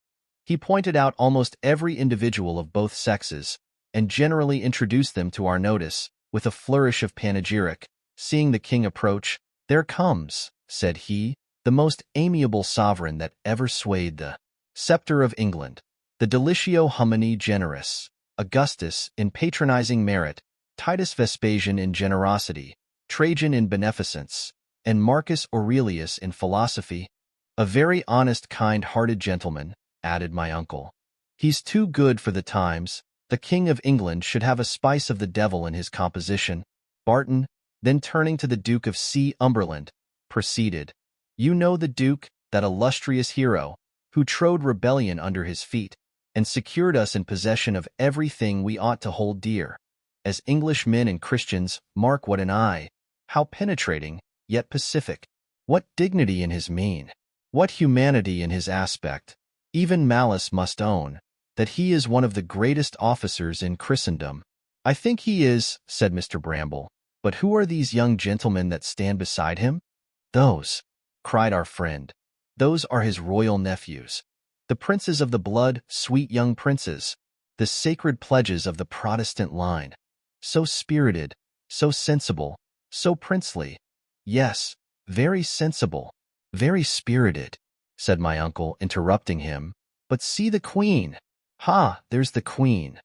He pointed out almost every individual of both sexes, and generally introduced them to our notice, with a flourish of panegyric. Seeing the king approach, "There comes," said he, "the most amiable sovereign that ever swayed the scepter of England, the Delicio Humani Generis, Augustus in patronizing merit, Titus Vespasian in generosity, Trajan in beneficence, and Marcus Aurelius in philosophy. A very honest, kind-hearted gentleman," added my uncle. "He's too good for the times. The King of England should have a spice of the devil in his composition." Barton, then turning to the Duke of Cumberland, proceeded, "You know the Duke, that illustrious hero, who trode rebellion under his feet, and secured us in possession of everything we ought to hold dear. As Englishmen and Christians, mark what an eye, how penetrating, yet pacific. What dignity in his mien, what humanity in his aspect. Even malice must own that he is one of the greatest officers in Christendom." "I think he is," said Mr. Bramble. "But who are these young gentlemen that stand beside him?" "Those," cried our friend, "those are his royal nephews, the princes of the blood, sweet young princes, the sacred pledges of the Protestant line. So spirited, so sensible, so princely. Yes, very sensible, very spirited," said my uncle, interrupting him. "But see the Queen! Ha, there's the Queen!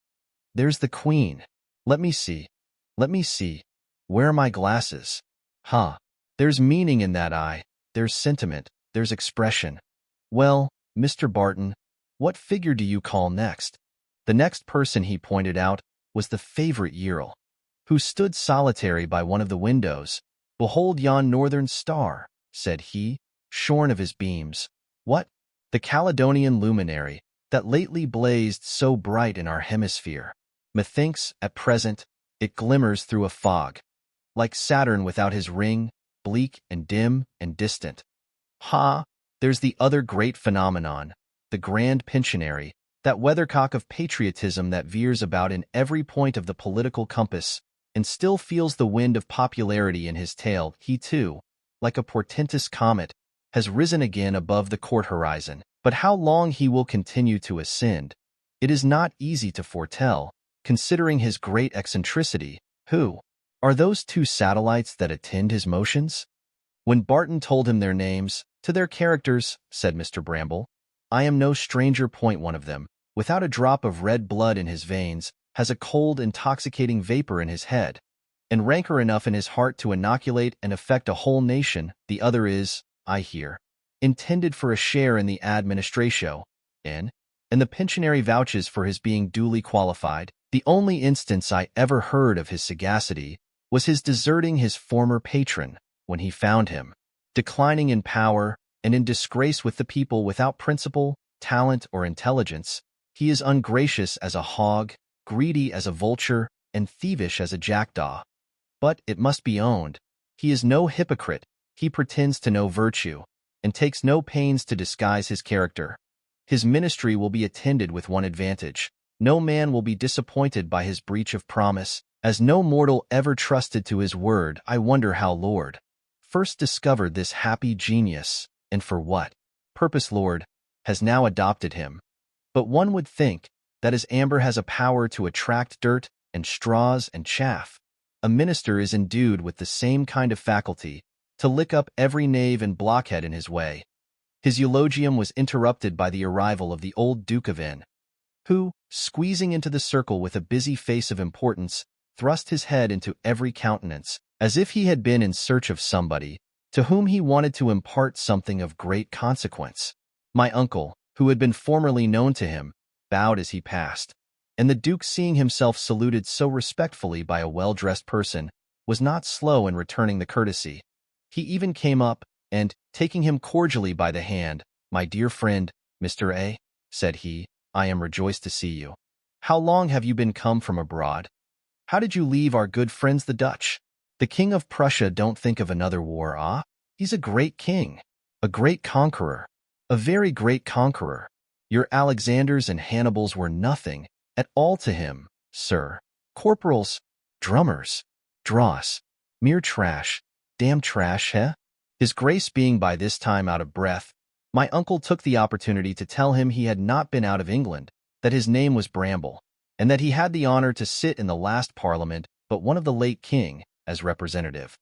There's the Queen! Let me see, let me see. Where are my glasses? Ha! There's meaning in that eye, there's sentiment, there's expression. Well, Mr. Barton, what figure do you call next?" The next person he pointed out was the favorite Yearl, who stood solitary by one of the windows. "Behold yon northern star," said he, shorn of his beams. "What? The Caledonian luminary, that lately blazed so bright in our hemisphere. Methinks, at present, it glimmers through a fog, like Saturn without his ring, bleak and dim and distant. Ha! There's the other great phenomenon, the grand pensionary, that weathercock of patriotism that veers about in every point of the political compass, and still feels the wind of popularity in his tail. He too, like a portentous comet, has risen again above the court horizon. But how long he will continue to ascend, it is not easy to foretell, considering his great eccentricity. Who are those 2 satellites that attend his motions?" When Barton told him their names, "To their characters," said Mr. Bramble, "I am no stranger. Point one of them, without a drop of red blood in his veins, has a cold, intoxicating vapor in his head, and rancor enough in his heart to inoculate and affect a whole nation. The other is, I hear, intended for a share in the administratio, and the pensionary vouches for his being duly qualified. The only instance I ever heard of his sagacity was his deserting his former patron when he found him declining in power and in disgrace with the people, without principle, talent, or intelligence. He is ungracious as a hog, greedy as a vulture, and thievish as a jackdaw. But, it must be owned, he is no hypocrite. He pretends to no virtue, and takes no pains to disguise his character. His ministry will be attended with one advantage: no man will be disappointed by his breach of promise, as no mortal ever trusted to his word. I wonder how Lord first discovered this happy genius, and for what purpose Lord has now adopted him. But one would think that as amber has a power to attract dirt and straws and chaff, a minister is endued with the same kind of faculty to lick up every knave and blockhead in his way." His eulogium was interrupted by the arrival of the old Duke of N, who, squeezing into the circle with a busy face of importance, thrust his head into every countenance, as if he had been in search of somebody to whom he wanted to impart something of great consequence. My uncle, who had been formerly known to him, bowed as he passed, and the Duke, seeing himself saluted so respectfully by a well-dressed person, was not slow in returning the courtesy. He even came up, and, taking him cordially by the hand, "My dear friend, Mr. A," said he, "I am rejoiced to see you. How long have you been come from abroad? How did you leave our good friends the Dutch? The King of Prussia don't think of another war, ah? He's a great king, a great conqueror, a very great conqueror. Your Alexanders and Hannibals were nothing at all to him, sir. Corporals, drummers, dross, mere trash, damn trash, eh? His Grace being by this time out of breath, my uncle took the opportunity to tell him he had not been out of England, that his name was Bramble, and that he had the honor to sit in the last Parliament, but one of the late king, as representative.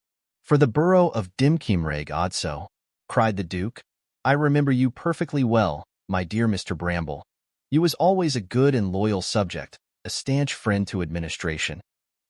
For the borough of Dimkimrag also, cried the Duke. I remember you perfectly well, my dear Mr. Bramble. You was always a good and loyal subject, a stanch friend to administration.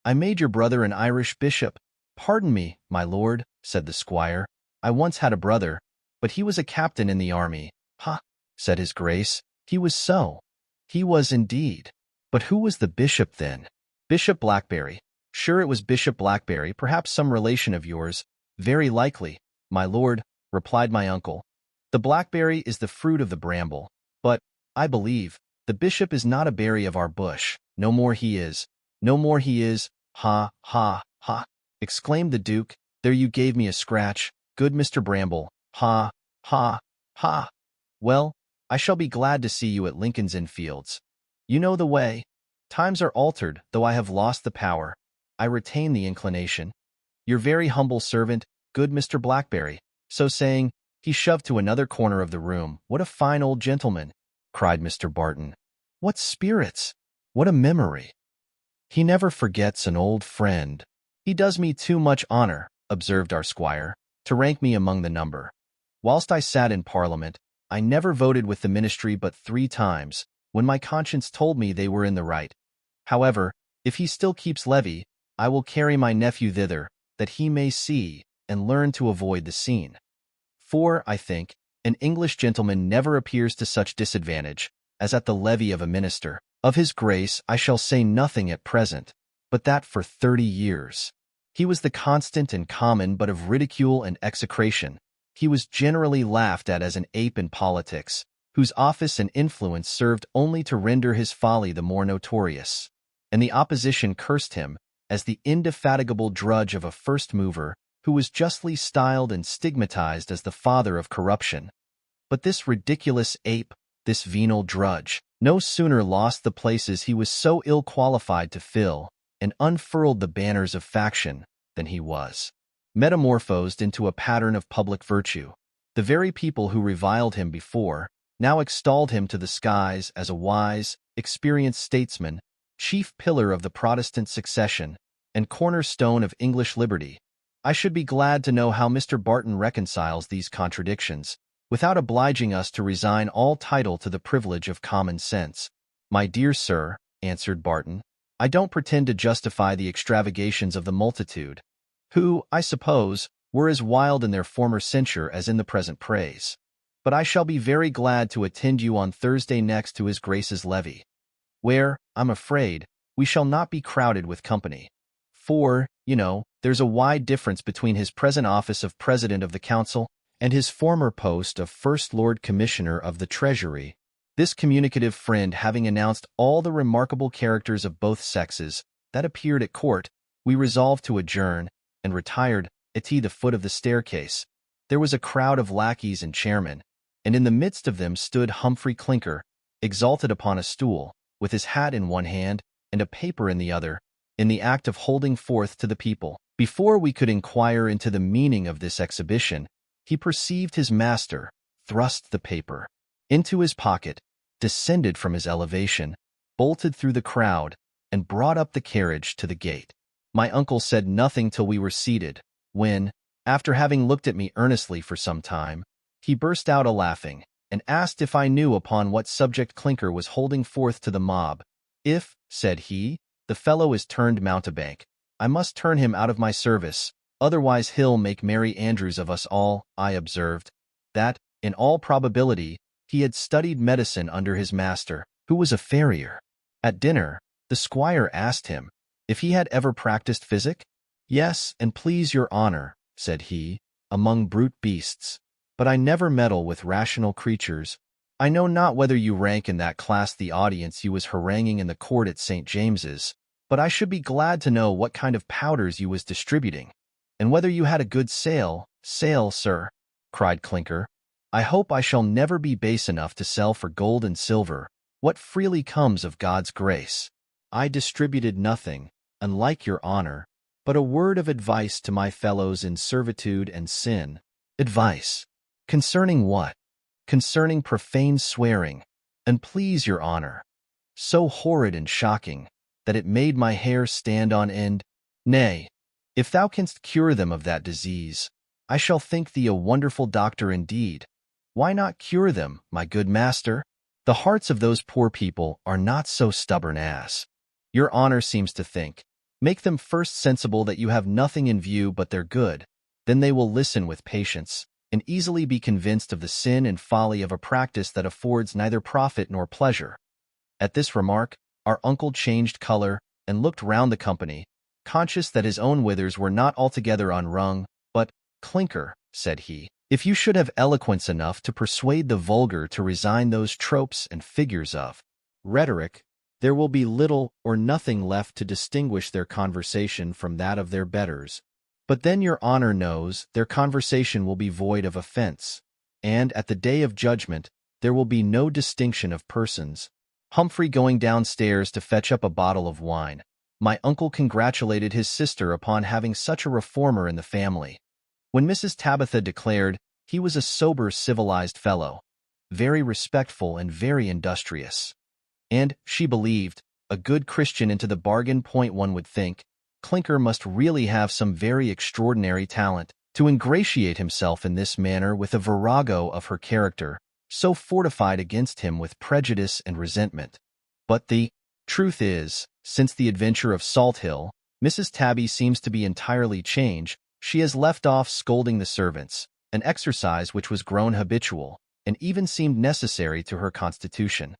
I made your brother an Irish bishop. Pardon me, my lord, said the squire. I once had a brother, but he was a captain in the army. Ha, said his Grace. He was so. He was indeed. But who was the bishop then? Bishop Blackberry. Sure it was Bishop Blackberry, perhaps some relation of yours. Very likely, my lord, replied my uncle. The blackberry is the fruit of the bramble, but, I believe, the bishop is not a berry of our bush. No more he is. No more he is. Ha, ha, ha, exclaimed the Duke. There you gave me a scratch, good Mr. Bramble. Ha, ha, ha. Well, I shall be glad to see you at Lincoln's Inn Fields. You know the way. Times are altered, though I have lost the power. I retain the inclination. Your very humble servant, good Mr. Blackberry. So saying, he shoved to another corner of the room. What a fine old gentleman, cried Mr. Barton. What spirits! What a memory! He never forgets an old friend. He does me too much honor, observed our squire, to rank me among the number. Whilst I sat in Parliament, I never voted with the ministry but 3 times, when my conscience told me they were in the right. However, if he still keeps levee, I will carry my nephew thither, that he may see and learn to avoid the scene. For, I think, an English gentleman never appears to such disadvantage as at the levee of a minister. Of his Grace I shall say nothing at present, but that for 30 years. He was the constant and common but of ridicule and execration. He was generally laughed at as an ape in politics, whose office and influence served only to render his folly the more notorious. And the opposition cursed him as the indefatigable drudge of a first mover, who was justly styled and stigmatized as the father of corruption. But this ridiculous ape, this venal drudge, no sooner lost the places he was so ill qualified to fill, and unfurled the banners of faction, than he was metamorphosed into a pattern of public virtue. The very people who reviled him before now extolled him to the skies as a wise, experienced statesman, chief pillar of the Protestant succession, and cornerstone of English liberty. I should be glad to know how Mr. Barton reconciles these contradictions, without obliging us to resign all title to the privilege of common sense. My dear sir, answered Barton, I don't pretend to justify the extravagations of the multitude, who, I suppose, were as wild in their former censure as in the present praise. But I shall be very glad to attend you on Thursday next to his Grace's levee, where, I'm afraid, we shall not be crowded with company. For, you know, there's a wide difference between his present office of President of the Council and his former post of First Lord Commissioner of the Treasury. This communicative friend having announced all the remarkable characters of both sexes that appeared at court, we resolved to adjourn, and retired at the foot of the staircase. There was a crowd of lackeys and chairmen, and in the midst of them stood Humphry Clinker, exalted upon a stool, with his hat in one hand and a paper in the other, in the act of holding forth to the people. Before we could inquire into the meaning of this exhibition, he perceived his master, thrust the paper into his pocket, descended from his elevation, bolted through the crowd, and brought up the carriage to the gate. My uncle said nothing till we were seated, when, after having looked at me earnestly for some time, he burst out a-laughing, and asked if I knew upon what subject Clinker was holding forth to the mob. If, said he, the fellow is turned mountebank, I must turn him out of my service, otherwise he'll make merry andrews of us all. I observed that, in all probability, he had studied medicine under his master, who was a farrier. At dinner, the squire asked him if he had ever practiced physic. Yes, and please your honor, said he, among brute beasts, but I never meddle with rational creatures. I know not whether you rank in that class the audience you was haranguing in the court at St. James's, but I should be glad to know what kind of powders you was distributing, and whether you had a good sale, sir, cried Clinker. I hope I shall never be base enough to sell for gold and silver what freely comes of God's grace. I distributed nothing, unlike your honor, but a word of advice to my fellows in servitude and sin. Advice? Concerning what? Concerning profane swearing, and please your honor, so horrid and shocking, that it made my hair stand on end. Nay, if thou canst cure them of that disease, I shall think thee a wonderful doctor indeed. Why not cure them, my good master? The hearts of those poor people are not so stubborn as your honor seems to think. Make them first sensible that you have nothing in view but their good, then they will listen with patience, and easily be convinced of the sin and folly of a practice that affords neither profit nor pleasure. At this remark, our uncle changed color and looked round the company, conscious that his own withers were not altogether unwrung. But, Clinker, said he, if you should have eloquence enough to persuade the vulgar to resign those tropes and figures of rhetoric, there will be little or nothing left to distinguish their conversation from that of their betters. But then your honor knows their conversation will be void of offense, and at the day of judgment there will be no distinction of persons. Humphry going downstairs to fetch up a bottle of wine, my uncle congratulated his sister upon having such a reformer in the family. When Mrs. Tabitha declared he was a sober, civilized fellow, very respectful and very industrious, and, she believed, a good Christian into the bargain, one would think, Clinker must really have some very extraordinary talent to ingratiate himself in this manner with a virago of her character, so fortified against him with prejudice and resentment. But the truth is, since the adventure of Salt Hill, Mrs. Tabby seems to be entirely changed. She has left off scolding the servants, an exercise which was grown habitual, and even seemed necessary to her constitution,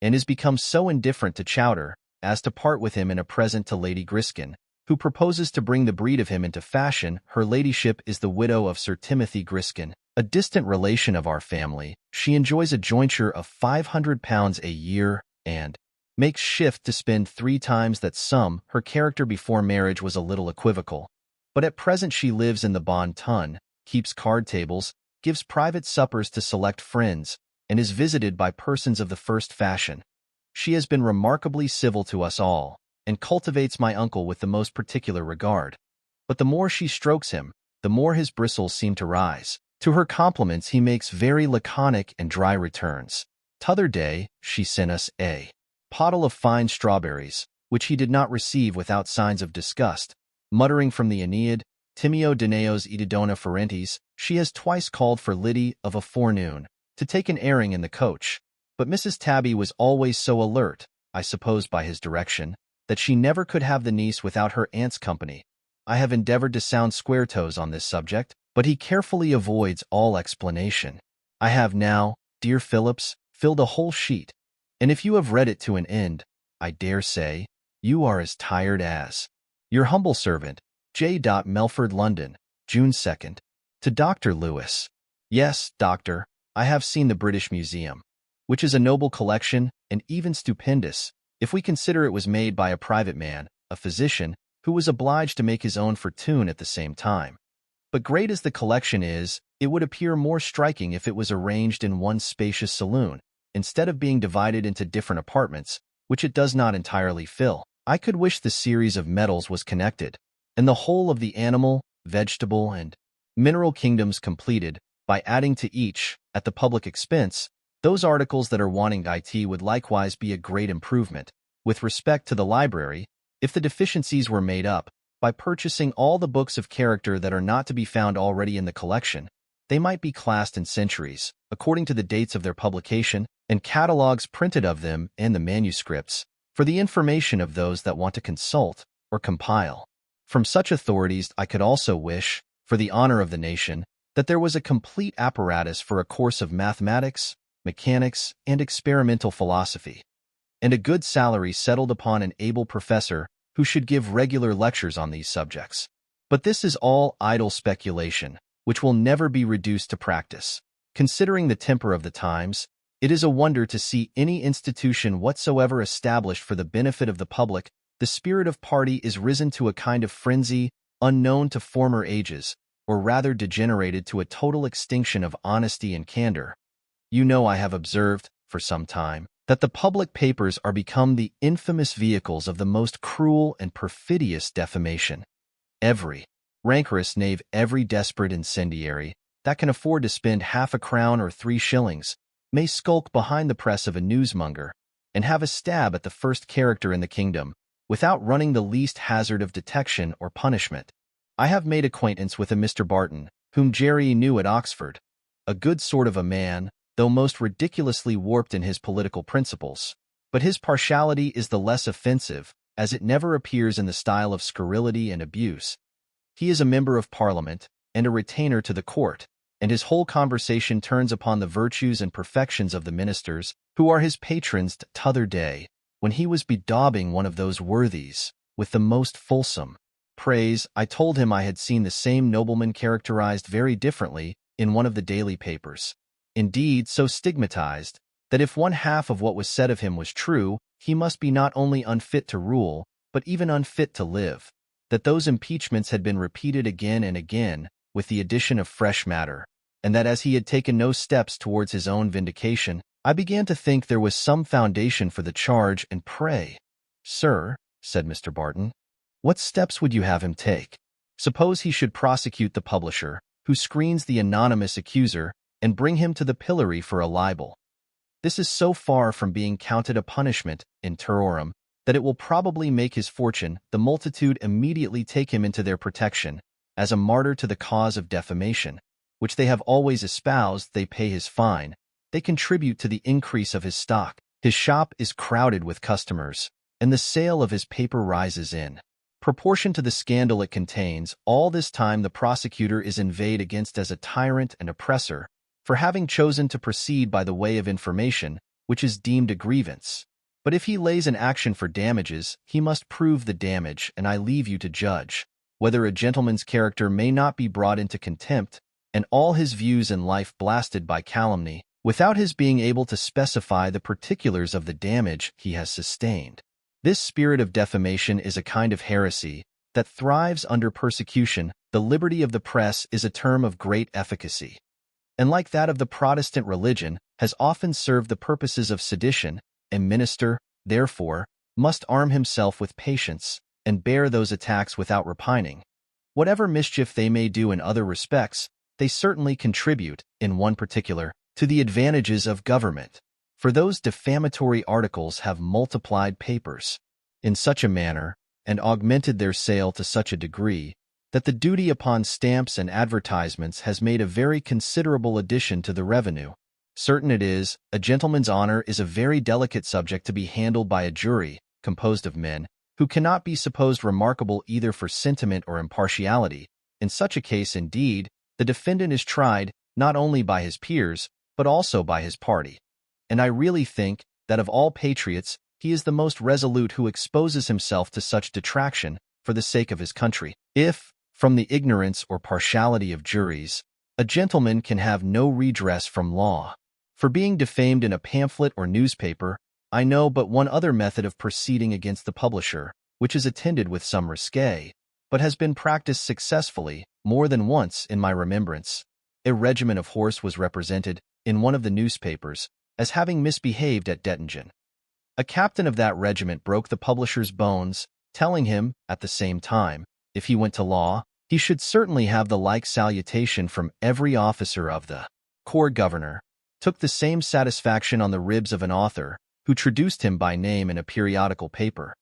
and is become so indifferent to Chowder as to part with him in a present to Lady Griskin, who proposes to bring the breed of him into fashion. Her ladyship is the widow of Sir Timothy Griskin, a distant relation of our family. She enjoys a jointure of £500 a year, and makes shift to spend 3 times that sum. Her character before marriage was a little equivocal, but at present she lives in the Bon Ton, keeps card tables, gives private suppers to select friends, and is visited by persons of the first fashion. She has been remarkably civil to us all, and cultivates my uncle with the most particular regard. But the more she strokes him, the more his bristles seem to rise. To her compliments he makes very laconic and dry returns. T'other day she sent us a pottle of fine strawberries, which he did not receive without signs of disgust, muttering from the Aeneid, Timeo Danaos Edidona Ferentes. She has twice called for Liddy of a forenoon, to take an airing in the coach, but Mrs. Tabby was always so alert, I suppose by his direction, that she never could have the niece without her aunt's company. I have endeavored to sound square toes on this subject, but he carefully avoids all explanation. I have now, dear Phillips, filled a whole sheet, and if you have read it to an end, I dare say, you are as tired as your humble servant, J. Melford, London, June 2nd. To Dr. Lewis. Yes, Doctor, I have seen the British Museum, which is a noble collection, and even stupendous, if we consider it was made by a private man, a physician, who was obliged to make his own fortune at the same time. But great as the collection is, it would appear more striking if it was arranged in one spacious saloon, instead of being divided into different apartments, which it does not entirely fill. I could wish the series of metals was connected, and the whole of the animal, vegetable, and mineral kingdoms completed, by adding to each, at the public expense, those articles that are wanting. It would likewise be a great improvement, with respect to the library, if the deficiencies were made up, by purchasing all the books of character that are not to be found already in the collection. They might be classed in centuries, according to the dates of their publication, and catalogues printed of them and the manuscripts, for the information of those that want to consult or compile. From such authorities I could also wish, for the honor of the nation, that there was a complete apparatus for a course of mathematics, mechanics, and experimental philosophy, and a good salary settled upon an able professor who should give regular lectures on these subjects. But this is all idle speculation, which will never be reduced to practice. Considering the temper of the times, It is a wonder to see any institution whatsoever established for the benefit of the public. The spirit of party is risen to a kind of frenzy unknown to former ages, or rather degenerated to a total extinction of honesty and candor. You know, I have observed, for some time, that the public papers are become the infamous vehicles of the most cruel and perfidious defamation. Every rancorous knave, every desperate incendiary that can afford to spend half a crown or 3 shillings may skulk behind the press of a newsmonger and have a stab at the first character in the kingdom without running the least hazard of detection or punishment. I have made acquaintance with a Mr. Barton, whom Jerry knew at Oxford, a good sort of a man, though most ridiculously warped in his political principles. But his partiality is the less offensive, as it never appears in the style of scurrility and abuse. He is a member of Parliament and a retainer to the court, and his whole conversation turns upon the virtues and perfections of the ministers, who are his patrons. T'other day, when he was bedaubing one of those worthies with the most fulsome praise, I told him I had seen the same nobleman characterized very differently in one of the daily papers. Indeed, so stigmatized, that if one half of what was said of him was true, he must be not only unfit to rule, but even unfit to live. That those impeachments had been repeated again and again, with the addition of fresh matter, and that as he had taken no steps towards his own vindication, I began to think there was some foundation for the charge. And pray, sir, said Mr. Barton, what steps would you have him take? Suppose he should prosecute the publisher, who screens the anonymous accuser, and bring him to the pillory for a libel. This is so far from being counted a punishment in terrorem that it will probably make his fortune. The multitude immediately take him into their protection, as a martyr to the cause of defamation, which they have always espoused. They pay his fine, they contribute to the increase of his stock, his shop is crowded with customers, and the sale of his paper rises in proportion to the scandal it contains. All this time the prosecutor is inveighed against as a tyrant and oppressor, for having chosen to proceed by the way of information, which is deemed a grievance. But if he lays an action for damages, he must prove the damage, and I leave you to judge whether a gentleman's character may not be brought into contempt, and all his views in life blasted by calumny, without his being able to specify the particulars of the damage he has sustained. This spirit of defamation is a kind of heresy that thrives under persecution. The liberty of the press is a term of great efficacy, and like that of the Protestant religion, has often served the purposes of sedition. A minister, therefore, must arm himself with patience and bear those attacks without repining. Whatever mischief they may do in other respects, they certainly contribute, in one particular, to the advantages of government. For those defamatory articles have multiplied papers in such a manner, and augmented their sale to such a degree, that the duty upon stamps and advertisements has made a very considerable addition to the revenue. Certain it is, a gentleman's honor is a very delicate subject to be handled by a jury, composed of men who cannot be supposed remarkable either for sentiment or impartiality. In such a case, indeed, the defendant is tried, not only by his peers, but also by his party. And I really think that of all patriots, he is the most resolute who exposes himself to such detraction for the sake of his country. If, from the ignorance or partiality of juries, a gentleman can have no redress from law for being defamed in a pamphlet or newspaper, I know but one other method of proceeding against the publisher, which is attended with some risque, but has been practiced successfully more than once in my remembrance. A regiment of horse was represented, in one of the newspapers, as having misbehaved at Dettingen. A captain of that regiment broke the publisher's bones, telling him, at the same time, if he went to law, he should certainly have the like salutation from every officer of the corps. Governor took the same satisfaction on the ribs of an author, who traduced him by name in a periodical paper.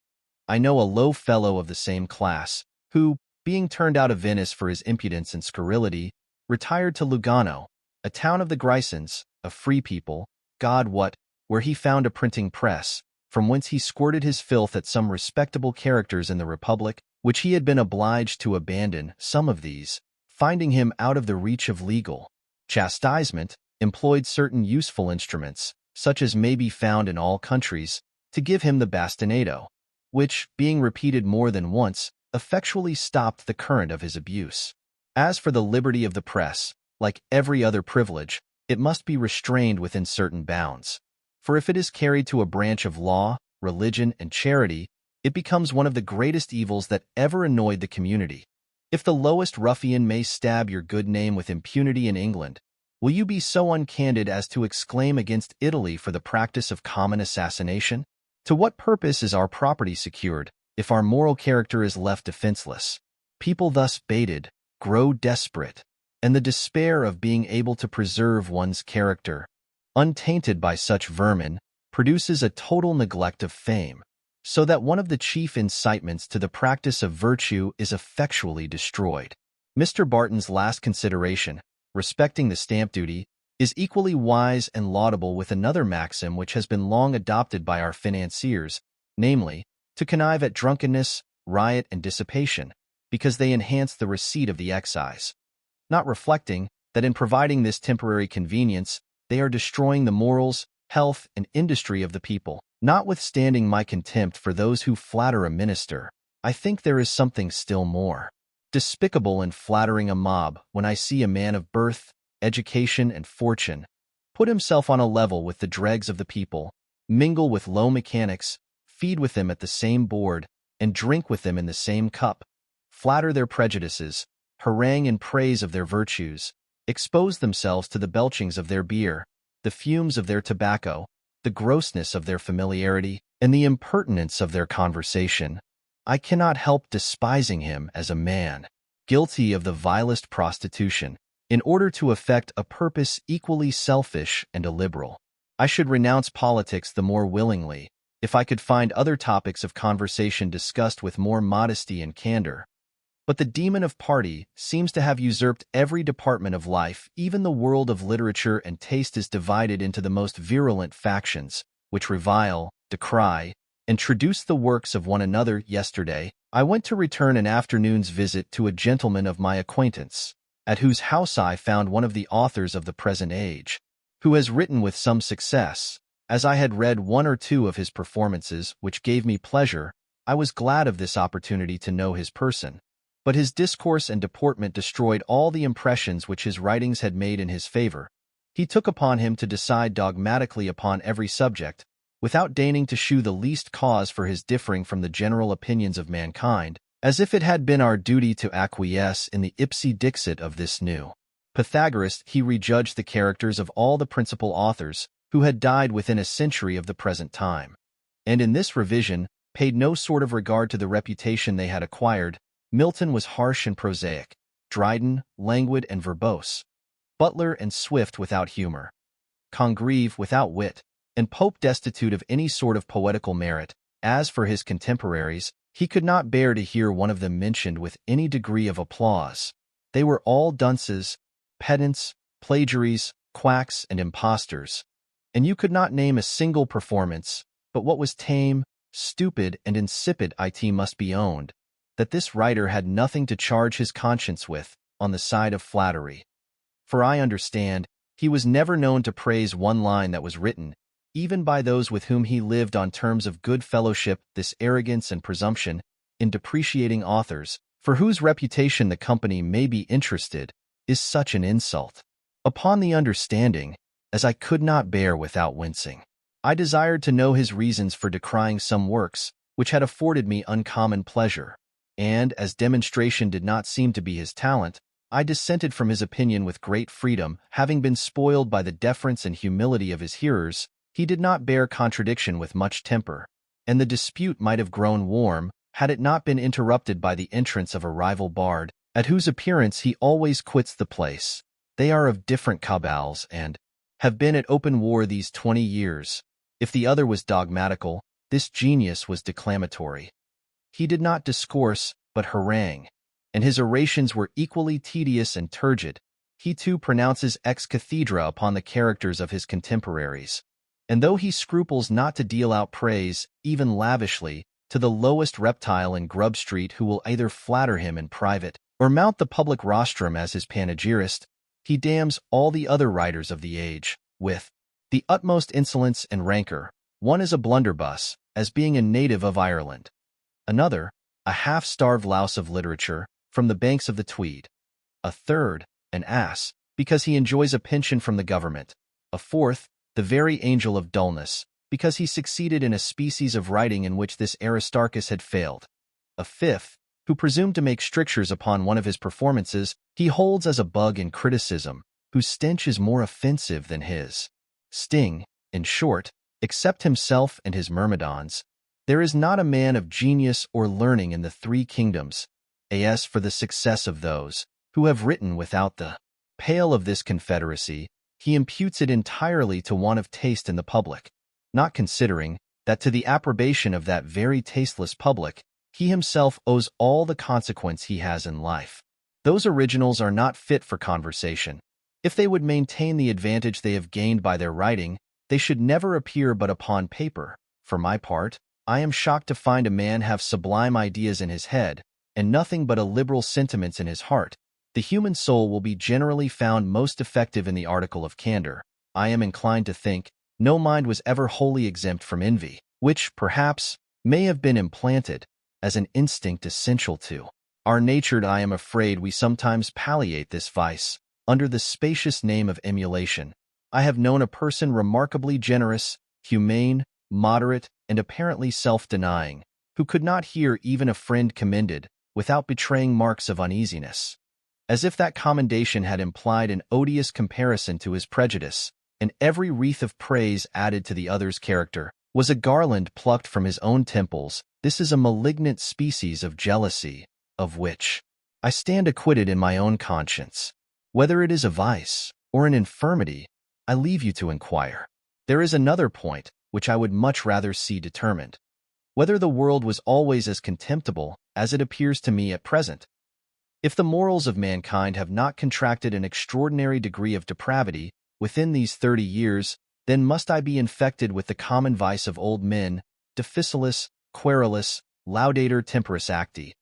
I know a low fellow of the same class, who, being turned out of Venice for his impudence and scurrility, retired to Lugano, a town of the Grisons, a free people, God wot, where he found a printing press, from whence he squirted his filth at some respectable characters in the Republic, which he had been obliged to abandon. Some of these, finding him out of the reach of legal chastisement, employed certain useful instruments, such as may be found in all countries, to give him the bastinado, which, being repeated more than once, effectually stopped the current of his abuse. As for the liberty of the press, like every other privilege, it must be restrained within certain bounds. For if it is carried to a branch of law, religion, and charity, it becomes one of the greatest evils that ever annoyed the community. If the lowest ruffian may stab your good name with impunity in England, will you be so uncandid as to exclaim against Italy for the practice of common assassination? To what purpose is our property secured, if our moral character is left defenseless? People thus baited grow desperate, and the despair of being able to preserve one's character, untainted by such vermin, produces a total neglect of fame, so that one of the chief incitements to the practice of virtue is effectually destroyed. Mr. Barton's last consideration, respecting the stamp duty, is equally wise and laudable with another maxim which has been long adopted by our financiers, namely, to connive at drunkenness, riot, and dissipation, because they enhance the receipt of the excise, not reflecting that in providing this temporary convenience, they are destroying the morals, health, and industry of the people. Notwithstanding my contempt for those who flatter a minister, I think there is something still more despicable in flattering a mob when I see a man of birth, education, and fortune put himself on a level with the dregs of the people, mingle with low mechanics, feed with them at the same board, and drink with them in the same cup, flatter their prejudices, harangue in praise of their virtues, expose themselves to the belchings of their beer, the fumes of their tobacco, the grossness of their familiarity, and the impertinence of their conversation. I cannot help despising him as a man, guilty of the vilest prostitution, in order to effect a purpose equally selfish and illiberal. I should renounce politics the more willingly, if I could find other topics of conversation discussed with more modesty and candor. But the demon of party seems to have usurped every department of life. Even the world of literature and taste is divided into the most virulent factions, which revile, decry, and traduce the works of one another. Yesterday, I went to return an afternoon's visit to a gentleman of my acquaintance, at whose house I found one of the authors of the present age, who has written with some success. As I had read one or two of his performances, which gave me pleasure, I was glad of this opportunity to know his person. But his discourse and deportment destroyed all the impressions which his writings had made in his favor. He took upon him to decide dogmatically upon every subject, without deigning to shew the least cause for his differing from the general opinions of mankind, as if it had been our duty to acquiesce in the ipse dixit of this new Pythagoras. He rejudged the characters of all the principal authors, who had died within a century of the present time, and in this revision paid no sort of regard to the reputation they had acquired. Milton was harsh and prosaic, Dryden languid and verbose, Butler and Swift without humor, Congreve without wit, and Pope destitute of any sort of poetical merit. As for his contemporaries, he could not bear to hear one of them mentioned with any degree of applause. They were all dunces, pedants, plagiaries, quacks, and impostors, and you could not name a single performance but what was tame, stupid, and insipid. It must be owned that this writer had nothing to charge his conscience with on the side of flattery. For I understand, he was never known to praise one line that was written, even by those with whom he lived on terms of good fellowship. This arrogance and presumption in depreciating authors, for whose reputation the company may be interested, is such an insult upon the understanding, as I could not bear without wincing. I desired to know his reasons for decrying some works, which had afforded me uncommon pleasure, and, as demonstration did not seem to be his talent, I dissented from his opinion with great freedom. Having been spoiled by the deference and humility of his hearers, he did not bear contradiction with much temper, and the dispute might have grown warm, had it not been interrupted by the entrance of a rival bard, at whose appearance he always quits the place. They are of different cabals, and have been at open war these 20 years. If the other was dogmatical, this genius was declamatory. He did not discourse, but harangue, and his orations were equally tedious and turgid. He too pronounces ex cathedra upon the characters of his contemporaries, and though he scruples not to deal out praise, even lavishly, to the lowest reptile in Grub Street who will either flatter him in private or mount the public rostrum as his panegyrist, he damns all the other writers of the age with the utmost insolence and rancor. One is a blunderbuss, as being a native of Ireland; another, a half-starved louse of literature, from the banks of the Tweed; a third, an ass, because he enjoys a pension from the government. A fourth, the very angel of dullness, because he succeeded in a species of writing in which this Aristarchus had failed. A fifth, who presumed to make strictures upon one of his performances he holds as a bug in criticism, whose stench is more offensive than his sting. In short, except himself and his myrmidons, there is not a man of genius or learning in the three kingdoms. As for the success of those who have written without the pale of this confederacy, he imputes it entirely to want of taste in the public, not considering that to the approbation of that very tasteless public he himself owes all the consequence he has in life. Those originals are not fit for conversation. If they would maintain the advantage they have gained by their writing, they should never appear but upon paper. For my part, I am shocked to find a man have sublime ideas in his head, and nothing but liberal sentiments in his heart. The human soul will be generally found most effective in the article of candor. I am inclined to think no mind was ever wholly exempt from envy, which, perhaps, may have been implanted as an instinct essential to our nature. I am afraid we sometimes palliate this vice under the spacious name of emulation. I have known a person remarkably generous, humane, moderate, and apparently self-denying, who could not hear even a friend commended without betraying marks of uneasiness, as if that commendation had implied an odious comparison to his prejudice, and every wreath of praise added to the other's character was a garland plucked from his own temples. This is a malignant species of jealousy, of which I stand acquitted in my own conscience. Whether it is a vice or an infirmity, I leave you to inquire. There is another point which I would much rather see determined: whether the world was always as contemptible as it appears to me at present. If the morals of mankind have not contracted an extraordinary degree of depravity within these 30 years, then must I be infected with the common vice of old men, difficilis, querulus, laudator temporis acti.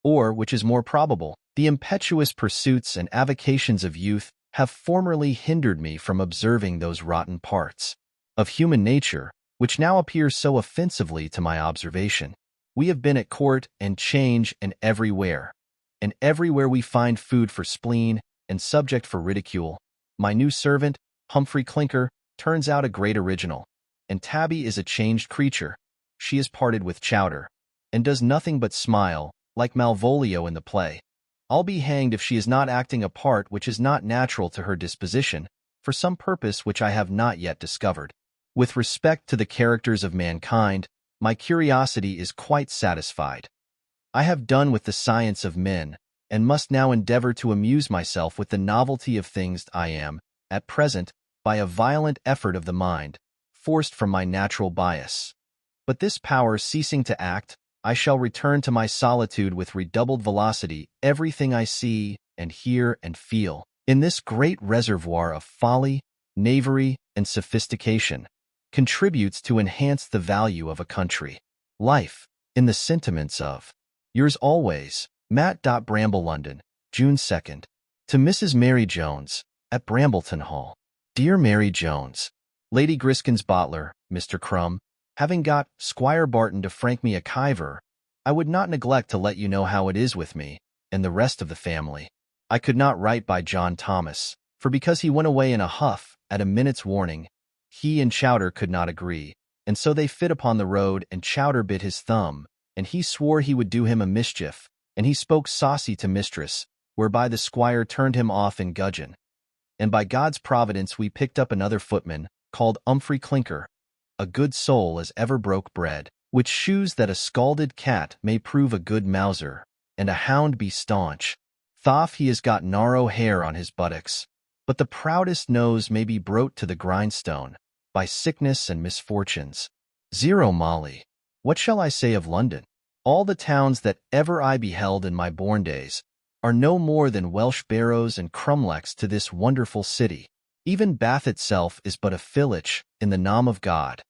Or, which is more probable, the impetuous pursuits and avocations of youth have formerly hindered me from observing those rotten parts of human nature, which now appear so offensively to my observation. We have been at court and 'change and everywhere we find food for spleen and subject for ridicule. My new servant, Humphry Clinker, turns out a great original, and Tabby is a changed creature. She is parted with Chowder, and does nothing but smile, like Malvolio in the play. I'll be hanged if she is not acting a part which is not natural to her disposition, for some purpose which I have not yet discovered. With respect to the characters of mankind, my curiosity is quite satisfied. I have done with the science of men, and must now endeavor to amuse myself with the novelty of things. I am, at present, by a violent effort of the mind, forced from my natural bias. But this power ceasing to act, I shall return to my solitude with redoubled velocity. Everything I see, and hear, and feel, in this great reservoir of folly, knavery, and sophistication, contributes to enhance the value of a country. Life, in the sentiments of yours always, Matt. Bramble, London, June 2nd. To Mrs. Mary Jones, at Brambleton Hall. Dear Mary Jones, Lady Griskin's butler, Mr. Crumb, having got Squire Barton to frank me a kiver, I would not neglect to let you know how it is with me and the rest of the family. I could not write by John Thomas, for because he went away in a huff at a minute's warning, he and Chowder could not agree, and so they fit upon the road, and Chowder bit his thumb, and he swore he would do him a mischief, and he spoke saucy to mistress, whereby the squire turned him off in gudgeon. And by God's providence we picked up another footman, called Humphry Clinker, a good soul as ever broke bread, which shews that a scalded cat may prove a good mouser, and a hound be staunch. Thoff he has got narrow hair on his buttocks, but the proudest nose may be broke to the grindstone by sickness and misfortunes. Zero Molly. What shall I say of London? All the towns that ever I beheld in my born days are no more than Welsh barrows and crumlechs to this wonderful city. Even Bath itself is but a village in the name of God.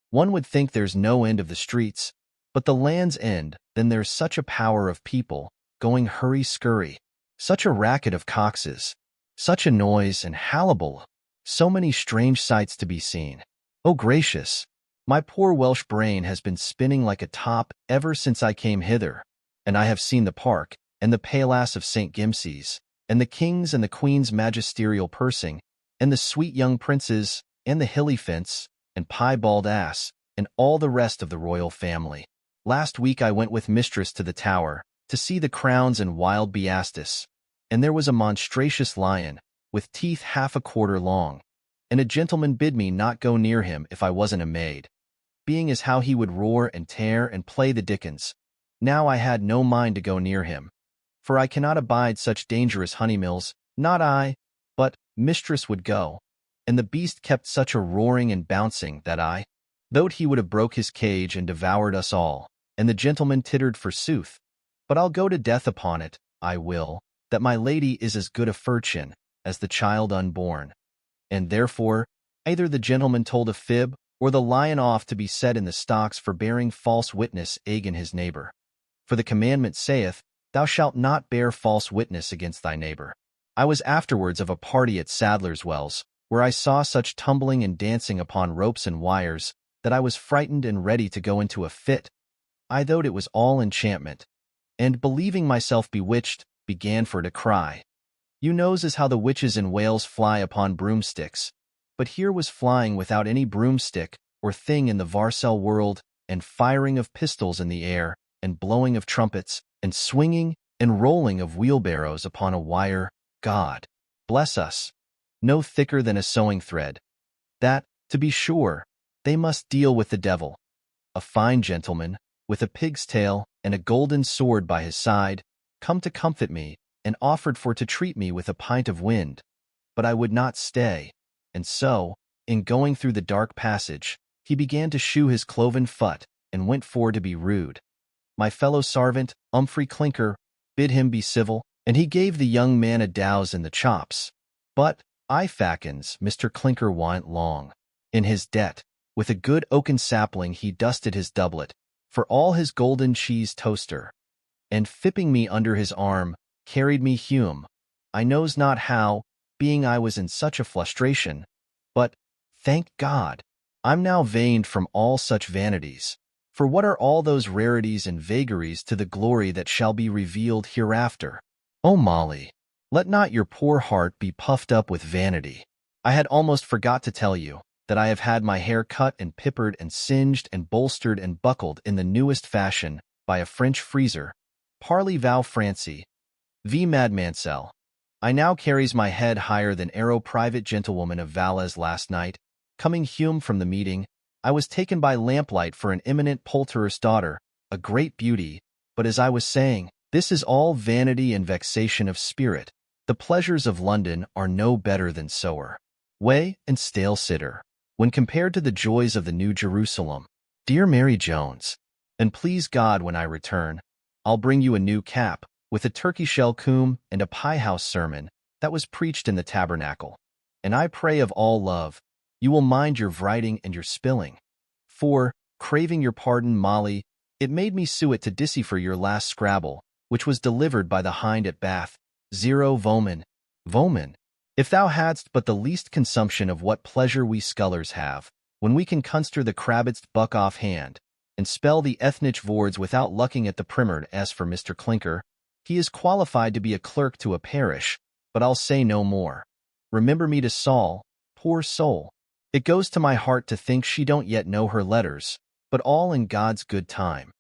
One would think there's no end of the streets, but the land's end, then there's such a power of people, going hurry-scurry, such a racket of coxes, such a noise and hallaball, so many strange sights to be seen. Oh gracious! My poor Welsh brain has been spinning like a top ever since I came hither, and I have seen the park, and the Palace of St. Gimses, and the king's and the queen's magisterial pursing, and the sweet young princes, and the hilly-fence, and piebald ass, and all the rest of the royal family. Last week I went with mistress to the tower, to see the crowns and wild beastis, and there was a monstrous lion, with teeth half a quarter long, and a gentleman bid me not go near him if I wasn't a maid, being as how he would roar and tear and play the dickens. Now I had no mind to go near him, for I cannot abide such dangerous honeymills, not I, but mistress would go, and the beast kept such a roaring and bouncing that I thought he would have broke his cage and devoured us all, and the gentleman tittered forsooth. But I'll go to death upon it, I will, that my lady is as good a furchin as the child unborn. And therefore, either the gentleman told a fib, or the lion off to be set in the stocks for bearing false witness again his neighbor. For the commandment saith, Thou shalt not bear false witness against thy neighbor. I was afterwards of a party at Sadler's Wells, where I saw such tumbling and dancing upon ropes and wires, that I was frightened and ready to go into a fit. I thought it was all enchantment, and, believing myself bewitched, began for to cry. You knows as how the witches in Wales fly upon broomsticks, but here was flying without any broomstick or thing in the Varsel world, and firing of pistols in the air, and blowing of trumpets, and swinging and rolling of wheelbarrows upon a wire. God bless us, no thicker than a sewing thread. That, to be sure, they must deal with the devil. A fine gentleman, with a pig's tail and a golden sword by his side, come to comfort me, and offered for to treat me with a pint of wind. But I would not stay, and so, in going through the dark passage, he began to shew his cloven foot, and went for to be rude. My fellow servant, Humphry Clinker, bid him be civil, and he gave the young man a douse in the chops. But, I fackins, Mr. Clinker wa'n't long in his debt. With a good oaken sapling he dusted his doublet, for all his golden cheese toaster, and fipping me under his arm, carried me Hume. I knows not how, being I was in such a flustration, but, thank God, I'm now vaned from all such vanities. For what are all those rarities and vagaries to the glory that shall be revealed hereafter? O Molly, let not your poor heart be puffed up with vanity. I had almost forgot to tell you that I have had my hair cut and pippered and singed and bolstered and buckled in the newest fashion by a French freezer. Parley vow Francie, v. Madmansell. I now carries my head higher than arrow private gentlewoman of Valles last night. Coming Hume from the meeting, I was taken by lamplight for an eminent poulterer's daughter, a great beauty, but as I was saying, this is all vanity and vexation of spirit. The pleasures of London are no better than sower, whey, and stale cider, when compared to the joys of the New Jerusalem. Dear Mary Jones, and please God when I return, I'll bring you a new cap, with a turkey shell coombe and a pie-house sermon that was preached in the tabernacle. And I pray of all love, you will mind your writing and your spilling. For, craving your pardon, Molly, it made me sue it to Dissy for your last scrabble, which was delivered by the hind at Bath. 0 Voman. If thou hadst but the least consumption of what pleasure we scullers have, when we can conster the crabbedst buck off hand, and spell the ethnich vords without lucking at the primerd. As for Mr. Clinker, he is qualified to be a clerk to a parish, but I'll say no more. Remember me to Saul, poor soul. It goes to my heart to think she don't yet know her letters, but all in God's good time.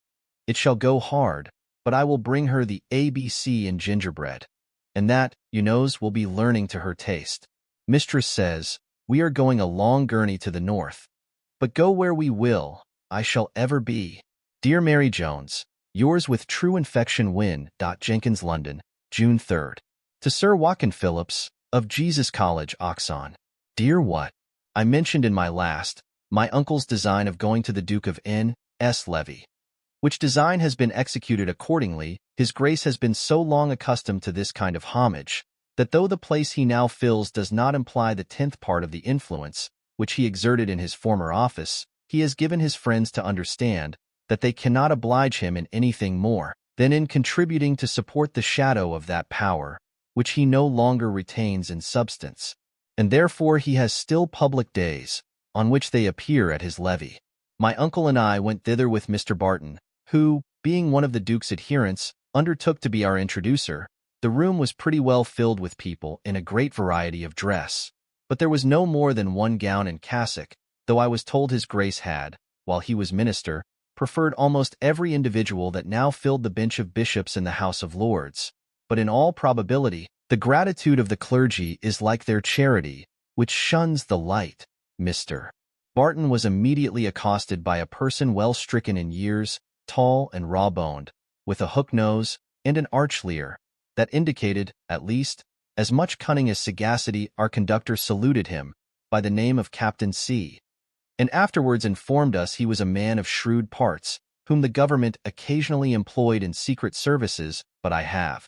It shall go hard, but I will bring her the ABC and gingerbread, and that, you knows, will be learning to her taste. Mistress says, we are going a long journey to the north, but go where we will, I shall ever be, dear Mary Jones, yours with true infection Win. Jenkins, London, June 3rd. To Sir Watkin Phillips, of Jesus College, Oxon. Dear what? I mentioned in my last, my uncle's design of going to the Duke of N.S. Levy, which design has been executed accordingly. His grace has been so long accustomed to this kind of homage, that though the place he now fills does not imply the 10th part of the influence which he exerted in his former office, he has given his friends to understand that they cannot oblige him in anything more than in contributing to support the shadow of that power which he no longer retains in substance, and therefore he has still public days, on which they appear at his levee. My uncle and I went thither with Mr. Barton, who, being one of the Duke's adherents, undertook to be our introducer, The room was pretty well filled with people in a great variety of dress, but there was no more than one gown and cassock, though I was told his grace had, while he was minister, preferred almost every individual that now filled the bench of bishops in the House of Lords. But in all probability, the gratitude of the clergy is like their charity, which shuns the light. Mr. Barton was immediately accosted by a person well stricken in years, tall and raw-boned, with a hook nose and an arch leer that indicated, at least, as much cunning as sagacity. Our conductor saluted him by the name of Captain C, and afterwards informed us he was a man of shrewd parts, whom the government occasionally employed in secret services, but I have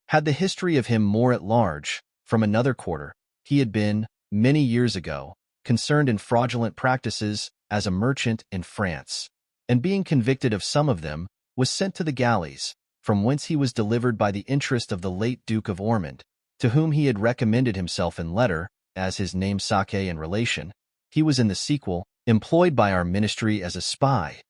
had the history of him more at large. From another quarter, he had been, many years ago, concerned in fraudulent practices as a merchant in France, and being convicted of some of them, was sent to the galleys, from whence he was delivered by the interest of the late Duke of Ormond, to whom he had recommended himself in letter, as his namesake and relation. He was in the sequel employed by our ministry as a spy,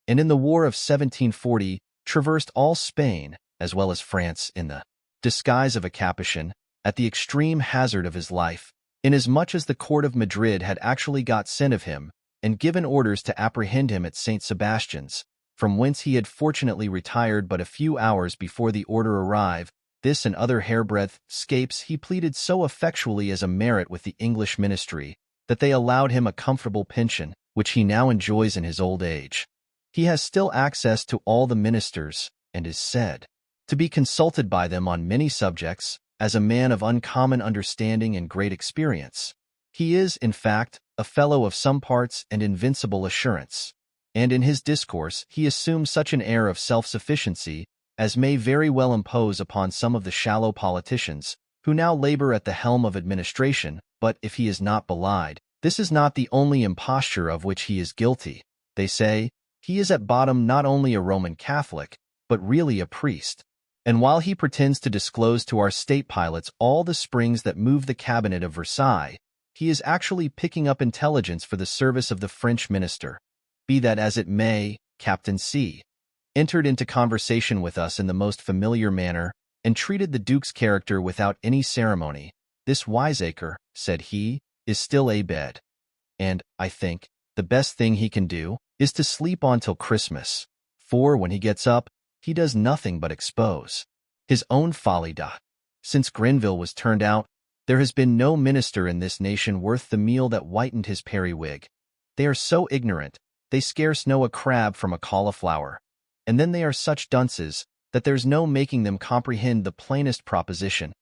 and in the War of 1740 traversed all Spain, as well as France, in the disguise of a Capuchin, at the extreme hazard of his life, inasmuch as the court of Madrid had actually got scent of him, and given orders to apprehend him at St. Sebastian's, from whence he had fortunately retired but a few hours before the order arrived. This and other hairbreadth escapes he pleaded so effectually as a merit with the English ministry, that they allowed him a comfortable pension, which he now enjoys in his old age. He has still access to all the ministers, and is said to be consulted by them on many subjects, as a man of uncommon understanding and great experience. He is, in fact, a fellow of some parts and invincible assurance, and in his discourse he assumes such an air of self-sufficiency as may very well impose upon some of the shallow politicians who now labor at the helm of administration. But if he is not belied, this is not the only imposture of which he is guilty. They say he is at bottom not only a Roman Catholic, but really a priest. And while he pretends to disclose to our state pilots all the springs that move the cabinet of Versailles, he is actually picking up intelligence for the service of the French minister. Be that as it may, Captain C entered into conversation with us in the most familiar manner, and treated the Duke's character without any ceremony. This wiseacre, said he, is still abed, and, I think, the best thing he can do is to sleep on till Christmas, for when he gets up, he does nothing but expose his own folly. Since Grenville was turned out, there has been no minister in this nation worth the meal that whitened his periwig. They are so ignorant, they scarce know a crab from a cauliflower, and then they are such dunces that there's no making them comprehend the plainest proposition.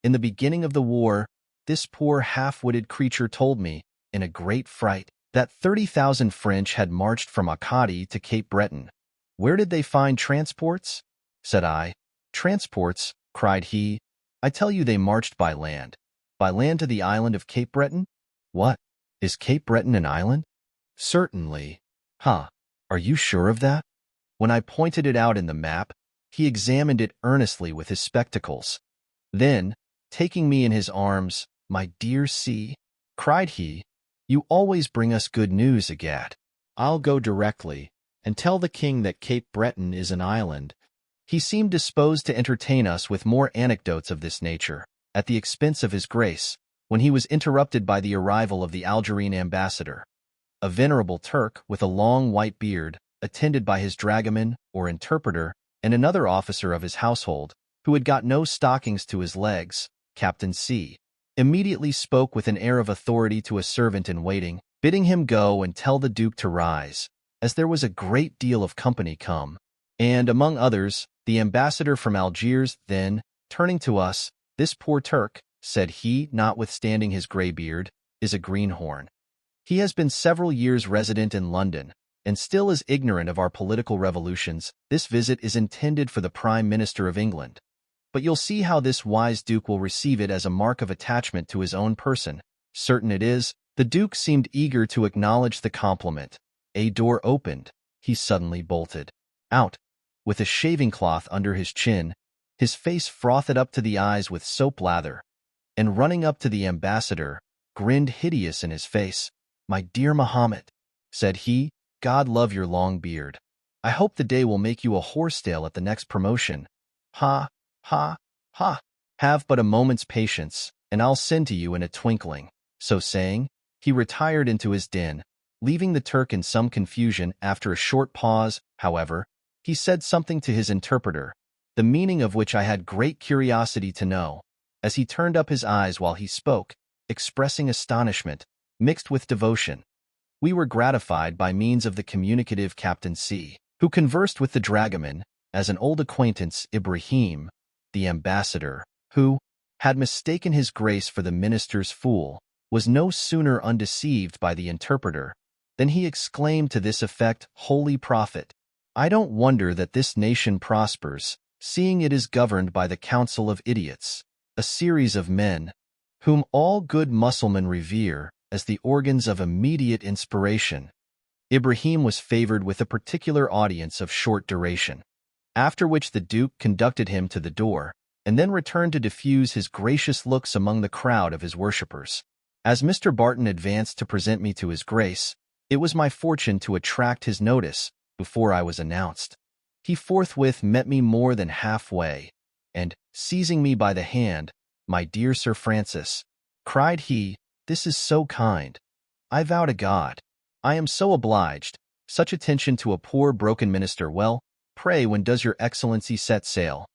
In the beginning of the war, this poor half-witted creature told me, in a great fright, that 30,000 French had marched from Acadie to Cape Breton. Where did they find transports? Said I. Transports, cried he. I tell you they marched by land. By land to the island of Cape Breton? What? Is Cape Breton an island? Certainly. Huh. Are you sure of that? When I pointed it out in the map, he examined it earnestly with his spectacles. Then, taking me in his arms, my dear C, cried he, you always bring us good news, egad. I'll go directly, and tell the king that Cape Breton is an island. He seemed disposed to entertain us with more anecdotes of this nature, at the expense of his grace, when he was interrupted by the arrival of the Algerine ambassador, a venerable Turk with a long white beard, attended by his dragoman, or interpreter, and another officer of his household, who had got no stockings to his legs. Captain C immediately spoke with an air of authority to a servant in waiting, bidding him go and tell the Duke to rise, as there was a great deal of company come, and, among others, the ambassador from Algiers. Then, turning to us, this poor Turk, said he, notwithstanding his grey beard, is a greenhorn. He has been several years resident in London, and still is ignorant of our political revolutions. This visit is intended for the Prime Minister of England. But you'll see how this wise Duke will receive it as a mark of attachment to his own person. Certain it is, the Duke seemed eager to acknowledge the compliment. A door opened. He suddenly bolted out, with a shaving-cloth under his chin, his face frothed up to the eyes with soap lather, and running up to the ambassador, grinned hideous in his face. My dear Mahomet, said he, God love your long beard. I hope the day will make you a horsetail at the next promotion. Ha, ha, ha. Have but a moment's patience, and I'll send to you in a twinkling." So saying, he retired into his den, leaving the Turk in some confusion. After a short pause, however, he said something to his interpreter, the meaning of which I had great curiosity to know, as he turned up his eyes while he spoke, expressing astonishment, mixed with devotion. We were gratified by means of the communicative Captain C, who conversed with the dragoman as an old acquaintance. Ibrahim, the ambassador, who had mistaken his grace for the minister's fool, was no sooner undeceived by the interpreter than he exclaimed to this effect, "Holy Prophet, I don't wonder that this nation prospers, seeing it is governed by the council of idiots, a series of men, whom all good Mussulmen revere as the organs of immediate inspiration." Ibrahim was favored with a particular audience of short duration, after which the Duke conducted him to the door, and then returned to diffuse his gracious looks among the crowd of his worshippers. As Mr. Barton advanced to present me to his grace, it was my fortune to attract his notice before I was announced. He forthwith met me more than halfway, and, seizing me by the hand, "My dear Sir Francis," cried he, "this is so kind. I vow to God, I am so obliged. Such attention to a poor broken minister. Well, pray, when does your Excellency set sail?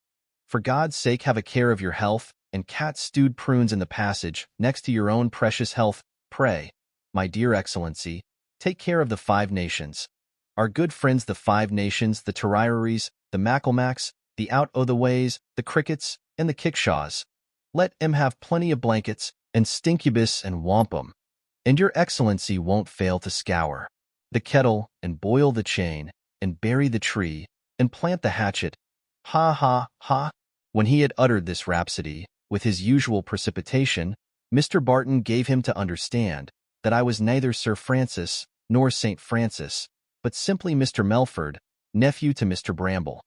For God's sake, have a care of your health, and cat-stewed prunes in the passage, next to your own precious health. Pray, my dear Excellency, take care of the Five Nations. Our good friends the Five Nations, the Tararies, the Macalmacs, the Out-o'-the-Ways, the Crickets, and the Kickshaws. Let 'em have plenty of blankets, and stinkubus and wampum, and your Excellency won't fail to scour the kettle, and boil the chain, and bury the tree, and plant the hatchet. Ha, ha, ha." When he had uttered this rhapsody, with his usual precipitation, Mr. Barton gave him to understand that I was neither Sir Francis nor St. Francis, but simply Mr. Melford, nephew to Mr. Bramble,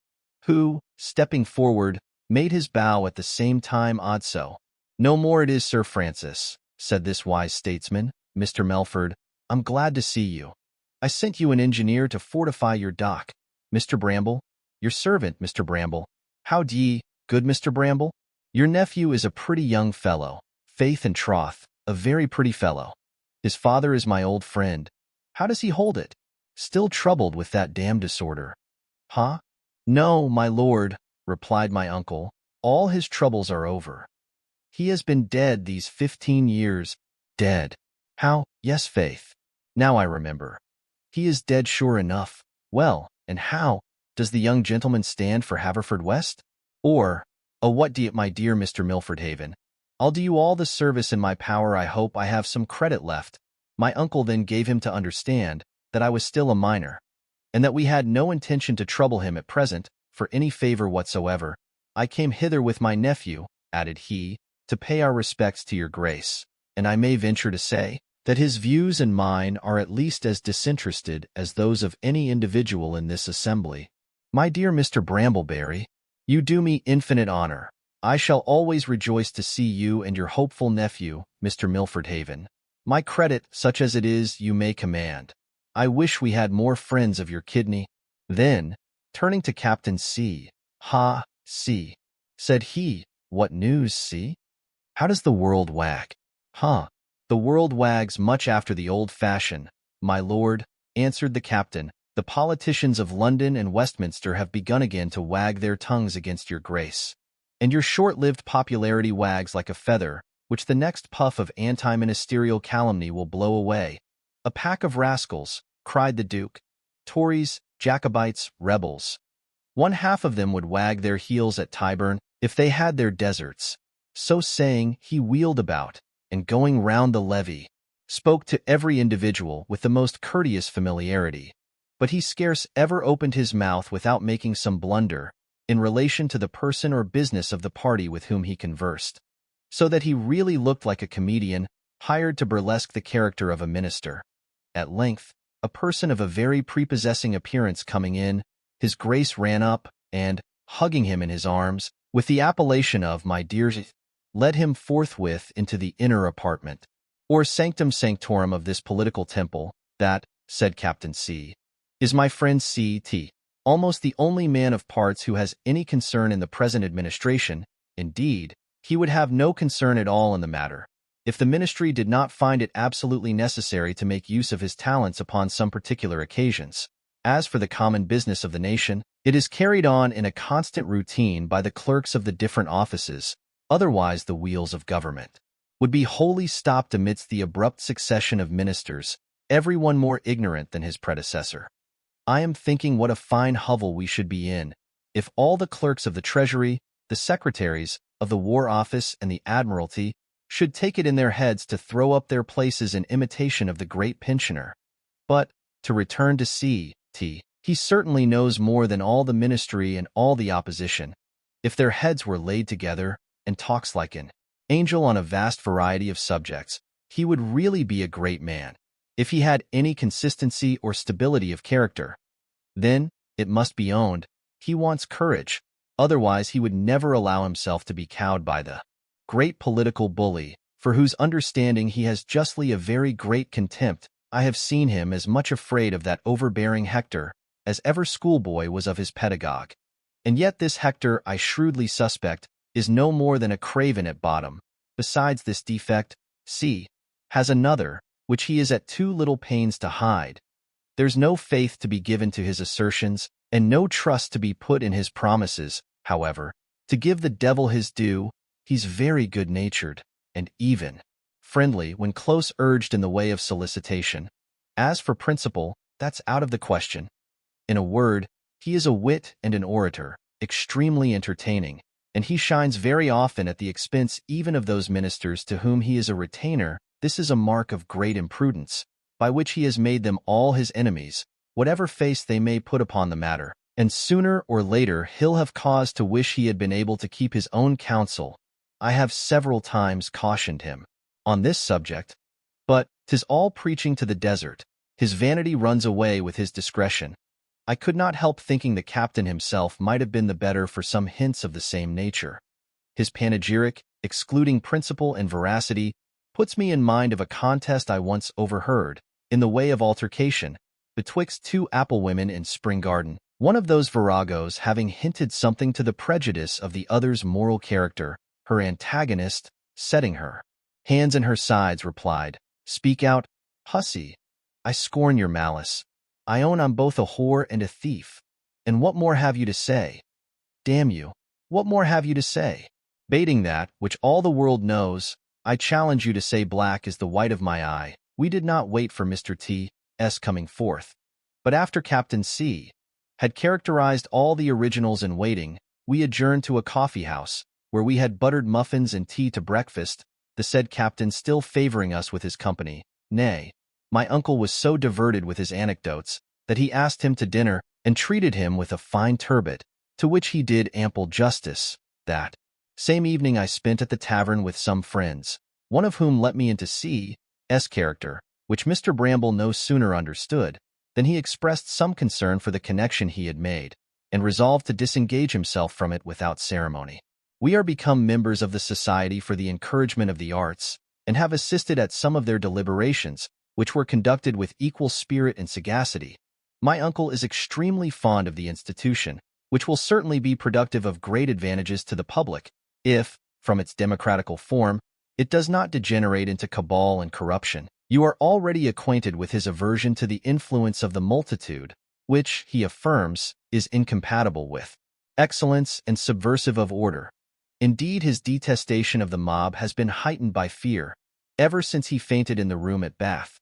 who, stepping forward, made his bow at the same time. "Odd so. No more it is, Sir Francis," said this wise statesman. "Mr. Melford, I'm glad to see you. I sent you an engineer to fortify your dock. Mr. Bramble, your servant, Mr. Bramble. How d'ye, good Mr. Bramble? Your nephew is a pretty young fellow, faith and troth, a very pretty fellow. His father is my old friend. How does he hold it? Still troubled with that damned disorder?" "Huh? No, my lord," replied my uncle. "All his troubles are over. He has been dead these 15 years. Dead? How? Yes, faith. Now I remember. He is dead sure enough. Well, and how does the young gentleman stand for Haverfordwest? Or, oh, what do you, my dear Mr. Milfordhaven? I'll do you all the service in my power. I hope I have some credit left." My uncle then gave him to understand that I was still a minor, and that we had no intention to trouble him at present for any favor whatsoever. "I came hither with my nephew," added he, "to pay our respects to your grace, and I may venture to say that his views and mine are at least as disinterested as those of any individual in this assembly." "My dear Mr. Brambleberry, you do me infinite honor. I shall always rejoice to see you and your hopeful nephew, Mr. Milfordhaven. My credit, such as it is, you may command. I wish we had more friends of your kidney." Then, turning to Captain C, "Ha, C," said he, "what news, C? How does the world wag?" "Huh, the world wags much after the old fashion, my lord," answered the captain. "The politicians of London and Westminster have begun again to wag their tongues against your grace, and your short-lived popularity wags like a feather, which the next puff of anti-ministerial calumny will blow away." "A pack of rascals," cried the Duke. "Tories, Jacobites, rebels. One half of them would wag their heels at Tyburn if they had their deserts." So saying, he wheeled about, and going round the levee, spoke to every individual with the most courteous familiarity. But he scarce ever opened his mouth without making some blunder in relation to the person or business of the party with whom he conversed, so that he really looked like a comedian hired to burlesque the character of a minister. At length, a person of a very prepossessing appearance coming in, his grace ran up, and, hugging him in his arms, with the appellation of "my dear," led him forthwith into the inner apartment, or sanctum sanctorum of this political temple. "That," said Captain C, "is my friend C.T., almost the only man of parts who has any concern in the present administration. Indeed, He would have no concern at all in the matter, if the ministry did not find it absolutely necessary to make use of his talents upon some particular occasions. As for the common business of the nation, it is carried on in a constant routine by the clerks of the different offices. Otherwise, the wheels of government would be wholly stopped amidst the abrupt succession of ministers, every one more ignorant than his predecessor. I am thinking what a fine hovel we should be in, if all the clerks of the Treasury, the secretaries of the War Office, and the Admiralty should take it in their heads to throw up their places in imitation of the great pensioner. But, to return to C.T., he certainly knows more than all the ministry and all the opposition. If their heads were laid together, and talks like an angel on a vast variety of subjects, he would really be a great man. If he had any consistency or stability of character, then, it must be owned, he wants courage. Otherwise he would never allow himself to be cowed by the great political bully, for whose understanding he has justly a very great contempt. I have seen him as much afraid of that overbearing Hector as ever schoolboy was of his pedagogue. And yet this Hector, I shrewdly suspect, is no more than a craven at bottom. Besides this defect, C has another, which he is at too little pains to hide. There's no faith to be given to his assertions, and no trust to be put in his promises. However, to give the devil his due, he's very good-natured, and even friendly when close urged in the way of solicitation. As for principle, that's out of the question. In a word, he is a wit and an orator, extremely entertaining, and he shines very often at the expense even of those ministers to whom he is a retainer. This is a mark of great imprudence, by which he has made them all his enemies, whatever face they may put upon the matter, and sooner or later he'll have cause to wish he had been able to keep his own counsel. I have several times cautioned him on this subject, but 'tis all preaching to the desert. His vanity runs away with his discretion. I could not help thinking the captain himself might have been the better for some hints of the same nature. His panegyric, excluding principle and veracity, puts me in mind of a contest I once overheard, in the way of altercation, betwixt two apple-women in Spring Garden, one of those viragos having hinted something to the prejudice of the other's moral character, her antagonist, setting her hands in her sides, replied, "Speak out, hussy. I scorn your malice. I own I'm both a whore and a thief. And what more have you to say? Damn you, what more have you to say? Bating that, which all the world knows, I challenge you to say black is the white of my eye." We did not wait for Mr. T.'s coming forth, but after Captain C. had characterized all the originals in waiting, we adjourned to a coffee-house, where we had buttered muffins and tea to breakfast, the said captain still favoring us with his company. Nay, my uncle was so diverted with his anecdotes that he asked him to dinner and treated him with a fine turbot, to which he did ample justice. That same evening I spent at the tavern with some friends, one of whom let me into C.'s character, which Mr. Bramble no sooner understood than he expressed some concern for the connection he had made, and resolved to disengage himself from it without ceremony. We are become members of the Society for the Encouragement of the Arts, and have assisted at some of their deliberations, which were conducted with equal spirit and sagacity. My uncle is extremely fond of the institution, which will certainly be productive of great advantages to the public, if, from its democratical form, it does not degenerate into cabal and corruption. You are already acquainted with his aversion to the influence of the multitude, which, he affirms, is incompatible with excellence and subversive of order. Indeed, his detestation of the mob has been heightened by fear, ever since he fainted in the room at Bath,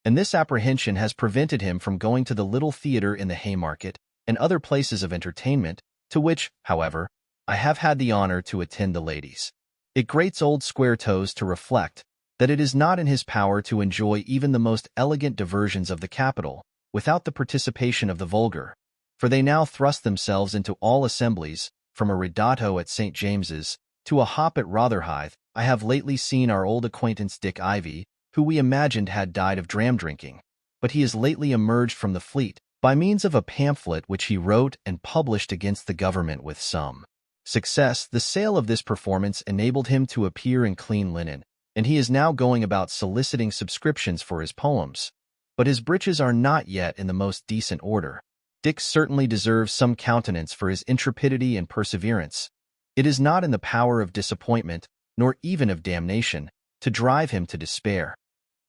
and this apprehension has prevented him from going to the little theatre in the Haymarket and other places of entertainment, to which, however, I have had the honor to attend the ladies. It grates old Square-Toes to reflect that it is not in his power to enjoy even the most elegant diversions of the capital, without the participation of the vulgar, for they now thrust themselves into all assemblies, from a ridotto at St. James's to a hop at Rotherhithe. I have lately seen our old acquaintance Dick Ivy, who we imagined had died of dram-drinking, but he has lately emerged from the Fleet, by means of a pamphlet which he wrote and published against the government with some success. The sale of this performance enabled him to appear in clean linen, and he is now going about soliciting subscriptions for his poems. But his breeches are not yet in the most decent order. Dick certainly deserves some countenance for his intrepidity and perseverance. It is not in the power of disappointment, nor even of damnation, to drive him to despair.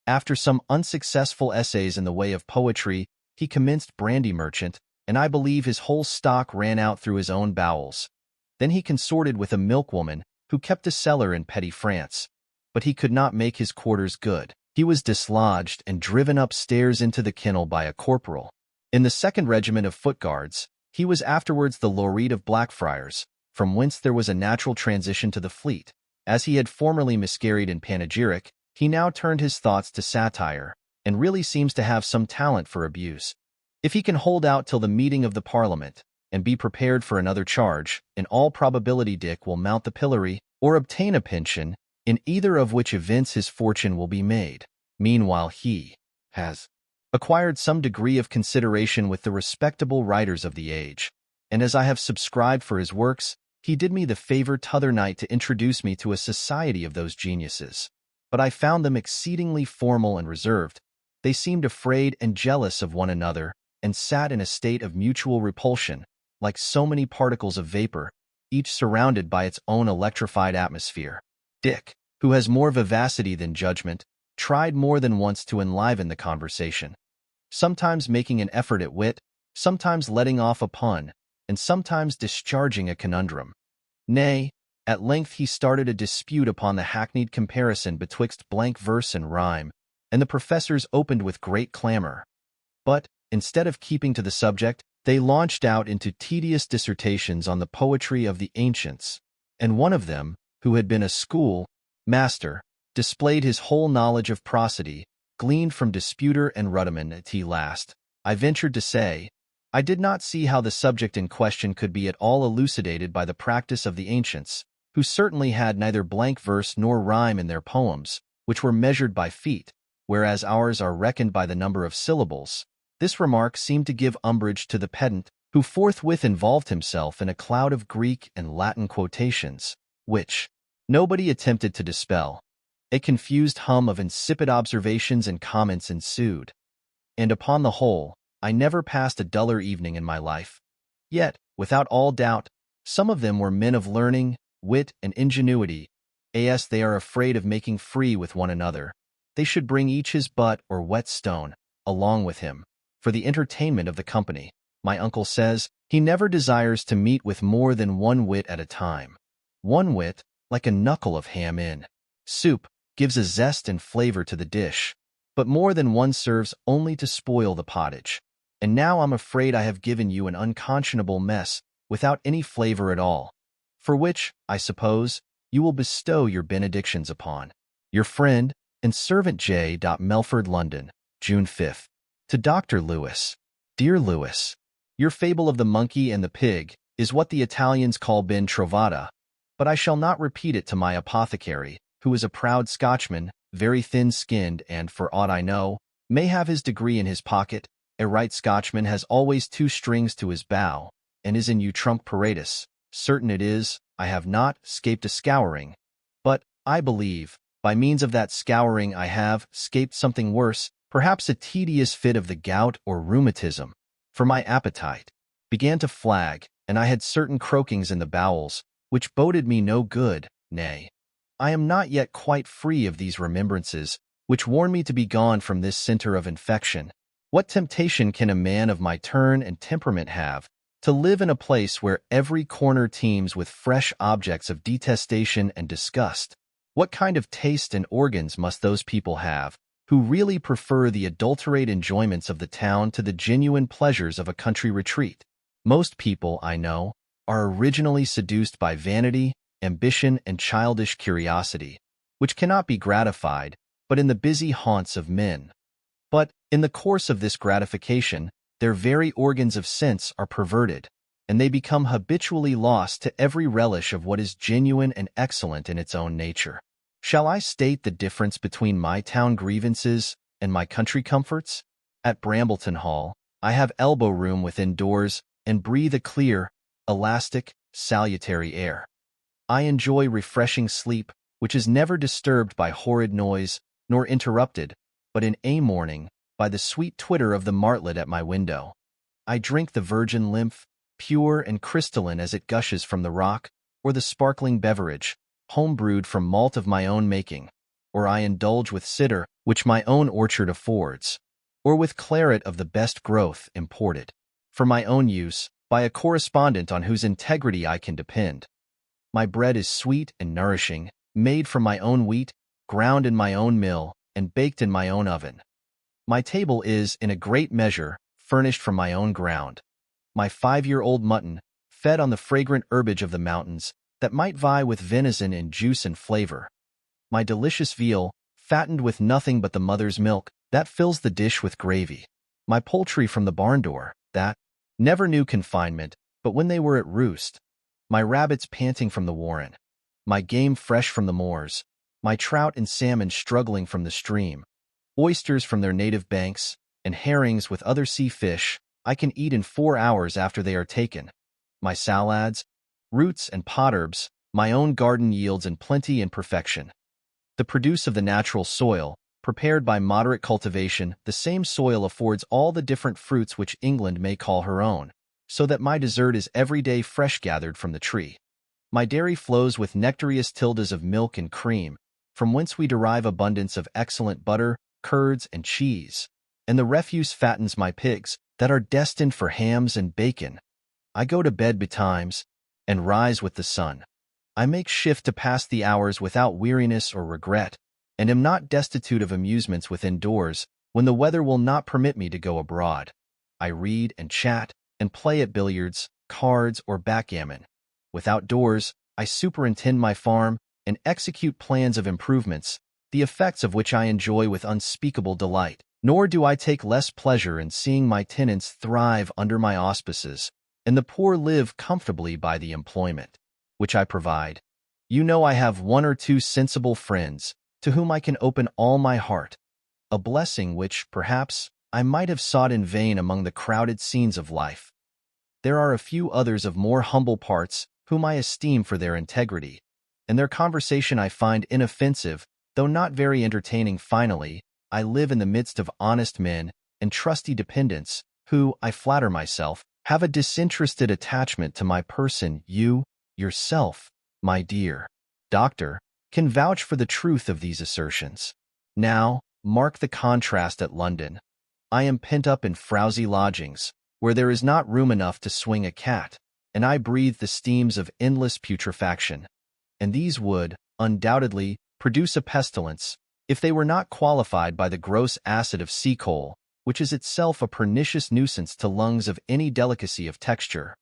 After some unsuccessful essays in the way of poetry, he commenced brandy merchant, and I believe his whole stock ran out through his own bowels. Then he consorted with a milkwoman who kept a cellar in petty France. But he could not make his quarters good. He was dislodged and driven upstairs into the kennel by a corporal. In the 2nd Regiment of Foot Guards, he was afterwards the Laureate of Blackfriars, from whence there was a natural transition to the Fleet. As he had formerly miscarried in panegyric, he now turned his thoughts to satire, and really seems to have some talent for abuse. If he can hold out till the meeting of the Parliament, and be prepared for another charge, in all probability Dick will mount the pillory, or obtain a pension, in either of which events his fortune will be made. Meanwhile he has acquired some degree of consideration with the respectable writers of the age, and as I have subscribed for his works, he did me the favor t'other night to introduce me to a society of those geniuses. But I found them exceedingly formal and reserved. They seemed afraid and jealous of one another, and sat in a state of mutual repulsion, like so many particles of vapor, each surrounded by its own electrified atmosphere. Dick, who has more vivacity than judgment, tried more than once to enliven the conversation, sometimes making an effort at wit, sometimes letting off a pun, and sometimes discharging a conundrum. Nay, at length he started a dispute upon the hackneyed comparison betwixt blank verse and rhyme, and the professors opened with great clamor. But, instead of keeping to the subject, they launched out into tedious dissertations on the poetry of the ancients, and one of them, who had been a school master, displayed his whole knowledge of prosody, gleaned from disputer and rudiment at last. I ventured to say, I did not see how the subject in question could be at all elucidated by the practice of the ancients, who certainly had neither blank verse nor rhyme in their poems, which were measured by feet, whereas ours are reckoned by the number of syllables. This remark seemed to give umbrage to the pedant, who forthwith involved himself in a cloud of Greek and Latin quotations, which nobody attempted to dispel. A confused hum of insipid observations and comments ensued, and upon the whole, I never passed a duller evening in my life. Yet, without all doubt, some of them were men of learning, wit, and ingenuity. As they are afraid of making free with one another, they should bring each his butt or whetstone along with him, for the entertainment of the company. My uncle says he never desires to meet with more than one wit at a time. One wit, like a knuckle of ham in soup, gives a zest and flavor to the dish, but more than one serves only to spoil the pottage. And now I'm afraid I have given you an unconscionable mess without any flavor at all, for which, I suppose, you will bestow your benedictions upon your friend and servant J. Melford, London, June 5th. To Dr. Lewis. Dear Lewis, your fable of the monkey and the pig is what the Italians call ben trovata, but I shall not repeat it to my apothecary, who is a proud Scotchman, very thin-skinned and, for aught I know, may have his degree in his pocket. A right Scotchman has always 2 strings to his bow, and is in utrumque paratus. Certain it is, I have not scaped a scouring, but, I believe, by means of that scouring I have scaped something worse, perhaps a tedious fit of the gout or rheumatism, for my appetite began to flag, and I had certain croakings in the bowels, which boded me no good. Nay, I am not yet quite free of these remembrances, which warn me to be gone from this centre of infection. What temptation can a man of my turn and temperament have, to live in a place where every corner teems with fresh objects of detestation and disgust? What kind of taste and organs must those people have, who really prefer the adulterate enjoyments of the town to the genuine pleasures of a country retreat? Most people, I know, are originally seduced by vanity, ambition, and childish curiosity, which cannot be gratified but in the busy haunts of men. But, in the course of this gratification, their very organs of sense are perverted, and they become habitually lost to every relish of what is genuine and excellent in its own nature. Shall I state the difference between my town grievances and my country comforts? At Brambleton Hall, I have elbow room within doors, and breathe a clear, elastic, salutary air. I enjoy refreshing sleep, which is never disturbed by horrid noise, nor interrupted, but in a morning, by the sweet twitter of the martlet at my window. I drink the virgin lymph, pure and crystalline as it gushes from the rock, or the sparkling beverage, home-brewed from malt of my own making, or I indulge with cider, which my own orchard affords, or with claret of the best growth imported, for my own use, by a correspondent on whose integrity I can depend. My bread is sweet and nourishing, made from my own wheat, ground in my own mill, and baked in my own oven. My table is, in a great measure, furnished from my own ground. My 5-year-old mutton, fed on the fragrant herbage of the mountains, that might vie with venison in juice and flavor. My delicious veal, fattened with nothing but the mother's milk, that fills the dish with gravy. My poultry from the barn door, that never knew confinement, but when they were at roost. My rabbits panting from the warren. My game fresh from the moors. My trout and salmon struggling from the stream. Oysters from their native banks, and herrings with other sea fish, I can eat in 4 hours after they are taken. My salads, roots, and pot herbs, my own garden yields in plenty and perfection. The produce of the natural soil, prepared by moderate cultivation, the same soil affords all the different fruits which England may call her own, so that my dessert is every day fresh gathered from the tree. My dairy flows with nectareous tildes of milk and cream, from whence we derive abundance of excellent butter, curds, and cheese, and the refuse fattens my pigs, that are destined for hams and bacon. I go to bed betimes, and rise with the sun. I make shift to pass the hours without weariness or regret, and am not destitute of amusements within doors, when the weather will not permit me to go abroad. I read and chat, and play at billiards, cards, or backgammon. Without doors, I superintend my farm, and execute plans of improvements, the effects of which I enjoy with unspeakable delight. Nor do I take less pleasure in seeing my tenants thrive under my auspices, and the poor live comfortably by the employment which I provide. You know I have 1 or 2 sensible friends, to whom I can open all my heart, a blessing which, perhaps, I might have sought in vain among the crowded scenes of life. There are a few others of more humble parts, whom I esteem for their integrity, and their conversation I find inoffensive, though not very entertaining. Finally, I live in the midst of honest men and trusty dependents, who, I flatter myself, have a disinterested attachment to my person. You, yourself, my dear doctor, can vouch for the truth of these assertions. Now, mark the contrast at London. I am pent up in frowsy lodgings, where there is not room enough to swing a cat, and I breathe the steams of endless putrefaction. And these would, undoubtedly, produce a pestilence, if they were not qualified by the gross acid of sea coal, which is itself a pernicious nuisance to lungs of any delicacy of texture.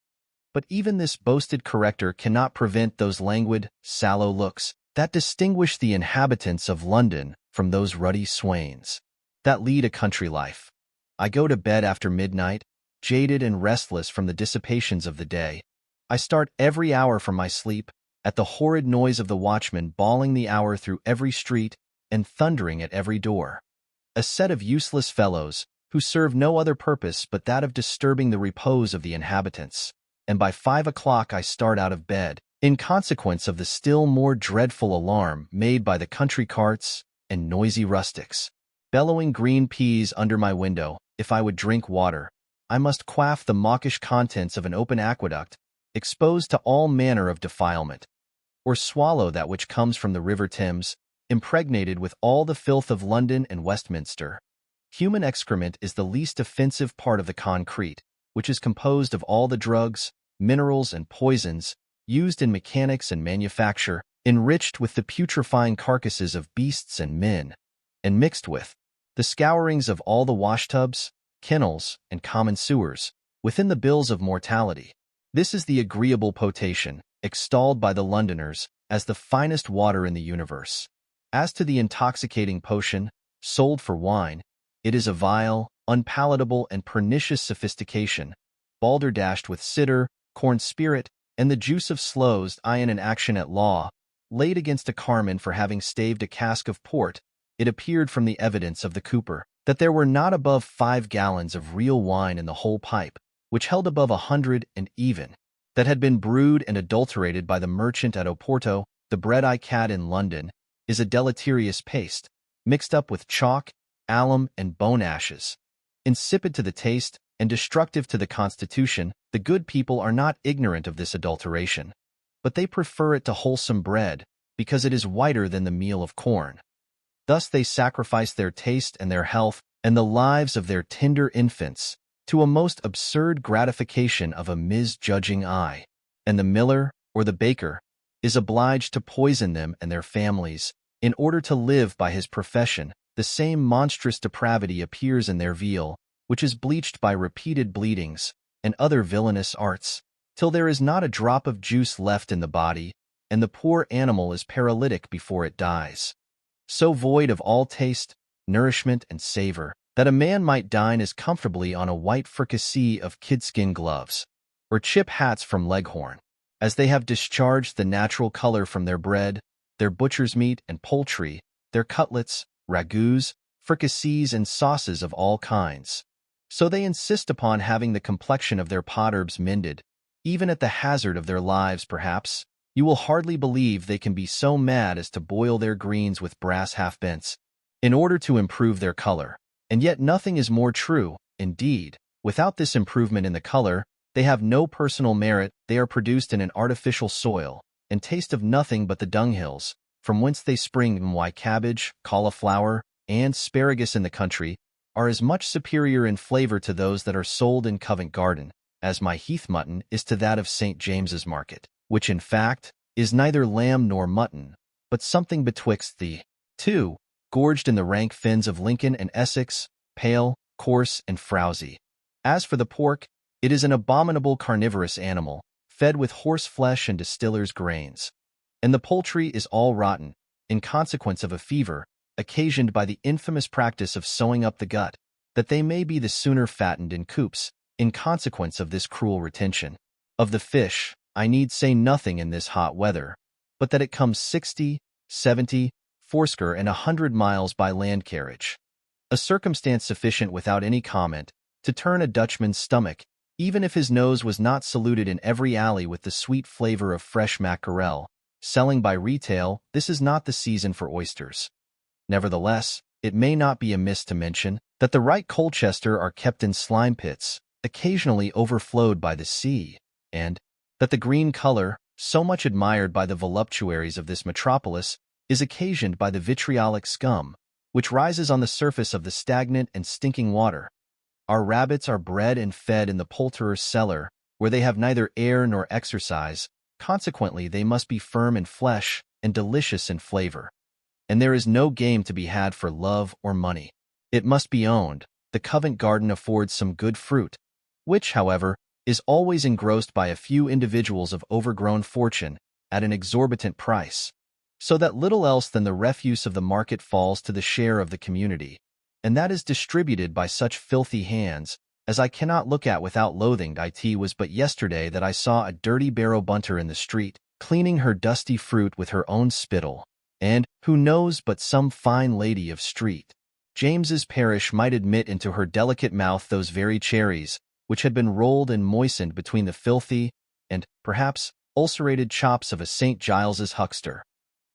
But even this boasted corrector cannot prevent those languid, sallow looks that distinguish the inhabitants of London from those ruddy swains that lead a country life. I go to bed after midnight, jaded and restless from the dissipations of the day. I start every hour from my sleep at the horrid noise of the watchman bawling the hour through every street and thundering at every door. A set of useless fellows, who serve no other purpose but that of disturbing the repose of the inhabitants. And by 5 o'clock I start out of bed, in consequence of the still more dreadful alarm made by the country carts and noisy rustics, bellowing green peas under my window. If I would drink water, I must quaff the mawkish contents of an open aqueduct, exposed to all manner of defilement, or swallow that which comes from the river Thames, impregnated with all the filth of London and Westminster. Human excrement is the least offensive part of the concrete, which is composed of all the drugs, minerals, and poisons used in mechanics and manufacture, enriched with the putrefying carcasses of beasts and men, and mixed with the scourings of all the washtubs, kennels, and common sewers, within the bills of mortality. This is the agreeable potation, extolled by the Londoners as the finest water in the universe. As to the intoxicating potion, sold for wine, it is a vile, unpalatable, and pernicious sophistication, balderdashed with cider, corn spirit, and the juice of sloes. In an action at law, laid against a carman for having staved a cask of port, it appeared from the evidence of the cooper that there were not above 5 gallons of real wine in the whole pipe, which held above 100, and even that had been brewed and adulterated by the merchant at Oporto. The bread I cad in London is a deleterious paste, mixed up with chalk, alum, and bone ashes. Insipid to the taste and destructive to the constitution, the good people are not ignorant of this adulteration, but they prefer it to wholesome bread because it is whiter than the meal of corn. Thus they sacrifice their taste and their health and the lives of their tender infants to a most absurd gratification of a misjudging eye. And the miller, or the baker, is obliged to poison them and their families in order to live by his profession. The same monstrous depravity appears in their veal, which is bleached by repeated bleedings and other villainous arts, till there is not a drop of juice left in the body, and the poor animal is paralytic before it dies. So void of all taste, nourishment, and savor, that a man might dine as comfortably on a white fricassee of kidskin gloves, or chip hats from Leghorn, as they have discharged the natural color from their bread, their butcher's meat and poultry, their cutlets, ragouts, fricassees, and sauces of all kinds. So they insist upon having the complexion of their potterbs mended, even at the hazard of their lives, perhaps. You will hardly believe they can be so mad as to boil their greens with brass halfpence, in order to improve their color. And yet nothing is more true. Indeed, without this improvement in the color, they have no personal merit. They are produced in an artificial soil, and taste of nothing but the dunghills, from whence they spring. Why cabbage, cauliflower, and asparagus in the country are as much superior in flavor to those that are sold in Covent Garden, as my heath mutton is to that of St. James's Market, which in fact is neither lamb nor mutton, but something betwixt the two, gorged in the rank fins of Lincoln and Essex, pale, coarse, and frowsy. As for the pork, it is an abominable carnivorous animal, fed with horse flesh and distiller's grains. And the poultry is all rotten, in consequence of a fever, occasioned by the infamous practice of sewing up the gut, that they may be the sooner fattened in coops, in consequence of this cruel retention. Of the fish, I need say nothing in this hot weather, but that it comes 60, 70, fourscore and 100 miles by land carriage, a circumstance sufficient without any comment to turn a Dutchman's stomach, even if his nose was not saluted in every alley with the sweet flavor of fresh mackerel. Selling by retail, this is not the season for oysters. Nevertheless, it may not be amiss to mention that the right Colchester are kept in slime pits, occasionally overflowed by the sea, and that the green color, so much admired by the voluptuaries of this metropolis, is occasioned by the vitriolic scum, which rises on the surface of the stagnant and stinking water. Our rabbits are bred and fed in the poulterer's cellar, where they have neither air nor exercise. Consequently, they must be firm in flesh and delicious in flavor. And there is no game to be had for love or money. It must be owned, the Covent Garden affords some good fruit, which, however, is always engrossed by a few individuals of overgrown fortune at an exorbitant price, so that little else than the refuse of the market falls to the share of the community, and that is distributed by such filthy hands as I cannot look at without loathing. It was but yesterday that I saw a dirty barrow bunter in the street, cleaning her dusty fruit with her own spittle, and, who knows but some fine lady of St. James's Parish might admit into her delicate mouth those very cherries which had been rolled and moistened between the filthy and, perhaps, ulcerated chops of a St. Giles's huckster.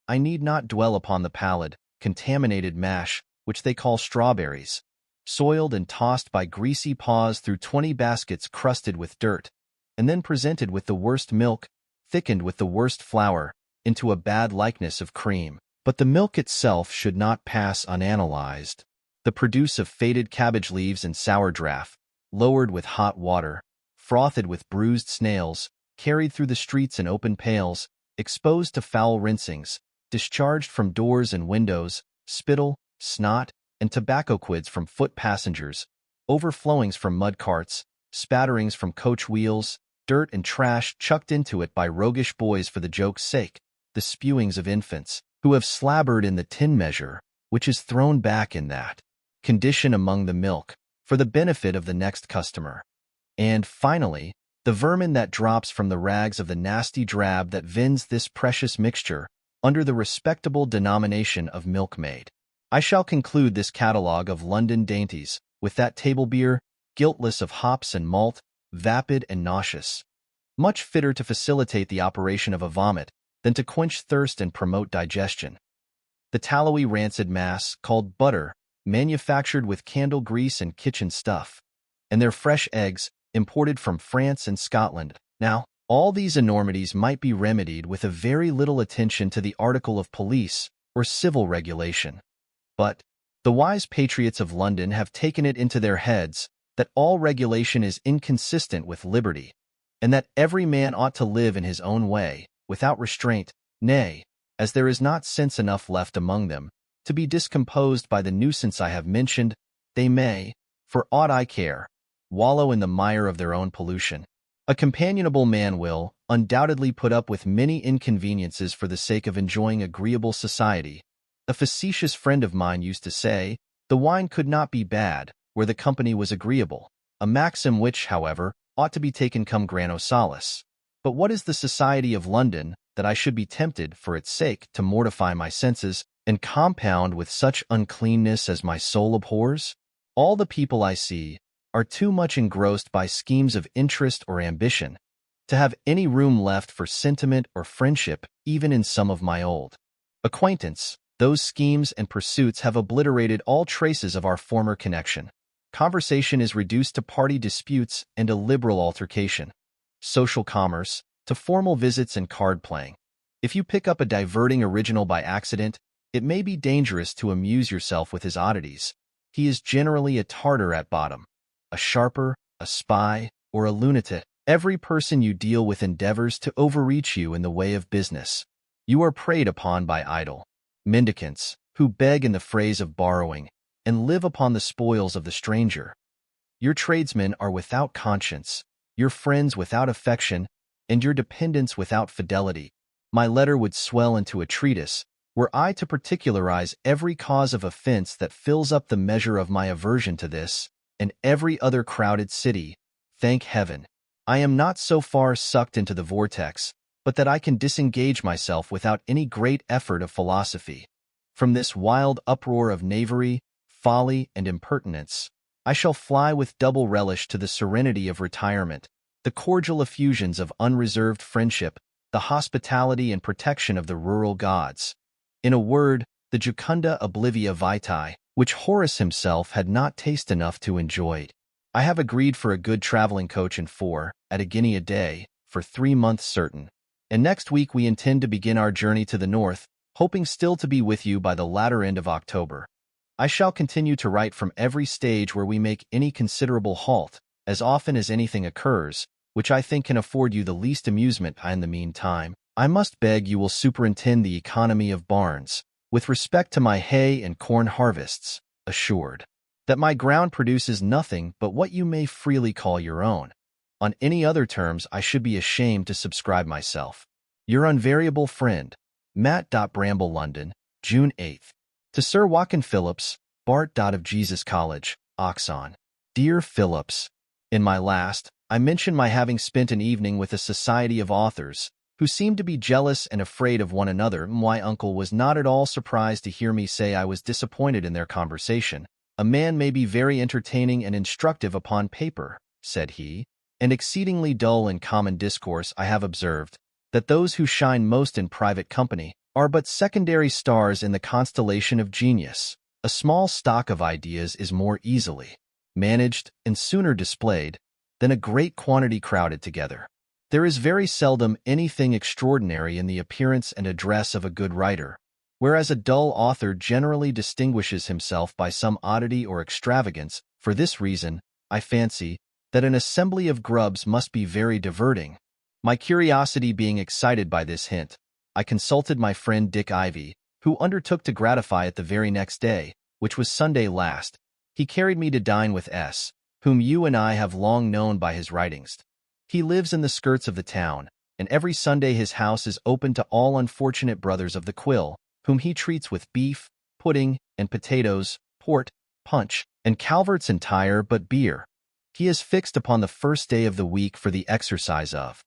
I need not dwell upon the pallid, contaminated mash, which they call strawberries, soiled and tossed by greasy paws through 20 baskets crusted with dirt, and then presented with the worst milk, thickened with the worst flour, into a bad likeness of cream. But the milk itself should not pass unanalyzed. The produce of faded cabbage leaves and sour draff, lowered with hot water, frothed with bruised snails, carried through the streets in open pails, exposed to foul rinsings, discharged from doors and windows, spittle, snot, and tobacco quids from foot passengers, overflowings from mud carts, spatterings from coach wheels, dirt and trash chucked into it by roguish boys for the joke's sake, the spewings of infants, who have slabbered in the tin measure, which is thrown back in that condition among the milk, for the benefit of the next customer. And, finally, the vermin that drops from the rags of the nasty drab that vends this precious mixture under the respectable denomination of milkmaid. I shall conclude this catalogue of London dainties with that table beer, guiltless of hops and malt, vapid and nauseous, much fitter to facilitate the operation of a vomit than to quench thirst and promote digestion. The tallowy rancid mass, called butter, manufactured with candle grease and kitchen stuff, and their fresh eggs, imported from France and Scotland. Now, All these enormities might be remedied with a very little attention to the article of police or civil regulation. But the wise patriots of London have taken it into their heads that all regulation is inconsistent with liberty, and that every man ought to live in his own way, without restraint, nay, as there is not sense enough left among them to be discomposed by the nuisance I have mentioned, they may, for aught I care, wallow in the mire of their own pollution. A companionable man will, undoubtedly, put up with many inconveniences for the sake of enjoying agreeable society. A facetious friend of mine used to say, the wine could not be bad where the company was agreeable, a maxim which, however, ought to be taken cum grano salis. But what is the society of London that I should be tempted, for its sake, to mortify my senses, and compound with such uncleanness as my soul abhors? All the people I see are too much engrossed by schemes of interest or ambition to have any room left for sentiment or friendship, even in some of my old acquaintance. Those schemes and pursuits have obliterated all traces of our former connection. Conversation is reduced to party disputes and a liberal altercation. Social commerce to formal visits and card-playing. If you pick up a diverting original by accident, it may be dangerous to amuse yourself with his oddities. He is generally a Tartar at bottom, a sharper, a spy, or a lunatic. Every person you deal with endeavors to overreach you in the way of business. You are preyed upon by idle mendicants, who beg in the phrase of borrowing, and live upon the spoils of the stranger. Your tradesmen are without conscience, your friends without affection, and your dependents without fidelity. My letter would swell into a treatise, were I to particularize every cause of offense that fills up the measure of my aversion to this, and every other crowded city. Thank heaven, I am not so far sucked into the vortex, but that I can disengage myself without any great effort of philosophy. From this wild uproar of knavery, folly, and impertinence, I shall fly with double relish to the serenity of retirement, the cordial effusions of unreserved friendship, the hospitality and protection of the rural gods. In a word, the jucunda oblivia vitae, which Horace himself had not taste enough to enjoy. I have agreed for a good traveling coach and four, at a guinea a day, for 3 months certain. And next week we intend to begin our journey to the north, hoping still to be with you by the latter end of October. I shall continue to write from every stage where we make any considerable halt, as often as anything occurs, which I think can afford you the least amusement. In the meantime, I must beg you will superintend the economy of barns, with respect to my hay and corn harvests, assured that my ground produces nothing but what you may freely call your own. On any other terms I should be ashamed to subscribe myself. Your unvariable friend, Matt. Bramble, London, June 8th. To Sir Joaquin Phillips, Bart. Of Jesus College, Oxon. Dear Phillips, in my last, I mentioned my having spent an evening with a society of authors, who seemed to be jealous and afraid of one another. My uncle was not at all surprised to hear me say I was disappointed in their conversation. A man may be very entertaining and instructive upon paper, said he, and exceedingly dull in common discourse. I have observed that those who shine most in private company are but secondary stars in the constellation of genius. A small stock of ideas is more easily managed and sooner displayed than a great quantity crowded together. There is very seldom anything extraordinary in the appearance and address of a good writer, whereas a dull author generally distinguishes himself by some oddity or extravagance. For this reason, I fancy that an assembly of grubs must be very diverting. My curiosity being excited by this hint, I consulted my friend Dick Ivy, who undertook to gratify it the very next day, which was Sunday last. He carried me to dine with S., whom you and I have long known by his writings. He lives in the skirts of the town, and every Sunday his house is open to all unfortunate brothers of the quill, whom he treats with beef, pudding, and potatoes, port, punch, and Calvert's entire but beer. He is fixed upon the first day of the week for the exercise of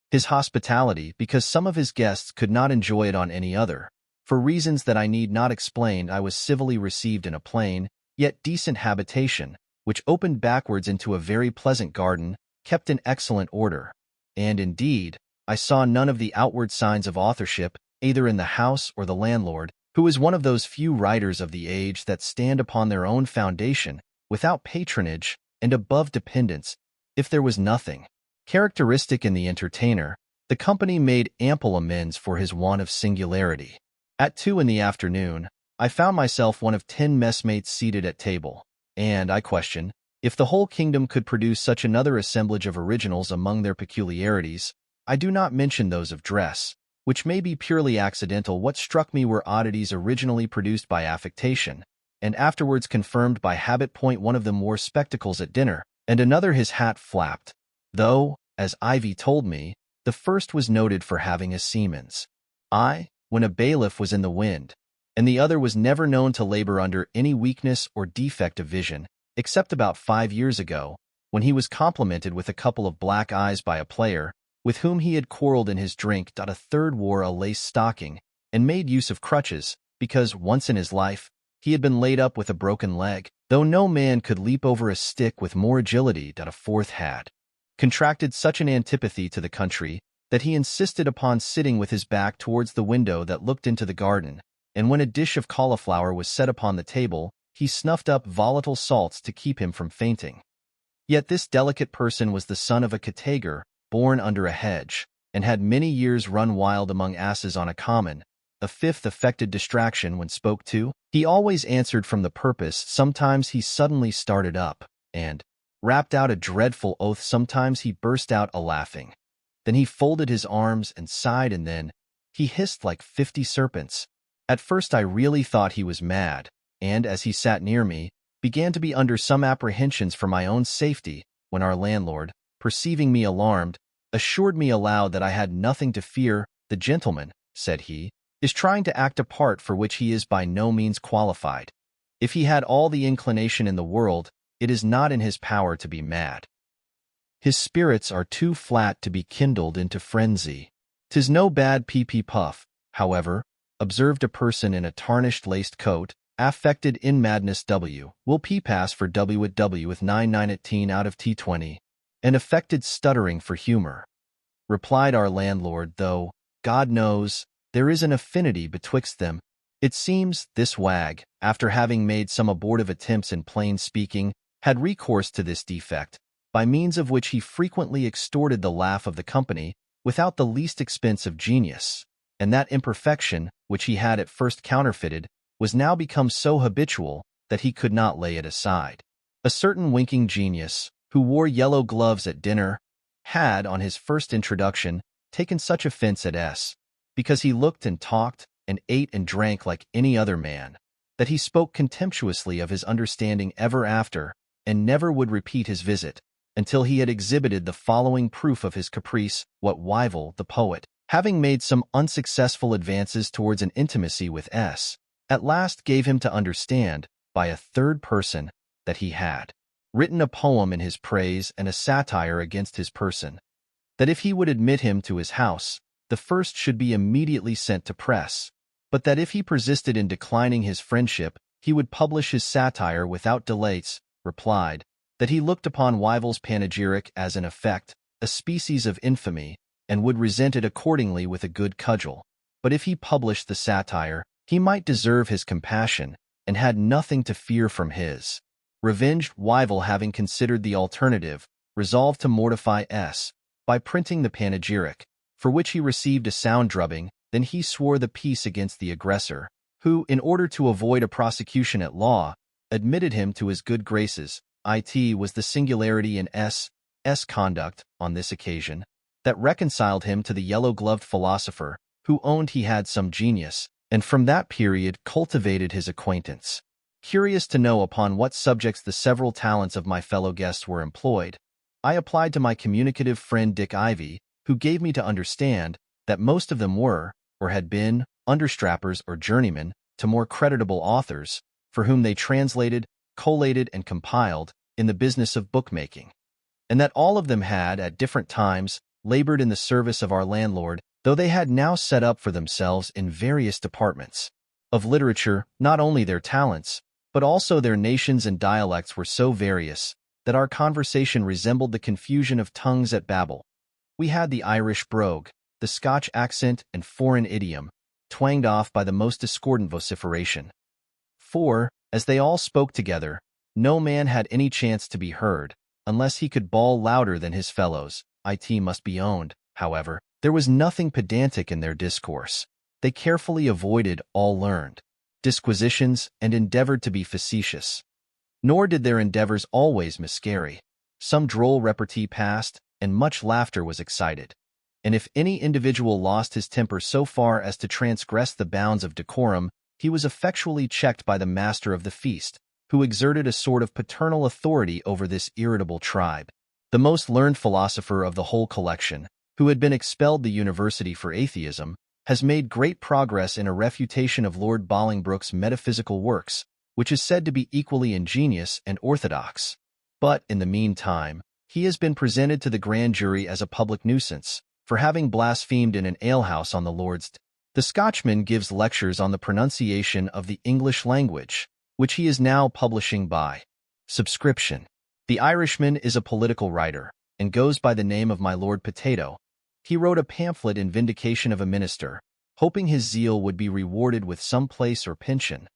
his hospitality, because some of his guests could not enjoy it on any other. For reasons that I need not explain, I was civilly received in a plain, yet decent habitation, which opened backwards into a very pleasant garden, kept in excellent order. And, indeed, I saw none of the outward signs of authorship, either in the house or the landlord, who is one of those few writers of the age that stand upon their own foundation, without patronage, and above dependence. If there was nothing Characteristic in the entertainer, the company made ample amends for his want of singularity. At 2 in the afternoon, I found myself one of 10 messmates seated at table, and I question, if the whole kingdom could produce such another assemblage of originals among their peculiarities. I do not mention those of dress, which may be purely accidental. What struck me were oddities originally produced by affectation, and afterwards confirmed by habit. One of them wore spectacles at dinner, and another his hat flapped, though, as Ivy told me, the first was noted for having a seaman's eye when a bailiff was in the wind, and the other was never known to labor under any weakness or defect of vision, except about 5 years ago, when he was complimented with a couple of black eyes by a player, with whom he had quarreled in his drink. A third wore a lace stocking, and made use of crutches, because, once in his life, he had been laid up with a broken leg, though no man could leap over a stick with more agility. A fourth had contracted such an antipathy to the country that he insisted upon sitting with his back towards the window that looked into the garden, and when a dish of cauliflower was set upon the table, he snuffed up volatile salts to keep him from fainting. Yet this delicate person was the son of a Katager, born under a hedge, and had many years run wild among asses on a common. A fifth affected distraction when spoke to. He always answered from the purpose. Sometimes he suddenly started up, and rapped out a dreadful oath. Sometimes he burst out a-laughing. Then he folded his arms and sighed, and then he hissed like 50 serpents. At first I really thought he was mad, and, as he sat near me, began to be under some apprehensions for my own safety, when our landlord, perceiving me alarmed, assured me aloud that I had nothing to fear. The gentleman, said he, is trying to act a part for which he is by no means qualified. If he had all the inclination in the world, it is not in his power to be mad. His spirits are too flat to be kindled into frenzy. 'Tis no bad puff, however, observed a person in a tarnished laced coat, affected in madness. Will pass for W at W with 9/9 out of T20, and affected stuttering for humor, replied our landlord, though, God knows, there is an affinity betwixt them. It seems, this wag, after having made some abortive attempts in plain speaking, had recourse to this defect, by means of which he frequently extorted the laugh of the company, without the least expense of genius, and that imperfection, which he had at first counterfeited, was now become so habitual that he could not lay it aside. A certain winking genius, who wore yellow gloves at dinner, had, on his first introduction, taken such offense at S, because he looked and talked, and ate and drank like any other man, that he spoke contemptuously of his understanding ever after, and never would repeat his visit, until he had exhibited the following proof of his caprice. What Wyvil, the poet, having made some unsuccessful advances towards an intimacy with S, at last gave him to understand, by a third person, that he had written a poem in his praise and a satire against his person, that if he would admit him to his house, the first should be immediately sent to press, but that if he persisted in declining his friendship, he would publish his satire without delays. Replied, that he looked upon Wyvil's panegyric as in effect a species of infamy, and would resent it accordingly with a good cudgel, but if he published the satire, he might deserve his compassion, and had nothing to fear from his revenge. Wyvil, having considered the alternative, resolved to mortify S by printing the panegyric, for which he received a sound drubbing. Then he swore the peace against the aggressor, who, in order to avoid a prosecution at law, admitted him to his good graces. It was the singularity in S.'s conduct, on this occasion, that reconciled him to the yellow-gloved philosopher, who owned he had some genius, and from that period cultivated his acquaintance. Curious to know upon what subjects the several talents of my fellow guests were employed, I applied to my communicative friend Dick Ivy, who gave me to understand that most of them were, or had been, understrappers or journeymen to more creditable authors, for whom they translated, collated, and compiled in the business of bookmaking, and that all of them had, at different times, labored in the service of our landlord, though they had now set up for themselves in various departments of literature. Not only their talents, but also their nations and dialects were so various that our conversation resembled the confusion of tongues at Babel. We had the Irish brogue, the Scotch accent, and foreign idiom, twanged off by the most discordant vociferation. For, as they all spoke together, no man had any chance to be heard, unless he could bawl louder than his fellows. it must be owned, however, there was nothing pedantic in their discourse. They carefully avoided all learned disquisitions and endeavored to be facetious. Nor did their endeavors always miscarry. Some droll repartee passed, and much laughter was excited. And if any individual lost his temper so far as to transgress the bounds of decorum, he was effectually checked by the master of the feast, who exerted a sort of paternal authority over this irritable tribe. The most learned philosopher of the whole collection, who had been expelled the university for atheism, has made great progress in a refutation of Lord Bolingbroke's metaphysical works, which is said to be equally ingenious and orthodox. But, in the meantime, he has been presented to the grand jury as a public nuisance, for having blasphemed in an alehouse on the Lord's Day. The Scotchman gives lectures on the pronunciation of the English language, which he is now publishing by subscription. The Irishman is a political writer, and goes by the name of My Lord Potato. He wrote a pamphlet in vindication of a minister, hoping his zeal would be rewarded with some place or pension.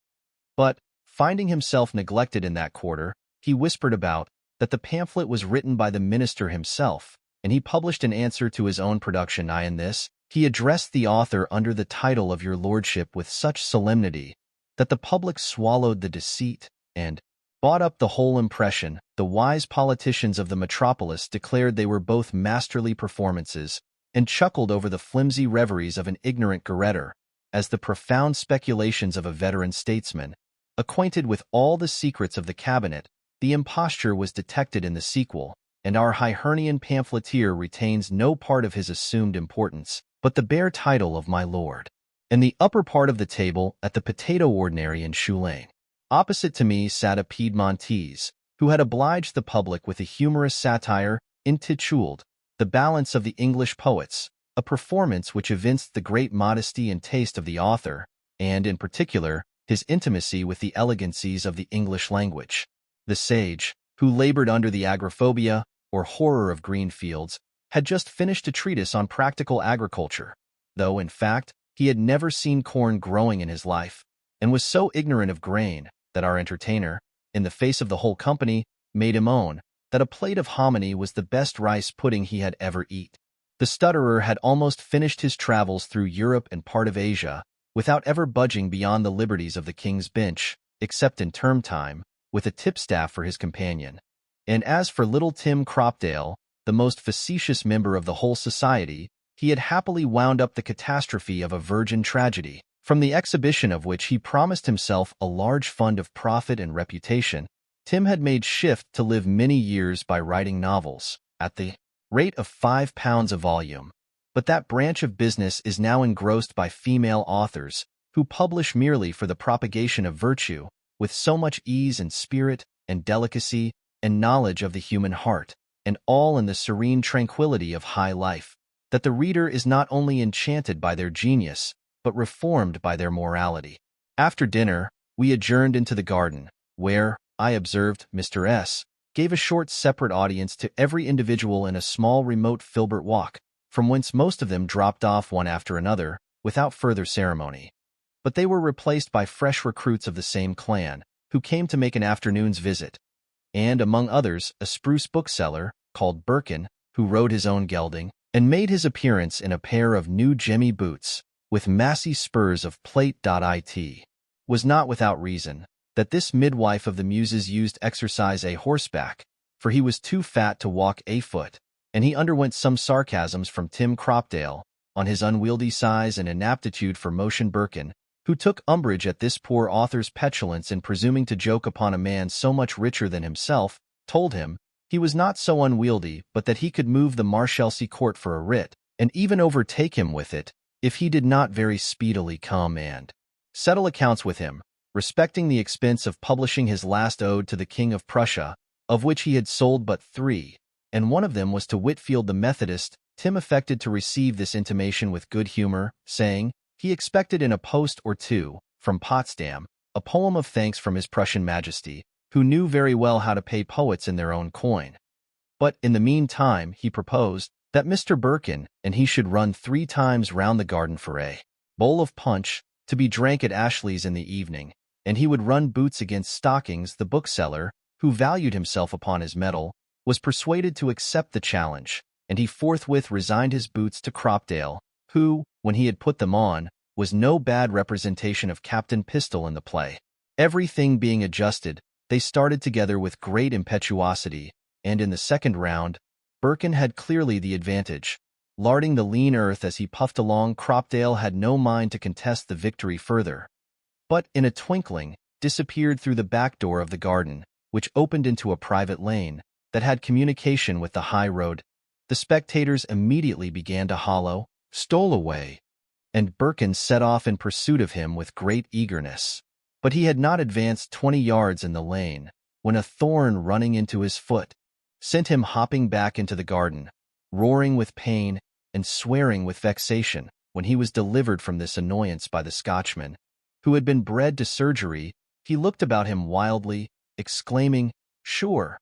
But, finding himself neglected in that quarter, he whispered about that the pamphlet was written by the minister himself, and he published an answer to his own production. In this, he addressed the author under the title of Your Lordship with such solemnity that the public swallowed the deceit and bought up the whole impression. The wise politicians of the metropolis declared they were both masterly performances, and chuckled over the flimsy reveries of an ignorant garretter, as the profound speculations of a veteran statesman. Acquainted with all the secrets of the cabinet, the imposture was detected in the sequel, and our Hibernian pamphleteer retains no part of his assumed importance, but the bare title of My Lord. In the upper part of the table, at the Potato Ordinary in Shoe Lane, opposite to me sat a Piedmontese, who had obliged the public with a humorous satire intituled The Balance of the English Poets, a performance which evinced the great modesty and taste of the author, and, in particular, his intimacy with the elegancies of the English language. The sage, who labored under the agrophobia, or horror of green fields, had just finished a treatise on practical agriculture, though, in fact, he had never seen corn growing in his life, and was so ignorant of grain that our entertainer, in the face of the whole company, made him own that a plate of hominy was the best rice pudding he had ever eat. The stutterer had almost finished his travels through Europe and part of Asia, without ever budging beyond the liberties of the King's Bench, except in term time, with a tipstaff for his companion. And as for little Tim Cropdale, the most facetious member of the whole society, he had happily wound up the catastrophe of a virgin tragedy, from the exhibition of which he promised himself a large fund of profit and reputation. Tim had made shift to live many years by writing novels, at the rate of £5 a volume. But that branch of business is now engrossed by female authors, who publish merely for the propagation of virtue, with so much ease and spirit and delicacy and knowledge of the human heart, and all in the serene tranquility of high life, that the reader is not only enchanted by their genius, but reformed by their morality. After dinner, we adjourned into the garden, where, I observed, Mr. S. gave a short separate audience to every individual in a small remote filbert walk, from whence most of them dropped off one after another, without further ceremony. But they were replaced by fresh recruits of the same clan, who came to make an afternoon's visit, and, among others, a spruce bookseller, called Birkin, who rode his own gelding, and made his appearance in a pair of new gemmy boots, with massy spurs of plate. It was not without reason that this midwife of the muses used exercise a horseback, for he was too fat to walk afoot, and he underwent some sarcasms from Tim Cropdale on his unwieldy size and inaptitude for motion. Birkin, who took umbrage at this poor author's petulance in presuming to joke upon a man so much richer than himself, told him he was not so unwieldy but that he could move the Marshalsea court for a writ, and even overtake him with it, if he did not very speedily come and settle accounts with him, respecting the expense of publishing his last ode to the King of Prussia, of which he had sold but 3, and one of them was to Whitfield the Methodist. Tim affected to receive this intimation with good humor, saying he expected in a post or two, from Potsdam, a poem of thanks from his Prussian Majesty, who knew very well how to pay poets in their own coin. But in the meantime he proposed that Mr. Birkin and he should run 3 times round the garden for a bowl of punch, to be drank at Ashley's in the evening, and he would run boots against stockings. The bookseller, who valued himself upon his mettle, was persuaded to accept the challenge, and he forthwith resigned his boots to Cropdale, who, when he had put them on, was no bad representation of Captain Pistol in the play. Everything being adjusted, they started together with great impetuosity, and in the second round, Birkin had clearly the advantage. Larding the lean earth as he puffed along, Cropdale had no mind to contest the victory further, but in a twinkling disappeared through the back door of the garden, which opened into a private lane that had communication with the high road. The spectators immediately began to hollow, "Stole away," and Birkin set off in pursuit of him with great eagerness. But he had not advanced 20 yards in the lane, when a thorn running into his foot sent him hopping back into the garden, roaring with pain and swearing with vexation. When he was delivered from this annoyance by the Scotchman, who had been bred to surgery, he looked about him wildly, exclaiming, "Sure,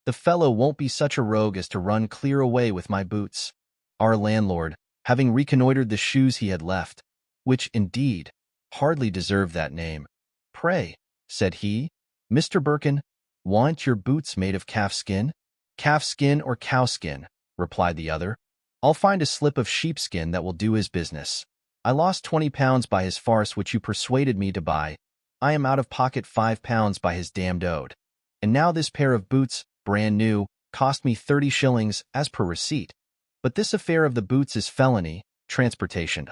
the fellow won't be such a rogue as to run clear away with my boots." Our landlord, having reconnoitered the shoes he had left, which, indeed, hardly deserved that name, "Pray," said he, "Mr. Birkin, want your boots made of calfskin?" "Calfskin or cowskin," replied the other. "I'll find a slip of sheepskin that will do his business. I lost 20 pounds by his farce which you persuaded me to buy. I am out of pocket 5 pounds by his damned ode. And now this pair of boots, brand new, cost me 30 shillings as per receipt. But this affair of the boots is felony, transportation.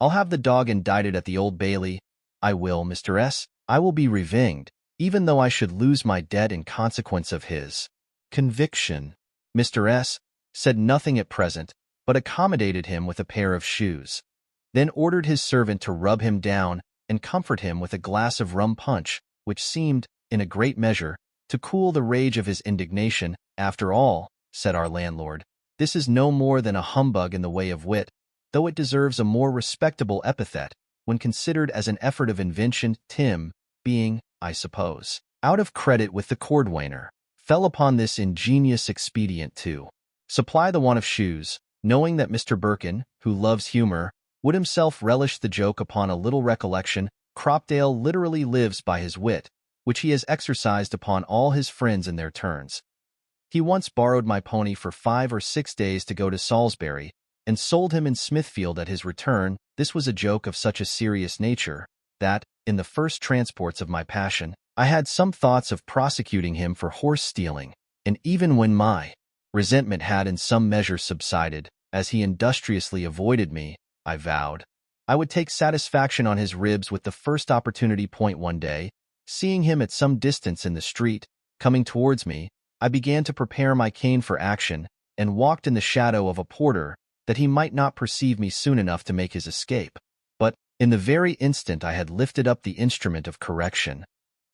I'll have the dog indicted at the Old Bailey. I will, Mr. S. I will be revenged, even though I should lose my debt in consequence of his conviction." Mr. S. said nothing at present, but accommodated him with a pair of shoes, then ordered his servant to rub him down and comfort him with a glass of rum punch, which seemed, in a great measure, to cool the rage of his indignation. "After all," said our landlord, "this is no more than a humbug in the way of wit, though it deserves a more respectable epithet when considered as an effort of invention. Tim, being, I suppose, out of credit with the cordwainer, fell upon this ingenious expedient to supply the want of shoes, knowing that Mr. Birkin, who loves humor, would himself relish the joke. Upon a little recollection, Cropdale literally lives by his wit, which he has exercised upon all his friends in their turns. He once borrowed my pony for 5 or 6 days to go to Salisbury, and sold him in Smithfield at his return. This was a joke of such a serious nature, that, in the first transports of my passion, I had some thoughts of prosecuting him for horse-stealing, and even when my resentment had in some measure subsided, as he industriously avoided me, I vowed I would take satisfaction on his ribs with the first opportunity. One day, seeing him at some distance in the street, coming towards me, I began to prepare my cane for action, and walked in the shadow of a porter, that he might not perceive me soon enough to make his escape. But, in the very instant I had lifted up the instrument of correction,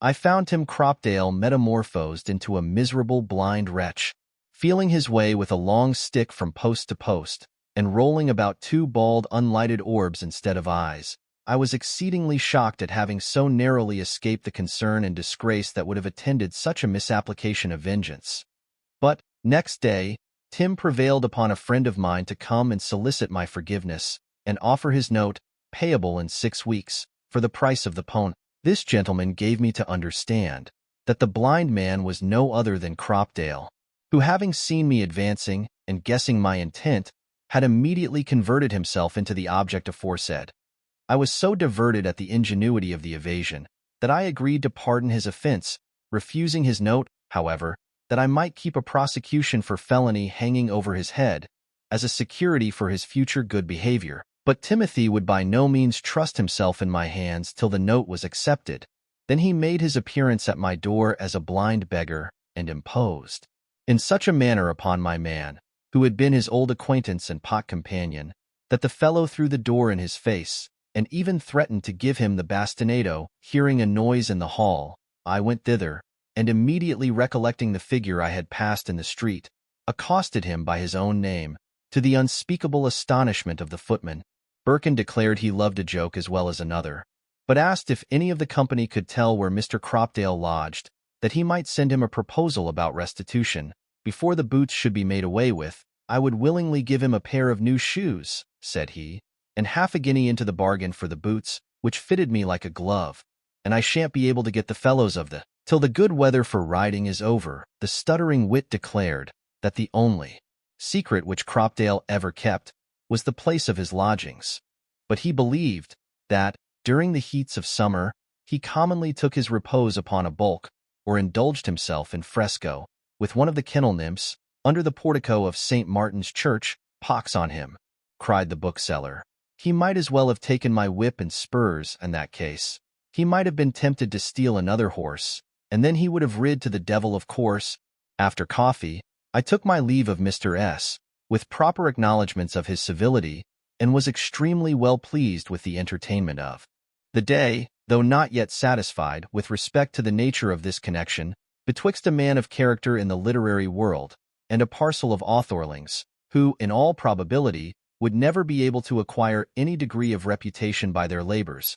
I found Tim Cropdale metamorphosed into a miserable blind wretch, feeling his way with a long stick from post to post, and rolling about 2 bald unlighted orbs instead of eyes. I was exceedingly shocked at having so narrowly escaped the concern and disgrace that would have attended such a misapplication of vengeance. But, next day, Tim prevailed upon a friend of mine to come and solicit my forgiveness, and offer his note, payable in 6 weeks, for the price of the pony. This gentleman gave me to understand that the blind man was no other than Cropdale, who, having seen me advancing, and guessing my intent, had immediately converted himself into the object aforesaid. I was so diverted at the ingenuity of the evasion, that I agreed to pardon his offense, refusing his note, however, that I might keep a prosecution for felony hanging over his head, as a security for his future good behavior. But Timothy would by no means trust himself in my hands till the note was accepted. Then he made his appearance at my door as a blind beggar, and imposed in such a manner upon my man, who had been his old acquaintance and pot companion, that the fellow threw the door in his face, and even threatened to give him the bastinado. Hearing a noise in the hall, I went thither, and immediately recollecting the figure I had passed in the street, accosted him by his own name, to the unspeakable astonishment of the footman. Birkin declared he loved a joke as well as another, but asked if any of the company could tell where Mr. Cropdale lodged, that he might send him a proposal about restitution. Before the boots should be made away with, I would willingly give him a pair of new shoes, said he, and half a guinea into the bargain for the boots, which fitted me like a glove, and I shan't be able to get the fellows of the till the good weather for riding is over. The stuttering wit declared that the only secret which Cropdale ever kept, was the place of his lodgings. But he believed that, during the heats of summer, he commonly took his repose upon a bulk, or indulged himself in fresco, with one of the kennel nymphs, under the portico of St. Martin's Church. Pox on him, cried the bookseller. He might as well have taken my whip and spurs in that case. He might have been tempted to steal another horse, and then he would have rid to the devil of course. After coffee, I took my leave of Mr. S., with proper acknowledgments of his civility, and was extremely well pleased with the entertainment of the day, though not yet satisfied with respect to the nature of this connection betwixt a man of character in the literary world and a parcel of authorlings, who, in all probability, would never be able to acquire any degree of reputation by their labors.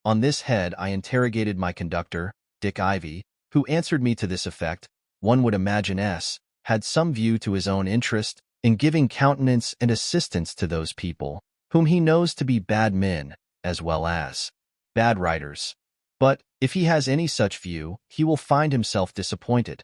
On this head I interrogated my conductor, Dick Ivy, who answered me to this effect: one would imagine S. had some view to his own interest in giving countenance and assistance to those people whom he knows to be bad men as well as bad writers. But, if he has any such view, he will find himself disappointed.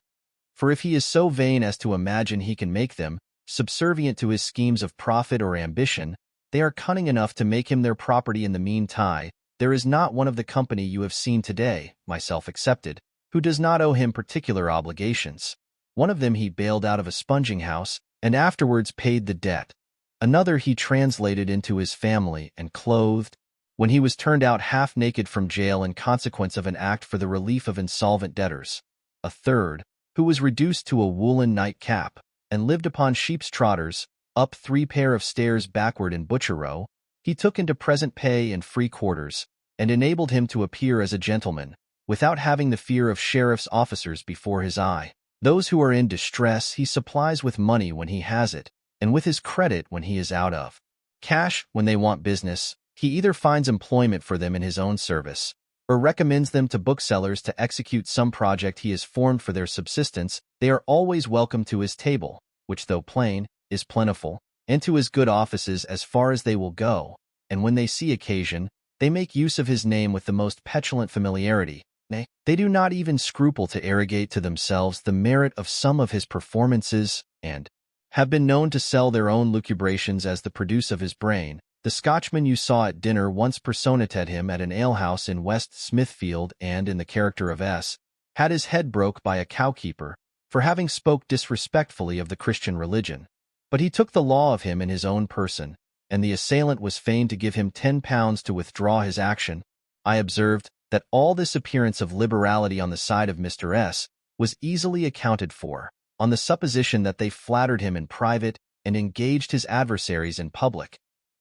For if he is so vain as to imagine he can make them subservient to his schemes of profit or ambition, they are cunning enough to make him their property in the meantime. There is not one of the company you have seen today, myself excepted, who does not owe him particular obligations. One of them he bailed out of a sponging house, and afterwards paid the debt. Another he translated into his family and clothed, when he was turned out half-naked from jail in consequence of an act for the relief of insolvent debtors. A third, who was reduced to a woolen night-cap, and lived upon sheep's trotters, up 3 pair of stairs backward in Butcher Row, he took into present pay and free quarters, and enabled him to appear as a gentleman, without having the fear of sheriff's officers before his eye. Those who are in distress he supplies with money when he has it, and with his credit when he is out of cash. When they want business, he either finds employment for them in his own service, or recommends them to booksellers to execute some project he has formed for their subsistence. They are always welcome to his table, which, though plain, is plentiful, and to his good offices as far as they will go, and when they see occasion, they make use of his name with the most petulant familiarity. Nay, they do not even scruple to arrogate to themselves the merit of some of his performances, and have been known to sell their own lucubrations as the produce of his brain. The Scotchman you saw at dinner once personated him at an alehouse in West Smithfield, and, in the character of S., had his head broke by a cowkeeper, for having spoke disrespectfully of the Christian religion. But he took the law of him in his own person, and the assailant was fain to give him £10 to withdraw his action. I observed that all this appearance of liberality on the side of Mr. S. was easily accounted for, on the supposition that they flattered him in private and engaged his adversaries in public.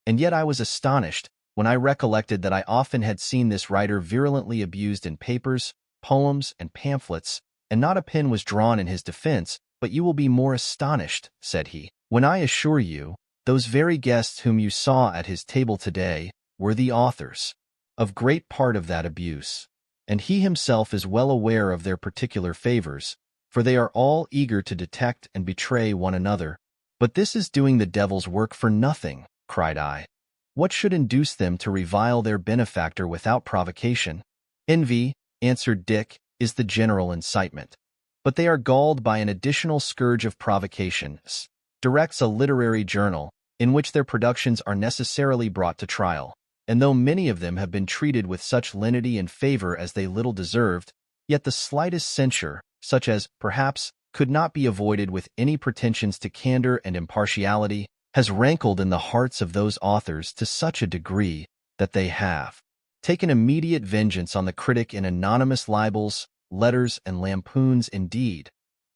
And yet I was astonished when I recollected that I often had seen this writer virulently abused in papers, poems, and pamphlets, and not a pen was drawn in his defense. But you will be more astonished, said he, when I assure you, those very guests whom you saw at his table today were the authors of great part of that abuse, and he himself is well aware of their particular favors, for they are all eager to detect and betray one another. But this is doing the devil's work for nothing, cried I. What should induce them to revile their benefactor without provocation? Envy, answered Dick, is the general incitement. But they are galled by an additional scourge of provocations. Directs a literary journal, in which their productions are necessarily brought to trial, and though many of them have been treated with such lenity and favor as they little deserved, yet the slightest censure, such as, perhaps, could not be avoided with any pretensions to candor and impartiality, has rankled in the hearts of those authors to such a degree that they have taken immediate vengeance on the critic in anonymous libels, letters, and lampoons. Indeed,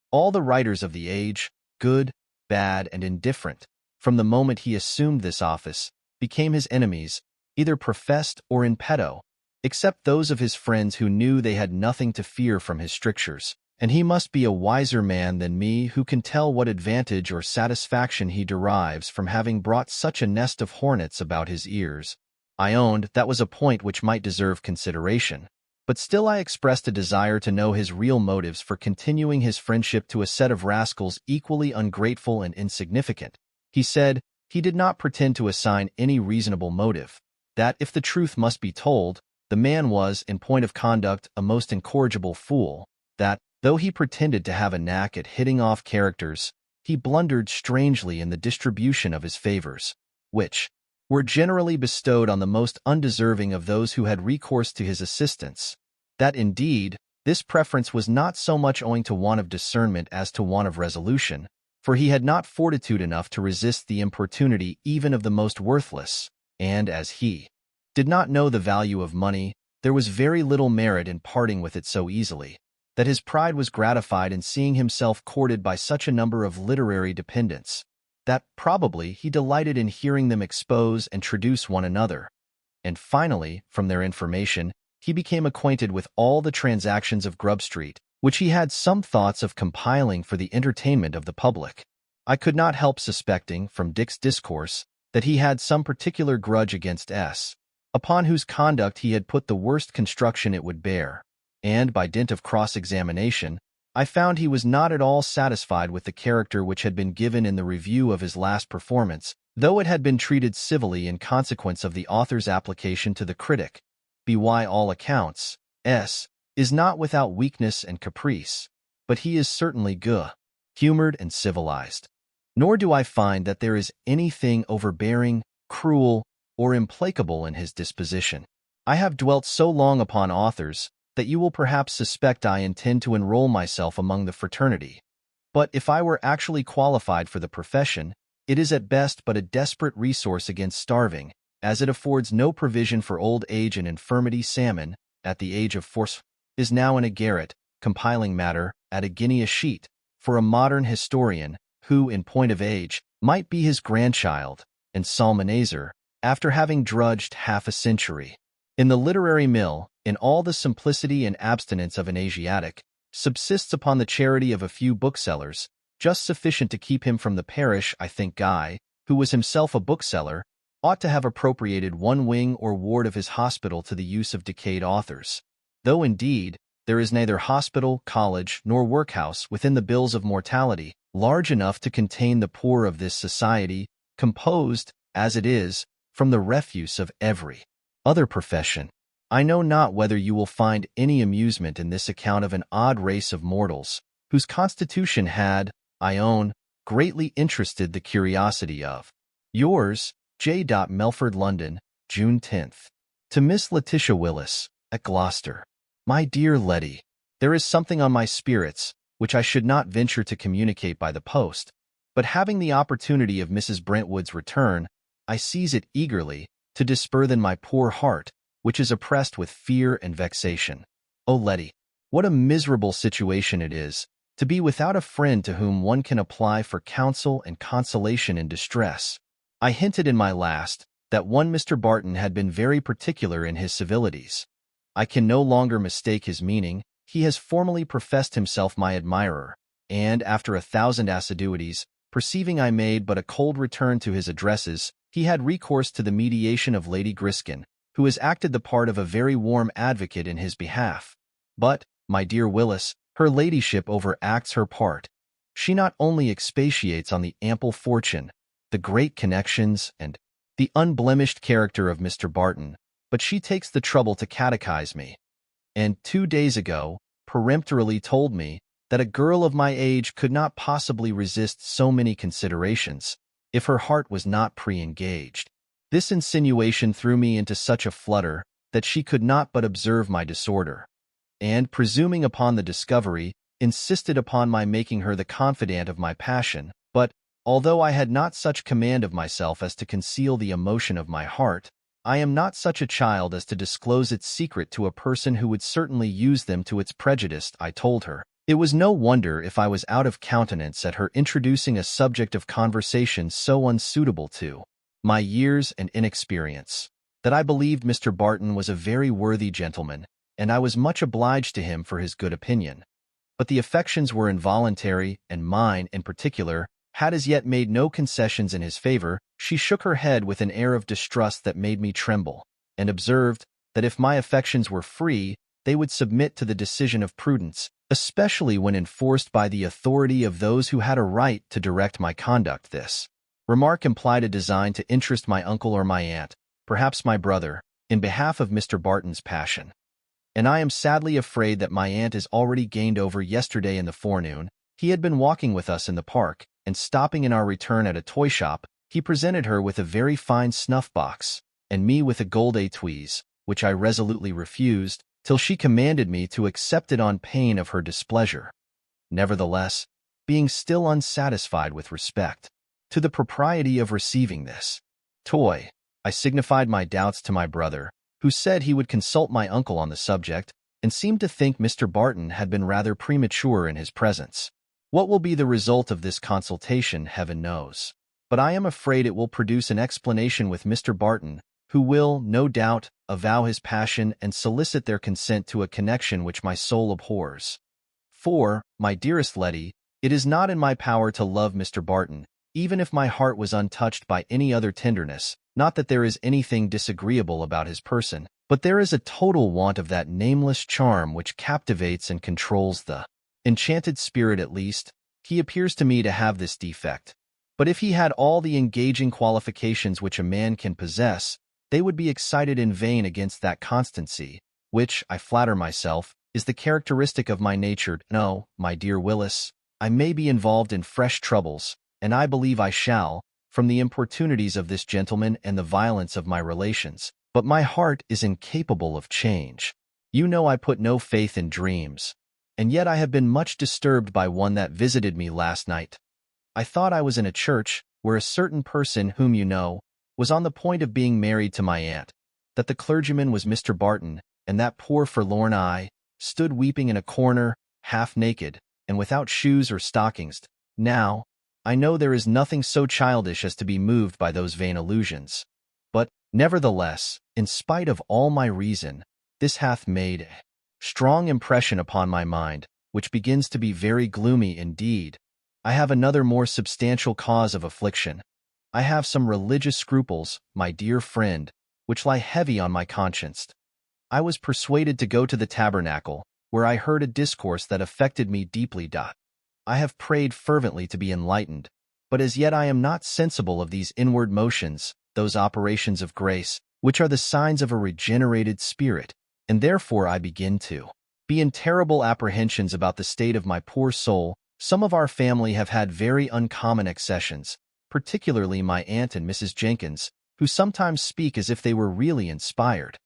all the writers of the age, good, bad, and indifferent, from the moment he assumed this office, became his enemies, either professed or in petto, except those of his friends who knew they had nothing to fear from his strictures. And he must be a wiser man than me who can tell what advantage or satisfaction he derives from having brought such a nest of hornets about his ears. I owned that was a point which might deserve consideration, but still I expressed a desire to know his real motives for continuing his friendship to a set of rascals equally ungrateful and insignificant. He said he did not pretend to assign any reasonable motive, that, if the truth must be told, the man was, in point of conduct, a most incorrigible fool, that, though he pretended to have a knack at hitting off characters, he blundered strangely in the distribution of his favors, which were generally bestowed on the most undeserving of those who had recourse to his assistance. That indeed, this preference was not so much owing to want of discernment as to want of resolution, for he had not fortitude enough to resist the importunity even of the most worthless, and as he did not know the value of money, there was very little merit in parting with it so easily, that his pride was gratified in seeing himself courted by such a number of literary dependents, that probably he delighted in hearing them expose and traduce one another. And finally, from their information, he became acquainted with all the transactions of Grub Street, which he had some thoughts of compiling for the entertainment of the public. I could not help suspecting, from Dick's discourse, that he had some particular grudge against S., upon whose conduct he had put the worst construction it would bear, and, by dint of cross-examination, I found he was not at all satisfied with the character which had been given in the review of his last performance, though it had been treated civilly in consequence of the author's application to the critic. By all accounts, S. is not without weakness and caprice, but he is certainly good-humored and civilized. Nor do I find that there is anything overbearing, cruel, or implacable in his disposition. I have dwelt so long upon authors that you will perhaps suspect I intend to enroll myself among the fraternity. But if I were actually qualified for the profession, it is at best but a desperate resource against starving, as it affords no provision for old age and infirmity. Salmon, at the age of 4, is now in a garret, compiling matter, at a guinea a sheet, for a modern historian, who, in point of age, might be his grandchild, and Psalmanazar, after having drudged half a century in the literary mill, in all the simplicity and abstinence of an Asiatic, subsists upon the charity of a few booksellers, just sufficient to keep him from the parish. I think Guy, who was himself a bookseller, ought to have appropriated one wing or ward of his hospital to the use of decayed authors, though, indeed, there is neither hospital, college, nor workhouse within the bills of mortality large enough to contain the poor of this society, composed, as it is, from the refuse of every other profession. I know not whether you will find any amusement in this account of an odd race of mortals, whose constitution had, I own, greatly interested the curiosity of yours, J. Melford, London, June 10th. To Miss Letitia Willis, at Gloucester. My dear Letty, there is something on my spirits, which I should not venture to communicate by the post, but having the opportunity of Mrs. Brentwood's return, I seize it eagerly, to disburthen my poor heart, which is oppressed with fear and vexation. O Letty, what a miserable situation it is, to be without a friend to whom one can apply for counsel and consolation in distress. I hinted in my last, that one Mr. Barton had been very particular in his civilities. I can no longer mistake his meaning. He has formally professed himself my admirer, and, after 1,000 assiduities, perceiving I made but a cold return to his addresses, he had recourse to the mediation of Lady Griskin, who has acted the part of a very warm advocate in his behalf. But, my dear Willis, her ladyship overacts her part. She not only expatiates on the ample fortune, the great connections, and the unblemished character of Mr. Barton, but she takes the trouble to catechize me, and 2 days ago peremptorily told me that a girl of my age could not possibly resist so many considerations, if her heart was not pre-engaged. This insinuation threw me into such a flutter that she could not but observe my disorder, and, presuming upon the discovery, insisted upon my making her the confidant of my passion. But, although I had not such command of myself as to conceal the emotion of my heart, I am not such a child as to disclose its secret to a person who would certainly use them to its prejudice. I told her it was no wonder if I was out of countenance at her introducing a subject of conversation so unsuitable to my years and inexperience, that I believed Mr. Barton was a very worthy gentleman, and I was much obliged to him for his good opinion. But the affections were involuntary, and mine, in particular, had as yet made no concessions in his favor. She shook her head with an air of distrust that made me tremble, and observed that if my affections were free, they would submit to the decision of prudence, especially when enforced by the authority of those who had a right to direct my conduct. This remark implied a design to interest my uncle or my aunt, perhaps my brother, in behalf of Mr. Barton's passion. And I am sadly afraid that my aunt is already gained over. Yesterday in the forenoon, he had been walking with us in the park, and stopping in our return at a toy shop, he presented her with a very fine snuff box, and me with a gold étui, which I resolutely refused, till she commanded me to accept it on pain of her displeasure. Nevertheless, being still unsatisfied with respect to the propriety of receiving this toy, I signified my doubts to my brother, who said he would consult my uncle on the subject, and seemed to think Mr. Barton had been rather premature in his presence. What will be the result of this consultation, heaven knows. But I am afraid it will produce an explanation with Mr. Barton, who will, no doubt, avow his passion and solicit their consent to a connection which my soul abhors. For, my dearest Letty, it is not in my power to love Mr. Barton, even if my heart was untouched by any other tenderness. Not that there is anything disagreeable about his person, but there is a total want of that nameless charm which captivates and controls the enchanted spirit. At least, he appears to me to have this defect. But if he had all the engaging qualifications which a man can possess, they would be excited in vain against that constancy, which, I flatter myself, is the characteristic of my nature. No, my dear Willis, I may be involved in fresh troubles, and I believe I shall, from the importunities of this gentleman and the violence of my relations, but my heart is incapable of change. You know I put no faith in dreams, and yet I have been much disturbed by one that visited me last night. I thought I was in a church, where a certain person whom you know, was on the point of being married to my aunt, that the clergyman was Mr. Barton, and that poor forlorn I stood weeping in a corner, half naked, and without shoes or stockings. Now, I know there is nothing so childish as to be moved by those vain illusions. But, nevertheless, in spite of all my reason, this hath made a strong impression upon my mind, which begins to be very gloomy indeed. I have another more substantial cause of affliction. I have some religious scruples, my dear friend, which lie heavy on my conscience. I was persuaded to go to the tabernacle, where I heard a discourse that affected me deeply. I have prayed fervently to be enlightened, but as yet I am not sensible of these inward motions, those operations of grace, which are the signs of a regenerated spirit, and therefore I begin to be in terrible apprehensions about the state of my poor soul. Some of our family have had very uncommon accessions, particularly my aunt and Mrs. Jenkins, who sometimes speak as if they were really inspired,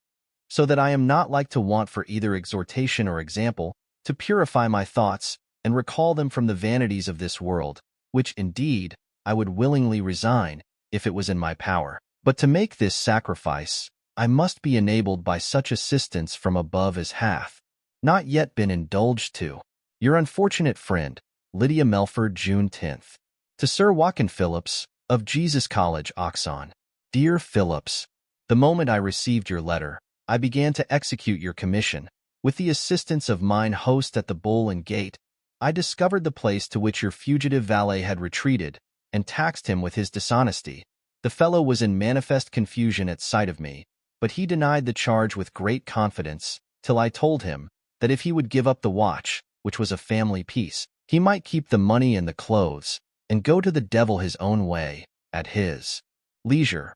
so that I am not like to want for either exhortation or example, to purify my thoughts, and recall them from the vanities of this world, which, indeed, I would willingly resign, if it was in my power. But to make this sacrifice, I must be enabled by such assistance from above as hath not yet been indulged to. Your unfortunate friend, Lydia Melford, June 10th. To Sir Joachim Phillips, of Jesus College, Oxon. Dear Phillips, the moment I received your letter, I began to execute your commission. With the assistance of mine host at the Bull and Gate, I discovered the place to which your fugitive valet had retreated, and taxed him with his dishonesty. The fellow was in manifest confusion at sight of me, but he denied the charge with great confidence, till I told him that if he would give up the watch, which was a family piece, he might keep the money and the clothes, and go to the devil his own way, at his leisure.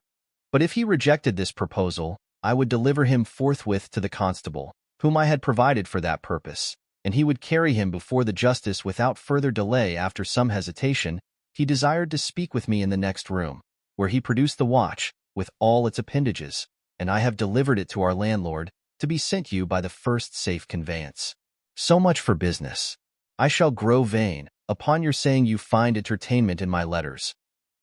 But if he rejected this proposal, I would deliver him forthwith to the constable, whom I had provided for that purpose, and he would carry him before the justice without further delay. After some hesitation, he desired to speak with me in the next room, where he produced the watch, with all its appendages, and I have delivered it to our landlord, to be sent you by the first safe conveyance. So much for business. I shall grow vain, upon your saying you find entertainment in my letters,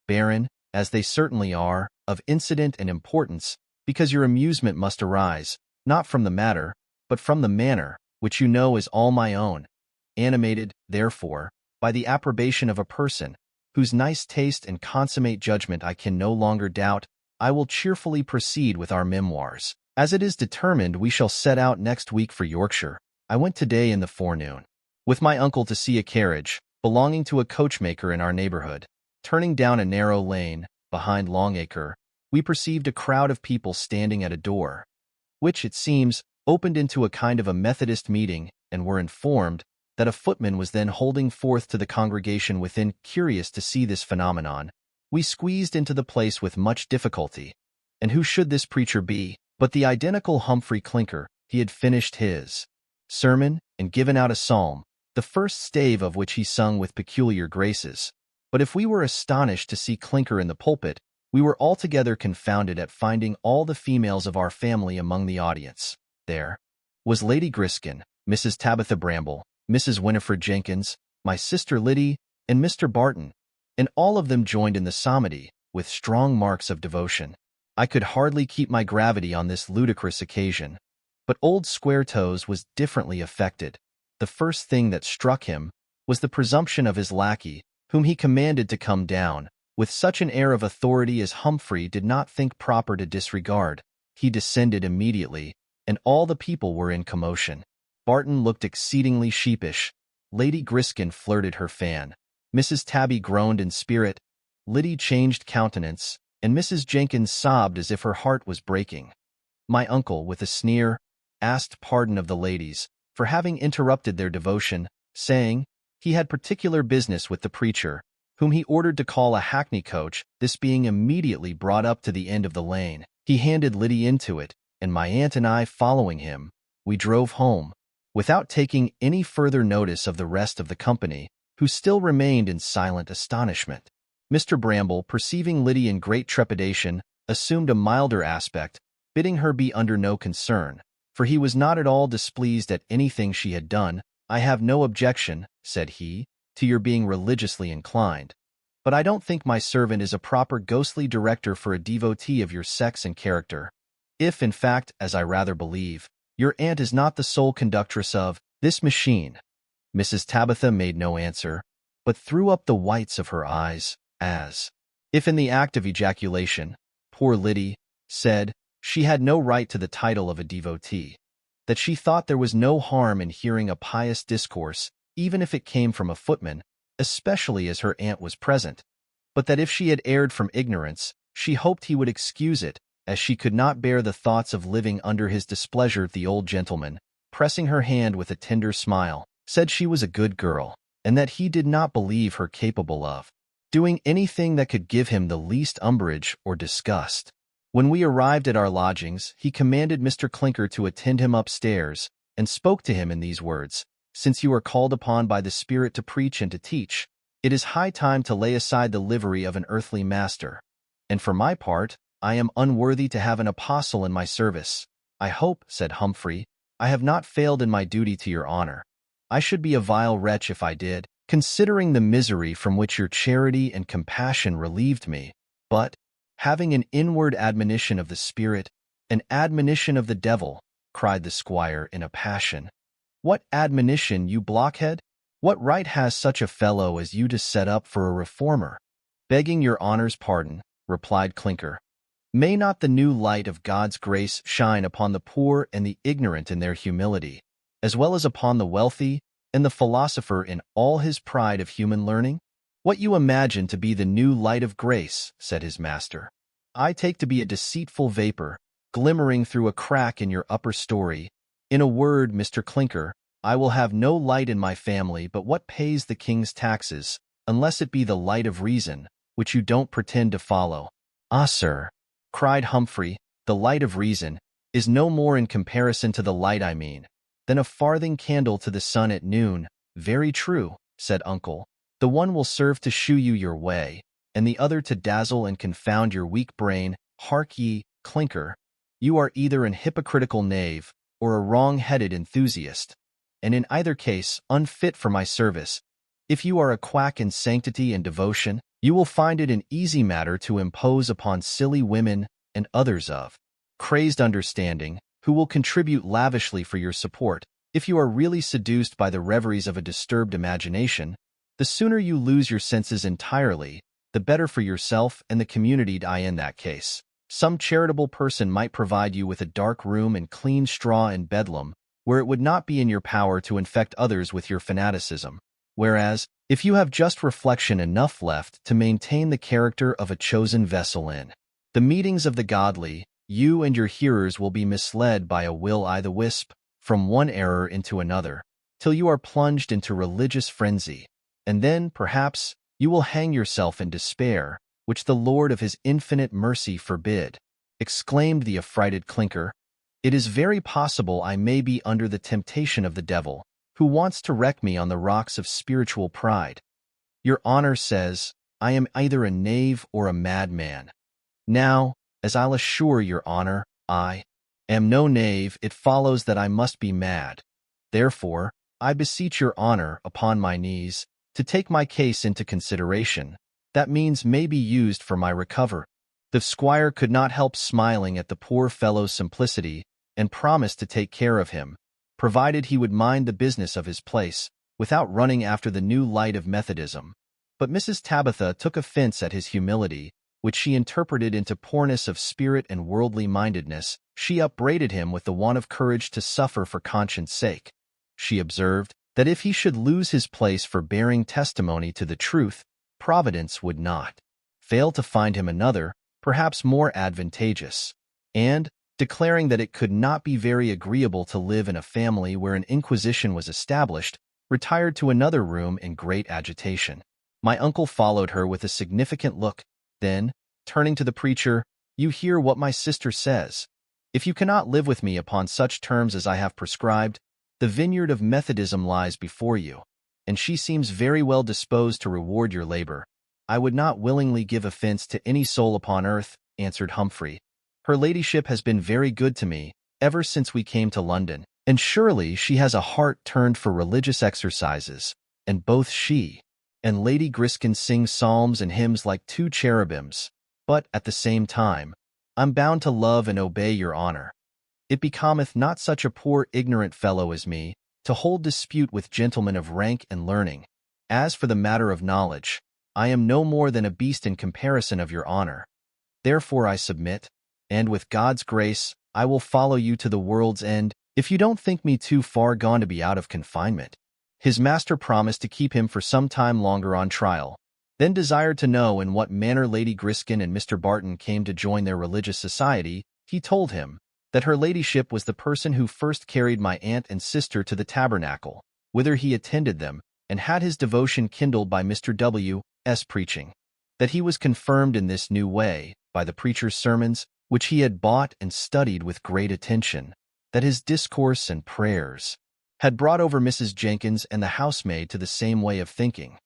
barren, as they certainly are, of incident and importance, because your amusement must arise, not from the matter, but from the manner, which you know is all my own, animated, therefore, by the approbation of a person, whose nice taste and consummate judgment I can no longer doubt. I will cheerfully proceed with our memoirs. As it is determined we shall set out next week for Yorkshire, I went today in the forenoon, with my uncle, to see a carriage, belonging to a coachmaker in our neighborhood. Turning down a narrow lane, behind Longacre, we perceived a crowd of people standing at a door, which, it seems, opened into a kind of a Methodist meeting, and were informed that a footman was then holding forth to the congregation within. Curious to see this phenomenon, we squeezed into the place with much difficulty. And who should this preacher be but the identical Humphry Clinker? He had finished his sermon and given out a psalm, the first stave of which he sung with peculiar graces, But if we were astonished to see Clinker in the pulpit, we were altogether confounded at finding all the females of our family among the audience. There was Lady Griskin, Mrs. Tabitha Bramble, Mrs. Winifred Jenkins, my sister Liddy, and Mr. Barton, and all of them joined in the psalmody, with strong marks of devotion. I could hardly keep my gravity on this ludicrous occasion, but old Square-Toes was differently affected. The first thing that struck him was the presumption of his lackey, whom he commanded to come down, with such an air of authority as Humphry did not think proper to disregard. He descended immediately, and all the people were in commotion. Barton looked exceedingly sheepish. Lady Griskin flirted her fan. Mrs. Tabby groaned in spirit. Liddy changed countenance, and Mrs. Jenkins sobbed as if her heart was breaking. My uncle, with a sneer, asked pardon of the ladies for having interrupted their devotion, saying he had particular business with the preacher, whom he ordered to call a hackney coach. This being immediately brought up to the end of the lane, he handed Liddy into it, and my aunt and I, following him, we drove home, without taking any further notice of the rest of the company, who still remained in silent astonishment. Mr. Bramble, perceiving Liddy in great trepidation, assumed a milder aspect, bidding her be under no concern, for he was not at all displeased at anything she had done. "I have no objection," said he, "to your being religiously inclined, but I don't think my servant is a proper ghostly director for a devotee of your sex and character. If, in fact, as I rather believe, your aunt is not the sole conductress of this machine." Mrs. Tabitha made no answer, but threw up the whites of her eyes, as if in the act of ejaculation. Poor Liddy said she had no right to the title of a devotee, that she thought there was no harm in hearing a pious discourse, even if it came from a footman, especially as her aunt was present, but that if she had erred from ignorance, she hoped he would excuse it, as she could not bear the thoughts of living under his displeasure. The old gentleman, pressing her hand with a tender smile, said she was a good girl, and that he did not believe her capable of doing anything that could give him the least umbrage or disgust. When we arrived at our lodgings, he commanded Mr. Clinker to attend him upstairs, and spoke to him in these words: "Since you are called upon by the Spirit to preach and to teach, it is high time to lay aside the livery of an earthly master. And for my part, I am unworthy to have an apostle in my service. I hope," said Humphry, "I have not failed in my duty to your honor. I should be a vile wretch if I did, considering the misery from which your charity and compassion relieved me. But, having an inward admonition of the Spirit, an admonition of the devil," cried the squire in a passion. "What admonition, you blockhead? What right has such a fellow as you to set up for a reformer?" "Begging your honor's pardon," replied Clinker, "may not the new light of God's grace shine upon the poor and the ignorant in their humility, as well as upon the wealthy and the philosopher in all his pride of human learning?" "What you imagine to be the new light of grace," said his master, "I take to be a deceitful vapor, glimmering through a crack in your upper story. In a word, Mr. Clinker, I will have no light in my family but what pays the king's taxes, unless it be the light of reason, which you don't pretend to follow." "Ah, sir," cried Humphry, "the light of reason is no more in comparison to the light I mean, than a farthing candle to the sun at noon." "Very true," said uncle. "The one will serve to shew you your way, and the other to dazzle and confound your weak brain. Hark ye, Clinker, you are either an hypocritical knave or a wrong-headed enthusiast, and in either case unfit for my service. If you are a quack in sanctity and devotion, you will find it an easy matter to impose upon silly women and others of crazed understanding, who will contribute lavishly for your support. If you are really seduced by the reveries of a disturbed imagination, the sooner you lose your senses entirely, the better for yourself and the community. In that case, some charitable person might provide you with a dark room and clean straw in Bedlam, where it would not be in your power to infect others with your fanaticism. Whereas, if you have just reflection enough left to maintain the character of a chosen vessel in the meetings of the godly, you and your hearers will be misled by a will-o'-the-wisp from one error into another, till you are plunged into religious frenzy, and then, perhaps, you will hang yourself in despair, which the Lord of his infinite mercy forbid." Exclaimed the affrighted Clinker, "It is very possible I may be under the temptation of the devil, who wants to wreck me on the rocks of spiritual pride. Your honor says I am either a knave or a madman. Now, as I'll assure your honor, I am no knave. It follows that I must be mad. Therefore, I beseech your honor, upon my knees, to take my case into consideration. That means may be used for my recovery." The squire could not help smiling at the poor fellow's simplicity, and promised to take care of him, provided he would mind the business of his place, without running after the new light of Methodism. But Mrs. Tabitha took offense at his humility, which she interpreted into poorness of spirit and worldly mindedness. She upbraided him with the want of courage to suffer for conscience' sake. She observed that if he should lose his place for bearing testimony to the truth, Providence would not fail to find him another, perhaps more advantageous, and, declaring that it could not be very agreeable to live in a family where an inquisition was established, retired to another room in great agitation. My uncle followed her with a significant look. Then, turning to the preacher, "You hear what my sister says. If you cannot live with me upon such terms as I have prescribed, the vineyard of Methodism lies before you, and she seems very well disposed to reward your labor." "I would not willingly give offense to any soul upon earth," answered Humphry. "Her ladyship has been very good to me, ever since we came to London, and surely she has a heart turned for religious exercises, and both she and Lady Griskin sing psalms and hymns like two cherubims. But, at the same time, I'm bound to love and obey your honor. It becometh not such a poor ignorant fellow as me to hold dispute with gentlemen of rank and learning. As for the matter of knowledge, I am no more than a beast in comparison of your honor. Therefore I submit, and with God's grace, I will follow you to the world's end, if you don't think me too far gone to be out of confinement." His master promised to keep him for some time longer on trial, then desired to know in what manner Lady Griskin and Mr. Barton came to join their religious society. He told him that her ladyship was the person who first carried my aunt and sister to the tabernacle, whither he attended them, and had his devotion kindled by Mr. W.'s preaching, that he was confirmed in this new way by the preacher's sermons, which he had bought and studied with great attention, that his discourse and prayers had brought over Mrs. Jenkins and the housemaid to the same way of thinking.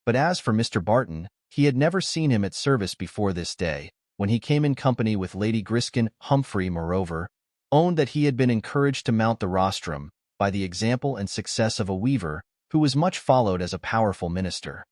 But as for Mr. Barton, he had never seen him at service before this day, when he came in company with Lady Griskin. Humphry, moreover, owned that he had been encouraged to mount the rostrum by the example and success of a weaver who was much followed as a powerful minister.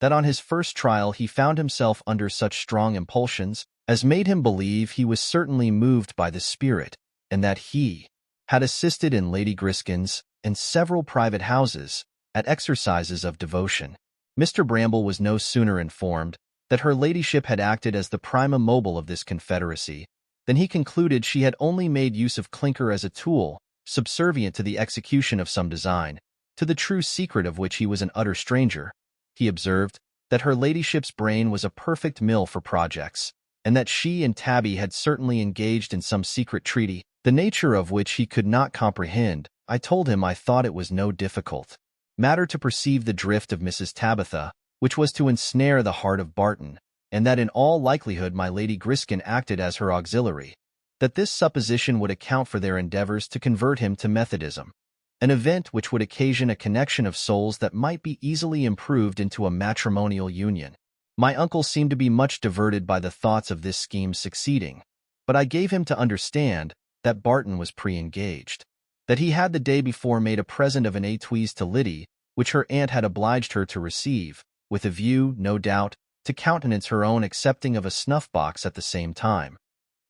That on his first trial he found himself under such strong impulsions as made him believe he was certainly moved by the Spirit, and that he had assisted in Lady Griskin's and several private houses at exercises of devotion. Mr. Bramble was no sooner informed that her ladyship had acted as the prima mobile of this confederacy than he concluded she had only made use of Clinker as a tool, subservient to the execution of some design, to the true secret of which he was an utter stranger. He observed that her ladyship's brain was a perfect mill for projects, and that she and Tabby had certainly engaged in some secret treaty, the nature of which he could not comprehend. I told him I thought it was no difficult matter to perceive the drift of Mrs. Tabitha, which was to ensnare the heart of Barton, and that in all likelihood my Lady Griskin acted as her auxiliary, that this supposition would account for their endeavors to convert him to Methodism, an event which would occasion a connection of souls that might be easily improved into a matrimonial union. My uncle seemed to be much diverted by the thoughts of this scheme's succeeding, but I gave him to understand that Barton was pre-engaged, that he had the day before made a present of an étui to Liddy, which her aunt had obliged her to receive, with a view, no doubt, to countenance her own accepting of a snuff-box at the same time.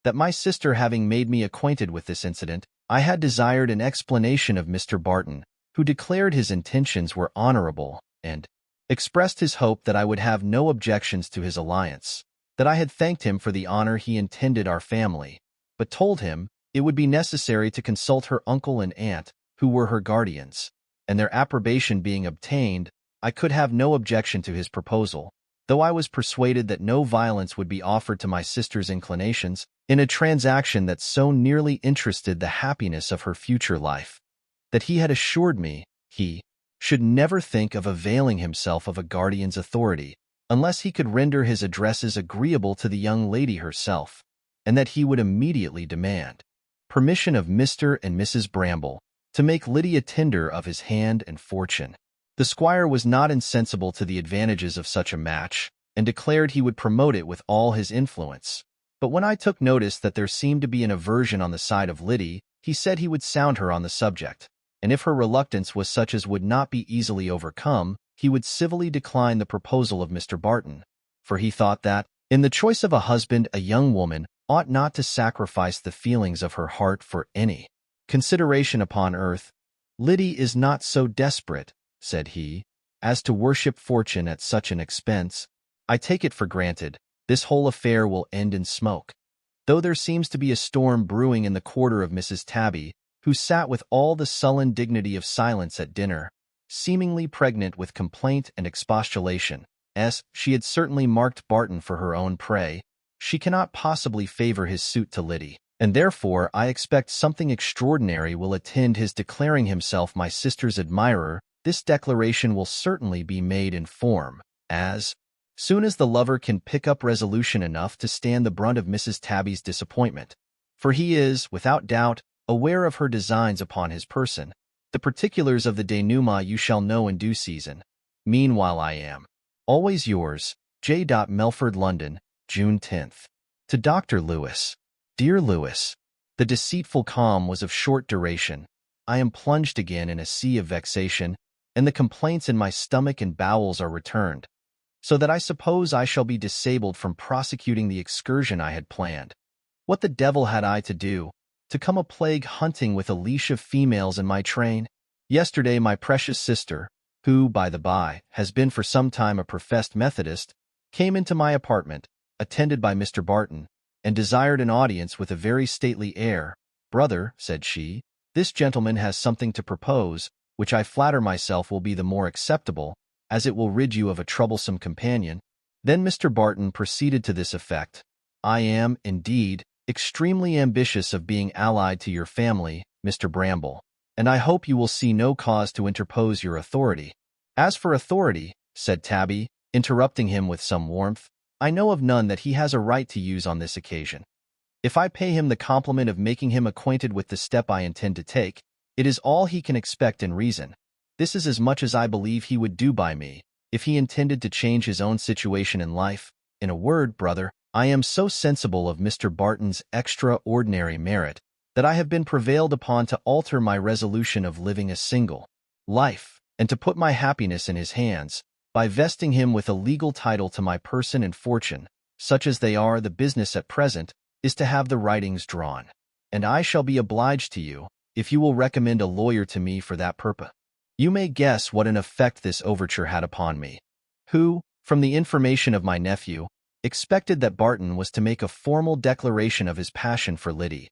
That my sister having made me acquainted with this incident, I had desired an explanation of Mr. Barton, who declared his intentions were honorable, and expressed his hope that I would have no objections to his alliance, that I had thanked him for the honor he intended our family, but told him it would be necessary to consult her uncle and aunt, who were her guardians, and their approbation being obtained, I could have no objection to his proposal, though I was persuaded that no violence would be offered to my sister's inclinations in a transaction that so nearly interested the happiness of her future life, that he had assured me he should never think of availing himself of a guardian's authority unless he could render his addresses agreeable to the young lady herself, and that he would immediately demand permission of Mr. and Mrs. Bramble to make Lydia tender of his hand and fortune. The squire was not insensible to the advantages of such a match, and declared he would promote it with all his influence. But when I took notice that there seemed to be an aversion on the side of Liddy, he said he would sound her on the subject, and if her reluctance was such as would not be easily overcome, he would civilly decline the proposal of Mr. Barton, for he thought that, in the choice of a husband, a young woman ought not to sacrifice the feelings of her heart for any consideration upon earth. Liddy is not so desperate, said he, as to worship fortune at such an expense. I take it for granted this whole affair will end in smoke, though there seems to be a storm brewing in the quarter of Mrs. Tabby, who sat with all the sullen dignity of silence at dinner, seemingly pregnant with complaint and expostulation. She had certainly marked Barton for her own prey. She cannot possibly favor his suit to Liddy, and therefore I expect something extraordinary will attend his declaring himself my sister's admirer. This declaration will certainly be made in form, as soon as the lover can pick up resolution enough to stand the brunt of Mrs. Tabby's disappointment, for he is, without doubt, aware of her designs upon his person. The particulars of the denouement you shall know in due season. Meanwhile I am always yours, J. Melford, London, June 10th. To Dr. Lewis. Dear Lewis, the deceitful calm was of short duration. I am plunged again in a sea of vexation, and the complaints in my stomach and bowels are returned, so that I suppose I shall be disabled from prosecuting the excursion I had planned. What the devil had I to do? To come a plague hunting with a leash of females in my train? Yesterday my precious sister, who, by the by, has been for some time a professed Methodist, came into my apartment, attended by Mr. Barton, and desired an audience with a very stately air. Brother, said she, this gentleman has something to propose, which I flatter myself will be the more acceptable, as it will rid you of a troublesome companion. Then Mr. Barton proceeded to this effect. I am, indeed, extremely ambitious of being allied to your family, Mr. Bramble, and I hope you will see no cause to interpose your authority. As for authority, said Tabby, interrupting him with some warmth, I know of none that he has a right to use on this occasion. If I pay him the compliment of making him acquainted with the step I intend to take, it is all he can expect in reason. This is as much as I believe he would do by me, if he intended to change his own situation in life. In a word, brother, I am so sensible of Mr. Barton's extraordinary merit, that I have been prevailed upon to alter my resolution of living a single life, and to put my happiness in his hands, by vesting him with a legal title to my person and fortune. Such as they are, the business at present is to have the writings drawn, and I shall be obliged to you, if you will recommend a lawyer to me for that purpose. You may guess what an effect this overture had upon me, who, from the information of my nephew, expected that Barton was to make a formal declaration of his passion for Liddy.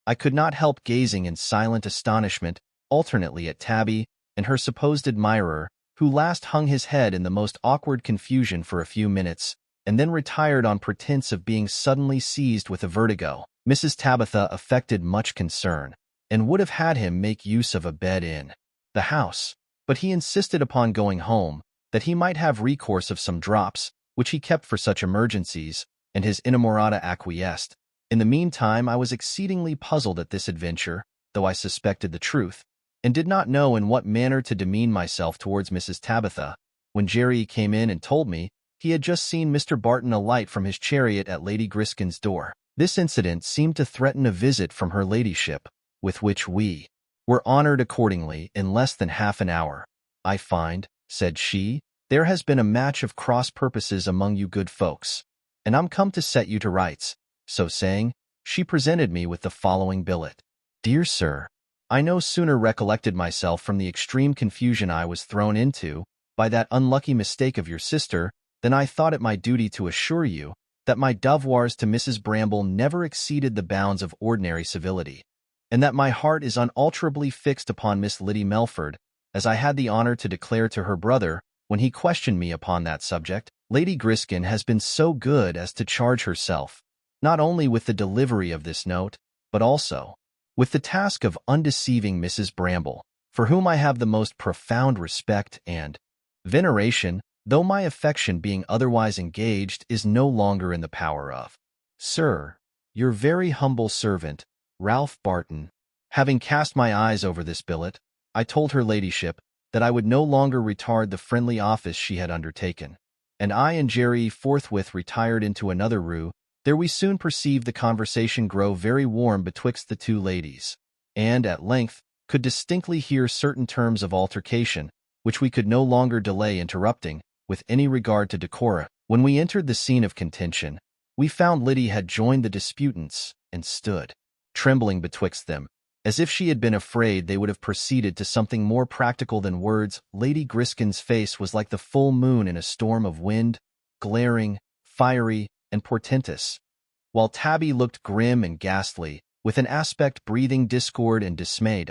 I could not help gazing in silent astonishment alternately at Tabby and her supposed admirer, who last hung his head in the most awkward confusion for a few minutes, and then retired on pretense of being suddenly seized with a vertigo. Mrs. Tabitha affected much concern, and would have had him make use of a bed in the house, but he insisted upon going home, that he might have recourse of some drops, which he kept for such emergencies, and his inamorata acquiesced. In the meantime I was exceedingly puzzled at this adventure, though I suspected the truth, and did not know in what manner to demean myself towards Mrs. Tabitha, when Jerry came in and told me he had just seen Mr. Barton alight from his chariot at Lady Griskin's door. This incident seemed to threaten a visit from her ladyship, with which we were honored accordingly in less than half an hour. I find, said she, there has been a match of cross purposes among you good folks, and I'm come to set you to rights. So saying, she presented me with the following billet. Dear Sir, I no sooner recollected myself from the extreme confusion I was thrown into by that unlucky mistake of your sister, than I thought it my duty to assure you that my devoirs to Mrs. Bramble never exceeded the bounds of ordinary civility, and that my heart is unalterably fixed upon Miss Liddy Melford, as I had the honor to declare to her brother when he questioned me upon that subject. Lady Griskin has been so good as to charge herself, not only with the delivery of this note, but also with the task of undeceiving Mrs. Bramble, for whom I have the most profound respect and veneration, though my affection being otherwise engaged is no longer in the power of, Sir, your very humble servant, Ralph Barton. Having cast my eyes over this billet, I told her ladyship that I would no longer retard the friendly office she had undertaken, and I and Jerry forthwith retired into another room. There we soon perceived the conversation grow very warm betwixt the two ladies, and, at length, could distinctly hear certain terms of altercation, which we could no longer delay interrupting, with any regard to decorum. When we entered the scene of contention, we found Liddy had joined the disputants, and stood, trembling betwixt them, as if she had been afraid they would have proceeded to something more practical than words. Lady Griskin's face was like the full moon in a storm of wind, glaring, fiery, and portentous, while Tabby looked grim and ghastly, with an aspect breathing discord and dismay.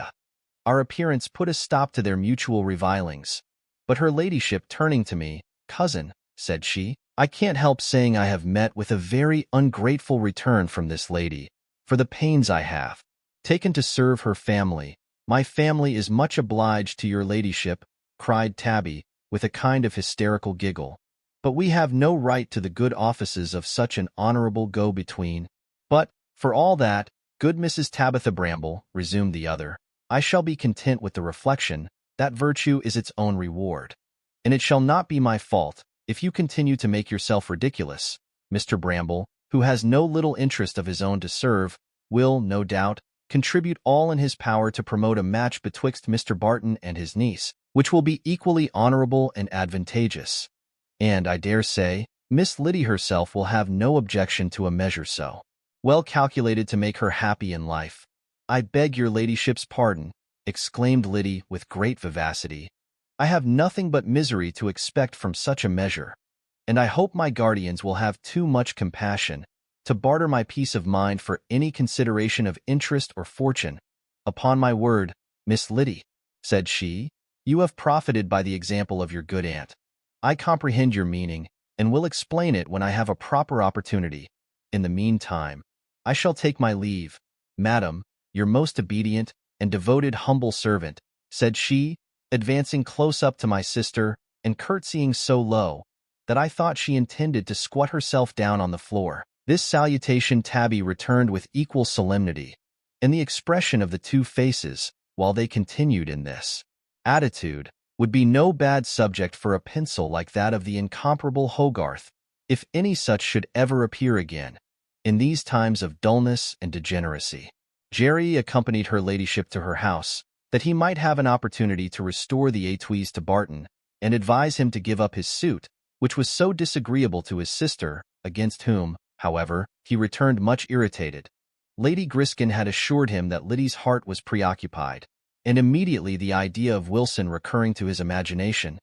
Our appearance put a stop to their mutual revilings, but her ladyship, turning to me, "Cousin," said she, "I can't help saying I have met with a very ungrateful return from this lady, for the pains I have taken to serve her family. My family is much obliged to your ladyship," cried Tabby, with a kind of hysterical giggle, "but we have no right to the good offices of such an honorable go-between." "But, for all that, good Mrs. Tabitha Bramble," resumed the other, "I shall be content with the reflection that virtue is its own reward, and it shall not be my fault if you continue to make yourself ridiculous. Mr. Bramble, who has no little interest of his own to serve, will, no doubt, contribute all in his power to promote a match betwixt Mr. Barton and his niece, which will be equally honorable and advantageous. And, I dare say, Miss Liddy herself will have no objection to a measure so well calculated to make her happy in life." "I beg your ladyship's pardon," exclaimed Liddy with great vivacity. "I have nothing but misery to expect from such a measure, and I hope my guardians will have too much compassion to barter my peace of mind for any consideration of interest or fortune. Upon my word, Miss Liddy," said she, "you have profited by the example of your good aunt. I comprehend your meaning, and will explain it when I have a proper opportunity. In the meantime, I shall take my leave. Madam, your most obedient and devoted humble servant," said she, advancing close up to my sister, and curtsying so low that I thought she intended to squat herself down on the floor. This salutation Tabby returned with equal solemnity, and the expression of the two faces, while they continued in this attitude, would be no bad subject for a pencil like that of the incomparable Hogarth, if any such should ever appear again, in these times of dullness and degeneracy. Jerry accompanied her ladyship to her house, that he might have an opportunity to restore the étuis to Barton, and advise him to give up his suit, which was so disagreeable to his sister, against whom, however, he returned much irritated. Lady Griskin had assured him that Liddy's heart was preoccupied, and immediately the idea of Wilson recurring to his imagination,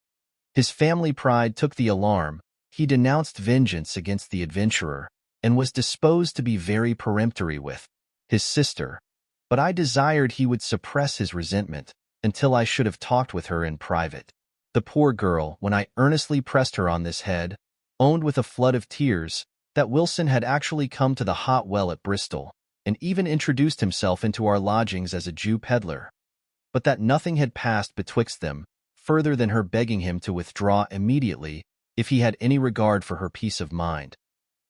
his family pride took the alarm. He denounced vengeance against the adventurer, and was disposed to be very peremptory with his sister, but I desired he would suppress his resentment until I should have talked with her in private. The poor girl, when I earnestly pressed her on this head, owned with a flood of tears that Wilson had actually come to the hot well at Bristol, and even introduced himself into our lodgings as a Jew peddler, but that nothing had passed betwixt them, further than her begging him to withdraw immediately if he had any regard for her peace of mind.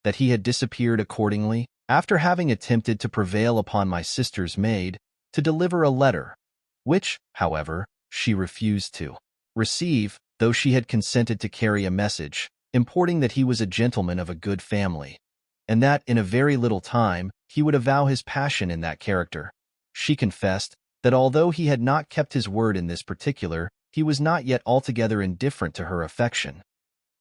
That he had disappeared accordingly, after having attempted to prevail upon my sister's maid to deliver a letter, which, however, she refused to receive, though she had consented to carry a message, importing that he was a gentleman of a good family, and that in a very little time he would avow his passion in that character. She confessed that although he had not kept his word in this particular, he was not yet altogether indifferent to her affection,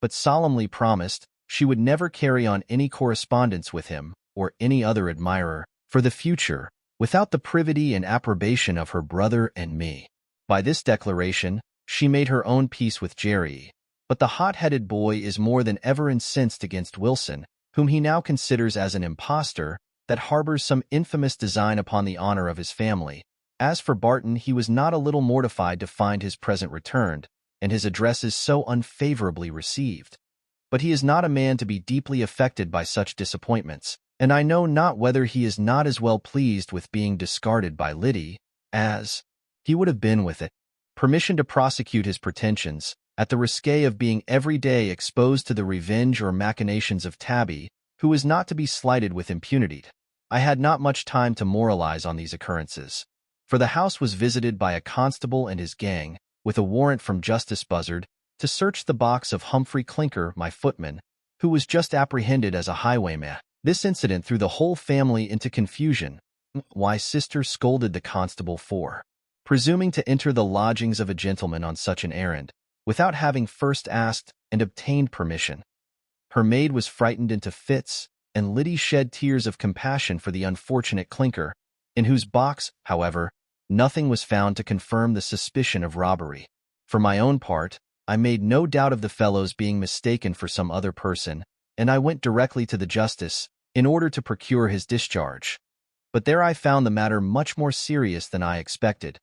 but solemnly promised she would never carry on any correspondence with him, or any other admirer, for the future, without the privity and approbation of her brother and me. By this declaration, she made her own peace with Jerry, but the hot-headed boy is more than ever incensed against Wilson, whom he now considers as an impostor that harbors some infamous design upon the honor of his family. As for Barton, he was not a little mortified to find his present returned, and his addresses so unfavorably received. But he is not a man to be deeply affected by such disappointments, and I know not whether he is not as well pleased with being discarded by Liddy as he would have been with it. Permission to prosecute his pretensions, at the risk of being every day exposed to the revenge or machinations of Tabby, who was not to be slighted with impunity. I had not much time to moralize on these occurrences, for the house was visited by a constable and his gang, with a warrant from Justice Buzzard to search the box of Humphry Clinker, my footman, who was just apprehended as a highwayman. This incident threw the whole family into confusion. Why, sister scolded the constable for presuming to enter the lodgings of a gentleman on such an errand, without having first asked and obtained permission. Her maid was frightened into fits, and Liddy shed tears of compassion for the unfortunate Clinker, in whose box, however, nothing was found to confirm the suspicion of robbery. For my own part, I made no doubt of the fellow's being mistaken for some other person, and I went directly to the justice, in order to procure his discharge. But there I found the matter much more serious than I expected.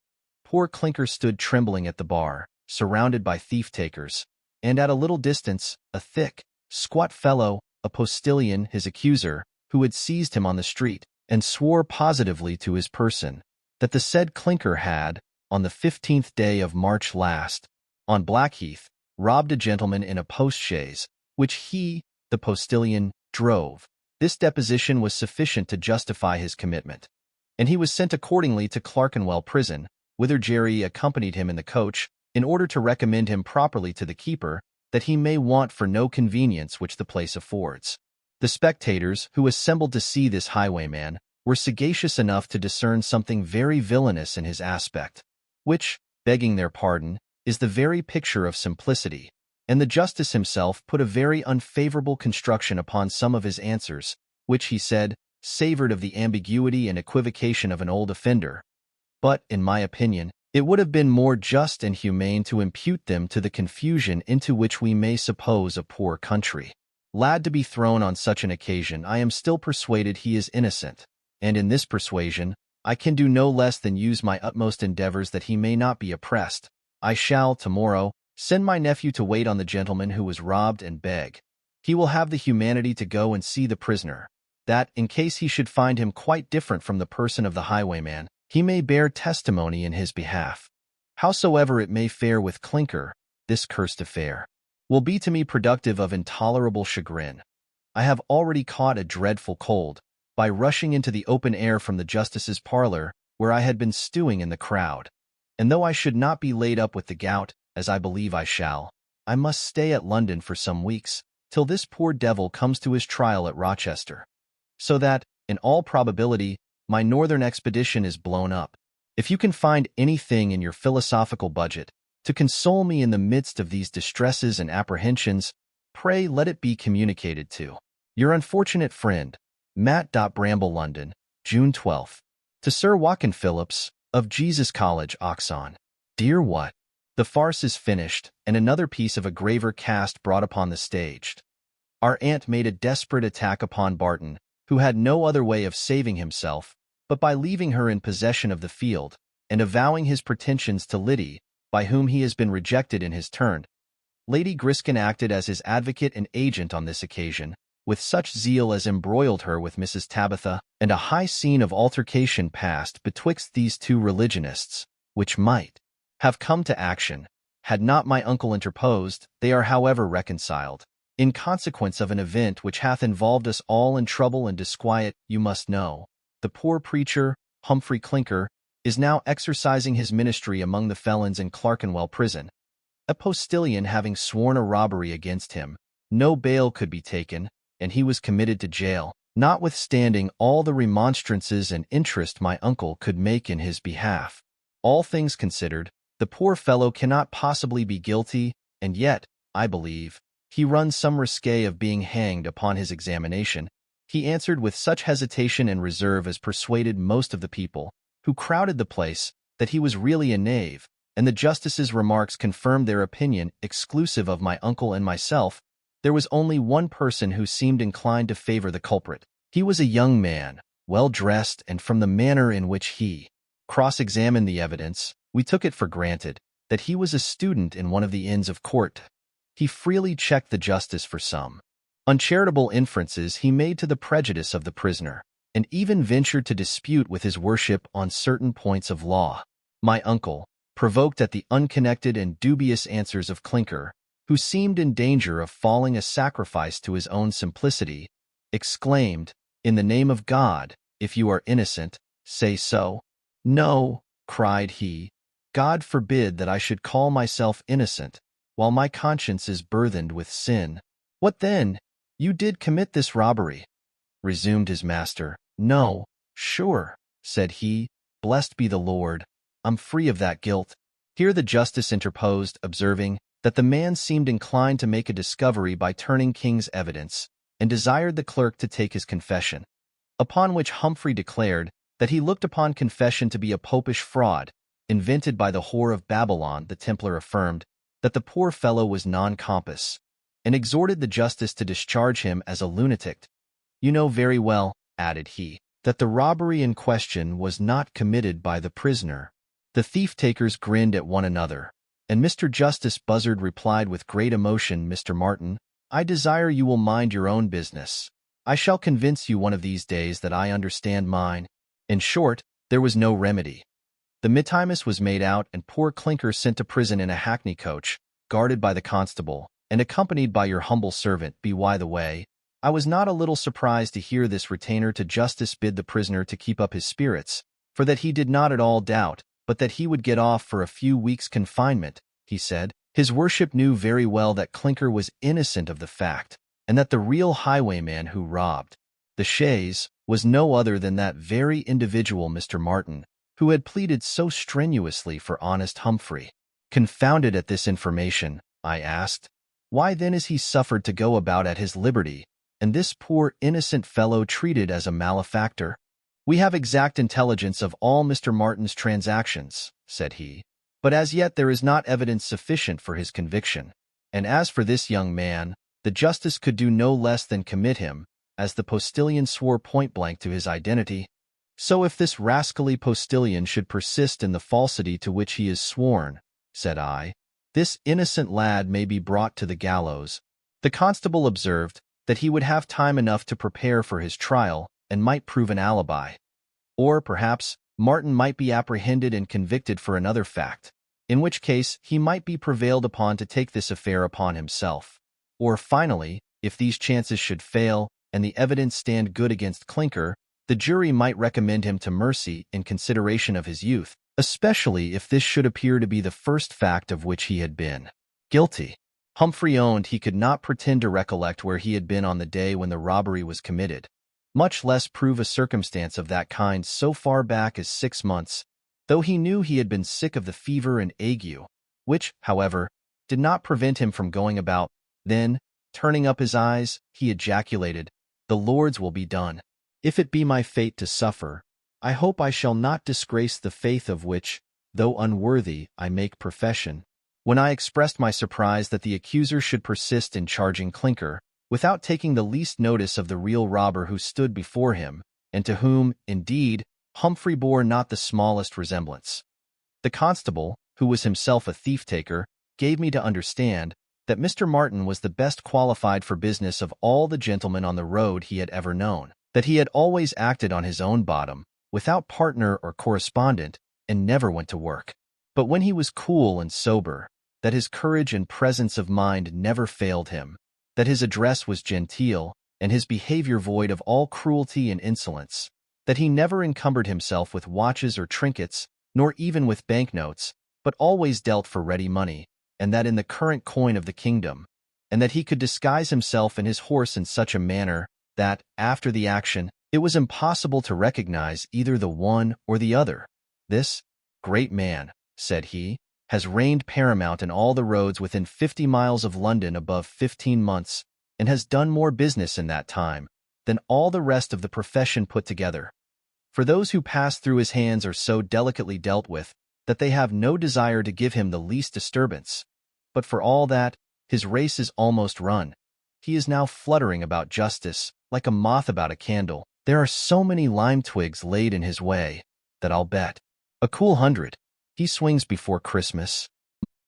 Poor Clinker stood trembling at the bar, surrounded by thief-takers, and at a little distance, a thick, squat fellow, a postilion, his accuser, who had seized him on the street, and swore positively to his person, that the said Clinker had, on the 15th day of March last, on Blackheath, robbed a gentleman in a post-chaise, which he, the postilion, drove. This deposition was sufficient to justify his commitment, and he was sent accordingly to Clerkenwell prison, whither Jerry accompanied him in the coach, in order to recommend him properly to the keeper, that he may want for no convenience which the place affords. The spectators, who assembled to see this highwayman, were sagacious enough to discern something very villainous in his aspect, which, begging their pardon, is the very picture of simplicity, and the justice himself put a very unfavorable construction upon some of his answers, which, he said, savored of the ambiguity and equivocation of an old offender. But, in my opinion, it would have been more just and humane to impute them to the confusion into which we may suppose a poor country lad to be thrown on such an occasion. I am still persuaded he is innocent, and in this persuasion, I can do no less than use my utmost endeavors that he may not be oppressed. I shall, tomorrow, send my nephew to wait on the gentleman who was robbed and beg. He will have the humanity to go and see the prisoner, that, in case he should find him quite different from the person of the highwayman, he may bear testimony in his behalf. Howsoever it may fare with Clinker, this cursed affair will be to me productive of intolerable chagrin. I have already caught a dreadful cold, by rushing into the open air from the justice's parlor, where I had been stewing in the crowd. And though I should not be laid up with the gout, as I believe I shall, I must stay at London for some weeks, till this poor devil comes to his trial at Rochester. So that, in all probability, my northern expedition is blown up. If you can find anything in your philosophical budget to console me in the midst of these distresses and apprehensions, pray let it be communicated to your unfortunate friend, Matt. Bramble, London, June 12th. To Sir Watkin Phillips, of Jesus College, Oxon. Dear What? The farce is finished, and another piece of a graver cast brought upon the stage. Our aunt made a desperate attack upon Barton, who had no other way of saving himself, but by leaving her in possession of the field, and avowing his pretensions to Liddy, by whom he has been rejected in his turn. Lady Griskin acted as his advocate and agent on this occasion, with such zeal as embroiled her with Mrs. Tabitha, and a high scene of altercation passed betwixt these two religionists, which might have come to action, had not my uncle interposed. They are however reconciled, in consequence of an event which hath involved us all in trouble and disquiet. You must know, the poor preacher, Humphry Clinker, is now exercising his ministry among the felons in Clerkenwell prison. A postilion having sworn a robbery against him, no bail could be taken, and he was committed to jail, notwithstanding all the remonstrances and interest my uncle could make in his behalf. All things considered, the poor fellow cannot possibly be guilty, and yet, I believe, he runs some risk of being hanged upon his examination. He answered with such hesitation and reserve as persuaded most of the people, who crowded the place, that he was really a knave, and the justice's remarks confirmed their opinion. Exclusive of my uncle and myself, there was only one person who seemed inclined to favor the culprit. He was a young man, well dressed, and from the manner in which he cross-examined the evidence, we took it for granted that he was a student in one of the Inns of Court. He freely checked the justice for some uncharitable inferences he made to the prejudice of the prisoner, and even ventured to dispute with his worship on certain points of law. My uncle, provoked at the unconnected and dubious answers of Clinker, who seemed in danger of falling a sacrifice to his own simplicity, exclaimed, "In the name of God, if you are innocent, say so." "No," cried he, "God forbid that I should call myself innocent. while my conscience is burthened with sin." "What then? You did commit this robbery?" resumed his master. "No, sure," said he. "Blessed be the Lord, I'm free of that guilt." Here the justice interposed, observing that the man seemed inclined to make a discovery by turning King's evidence, and desired the clerk to take his confession. Upon which Humphry declared that he looked upon confession to be a popish fraud, invented by the whore of Babylon. The Templar affirmed that the poor fellow was non-compos, and exhorted the justice to discharge him as a lunatic. "You know very well," added he, "that the robbery in question was not committed by the prisoner." The thief-takers grinned at one another, and Mr. Justice Buzzard replied with great emotion, "Mr. Martin, I desire you will mind your own business. I shall convince you one of these days that I understand mine." In short, there was no remedy. The mittimus was made out, and poor Clinker sent to prison in a hackney coach, guarded by the constable, and accompanied by your humble servant. By the way, I was not a little surprised to hear this retainer to justice bid the prisoner to keep up his spirits, for that he did not at all doubt but that he would get off for a few weeks' confinement. He said his worship knew very well that Clinker was innocent of the fact, and that the real highwayman who robbed the chaise was no other than that very individual, Mr. Martin, who had pleaded so strenuously for honest Humphry. Confounded at this information, I asked, "Why then is he suffered to go about at his liberty, and this poor innocent fellow treated as a malefactor?" "We have exact intelligence of all Mr. Martin's transactions," said he, "but as yet there is not evidence sufficient for his conviction. And as for this young man, the justice could do no less than commit him, as the postilion swore point-blank to his identity. So if this rascally postilion should persist in the falsity to which he is sworn," said I, "this innocent lad may be brought to the gallows." The constable observed that he would have time enough to prepare for his trial, and might prove an alibi. Or, perhaps, Martin might be apprehended and convicted for another fact, in which case he might be prevailed upon to take this affair upon himself. Or, finally, if these chances should fail, and the evidence stand good against Clinker, the jury might recommend him to mercy in consideration of his youth, especially if this should appear to be the first fact of which he had been guilty. Humphry owned he could not pretend to recollect where he had been on the day when the robbery was committed, much less prove a circumstance of that kind so far back as 6 months, though he knew he had been sick of the fever and ague, which, however, did not prevent him from going about. Then, turning up his eyes, he ejaculated, "The Lord's will be done. If it be my fate to suffer, I hope I shall not disgrace the faith of which, though unworthy, I make profession." When I expressed my surprise that the accuser should persist in charging Clinker, without taking the least notice of the real robber who stood before him, and to whom, indeed, Humphry bore not the smallest resemblance, the constable, who was himself a thief-taker, gave me to understand that Mr. Martin was the best qualified for business of all the gentlemen on the road he had ever known, that he had always acted on his own bottom, without partner or correspondent, and never went to work. But when he was cool and sober, that his courage and presence of mind never failed him, that his address was genteel, and his behavior void of all cruelty and insolence, that he never encumbered himself with watches or trinkets, nor even with banknotes, but always dealt for ready money, and that in the current coin of the kingdom, and that he could disguise himself and his horse in such a manner that, after the action, it was impossible to recognize either the one or the other. "This great man," said he, "has reigned paramount in all the roads within 50 miles of London above 15 months, and has done more business in that time than all the rest of the profession put together. For those who pass through his hands are so delicately dealt with that they have no desire to give him the least disturbance. But for all that, his race is almost run. He is now fluttering about justice, like a moth about a candle. There are so many lime twigs laid in his way, that I'll bet a cool 100 he swings before Christmas.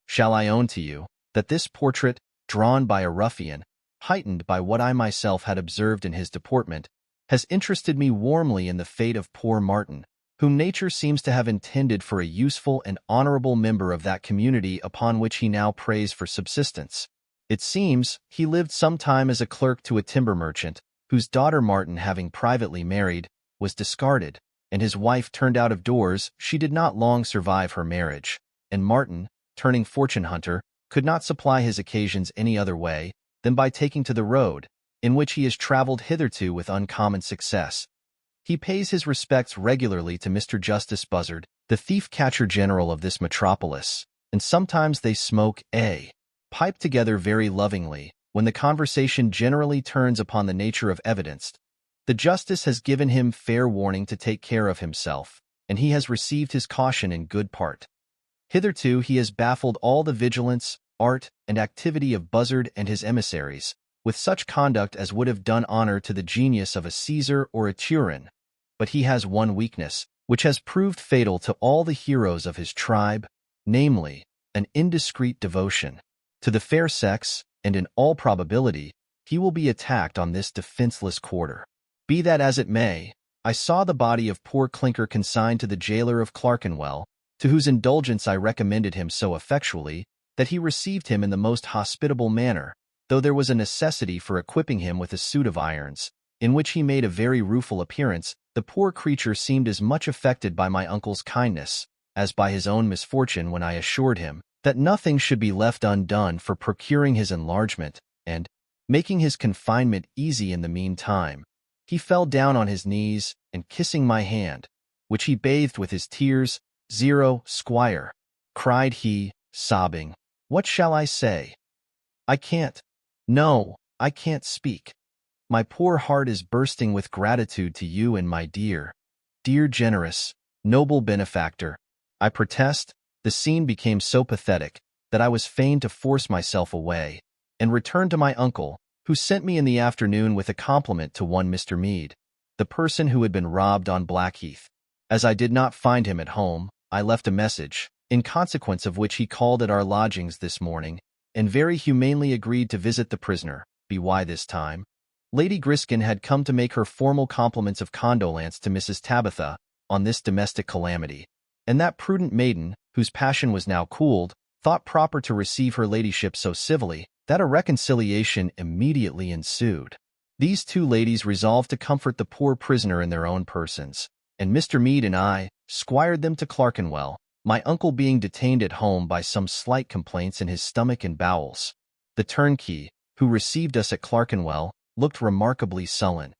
Shall I own to you that this portrait, drawn by a ruffian, heightened by what I myself had observed in his deportment, has interested me warmly in the fate of poor Martin, whom nature seems to have intended for a useful and honorable member of that community upon which he now preys for subsistence. It seems he lived some time as a clerk to a timber merchant, whose daughter Martin, having privately married, was discarded, and his wife turned out of doors. She did not long survive her marriage, and Martin, turning fortune hunter, could not supply his occasions any other way than by taking to the road, in which he has traveled hitherto with uncommon success. He pays his respects regularly to Mr. Justice Buzzard, the thief-catcher general of this metropolis, and sometimes they smoke a pipe together very lovingly, when the conversation generally turns upon the nature of evidence. The justice has given him fair warning to take care of himself, and he has received his caution in good part. Hitherto he has baffled all the vigilance, art, and activity of Buzzard and his emissaries, with such conduct as would have done honor to the genius of a Caesar or a Turin. But he has one weakness, which has proved fatal to all the heroes of his tribe, namely, an indiscreet devotion to the fair sex, and in all probability, he will be attacked on this defenseless quarter. Be that as it may, I saw the body of poor Clinker consigned to the jailer of Clerkenwell, to whose indulgence I recommended him so effectually that he received him in the most hospitable manner, though there was a necessity for equipping him with a suit of irons, in which he made a very rueful appearance. The poor creature seemed as much affected by my uncle's kindness as by his own misfortune when I assured him that nothing should be left undone for procuring his enlargement, and, making his confinement easy in the meantime, he fell down on his knees, and kissing my hand, which he bathed with his tears, "Zero, squire," cried he, sobbing, "what shall I say? I can't. No, I can't speak. My poor heart is bursting with gratitude to you and my dear, generous, noble benefactor. I protest, the scene became so pathetic that I was fain to force myself away, and return to my uncle, who sent me in the afternoon with a compliment to one Mr. Meade, the person who had been robbed on Blackheath. As I did not find him at home, I left a message, in consequence of which he called at our lodgings this morning, and very humanely agreed to visit the prisoner. By this time, Lady Griskin had come to make her formal compliments of condolence to Mrs. Tabitha on this domestic calamity, and that prudent maiden, whose passion was now cooled, thought proper to receive her ladyship so civilly that a reconciliation immediately ensued. These two ladies resolved to comfort the poor prisoner in their own persons, and Mr. Meade and I squired them to Clerkenwell, my uncle being detained at home by some slight complaints in his stomach and bowels. The turnkey, who received us at Clerkenwell, looked remarkably sullen,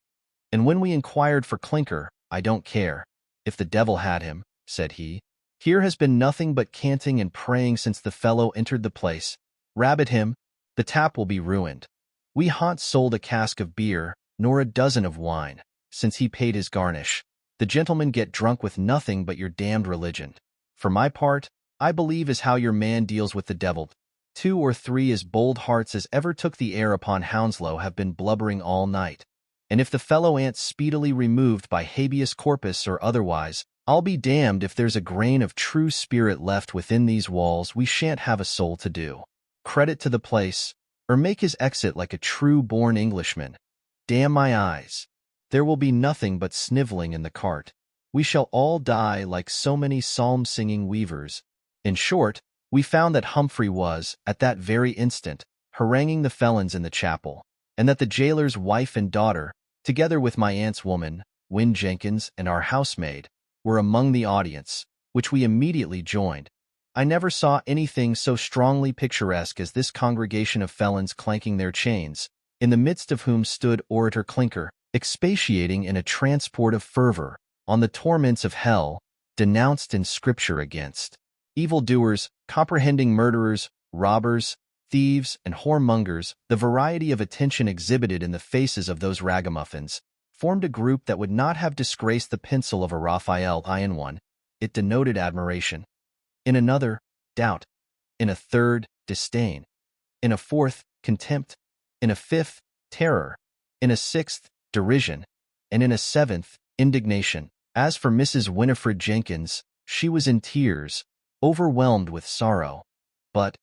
and when we inquired for Clinker, "I don't care if the devil had him," said he. "Here has been nothing but canting and praying since the fellow entered the place. Rabbit him, the tap will be ruined. We ha'n't sold a cask of beer, nor a dozen of wine, since he paid his garnish. The gentlemen get drunk with nothing but your damned religion. For my part, I believe as how your man deals with the devil. 2 or 3 as bold hearts as ever took the air upon Hounslow have been blubbering all night, and if the fellow ain't speedily removed by habeas corpus or otherwise, I'll be damned if there's a grain of true spirit left within these walls. We shan't have a soul to do credit to the place, or make his exit like a true-born Englishman. Damn my eyes, there will be nothing but sniveling in the cart. We shall all die like so many psalm-singing weavers." In short, we found that Humphry was, at that very instant, haranguing the felons in the chapel, and that the jailer's wife and daughter, together with my aunt's woman, Win Jenkins, and our housemaid, were among the audience, which we immediately joined. I never saw anything so strongly picturesque as this congregation of felons clanking their chains, in the midst of whom stood Orator Clinker, expatiating in a transport of fervor on the torments of hell, denounced in Scripture against evildoers, comprehending murderers, robbers, thieves, and whoremongers. The variety of attention exhibited in the faces of those ragamuffins formed a group that would not have disgraced the pencil of a Raphael. In one, it denoted admiration; in another, doubt; in a third, disdain; in a fourth, contempt; in a fifth, terror; in a sixth, derision; and in a seventh, indignation. As for Mrs. Winifred Jenkins, she was in tears, overwhelmed with sorrow. But,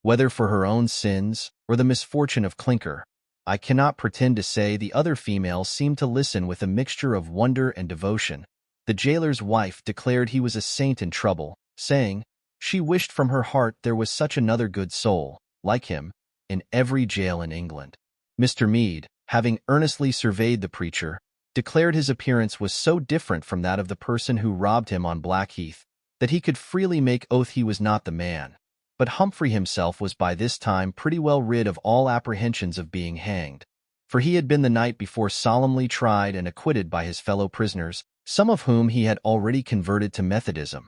whether for her own sins or the misfortune of Clinker, I cannot pretend to say, the other females seemed to listen with a mixture of wonder and devotion. The jailer's wife declared he was a saint in trouble, saying, she wished from her heart there was such another good soul, like him, in every jail in England. Mr. Meade, having earnestly surveyed the preacher, declared his appearance was so different from that of the person who robbed him on Blackheath, that he could freely make oath he was not the man. But Humphry himself was by this time pretty well rid of all apprehensions of being hanged, for he had been the night before solemnly tried and acquitted by his fellow prisoners, some of whom he had already converted to Methodism.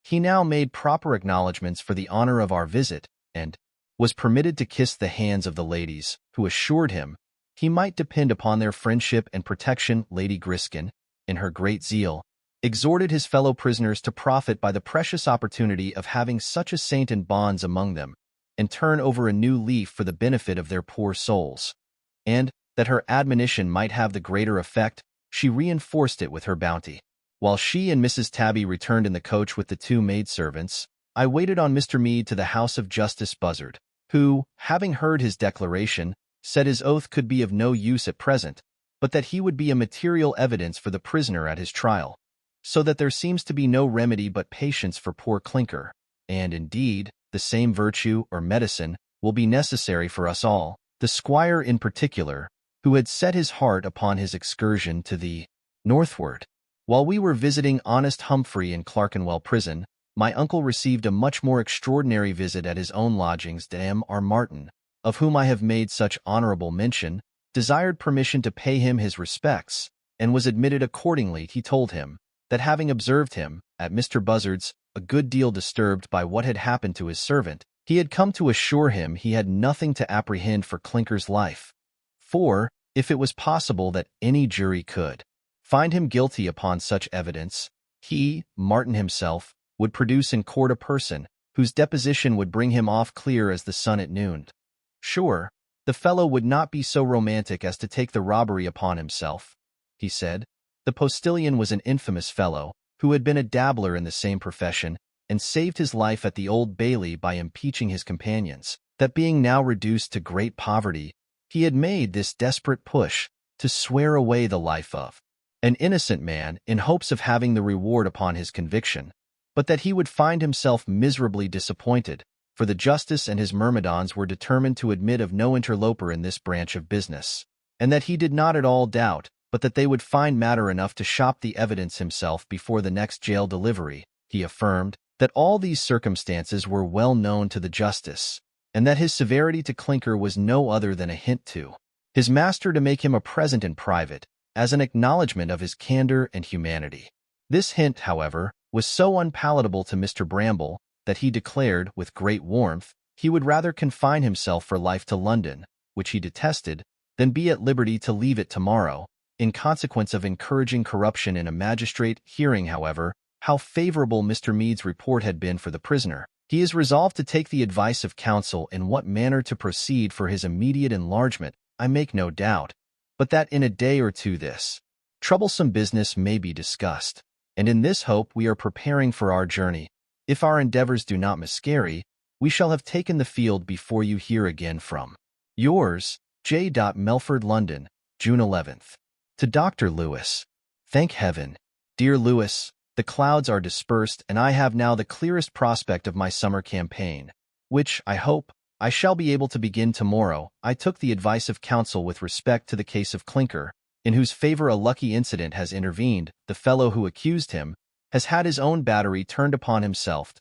He now made proper acknowledgments for the honor of our visit, and was permitted to kiss the hands of the ladies, who assured him he might depend upon their friendship and protection. Lady Griskin, in her great zeal, exhorted his fellow prisoners to profit by the precious opportunity of having such a saint in bonds among them, and turn over a new leaf for the benefit of their poor souls. And, that her admonition might have the greater effect, she reinforced it with her bounty. While she and Mrs. Tabby returned in the coach with the two maidservants, I waited on Mr. Meade to the house of Justice Buzzard, who, having heard his declaration, said his oath could be of no use at present, but that he would be a material evidence for the prisoner at his trial, so that there seems to be no remedy but patience for poor Clinker, and, indeed, the same virtue or medicine will be necessary for us all, the squire in particular, who had set his heart upon his excursion to the northward. While we were visiting honest Humphry in Clerkenwell prison, my uncle received a much more extraordinary visit at his own lodgings. Mr. Martin, of whom I have made such honorable mention, desired permission to pay him his respects, and was admitted accordingly. He told him that having observed him, at Mr. Buzzard's, a good deal disturbed by what had happened to his servant, he had come to assure him he had nothing to apprehend for Clinker's life. For, if it was possible that any jury could find him guilty upon such evidence, he, Martin himself, would produce in court a person whose deposition would bring him off clear as the sun at noon. Sure, the fellow would not be so romantic as to take the robbery upon himself, he said. The postilion was an infamous fellow, who had been a dabbler in the same profession, and saved his life at the Old Bailey by impeaching his companions, that being now reduced to great poverty, he had made this desperate push to swear away the life of an innocent man in hopes of having the reward upon his conviction, but that he would find himself miserably disappointed, for the justice and his myrmidons were determined to admit of no interloper in this branch of business, and that he did not at all doubt but that they would find matter enough to shop the evidence himself before the next jail delivery. He affirmed that all these circumstances were well known to the justice, and that his severity to Clinker was no other than a hint to his master to make him a present in private, as an acknowledgment of his candor and humanity. This hint, however, was so unpalatable to Mr. Bramble that he declared, with great warmth, he would rather confine himself for life to London, which he detested, than be at liberty to leave it tomorrow, in consequence of encouraging corruption in a magistrate. Hearing, however, how favorable Mr. Meade's report had been for the prisoner, he is resolved to take the advice of counsel in what manner to proceed for his immediate enlargement. I make no doubt, but that in a day or two this troublesome business may be discussed, and in this hope we are preparing for our journey. If our endeavors do not miscarry, we shall have taken the field before you hear again from yours, J. Melford, London, June 11th. To Dr. Lewis. Thank heaven, dear Lewis, the clouds are dispersed, and I have now the clearest prospect of my summer campaign, which, I hope, I shall be able to begin tomorrow. I took the advice of counsel with respect to the case of Clinker, in whose favor a lucky incident has intervened. The fellow who accused him has had his own battery turned upon himself.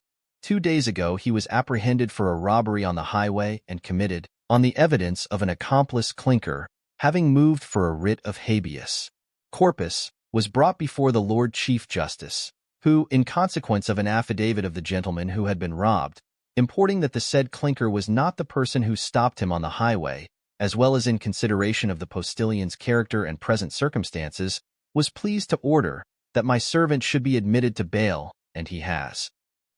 2 days ago he was apprehended for a robbery on the highway and committed, on the evidence of an accomplice. Clinker, having moved for a writ of habeas corpus, was brought before the Lord Chief Justice, who, in consequence of an affidavit of the gentleman who had been robbed, importing that the said Clinker was not the person who stopped him on the highway, as well as in consideration of the postilion's character and present circumstances, was pleased to order that my servant should be admitted to bail, and he has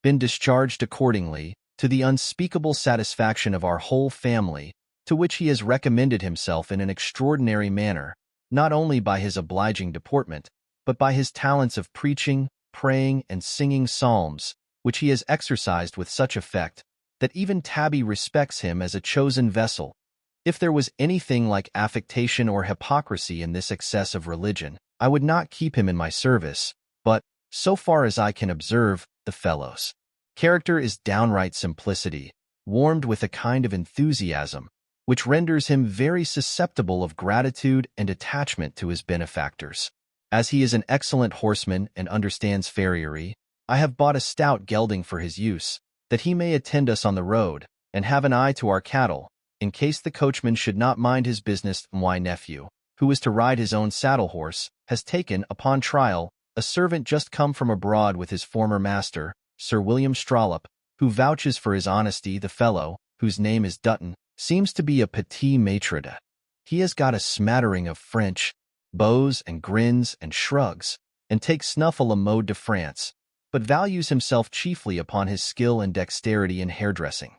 been discharged accordingly, to the unspeakable satisfaction of our whole family, to which he has recommended himself in an extraordinary manner, not only by his obliging deportment, but by his talents of preaching, praying, and singing psalms, which he has exercised with such effect, that even Tabby respects him as a chosen vessel. If there was anything like affectation or hypocrisy in this excess of religion, I would not keep him in my service, but, so far as I can observe, the fellow's character is downright simplicity, warmed with a kind of enthusiasm, which renders him very susceptible of gratitude and attachment to his benefactors. As he is an excellent horseman and understands farriery, I have bought a stout gelding for his use, that he may attend us on the road, and have an eye to our cattle, in case the coachman should not mind his business. My nephew, who is to ride his own saddle horse, has taken, upon trial, a servant just come from abroad with his former master, Sir William Strollope, who vouches for his honesty. The fellow, whose name is Dutton, seems to be a petit maitre d'. He has got a smattering of French, bows and grins and shrugs, and takes snuff a la mode de France, but values himself chiefly upon his skill and dexterity in hairdressing.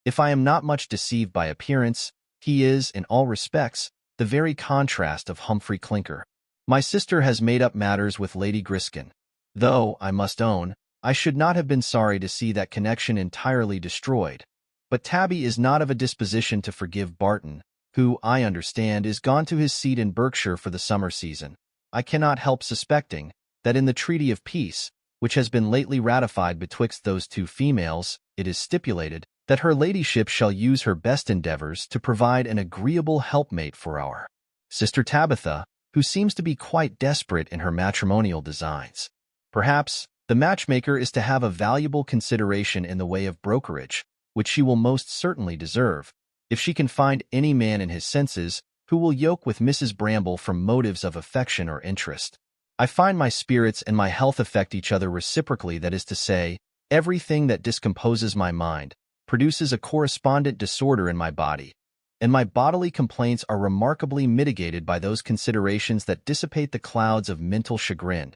If I am not much deceived by appearance, he is, in all respects, the very contrast of Humphry Clinker. My sister has made up matters with Lady Griskin, though, I must own, I should not have been sorry to see that connection entirely destroyed. But Tabby is not of a disposition to forgive Barton, who, I understand, is gone to his seat in Berkshire for the summer season. I cannot help suspecting that in the treaty of peace, which has been lately ratified betwixt those two females, it is stipulated that her ladyship shall use her best endeavors to provide an agreeable helpmate for our sister Tabitha, who seems to be quite desperate in her matrimonial designs. Perhaps the matchmaker is to have a valuable consideration in the way of brokerage, which she will most certainly deserve, if she can find any man in his senses who will yoke with Mrs. Bramble from motives of affection or interest. I find my spirits and my health affect each other reciprocally, that is to say, everything that discomposes my mind produces a correspondent disorder in my body, and my bodily complaints are remarkably mitigated by those considerations that dissipate the clouds of mental chagrin.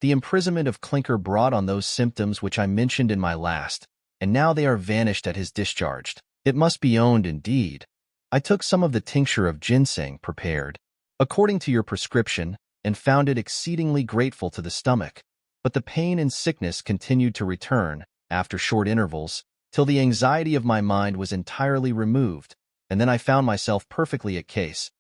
The imprisonment of Clinker brought on those symptoms which I mentioned in my last, and now they are vanished at his discharge. It must be owned, indeed, I took some of the tincture of ginseng prepared, according to your prescription, and found it exceedingly grateful to the stomach, but the pain and sickness continued to return, after short intervals, till the anxiety of my mind was entirely removed, and then I found myself perfectly at case.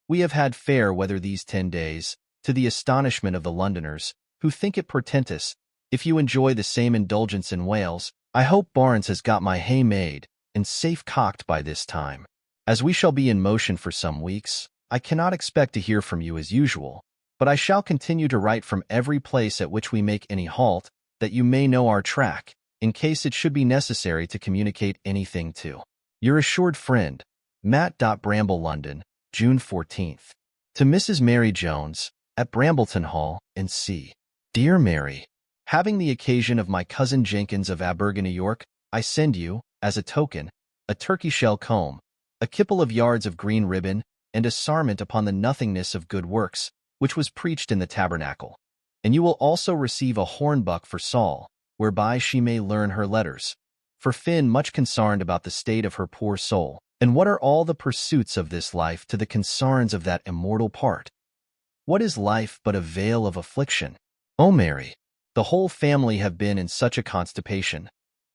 We have had fair weather these 10 days, to the astonishment of the Londoners, who think it portentous. If you enjoy the same indulgence in Wales, I hope Barnes has got my hay made, and safe cocked by this time. As we shall be in motion for some weeks, I cannot expect to hear from you as usual, but I shall continue to write from every place at which we make any halt, that you may know our track, in case it should be necessary to communicate anything to your assured friend, Matt. Bramble, London, June 14th. To Mrs. Mary Jones, at Brambleton Hall, N.C. Dear Mary, having the occasion of my cousin Jenkins of Abergany, York, I send you, as a token, a turkey shell comb, a kipple of yards of green ribbon, and a sarment upon the nothingness of good works, which was preached in the tabernacle. And you will also receive a hornbuck for Saul, whereby she may learn her letters. For Finn much concerned about the state of her poor soul, and what are all the pursuits of this life to the concerns of that immortal part? What is life but a veil of affliction? O Mary, the whole family have been in such a constipation.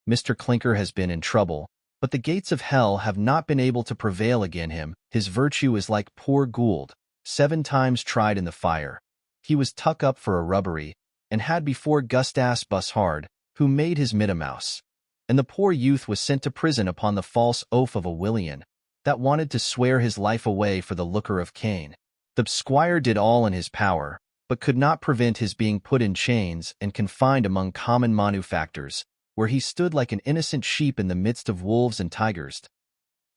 Mr. Clinker has been in trouble, but the gates of hell have not been able to prevail against him. His virtue is like poor Gould, 7 times tried in the fire. He was tuck up for a rubbery, and had before Gustace Bushard, who made his Mittamouse. And the poor youth was sent to prison upon the false oath of a Willian, that wanted to swear his life away for the lucre of Cain. The squire did all in his power, but could not prevent his being put in chains and confined among common manufactors, where he stood like an innocent sheep in the midst of wolves and tigers.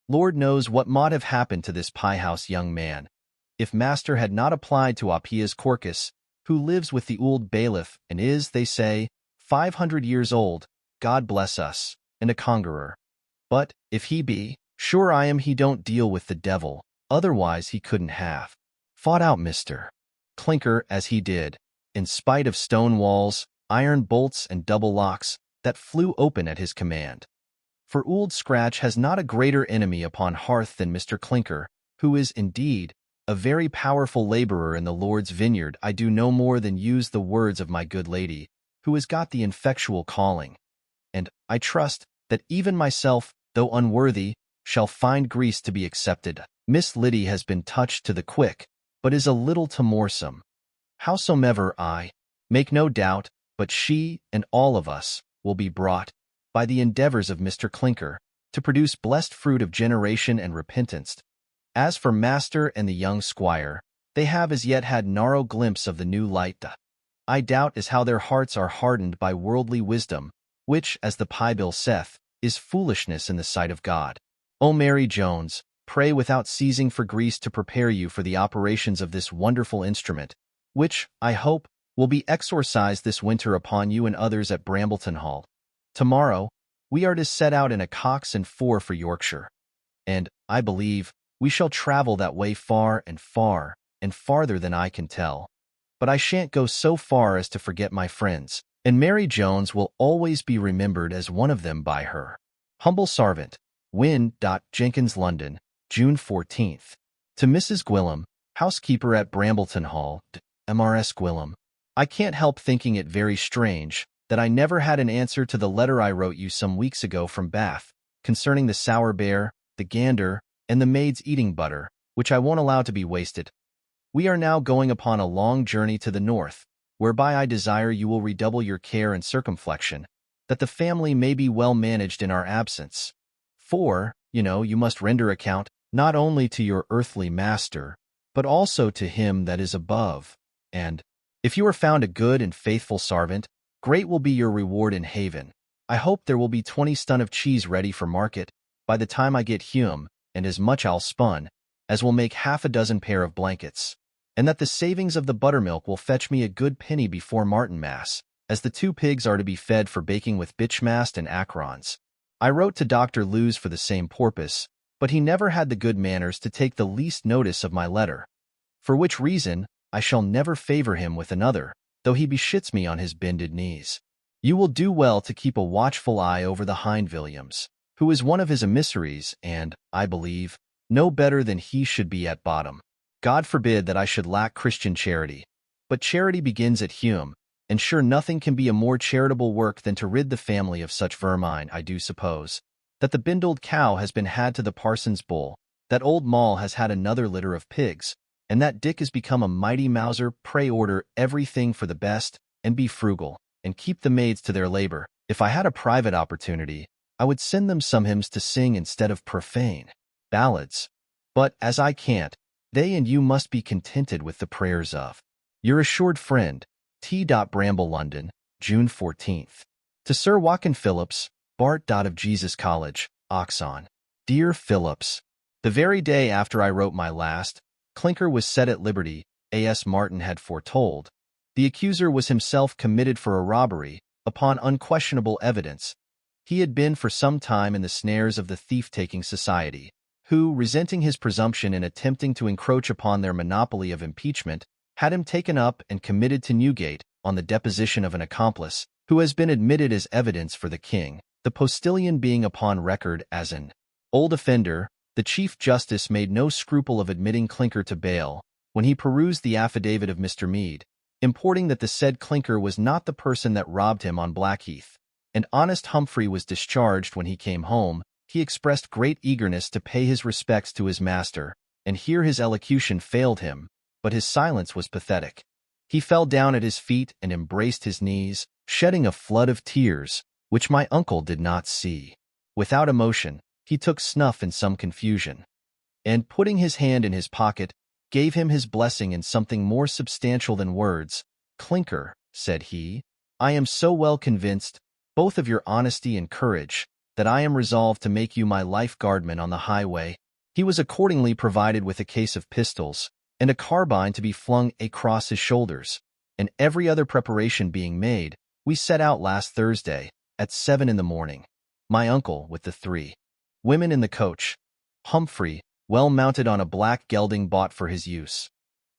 Lord knows what might have happened to this pie-house young man, if master had not applied to Appius Corcus, who lives with the old bailiff and is, they say, 500 years old, God bless us, and a conqueror. But, if he be, sure I am he don't deal with the devil, otherwise he couldn't have fought out Mr. Clinker as he did, in spite of stone walls, iron bolts, and double locks that flew open at his command. For Old Scratch has not a greater enemy upon hearth than Mr. Clinker, who is, indeed, a very powerful laborer in the Lord's vineyard. I do no more than use the words of my good lady, who has got the effectual calling, and, I trust, that even myself, though unworthy, shall find grace to be accepted. Miss Liddy has been touched to the quick, but is a little timorsome. Howsomever, I make no doubt, but she, and all of us, will be brought, by the endeavors of Mr. Clinker, to produce blessed fruit of generation and repentance. As for master and the young squire, they have as yet had narrow glimpse of the new light. I doubt as how their hearts are hardened by worldly wisdom, which, as the Bible saith, is foolishness in the sight of God. O Mary Jones, pray without ceasing for grace to prepare you for the operations of this wonderful instrument, which, I hope, will be exorcised this winter upon you and others at Brambleton Hall. Tomorrow, we are to set out in a cox and four for Yorkshire, and, I believe, we shall travel that way far and farther than I can tell. But I shan't go so far as to forget my friends, and Mary Jones will always be remembered as one of them by her. Humble Servant, Win. Jenkins, London, June 14th. To Mrs. Gwillim, housekeeper at Brambleton Hall, Mrs. Gwillim. I can't help thinking it very strange that I never had an answer to the letter I wrote you some weeks ago from Bath, concerning the sour bear, the gander, and the maid's eating butter, which I won't allow to be wasted. We are now going upon a long journey to the north, whereby I desire you will redouble your care and circumflection, that the family may be well managed in our absence. For, you must render account, not only to your earthly master, but also to him that is above. And, if you are found a good and faithful servant, great will be your reward in haven. I hope there will be 20 stun of cheese ready for market by the time I get home, and as much I'll spun, as will make 6 pair of blankets, and that the savings of the buttermilk will fetch me a good penny before Martinmas, as the 2 pigs are to be fed for baking with bitchmast and acrons. I wrote to Dr. Lewes for the same purpose, but he never had the good manners to take the least notice of my letter, for which reason I shall never favor him with another, though he beshits me on his bended knees. You will do well to keep a watchful eye over the hind Williams, who is one of his emissaries, and, I believe, no better than he should be at bottom. God forbid that I should lack Christian charity, but charity begins at home, and sure nothing can be a more charitable work than to rid the family of such vermine. I do suppose that the bindled cow has been had to the parson's bull, that old Moll has had another litter of pigs, and that Dick has become a mighty mouser. Pray order everything for the best, and be frugal, and keep the maids to their labor. If I had a private opportunity, I would send them some hymns to sing instead of profane ballads. But, as I can't, they and you must be contented with the prayers of your assured friend, T. Bramble, London, June 14th. To Sir Joaquin Phillips, Bart. Of Jesus College, Oxon. Dear Phillips, the very day after I wrote my last, Clinker was set at liberty, as Martin had foretold. The accuser was himself committed for a robbery, upon unquestionable evidence. He had been for some time in the snares of the thief-taking society, who, resenting his presumption in attempting to encroach upon their monopoly of impeachment, had him taken up and committed to Newgate on the deposition of an accomplice, who has been admitted as evidence for the king, the postilion being upon record as an old offender. The Chief Justice made no scruple of admitting Clinker to bail, when he perused the affidavit of Mr. Meade, importing that the said Clinker was not the person that robbed him on Blackheath, and honest Humphry was discharged when he came home. He expressed great eagerness to pay his respects to his master, and here his elocution failed him, but his silence was pathetic. He fell down at his feet and embraced his knees, shedding a flood of tears, which my uncle did not see. Without emotion, he took snuff in some confusion, and, putting his hand in his pocket, gave him his blessing in something more substantial than words. Clinker, said he, I am so well convinced, both of your honesty and courage, that I am resolved to make you my life-guardman on the highway. He was accordingly provided with a case of pistols, and a carbine to be flung across his shoulders, and every other preparation being made, we set out last Thursday, at 7 in the morning. My uncle, with the 3 women in the coach, Humphry, well mounted on a black gelding bought for his use,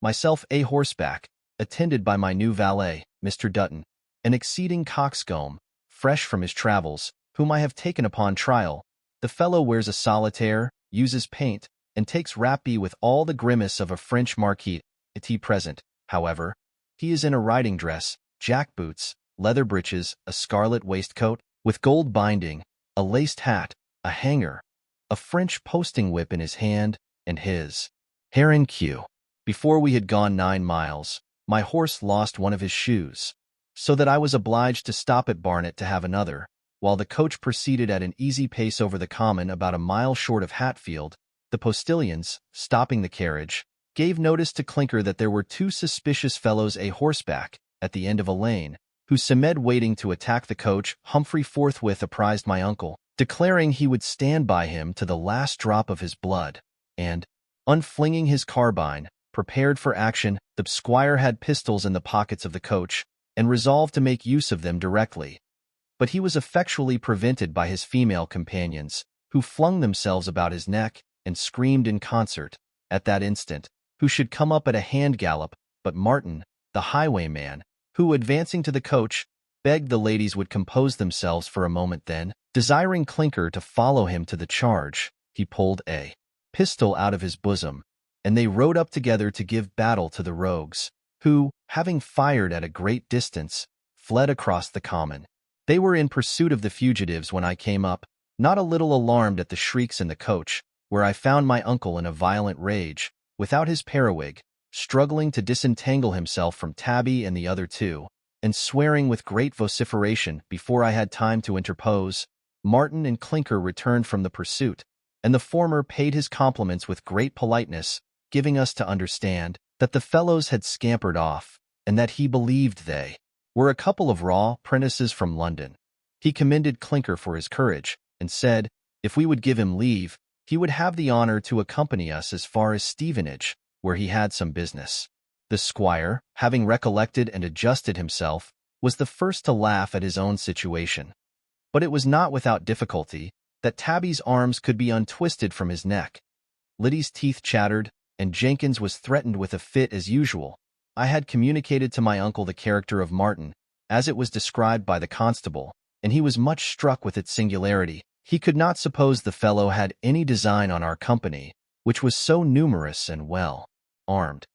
myself a horseback, attended by my new valet, Mr. Dutton, an exceeding coxcomb, fresh from his travels, whom I have taken upon trial. The fellow wears a solitaire, uses paint, and takes rappee with all the grimace of a French marquis. At present, however, he is in a riding dress, jack boots, leather breeches, a scarlet waistcoat, with gold binding, a laced hat, a hanger, a French posting whip in his hand, and his hair in queue. Before we had gone 9 miles, my horse lost one of his shoes, so that I was obliged to stop at Barnet to have another, while the coach proceeded at an easy pace over the common about a mile short of Hatfield. The postilions, stopping the carriage, gave notice to Clinker that there were 2 suspicious fellows a horseback, at the end of a lane, who seemed waiting to attack the coach, Humphry forthwith apprised my uncle, declaring he would stand by him to the last drop of his blood, and, unflinging his carbine, prepared for action. The squire had pistols in the pockets of the coach, and resolved to make use of them directly. But he was effectually prevented by his female companions, who flung themselves about his neck and screamed in concert, at that instant, who should come up at a hand gallop, but Martin, the highwayman, who, advancing to the coach, begged the ladies would compose themselves for a moment. Then, desiring Clinker to follow him to the charge, he pulled a pistol out of his bosom, and they rode up together to give battle to the rogues, who, having fired at a great distance, fled across the common. They were in pursuit of the fugitives when I came up, not a little alarmed at the shrieks in the coach, where I found my uncle in a violent rage, without his periwig, struggling to disentangle himself from Tabby and the other two, and swearing with great vociferation. Before I had time to interpose, Martin and Clinker returned from the pursuit, and the former paid his compliments with great politeness, giving us to understand that the fellows had scampered off, and that he believed they were a couple of raw apprentices from London. He commended Clinker for his courage, and said, if we would give him leave, he would have the honor to accompany us as far as Stevenage, where he had some business. The squire, having recollected and adjusted himself, was the first to laugh at his own situation. But it was not without difficulty that Tabby's arms could be untwisted from his neck. Liddy's teeth chattered, and Jenkins was threatened with a fit as usual. I had communicated to my uncle the character of Martin, as it was described by the constable, and he was much struck with its singularity. He could not suppose the fellow had any design on our company, which was so numerous and well armed.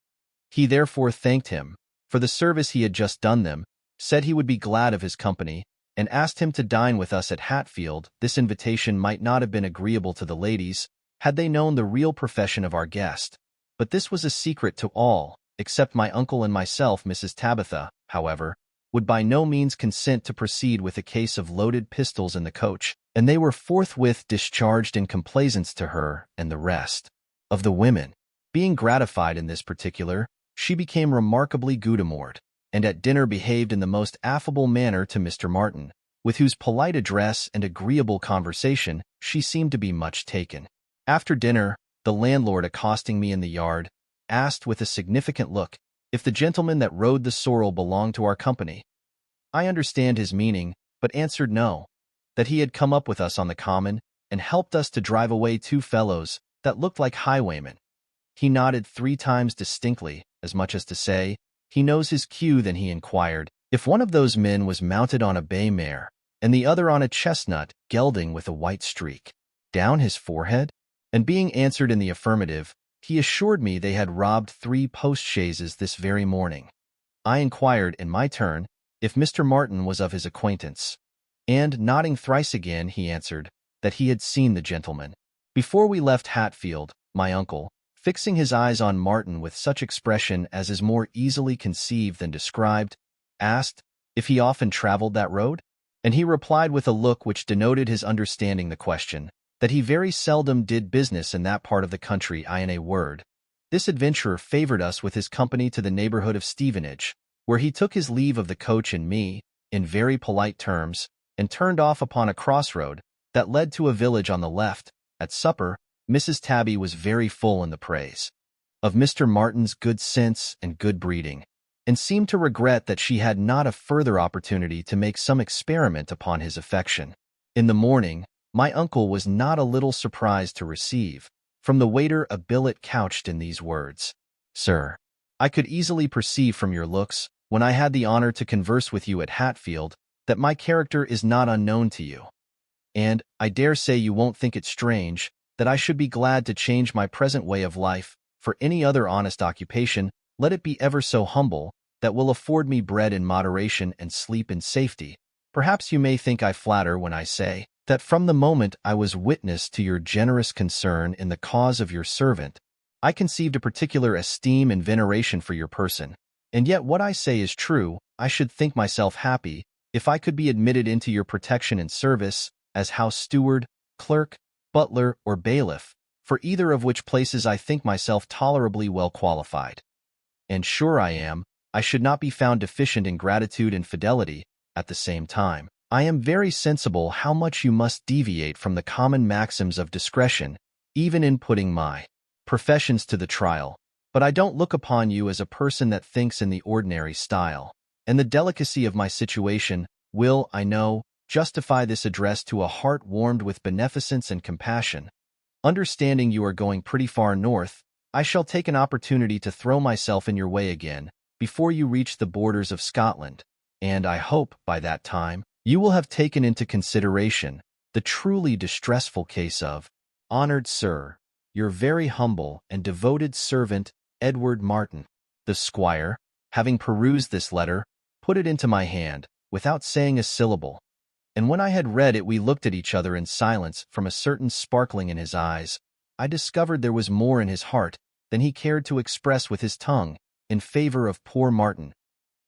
He therefore thanked him for the service he had just done them, said he would be glad of his company, and asked him to dine with us at Hatfield. This invitation might not have been agreeable to the ladies, had they known the real profession of our guest, but this was a secret to all, except my uncle and myself. Mrs. Tabitha, however, would by no means consent to proceed with a case of loaded pistols in the coach, and they were forthwith discharged in complaisance to her and the rest of the women. Being gratified in this particular, she became remarkably good-humoured, and at dinner behaved in the most affable manner to Mr. Martin, with whose polite address and agreeable conversation she seemed to be much taken. After dinner, the landlord, accosting me in the yard, asked with a significant look if the gentleman that rode the sorrel belonged to our company. I understand his meaning, but answered no, that he had come up with us on the common, and helped us to drive away two fellows that looked like highwaymen. He nodded 3 times distinctly, as much as to say, he knows his cue. Then he inquired if one of those men was mounted on a bay mare, and the other on a chestnut gelding with a white streak down his forehead, and being answered in the affirmative, he assured me they had robbed 3 post-chaises this very morning. I inquired in my turn if Mr. Martin was of his acquaintance, and, nodding thrice again, he answered that he had seen the gentleman. Before we left Hatfield, my uncle, fixing his eyes on Martin with such expression as is more easily conceived than described, asked if he often traveled that road, and he replied with a look which denoted his understanding the question, that he very seldom did business in that part of the country. In a word, this adventurer favored us with his company to the neighborhood of Stevenage, where he took his leave of the coach and me, in very polite terms, and turned off upon a crossroad that led to a village on the left. At supper, Mrs. Tabby was very full in the praise of Mr. Martin's good sense and good breeding, and seemed to regret that she had not a further opportunity to make some experiment upon his affection. In the morning, my uncle was not a little surprised to receive from the waiter a billet couched in these words: Sir, I could easily perceive from your looks, when I had the honor to converse with you at Hatfield, that my character is not unknown to you, and I dare say you won't think it strange that I should be glad to change my present way of life for any other honest occupation, let it be ever so humble, that will afford me bread in moderation and sleep in safety. Perhaps you may think I flatter when I say that from the moment I was witness to your generous concern in the cause of your servant, I conceived a particular esteem and veneration for your person, and yet what I say is true. I should think myself happy if I could be admitted into your protection and service as house steward, clerk, butler, or bailiff, for either of which places I think myself tolerably well qualified. And sure I am, I should not be found deficient in gratitude and fidelity. At the same time, I am very sensible how much you must deviate from the common maxims of discretion, even in putting my professions to the trial. But I don't look upon you as a person that thinks in the ordinary style, and the delicacy of my situation will, I know, justify this address to a heart warmed with beneficence and compassion. Understanding you are going pretty far north, I shall take an opportunity to throw myself in your way again before you reach the borders of Scotland, and I hope, by that time, you will have taken into consideration the truly distressful case of, Honored Sir, your very humble and devoted servant, Edward Martin. The squire, having perused this letter, put it into my hand, without saying a syllable, and when I had read it we looked at each other in silence. From a certain sparkling in his eyes, I discovered there was more in his heart than he cared to express with his tongue in favor of poor Martin,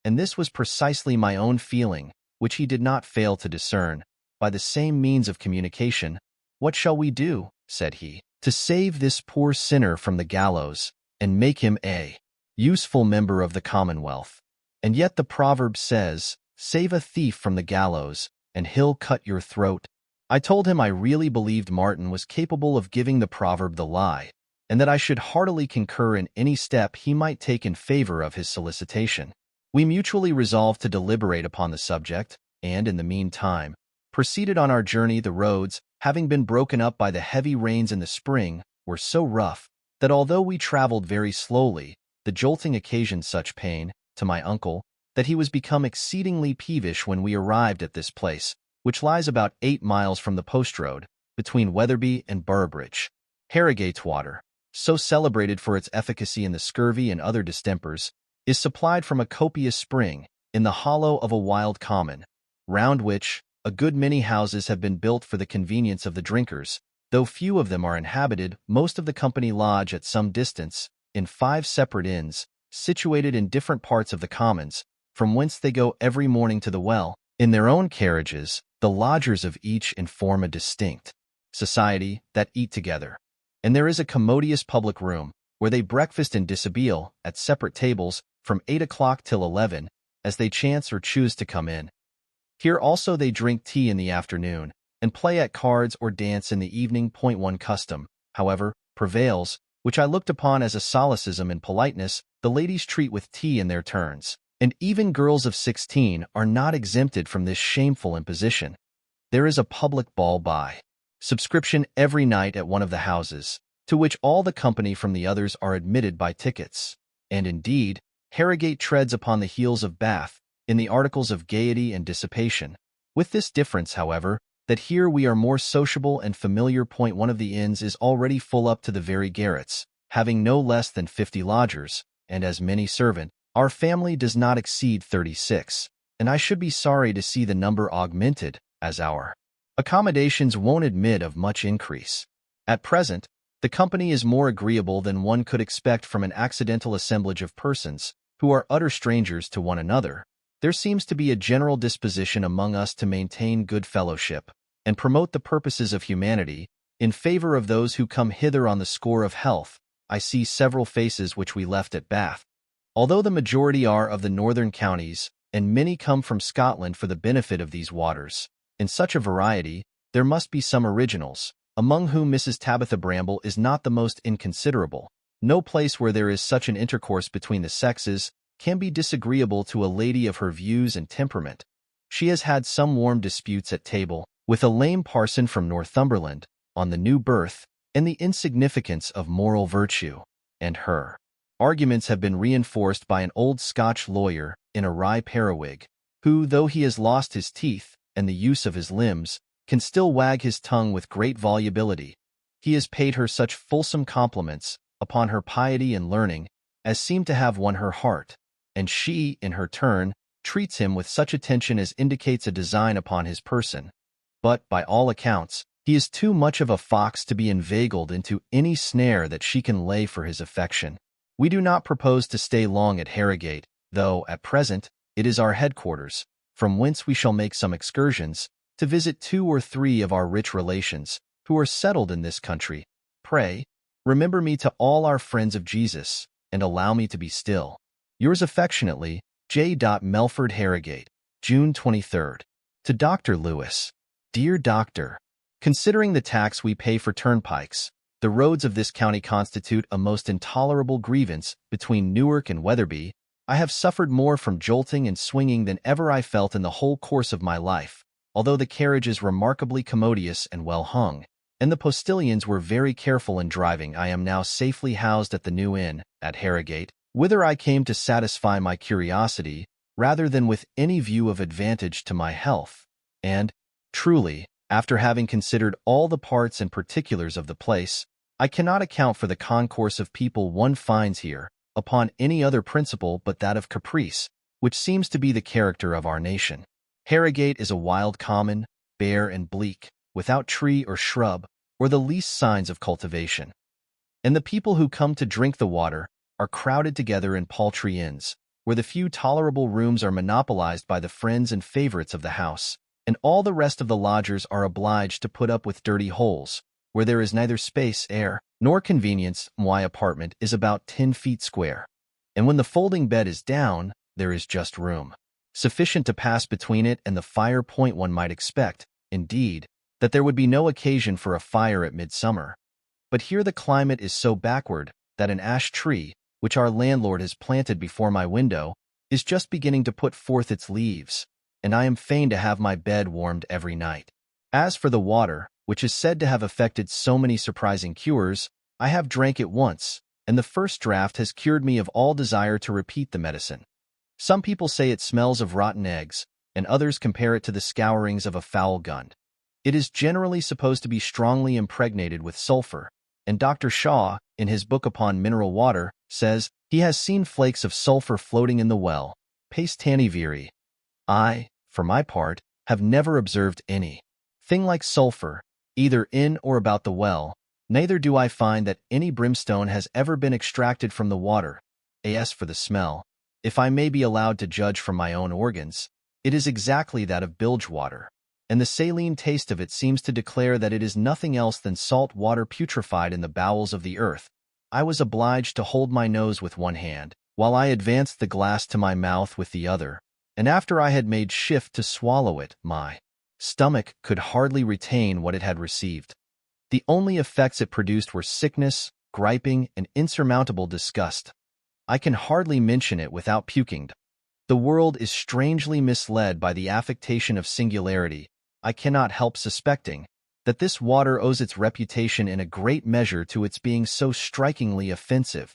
and this was precisely my own feeling, which he did not fail to discern by the same means of communication. What shall we do, said he, to save this poor sinner from the gallows, and make him a useful member of the Commonwealth? And yet the proverb says, save a thief from the gallows, and he'll cut your throat. I told him I really believed Martin was capable of giving the proverb the lie, and that I should heartily concur in any step he might take in favor of his solicitation. We mutually resolved to deliberate upon the subject, and in the meantime, proceeded on our journey. The roads, having been broken up by the heavy rains in the spring, were so rough that although we traveled very slowly, the jolting occasioned such pain to my uncle that he was become exceedingly peevish when we arrived at this place, which lies about 8 miles from the post road, between Wetherby and Burbridge. Harrogate's water, so celebrated for its efficacy in the scurvy and other distempers, is supplied from a copious spring in the hollow of a wild common, round which a good many houses have been built for the convenience of the drinkers. Though few of them are inhabited, most of the company lodge at some distance in 5 separate inns, situated in different parts of the commons, from whence they go every morning to the well, in their own carriages. The lodgers of each form a distinct society that eat together, and there is a commodious public room, where they breakfast in dishabille, at separate tables, from 8 o'clock till 11, as they chance or choose to come in. Here also they drink tea in the afternoon, and play at cards or dance in the evening. One custom, however, prevails, which I looked upon as a solecism in politeness. The ladies treat with tea in their turns, and even girls of 16 are not exempted from this shameful imposition. There is a public ball by subscription every night at one of the houses, to which all the company from the others are admitted by tickets, and indeed, Harrogate treads upon the heels of Bath in the articles of gaiety and dissipation, with this difference, however, that here we are more sociable and familiar. One of the inns is already full up to the very garrets, having no less than 50 lodgers, and as many servants. Our family does not exceed 36, and I should be sorry to see the number augmented, as our accommodations won't admit of much increase. At present, the company is more agreeable than one could expect from an accidental assemblage of persons who are utter strangers to one another. There seems to be a general disposition among us to maintain good fellowship and promote the purposes of humanity in favor of those who come hither on the score of health. I see several faces which we left at Bath. Although the majority are of the northern counties, and many come from Scotland for the benefit of these waters, in such a variety, there must be some originals, among whom Mrs. Tabitha Bramble is not the most inconsiderable. No place where there is such an intercourse between the sexes can be disagreeable to a lady of her views and temperament. She has had some warm disputes at table with a lame parson from Northumberland on the new birth and the insignificance of moral virtue, and her arguments have been reinforced by an old Scotch lawyer in a wry periwig, who, though he has lost his teeth and the use of his limbs, can still wag his tongue with great volubility. He has paid her such fulsome compliments upon her piety and learning as seem to have won her heart, and she, in her turn, treats him with such attention as indicates a design upon his person. But, by all accounts, he is too much of a fox to be inveigled into any snare that she can lay for his affection. We do not propose to stay long at Harrogate, though, at present, it is our headquarters, from whence we shall make some excursions, to visit 2 or 3 of our rich relations, who are settled in this country. Pray, remember me to all our friends of Jesus, and allow me to be still. Yours affectionately, J. Melford Harrogate, June 23rd. To Dr. Lewis. Dear Doctor, considering the tax we pay for turnpikes, the roads of this county constitute a most intolerable grievance between Newark and Weatherby. I have suffered more from jolting and swinging than ever I felt in the whole course of my life, although the carriage is remarkably commodious and well hung, and the postilions were very careful in driving. I am now safely housed at the New Inn, at Harrogate, whither I came to satisfy my curiosity, rather than with any view of advantage to my health, and, truly, after having considered all the parts and particulars of the place, I cannot account for the concourse of people one finds here, upon any other principle but that of caprice, which seems to be the character of our nation. Harrogate is a wild common, bare and bleak, without tree or shrub, or the least signs of cultivation. And the people who come to drink the water are crowded together in paltry inns, where the few tolerable rooms are monopolized by the friends and favorites of the house, and all the rest of the lodgers are obliged to put up with dirty holes, where there is neither space, air, nor convenience. My apartment is about 10 feet square, and when the folding bed is down, there is just room sufficient to pass between it and the fire point. One might expect, indeed, that there would be no occasion for a fire at midsummer. But here the climate is so backward that an ash tree, which our landlord has planted before my window, is just beginning to put forth its leaves, and I am fain to have my bed warmed every night. As for the water, which is said to have effected so many surprising cures, I have drank it once, and the first draught has cured me of all desire to repeat the medicine. Some people say it smells of rotten eggs, and others compare it to the scourings of a foul gun. It is generally supposed to be strongly impregnated with sulfur, and Dr. Shaw, in his book upon mineral water, says he has seen flakes of sulfur floating in the well. Pace tanni viri. I, for my part, have never observed any thing like sulfur, either in or about the well, neither do I find that any brimstone has ever been extracted from the water. As for the smell, if I may be allowed to judge from my own organs, it is exactly that of bilge water, and the saline taste of it seems to declare that it is nothing else than salt water putrefied in the bowels of the earth. I was obliged to hold my nose with one hand, while I advanced the glass to my mouth with the other, and after I had made shift to swallow it, my stomach could hardly retain what it had received. The only effects it produced were sickness, griping, and insurmountable disgust. I can hardly mention it without puking. The world is strangely misled by the affectation of singularity. I cannot help suspecting that this water owes its reputation in a great measure to its being so strikingly offensive.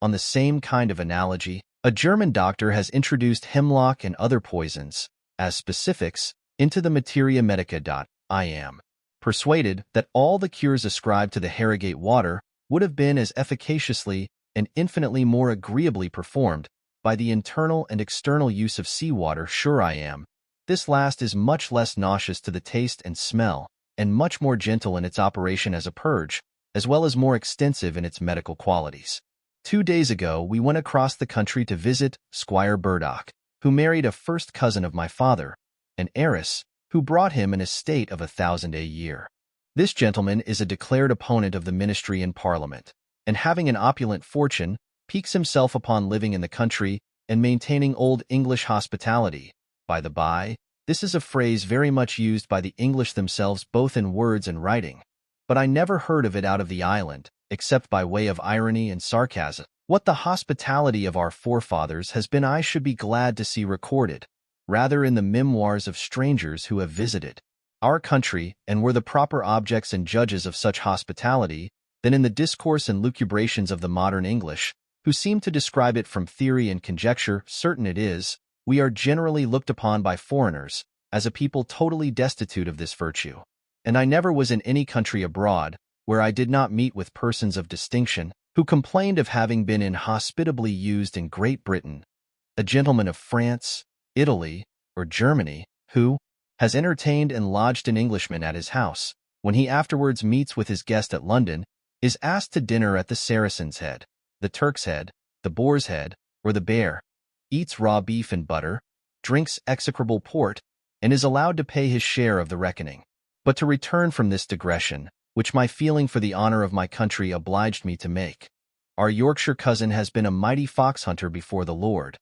On the same kind of analogy, a German doctor has introduced hemlock and other poisons, as specifics, into the materia medica. I am persuaded that all the cures ascribed to the Harrogate water would have been as efficaciously and infinitely more agreeably performed by the internal and external use of seawater. Sure I am. This last is much less nauseous to the taste and smell, and much more gentle in its operation as a purge, as well as more extensive in its medical qualities. 2 days ago we went across the country to visit Squire Burdock, who married a first cousin of my father, an heiress, who brought him an estate of 1,000 a year. This gentleman is a declared opponent of the ministry in Parliament, and having an opulent fortune, piques himself upon living in the country and maintaining old English hospitality. By the by, this is a phrase very much used by the English themselves both in words and writing, but I never heard of it out of the island, except by way of irony and sarcasm. What the hospitality of our forefathers has been I should be glad to see recorded, rather in the memoirs of strangers who have visited our country and were the proper objects and judges of such hospitality, than in the discourse and lucubrations of the modern English, who seem to describe it from theory and conjecture. Certain it is, we are generally looked upon by foreigners as a people totally destitute of this virtue, and I never was in any country abroad where I did not meet with persons of distinction who complained of having been inhospitably used in Great Britain, a gentleman of France, Italy, or Germany, who has entertained and lodged an Englishman at his house, when he afterwards meets with his guest at London, is asked to dinner at the Saracen's Head, the Turk's Head, the Boar's Head, or the Bear, eats raw beef and butter, drinks execrable port, and is allowed to pay his share of the reckoning. But to return from this digression, which my feeling for the honor of my country obliged me to make, Our Yorkshire cousin has been a mighty fox hunter before the Lord,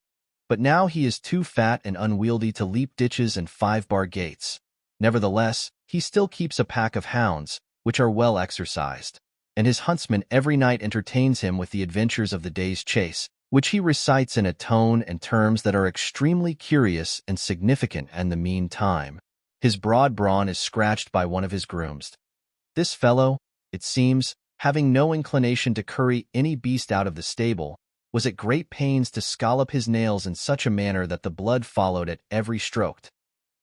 but now he is too fat and unwieldy to leap ditches and 5-bar gates. Nevertheless, he still keeps a pack of hounds, which are well exercised, and his huntsman every night entertains him with the adventures of the day's chase, which he recites in a tone and terms that are extremely curious and significant. And the meantime, his broad brawn is scratched by one of his grooms. This fellow, it seems, having no inclination to curry any beast out of the stable, was at great pains to scallop his nails in such a manner that the blood followed at every stroke.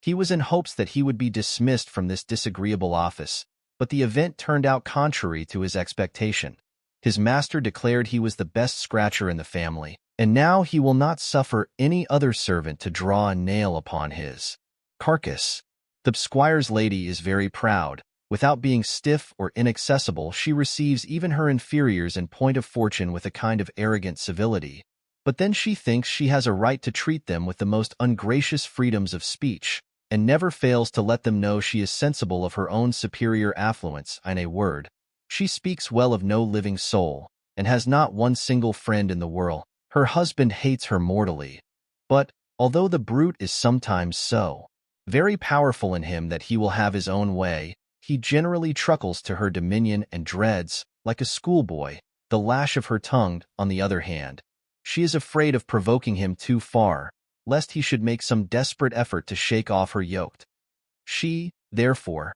He was in hopes that he would be dismissed from this disagreeable office, but the event turned out contrary to his expectation. His master declared he was the best scratcher in the family, and now he will not suffer any other servant to draw a nail upon his carcass. The squire's lady is very proud. Without being stiff or inaccessible, she receives even her inferiors in point of fortune with a kind of arrogant civility. But then she thinks she has a right to treat them with the most ungracious freedoms of speech, and never fails to let them know she is sensible of her own superior affluence. In a word, she speaks well of no living soul, and has not one single friend in the world. Her husband hates her mortally. But, although the brute is sometimes so very powerful in him that he will have his own way, he generally truckles to her dominion and dreads, like a schoolboy, the lash of her tongue. On the other hand, she is afraid of provoking him too far, lest he should make some desperate effort to shake off her yoke. She, therefore,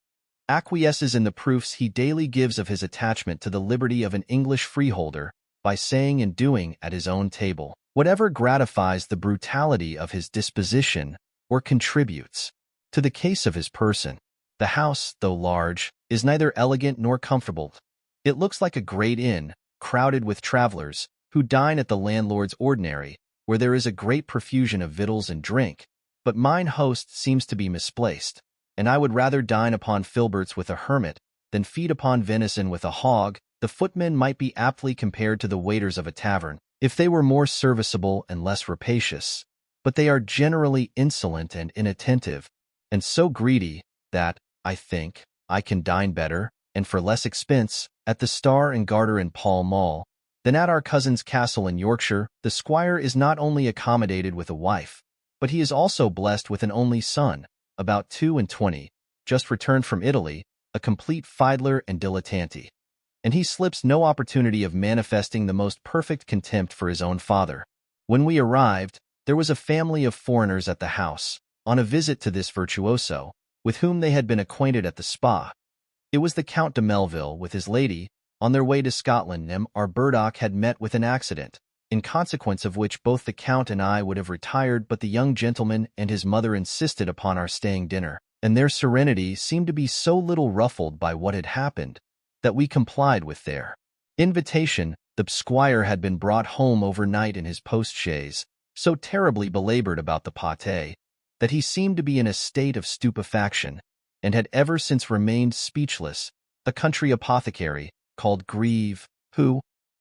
acquiesces in the proofs he daily gives of his attachment to the liberty of an English freeholder, by saying and doing at his own table whatever gratifies the brutality of his disposition or contributes to the case of his person. The house, though large, is neither elegant nor comfortable. It looks like a great inn, crowded with travelers, who dine at the landlord's ordinary, where there is a great profusion of victuals and drink. But mine host seems to be misplaced, and I would rather dine upon filberts with a hermit than feed upon venison with a hog. The footmen might be aptly compared to the waiters of a tavern, if they were more serviceable and less rapacious, but they are generally insolent and inattentive, and so greedy, that, I think, I can dine better, and for less expense, at the Star and Garter in Pall Mall, than at our cousin's castle in Yorkshire. The squire is not only accommodated with a wife, but he is also blessed with an only son, about 22, just returned from Italy, a complete fiddler and dilettante. And he slips no opportunity of manifesting the most perfect contempt for his own father. When we arrived, there was a family of foreigners at the house, on a visit to this virtuoso, with whom they had been acquainted at the spa. It was the Count de Melville with his lady. On their way to Scotland, our Burdock had met with an accident, in consequence of which both the Count and I would have retired, but the young gentleman and his mother insisted upon our staying dinner, and their serenity seemed to be so little ruffled by what had happened, that we complied with their invitation. The squire had been brought home overnight in his post-chaise, so terribly belabored about the pâté, that he seemed to be in a state of stupefaction, and had ever since remained speechless. The country apothecary, called Grieve, who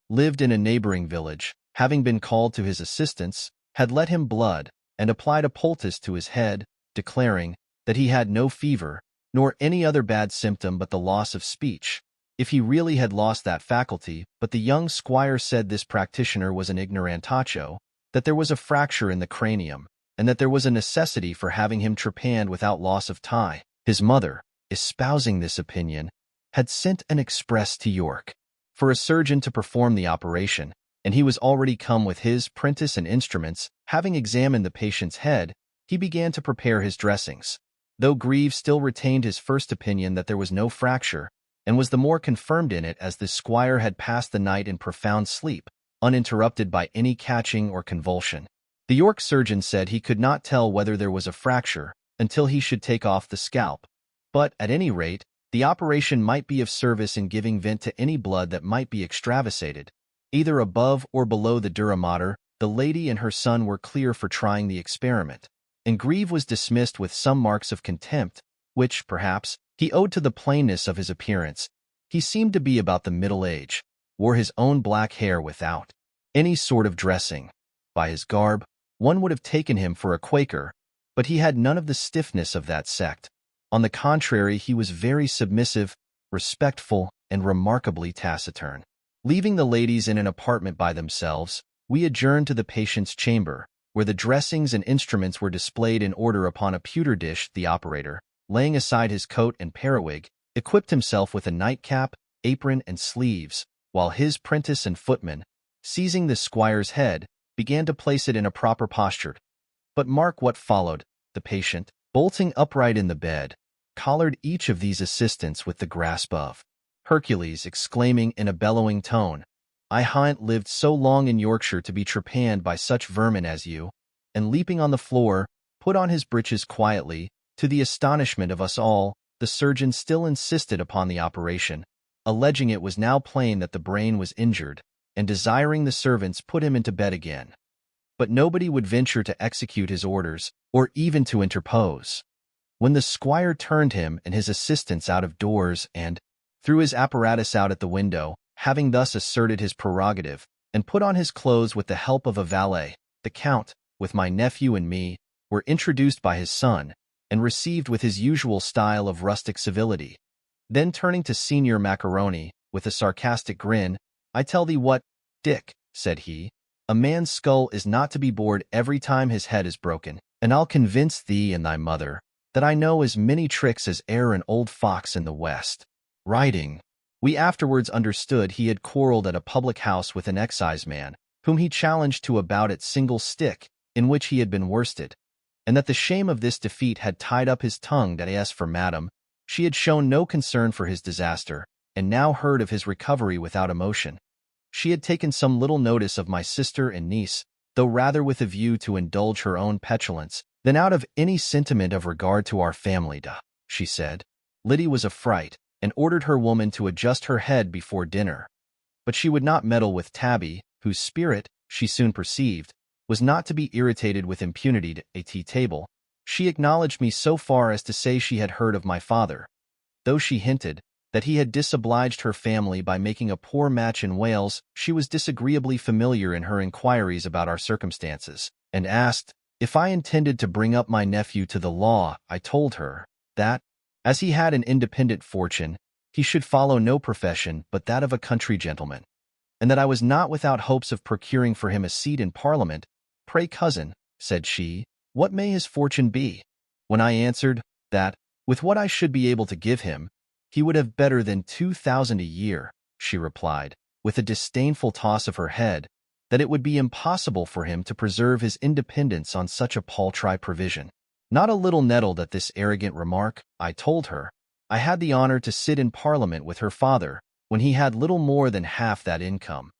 lived in a neighboring village, having been called to his assistance, had let him blood, and applied a poultice to his head, declaring that he had no fever, nor any other bad symptom but the loss of speech, if he really had lost that faculty. But the young squire said this practitioner was an ignorantacho, that there was a fracture in the cranium, and that there was a necessity for having him trepanned without loss of time. His mother, espousing this opinion, had sent an express to York for a surgeon to perform the operation, and he was already come with his prentice and instruments. Having examined the patient's head, he began to prepare his dressings, though Grieve still retained his first opinion that there was no fracture, and was the more confirmed in it as the squire had passed the night in profound sleep, uninterrupted by any catching or convulsion. The York surgeon said he could not tell whether there was a fracture until he should take off the scalp, but, at any rate, the operation might be of service in giving vent to any blood that might be extravasated, either above or below the dura mater. The lady and her son were clear for trying the experiment, and Grieve was dismissed with some marks of contempt, which, perhaps, he owed to the plainness of his appearance. He seemed to be about the middle age, wore his own black hair without any sort of dressing. By his garb, one would have taken him for a Quaker, but he had none of the stiffness of that sect. On the contrary, he was very submissive, respectful, and remarkably taciturn. Leaving the ladies in an apartment by themselves, we adjourned to the patient's chamber, where the dressings and instruments were displayed in order upon a pewter dish. The operator, laying aside his coat and periwig, equipped himself with a nightcap, apron, and sleeves, while his prentice and footman, seizing the squire's head, began to place it in a proper posture. But mark what followed. The patient, bolting upright in the bed, collared each of these assistants with the grasp of Hercules, exclaiming in a bellowing tone, "I hain't lived so long in Yorkshire to be trepanned by such vermin as you," and leaping on the floor, put on his breeches quietly. To the astonishment of us all, the surgeon still insisted upon the operation, alleging it was now plain that the brain was injured, and desiring the servants put him into bed again. But nobody would venture to execute his orders, or even to interpose. When the squire turned him and his assistants out of doors and threw his apparatus out at the window, having thus asserted his prerogative, and put on his clothes with the help of a valet, the Count, with my nephew and me, were introduced by his son, and received with his usual style of rustic civility. Then turning to Senior Macaroni, with a sarcastic grin, "I tell thee what, Dick," said he, "a man's skull is not to be bored every time his head is broken, and I'll convince thee and thy mother that I know as many tricks as e'er an old fox in the West." Riding. We afterwards understood he had quarreled at a public house with an exciseman, whom he challenged to a bout at single stick, in which he had been worsted, and that the shame of this defeat had tied up his tongue. That as for Madam, she had shown no concern for his disaster, and now heard of his recovery without emotion. She had taken some little notice of my sister and niece, though rather with a view to indulge her own petulance than out of any sentiment of regard to our family. She said, Liddy was a fright, and ordered her woman to adjust her head before dinner. But she would not meddle with Tabby, whose spirit, she soon perceived, was not to be irritated with impunity. At a tea-table, she acknowledged me so far as to say she had heard of my father, though she hinted that he had disobliged her family by making a poor match in Wales. She was disagreeably familiar in her inquiries about our circumstances, and asked if I intended to bring up my nephew to the law. I told her that, as he had an independent fortune, he should follow no profession but that of a country gentleman, and that I was not without hopes of procuring for him a seat in Parliament. "Pray, cousin," said she, "what may his fortune be?" When I answered that, with what I should be able to give him, he would have better than 2,000 a year, she replied, with a disdainful toss of her head, that it would be impossible for him to preserve his independence on such a paltry provision. Not a little nettled at this arrogant remark, I told her I had the honor to sit in Parliament with her father when he had little more than half that income,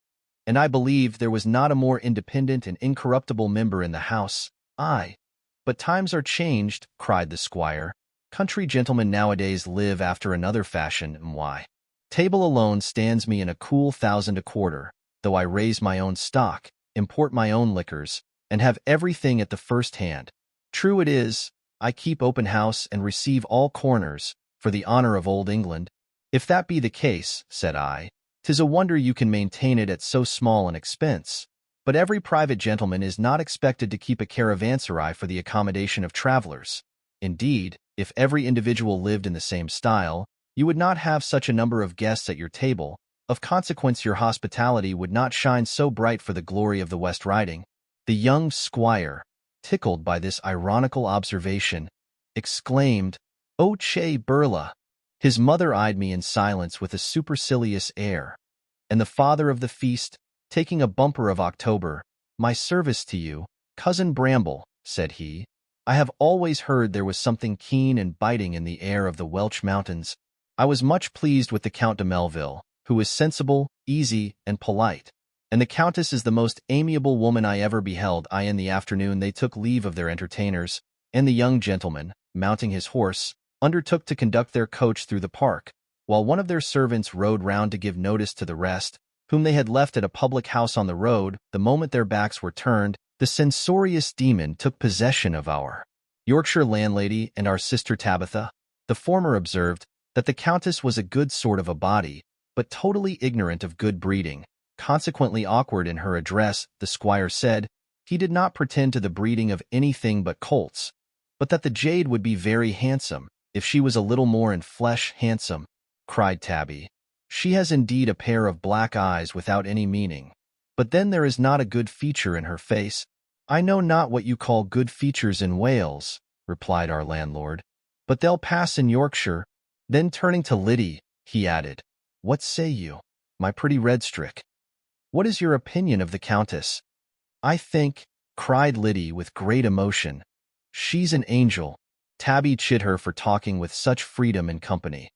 and I believed there was not a more independent and incorruptible member in the House. But times are changed," cried the squire. "Country gentlemen nowadays live after another fashion, and why? Table alone stands me in a cool 1,000 a quarter, though I raise my own stock, import my own liquors, and have everything at the first hand. True it is, I keep open house and receive all corners, for the honor of old England." "If that be the case," said I, "'tis a wonder you can maintain it at so small an expense. But every private gentleman is not expected to keep a caravanserai for the accommodation of travelers. Indeed, if every individual lived in the same style, you would not have such a number of guests at your table. Of consequence, your hospitality would not shine so bright for the glory of the West Riding." The young squire, tickled by this ironical observation, exclaimed, "Oh, che burla!" His mother eyed me in silence with a supercilious air, and the father of the feast, taking a bumper of October, "My service to you, Cousin Bramble," said he. "I have always heard there was something keen and biting in the air of the Welsh mountains." I was much pleased with the Count de Melville, who is sensible, easy, and polite, and the Countess is the most amiable woman I ever beheld. In the afternoon they took leave of their entertainers, and the young gentleman, mounting his horse, undertook to conduct their coach through the park, while one of their servants rode round to give notice to the rest, whom they had left at a public house on the road. The moment their backs were turned, the censorious demon took possession of our Yorkshire landlady and our sister Tabitha. The former observed that the Countess was a good sort of a body, but totally ignorant of good breeding, consequently awkward in her address. The squire said he did not pretend to the breeding of anything but colts, but that the jade would be very handsome if she was a little more in flesh. "Handsome!" cried Tabby. She has indeed a pair of black eyes without any meaning. But then there is not a good feature in her face. I know not what you call good features in Wales, replied our landlord, but they'll pass in Yorkshire. Then turning to Liddy, he added, What say you, my pretty Redstrick? What is your opinion of the Countess? I think, cried Liddy with great emotion, she's an angel. Tabby chid her for talking with such freedom in company.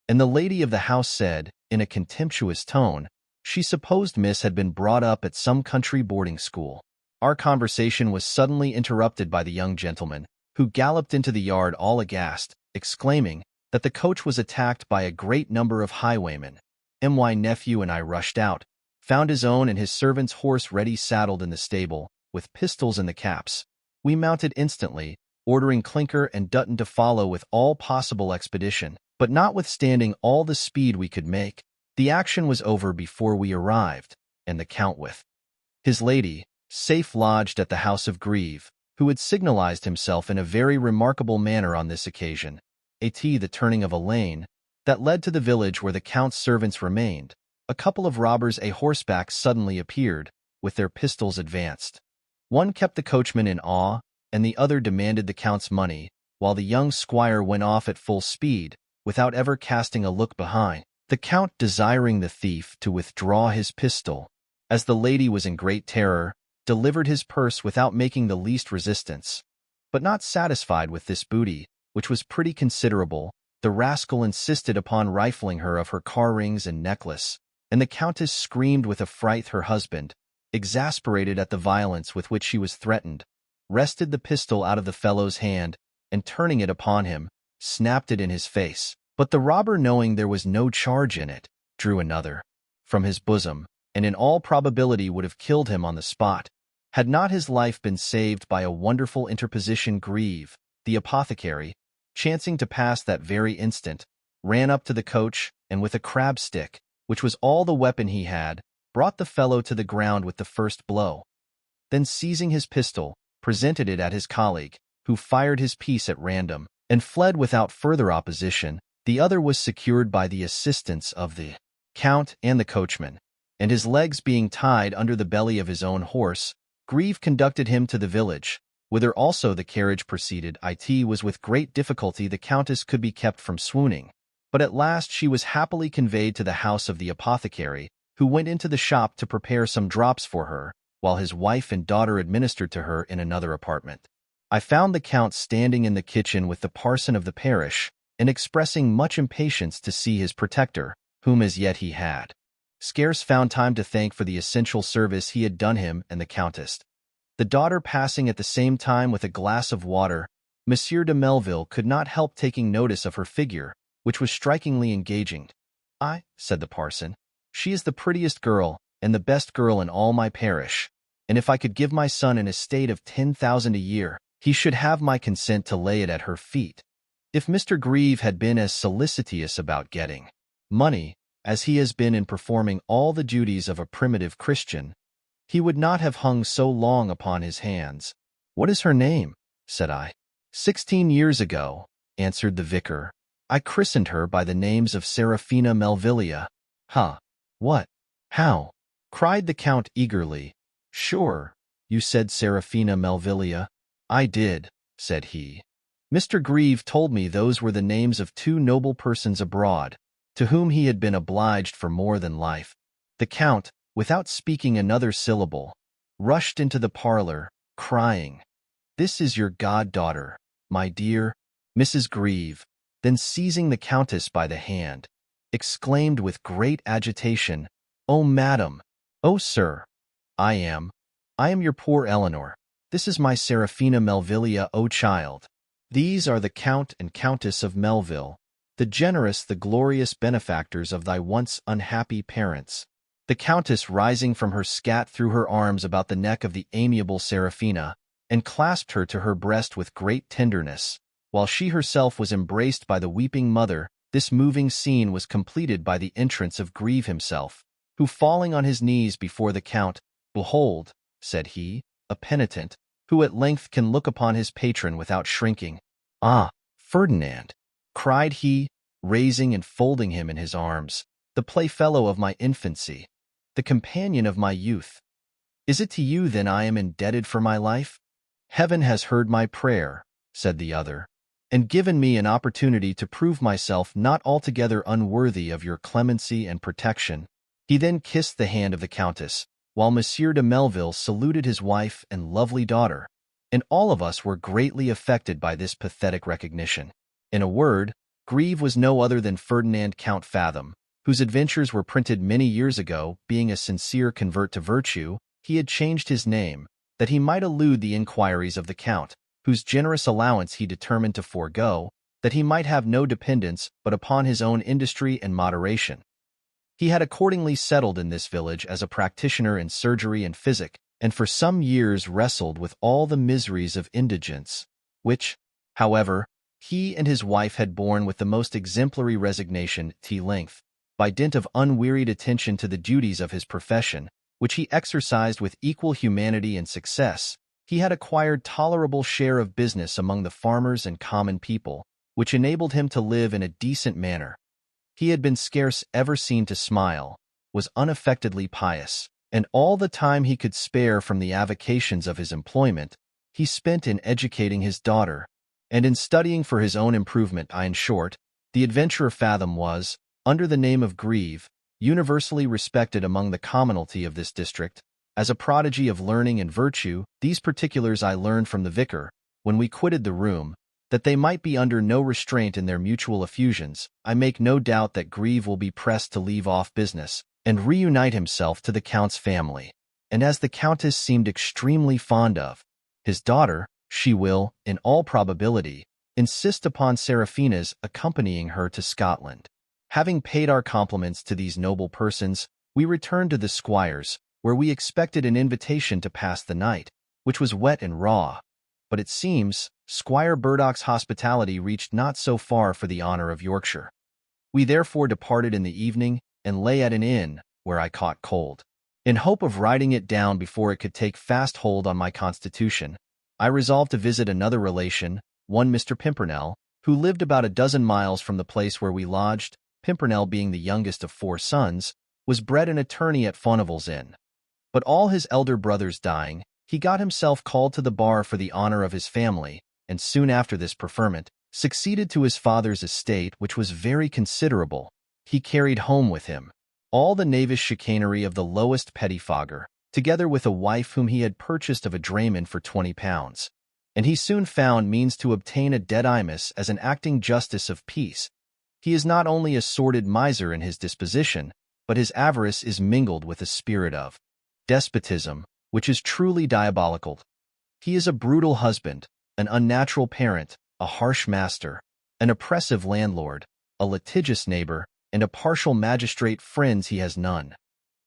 And the lady of the house said, in a contemptuous tone, she supposed Miss had been brought up at some country boarding school. Our conversation was suddenly interrupted by the young gentleman, who galloped into the yard all aghast, exclaiming that the coach was attacked by a great number of highwaymen. My nephew and I rushed out, found his own and his servant's horse ready saddled in the stable, with pistols in the caps. We mounted instantly, ordering Clinker and Dutton to follow with all possible expedition, but notwithstanding all the speed we could make, the action was over before we arrived, and the Count with his lady, safe lodged at the house of Grieve, who had signalized himself in a very remarkable manner on this occasion, the turning of a lane that led to the village where the Count's servants remained. A couple of robbers a horseback suddenly appeared, with their pistols advanced. One kept the coachman in awe, and the other demanded the Count's money, while the young squire went off at full speed, without ever casting a look behind, the Count desiring the thief to withdraw his pistol. As the lady was in great terror, delivered his purse without making the least resistance. But not satisfied with this booty, which was pretty considerable, the rascal insisted upon rifling her of her car rings and necklace, and the Countess screamed with affright. Her husband, exasperated at the violence with which she was threatened, wrested the pistol out of the fellow's hand, and turning it upon him, snapped it in his face. But the robber, knowing there was no charge in it, drew another from his bosom, and in all probability would have killed him on the spot, had not his life been saved by a wonderful interposition. Grieve, the apothecary, chancing to pass that very instant, ran up to the coach, and with a crab stick, which was all the weapon he had, brought the fellow to the ground with the first blow. Then seizing his pistol, presented it at his colleague, who fired his piece at random, and fled without further opposition. The other was secured by the assistance of the Count and the coachman, and his legs being tied under the belly of his own horse, Grieve conducted him to the village, whither also the carriage proceeded. It was with great difficulty the Countess could be kept from swooning, but at last she was happily conveyed to the house of the apothecary, who went into the shop to prepare some drops for her, while his wife and daughter administered to her in another apartment. I found the Count standing in the kitchen with the parson of the parish, and expressing much impatience to see his protector, whom as yet he had scarce found time to thank for the essential service he had done him and the Countess. The daughter passing at the same time with a glass of water, Monsieur de Melville could not help taking notice of her figure, which was strikingly engaging. "I," said the parson, "she is the prettiest girl, and the best girl in all my parish, and if I could give my son an estate of 10,000 a year, he should have my consent to lay it at her feet." If Mr. Grieve had been as solicitous about getting money as he has been in performing all the duties of a primitive Christian, he would not have hung so long upon his hands. "What is her name?" said I. 16 years ago," answered the vicar, "I christened her by the names of Seraphina Melvilia." "Ha! What? How?" cried the Count eagerly. "Sure, you said Seraphina Melvilia?" "I did," said he. "Mr. Grieve told me those were the names of two noble persons abroad, to whom he had been obliged for more than life." The Count, without speaking another syllable, rushed into the parlor, crying, "This is your goddaughter, my dear Mrs. Grieve." Then seizing the Countess by the hand, exclaimed with great agitation, "Oh, madam! Oh, sir! I am your poor Eleanor. This is my Seraphina Melvilia. Oh, child! These are the Count and Countess of Melville, the generous, the glorious benefactors of thy once unhappy parents." The Countess, rising from her scat, threw her arms about the neck of the amiable Seraphina, and clasped her to her breast with great tenderness, while she herself was embraced by the weeping mother. This moving scene was completed by the entrance of Grieve himself, who, falling on his knees before the Count, "Behold," said he, "a penitent, who at length can look upon his patron without shrinking." "Ah, Ferdinand!" cried he, raising and folding him in his arms, the playfellow of my infancy, the companion of my youth. Is it to you then I am indebted for my life? Heaven has heard my prayer, said the other, and given me an opportunity to prove myself not altogether unworthy of your clemency and protection. He then kissed the hand of the Countess, while Monsieur de Melville saluted his wife and lovely daughter, and all of us were greatly affected by this pathetic recognition. In a word, Grieve was no other than Ferdinand Count Fathom, whose adventures were printed many years ago. Being a sincere convert to virtue, he had changed his name, that he might elude the inquiries of the Count, whose generous allowance he determined to forego, that he might have no dependence but upon his own industry and moderation. He had accordingly settled in this village as a practitioner in surgery and physic, and for some years wrestled with all the miseries of indigence, which, however, he and his wife had borne with the most exemplary resignation to length, by dint of unwearied attention to the duties of his profession, which he exercised with equal humanity and success. He had acquired tolerable share of business among the farmers and common people, which enabled him to live in a decent manner. He had been scarce ever seen to smile, was unaffectedly pious, and all the time he could spare from the avocations of his employment, he spent in educating his daughter, and in studying for his own improvement. In short, the adventurer Fathom was, under the name of Grieve, universally respected among the commonalty of this district, as a prodigy of learning and virtue. These particulars I learned from the vicar, when we quitted the room, that they might be under no restraint in their mutual effusions. I make no doubt that Grieve will be pressed to leave off business, and reunite himself to the Count's family, and as the Countess seemed extremely fond of his daughter, she will, in all probability, insist upon Seraphina's accompanying her to Scotland. Having paid our compliments to these noble persons, we returned to the squire's, where we expected an invitation to pass the night, which was wet and raw. But it seems, Squire Burdock's hospitality reached not so far for the honor of Yorkshire. We therefore departed in the evening, and lay at an inn, where I caught cold. In hope of riding it down before it could take fast hold on my constitution, I resolved to visit another relation, one Mr. Pimpernel, who lived about a dozen miles from the place where we lodged. Pimpernel, being the youngest of 4 sons, was bred an attorney at Faunevil's Inn. But all his elder brothers dying, he got himself called to the bar for the honor of his family, and soon after this preferment, succeeded to his father's estate, which was very considerable. He carried home with him all the knavish chicanery of the lowest pettifogger, together with a wife whom he had purchased of a drayman for £20, and he soon found means to obtain a dedimus as an acting justice of peace. He is not only a sordid miser in his disposition, but his avarice is mingled with a spirit of despotism, which is truly diabolical. He is a brutal husband, an unnatural parent, a harsh master, an oppressive landlord, a litigious neighbor, and a partial magistrate. Friends he has none.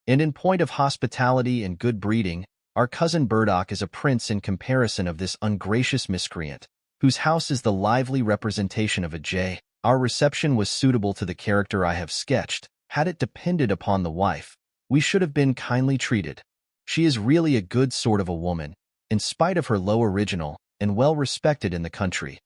And in point of hospitality and good breeding, our cousin Burdock is a prince in comparison of this ungracious miscreant, whose house is the lively representation of a jay. Our reception was suitable to the character I have sketched. Had it depended upon the wife, we should have been kindly treated. She is really a good sort of a woman, in spite of her low original, and well respected in the country.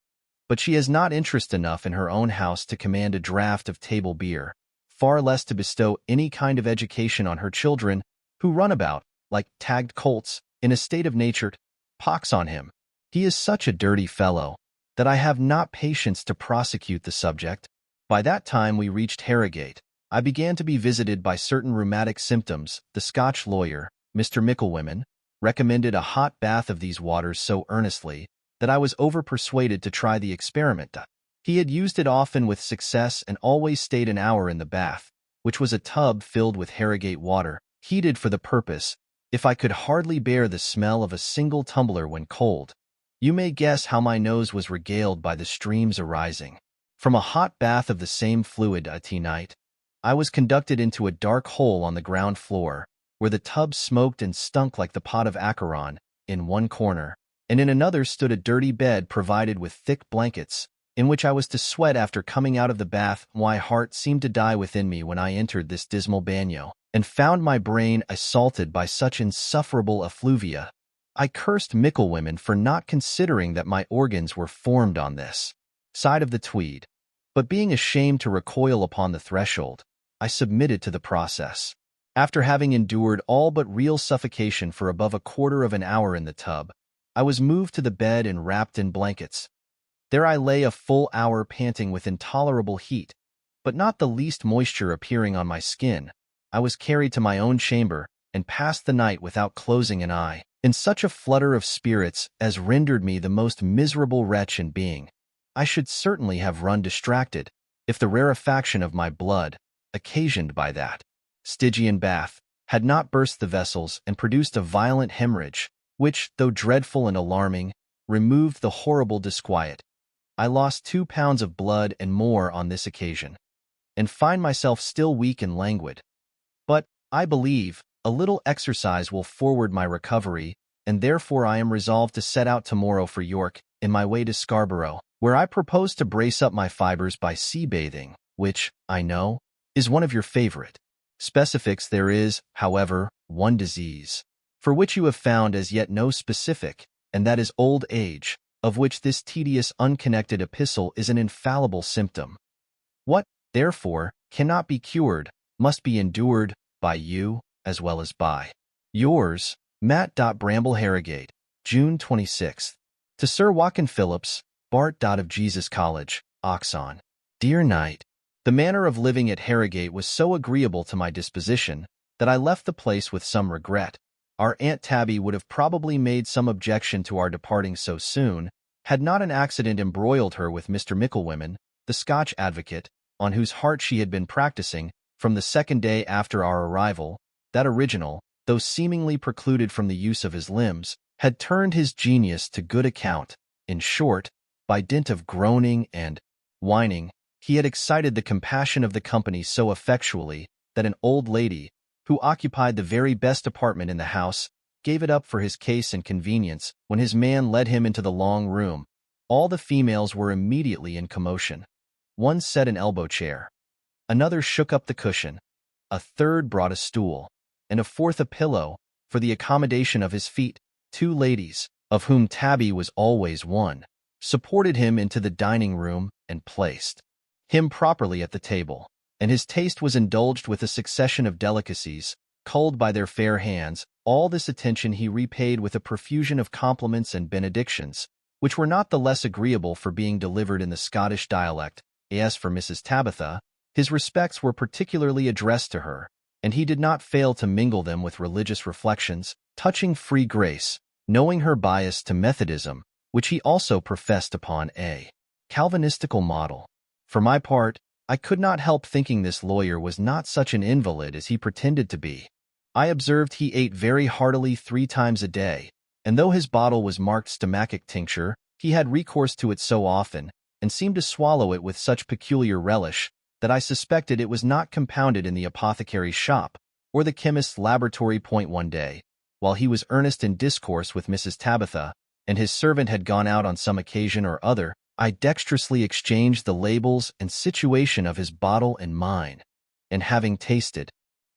But she has not interest enough in her own house to command a draught of table beer, far less to bestow any kind of education on her children, who run about, like tagged colts, in a state of nature. Pox on him! He is such a dirty fellow, that I have not patience to prosecute the subject. By that time we reached Harrogate. I began to be visited by certain rheumatic symptoms. The Scotch lawyer, Mr. Micklewhimmen, recommended a hot bath of these waters so earnestly that I was over-persuaded to try the experiment. He had used it often with success and always stayed an hour in the bath, which was a tub filled with Harrogate water, heated for the purpose. If I could hardly bear the smell of a single tumbler when cold, you may guess how my nose was regaled by the streams arising from a hot bath of the same fluid. At night, I was conducted into a dark hole on the ground floor, where the tub smoked and stunk like the pot of Acheron. In one corner, and in another stood a dirty bed provided with thick blankets, in which I was to sweat after coming out of the bath. My heart seemed to die within me when I entered this dismal bagnio, and found my brain assaulted by such insufferable effluvia. I cursed Micklewhimmen for not considering that my organs were formed on this side of the Tweed, but being ashamed to recoil upon the threshold, I submitted to the process. After having endured all but real suffocation for above a quarter of an hour in the tub, I was moved to the bed and wrapped in blankets. There I lay a full hour panting with intolerable heat, but not the least moisture appearing on my skin. I was carried to my own chamber and passed the night without closing an eye, in such a flutter of spirits as rendered me the most miserable wretch in being. I should certainly have run distracted, if the rarefaction of my blood, occasioned by that Stygian bath, had not burst the vessels and produced a violent hemorrhage, which, though dreadful and alarming, removed the horrible disquiet. I lost 2 pounds of blood and more on this occasion, and find myself still weak and languid. But, I believe, a little exercise will forward my recovery, and therefore I am resolved to set out tomorrow for York, in my way to Scarborough, where I propose to brace up my fibers by sea-bathing, which, I know, is one of your favorite specifics. There is, however, one disease, for which you have found as yet no specific, and that is old age, of which this tedious unconnected epistle is an infallible symptom. What, therefore, cannot be cured, must be endured, by you, as well as by yours, Matt. Bramble Harrogate, June 26th. To Sir Watkin Phillips, Bart. Of Jesus College, Oxon. Dear Knight, the manner of living at Harrogate was so agreeable to my disposition that I left the place with some regret. Our Aunt Tabby would have probably made some objection to our departing so soon, had not an accident embroiled her with Mr. Micklewhimmen, the Scotch advocate, on whose heart she had been practicing from the second day after our arrival. That original, though seemingly precluded from the use of his limbs, had turned his genius to good account. In short, by dint of groaning and whining, he had excited the compassion of the company so effectually that an old lady, who occupied the very best apartment in the house, gave it up for his case and convenience. When his man led him into the long room, all the females were immediately in commotion. One set an elbow chair, another shook up the cushion, a third brought a stool, and a fourth a pillow, for the accommodation of his feet. 2 ladies, of whom Tabby was always one, supported him into the dining-room and placed him properly at the table, and his taste was indulged with a succession of delicacies, culled by their fair hands. All this attention he repaid with a profusion of compliments and benedictions, which were not the less agreeable for being delivered in the Scottish dialect. As for Mrs. Tabitha, his respects were particularly addressed to her, and he did not fail to mingle them with religious reflections touching free grace, knowing her bias to Methodism, which he also professed upon a Calvinistical model. For my part, I could not help thinking this lawyer was not such an invalid as he pretended to be. I observed he ate very heartily 3 times a day, and though his bottle was marked stomachic tincture, he had recourse to it so often, and seemed to swallow it with such peculiar relish, that I suspected it was not compounded in the apothecary's shop, or the chemist's laboratory. One day, while he was earnest in discourse with Mrs. Tabitha, and his servant had gone out on some occasion or other, I dexterously exchanged the labels and situation of his bottle and mine, and having tasted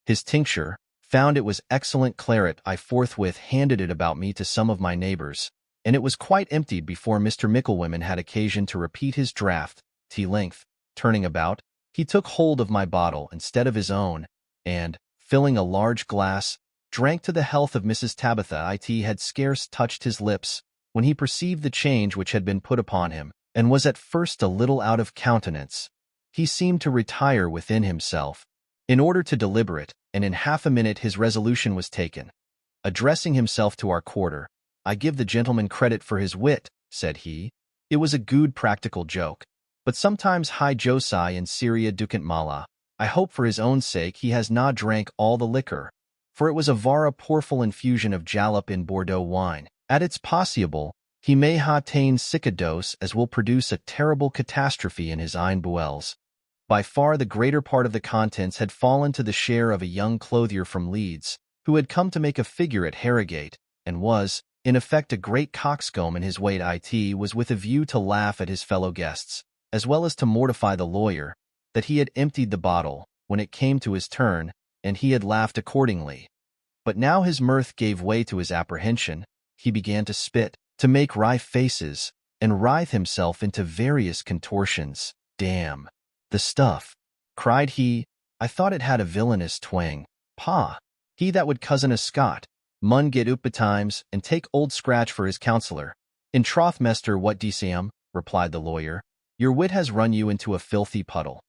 his tincture, found it was excellent claret. I forthwith handed it about me to some of my neighbors, and it was quite emptied before Mr. Micklewhimmen had occasion to repeat his draught. Length, turning about, he took hold of my bottle instead of his own, and, filling a large glass, drank to the health of Mrs. Tabitha. It had scarce touched his lips, when he perceived the change which had been put upon him, and was at first a little out of countenance. He seemed to retire within himself, in order to deliberate, and in half a minute his resolution was taken. Addressing himself to our quarter, "I give the gentleman credit for his wit," said he. "It was a good practical joke, but sometimes high Josai and Syria ducant mala. I hope for his own sake he has not drank all the liquor, for it was a vara powerful infusion of jalap in Bordeaux wine. At its possible, he may ha ta'en sic a dose as will produce a terrible catastrophe in his ein buels." By far the greater part of the contents had fallen to the share of a young clothier from Leeds, who had come to make a figure at Harrogate, and was, in effect, a great coxcomb in his way. It was with a view to laugh at his fellow guests, as well as to mortify the lawyer, that he had emptied the bottle when it came to his turn, and he had laughed accordingly. But now his mirth gave way to his apprehension. He began to spit, to make wry faces, and writhe himself into various contortions. "Damn the stuff!" cried he. I thought it had a villainous twang. Pa, he that would cousin a Scot, mun get up betimes, and take old Scratch for his counselor. In troth, Mester, what d'ye replied the lawyer. Your wit has run you into a filthy puddle.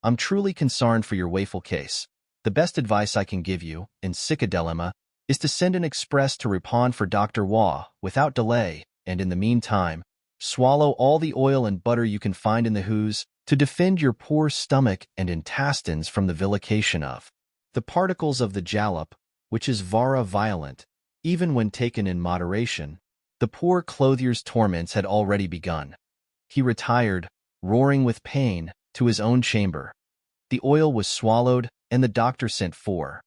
I'm truly concerned for your waeful case. The best advice I can give you, in sic a dilemma, is to send an express to Ripon for Dr. Waugh, without delay, and in the meantime, swallow all the oil and butter you can find in the hoose, to defend your poor stomach and intestines from the vilification of the particles of the jalap, which is vara violent, even when taken in moderation. The poor clothier's torments had already begun. He retired, roaring with pain, to his own chamber. The oil was swallowed, and the doctor sent for.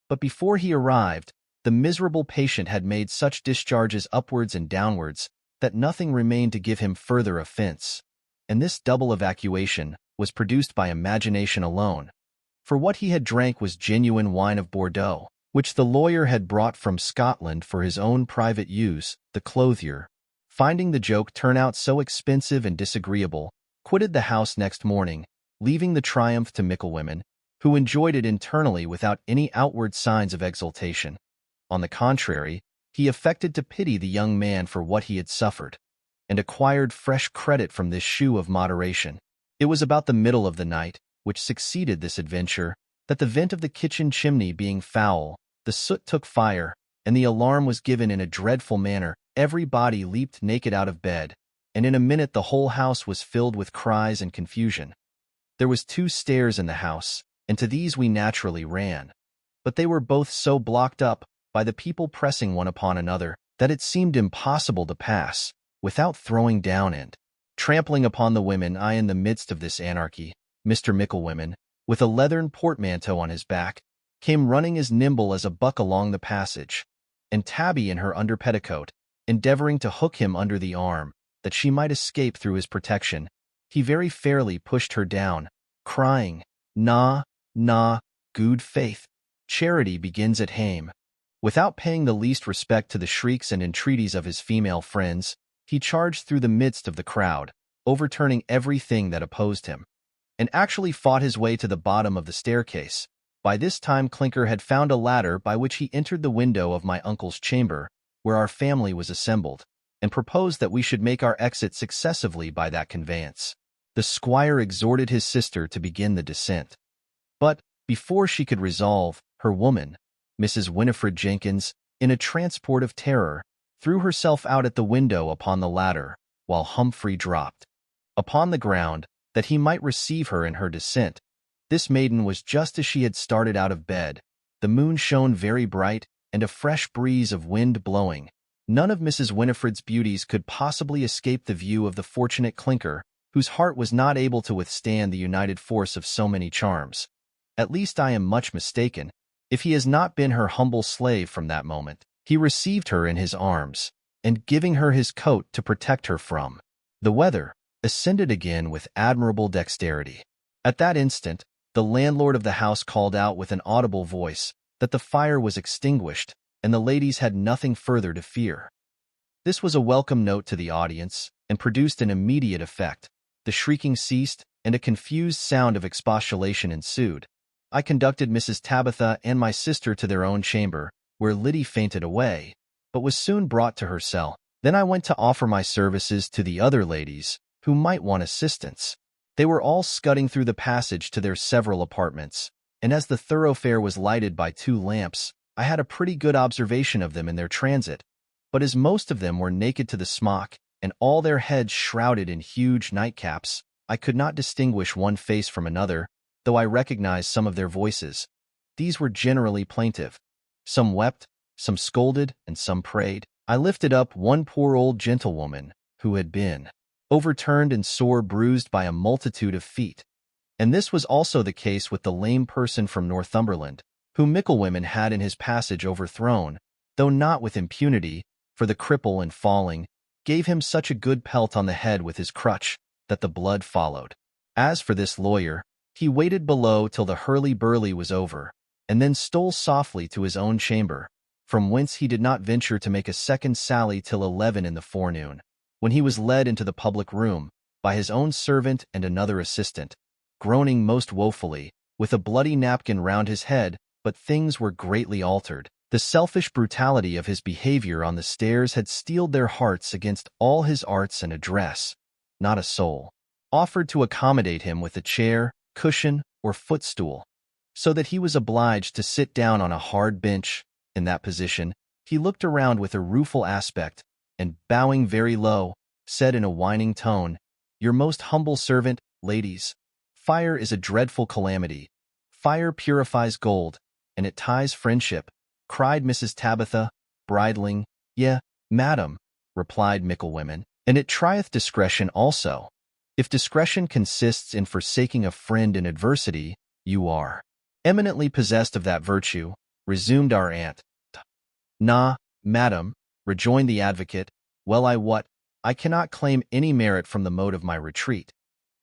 But before he arrived, the miserable patient had made such discharges upwards and downwards that nothing remained to give him further offense, and this double evacuation was produced by imagination alone, for what he had drank was genuine wine of Bordeaux, which the lawyer had brought from Scotland for his own private use. The clothier, finding the joke turn out so expensive and disagreeable, quitted the house next morning, leaving the triumph to Micklewhimmen, who enjoyed it internally without any outward signs of exultation. On the contrary, he affected to pity the young man for what he had suffered, and acquired fresh credit from this shew of moderation. It was about the middle of the night, which succeeded this adventure, that the vent of the kitchen chimney being foul, the soot took fire, and the alarm was given in a dreadful manner. Everybody leaped naked out of bed, and in a minute the whole house was filled with cries and confusion. There was 2 stairs in the house, and to these we naturally ran. But they were both so blocked up, by the people pressing one upon another, that it seemed impossible to pass, without throwing down and trampling upon the women. I, in the midst of this anarchy, Mr. Micklewhimmen, with a leathern portmanteau on his back, came running as nimble as a buck along the passage, and Tabby in her under petticoat, endeavoring to hook him under the arm, that she might escape through his protection, he very fairly pushed her down, crying, "Na, na, good faith, charity begins at hame." Without paying the least respect to the shrieks and entreaties of his female friends, he charged through the midst of the crowd, overturning everything that opposed him, and actually fought his way to the bottom of the staircase. By this time Clinker had found a ladder by which he entered the window of my uncle's chamber, where our family was assembled, and proposed that we should make our exit successively by that conveyance. The squire exhorted his sister to begin the descent, but, before she could resolve, her woman, Mrs. Winifred Jenkins, in a transport of terror, threw herself out at the window upon the ladder, while Humphry dropped upon the ground, that he might receive her in her descent. This maiden was just as she had started out of bed. The moon shone very bright, and a fresh breeze of wind blowing. None of Mrs. Winifred's beauties could possibly escape the view of the fortunate Clinker, whose heart was not able to withstand the united force of so many charms. At least I am much mistaken, if he has not been her humble slave from that moment. He received her in his arms, and giving her his coat to protect her from the weather, ascended again with admirable dexterity. At that instant, the landlord of the house called out with an audible voice that the fire was extinguished, and the ladies had nothing further to fear. This was a welcome note to the audience, and produced an immediate effect. The shrieking ceased, and a confused sound of expostulation ensued. I conducted Mrs. Tabitha and my sister to their own chamber, where Liddy fainted away, but was soon brought to her cell. Then I went to offer my services to the other ladies, who might want assistance. They were all scudding through the passage to their several apartments, and as the thoroughfare was lighted by 2 lamps, I had a pretty good observation of them in their transit. But as most of them were naked to the smock, and all their heads shrouded in huge nightcaps, I could not distinguish one face from another, though I recognized some of their voices. These were generally plaintive. Some wept, some scolded, and some prayed. I lifted up one poor old gentlewoman, who had been overturned and sore bruised by a multitude of feet. And this was also the case with the lame person from Northumberland, whom Micklewhimmen had in his passage overthrown, though not with impunity, for the cripple in falling gave him such a good pelt on the head with his crutch that the blood followed. As for this lawyer, he waited below till the hurly-burly was over, and then stole softly to his own chamber, from whence he did not venture to make a second sally till 11 in the forenoon, when he was led into the public room by his own servant and another assistant, groaning most woefully, with a bloody napkin round his head, but things were greatly altered. The selfish brutality of his behavior on the stairs had steeled their hearts against all his arts and address. Not a soul offered to accommodate him with a chair, cushion, or footstool, so that he was obliged to sit down on a hard bench. In that position, he looked around with a rueful aspect, and, bowing very low, said in a whining tone, "Your most humble servant, ladies. Fire is a dreadful calamity. Fire purifies gold, and it ties friendship," cried Mrs. Tabitha, bridling. "Yea, madam," replied Micklewomen, "and it trieth discretion also. If discretion consists in forsaking a friend in adversity, you are eminently possessed of that virtue," resumed our aunt. "Na, madam," rejoined the advocate, "well I wot, I cannot claim any merit from the mode of my retreat.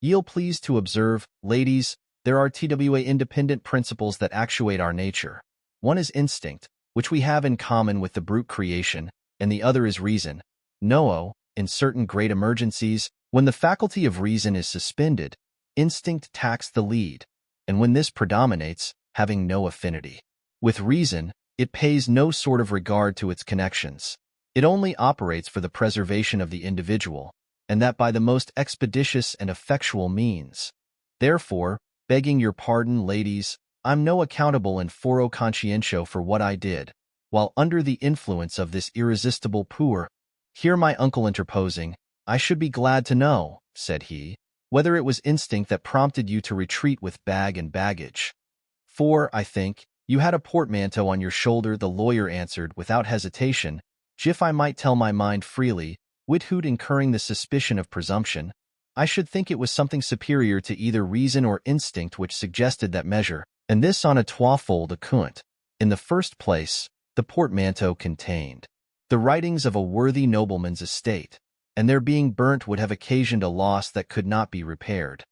Ye'll please to observe, ladies, there are twa independent principles that actuate our nature. One is instinct, which we have in common with the brute creation, and the other is reason. No, in certain great emergencies, when the faculty of reason is suspended, instinct takes the lead, and when this predominates, having no affinity with reason, it pays no sort of regard to its connections. It only operates for the preservation of the individual, and that by the most expeditious and effectual means. Therefore, begging your pardon, ladies, I'm no accountable in foro conscientio for what I did, while under the influence of this irresistible puer." Here my uncle interposing, "I should be glad to know," said he, "whether it was instinct that prompted you to retreat with bag and baggage." "For, I think, you had a portmanteau on your shoulder," the lawyer answered without hesitation, "Gif I might tell my mind freely, without incurring the suspicion of presumption, I should think it was something superior to either reason or instinct which suggested that measure, and this on a twofold account. In the first place, the portmanteau contained the writings of a worthy nobleman's estate, and their being burnt would have occasioned a loss that could not be repaired.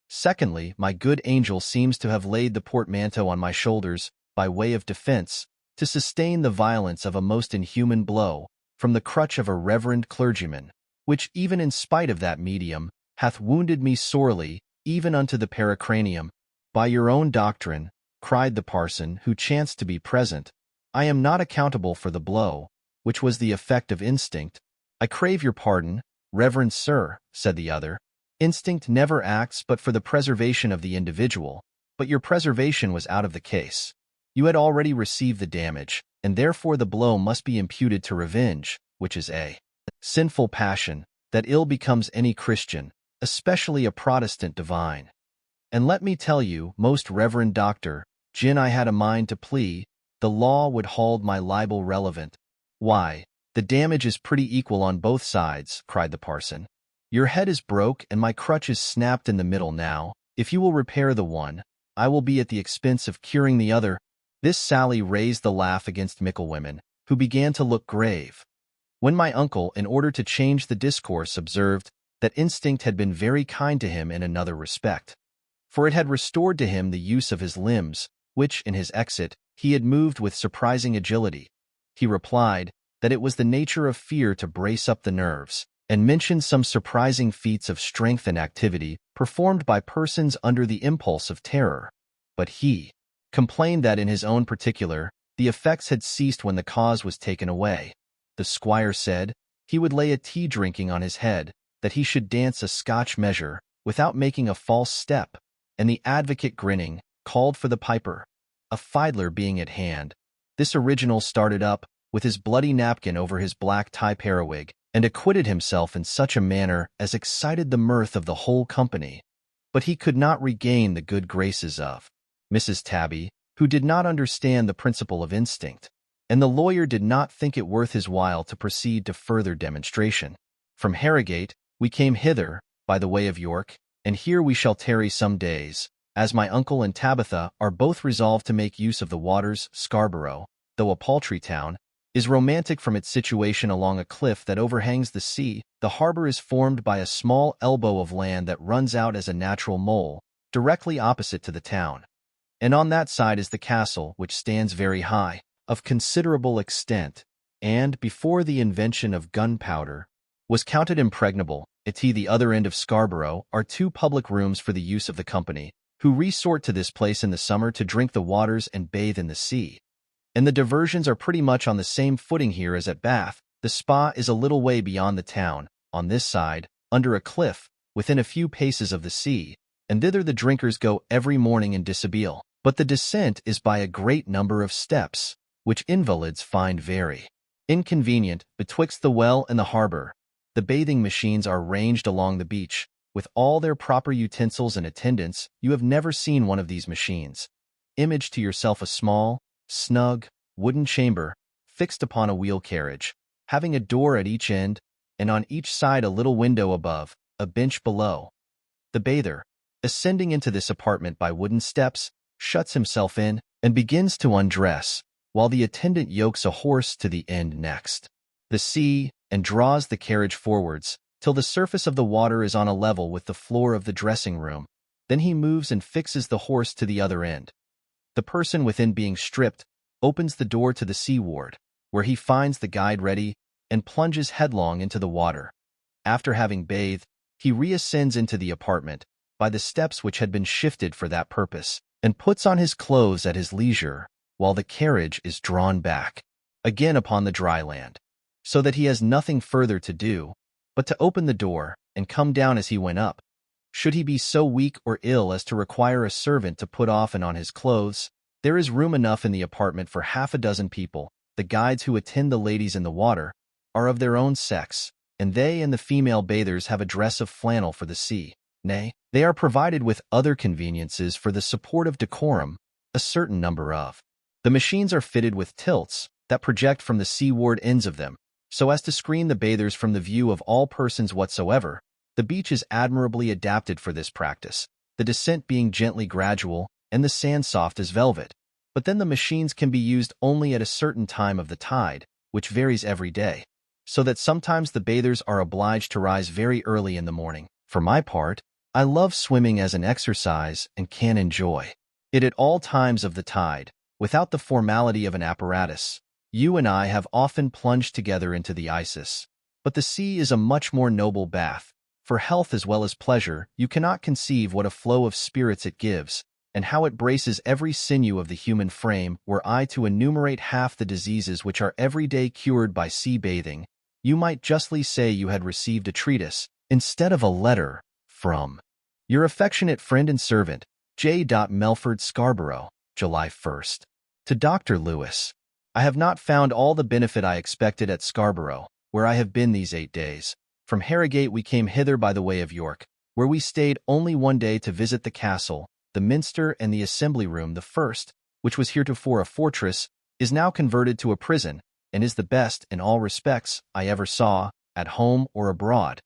Secondly, my good angel seems to have laid the portmanteau on my shoulders, by way of defense, to sustain the violence of a most inhuman blow, from the crutch of a reverend clergyman, which, even in spite of that medium, hath wounded me sorely, even unto the pericranium." "By your own doctrine," cried the parson, who chanced to be present, "I am not accountable for the blow, which was the effect of instinct." "I crave your pardon, reverend sir," said the other. "Instinct never acts but for the preservation of the individual, but your preservation was out of the case. You had already received the damage, and therefore the blow must be imputed to revenge, which is a sinful passion, that ill becomes any Christian, especially a Protestant divine. And let me tell you, most reverend doctor, gin I had a mind to plea, the law would hold my libel relevant." "Why, the damage is pretty equal on both sides," cried the parson. "Your head is broke and my crutch is snapped in the middle now. If you will repair the one, I will be at the expense of curing the other." This sally raised the laugh against Micklewomen, who began to look grave. When my uncle, in order to change the discourse, observed that instinct had been very kind to him in another respect, for it had restored to him the use of his limbs, which, in his exit, he had moved with surprising agility, he replied that it was the nature of fear to brace up the nerves, and mentioned some surprising feats of strength and activity performed by persons under the impulse of terror. But he complained that in his own particular, the effects had ceased when the cause was taken away. The squire said he would lay a tea-drinking on his head, that he should dance a Scotch measure, without making a false step, and the advocate, grinning, called for the piper. A fiddler being at hand, this original started up, with his bloody napkin over his black tie periwig, and acquitted himself in such a manner as excited the mirth of the whole company. But he could not regain the good graces of Mrs. Tabby, who did not understand the principle of instinct, and the lawyer did not think it worth his while to proceed to further demonstration. From Harrogate we came hither, by the way of York, and here we shall tarry some days, as my uncle and Tabitha are both resolved to make use of the waters. Scarborough, though a paltry town, is romantic from its situation along a cliff that overhangs the sea. The harbor is formed by a small elbow of land that runs out as a natural mole, directly opposite to the town. And on that side is the castle, which stands very high, of considerable extent, and, before the invention of gunpowder, was counted impregnable. At the other end of Scarborough are two public rooms for the use of the company, who resort to this place in the summer to drink the waters and bathe in the sea. And the diversions are pretty much on the same footing here as at Bath. The spa is a little way beyond the town, on this side, under a cliff, within a few paces of the sea, and thither the drinkers go every morning in dishabille. But the descent is by a great number of steps, which invalids find very inconvenient. Betwixt the well and the harbor, the bathing machines are ranged along the beach, with all their proper utensils and attendants. You have never seen one of these machines. Image to yourself a small, snug, wooden chamber, fixed upon a wheel carriage, having a door at each end, and on each side a little window above, a bench below. The bather, ascending into this apartment by wooden steps, shuts himself in, and begins to undress, while the attendant yokes a horse to the end next the sea, and draws the carriage forwards, till the surface of the water is on a level with the floor of the dressing-room. Then he moves and fixes the horse to the other end. The person within being stripped, opens the door to the seaward, where he finds the guide ready, and plunges headlong into the water. After having bathed, he reascends into the apartment, by the steps which had been shifted for that purpose, and puts on his clothes at his leisure, while the carriage is drawn back again upon the dry land, so that he has nothing further to do but to open the door and come down as he went up. Should he be so weak or ill as to require a servant to put off and on his clothes, there is room enough in the apartment for 6 people. The guides who attend the ladies in the water are of their own sex, and they and the female bathers have a dress of flannel for the sea. Nay, they are provided with other conveniences for the support of decorum, a certain number of. The machines are fitted with tilts that project from the seaward ends of them, so as to screen the bathers from the view of all persons whatsoever. The beach is admirably adapted for this practice, the descent being gently gradual, and the sand soft as velvet. But then the machines can be used only at a certain time of the tide, which varies every day, so that sometimes the bathers are obliged to rise very early in the morning. For my part, I love swimming as an exercise and can enjoy it at all times of the tide, without the formality of an apparatus. You and I have often plunged together into the Isis, but the sea is a much more noble bath. For health as well as pleasure, you cannot conceive what a flow of spirits it gives, and how it braces every sinew of the human frame. Were I to enumerate half the diseases which are every day cured by sea-bathing, you might justly say you had received a treatise, instead of a letter, from your affectionate friend and servant, J. Melford Scarborough, July 1st. To Dr. Lewis. I have not found all the benefit I expected at Scarborough, where I have been these 8 days. From Harrogate we came hither by the way of York, where we stayed only 1 day to visit the castle, the minster, and the assembly room. The first, which was heretofore a fortress, is now converted to a prison, and is the best, in all respects, I ever saw, at home or abroad.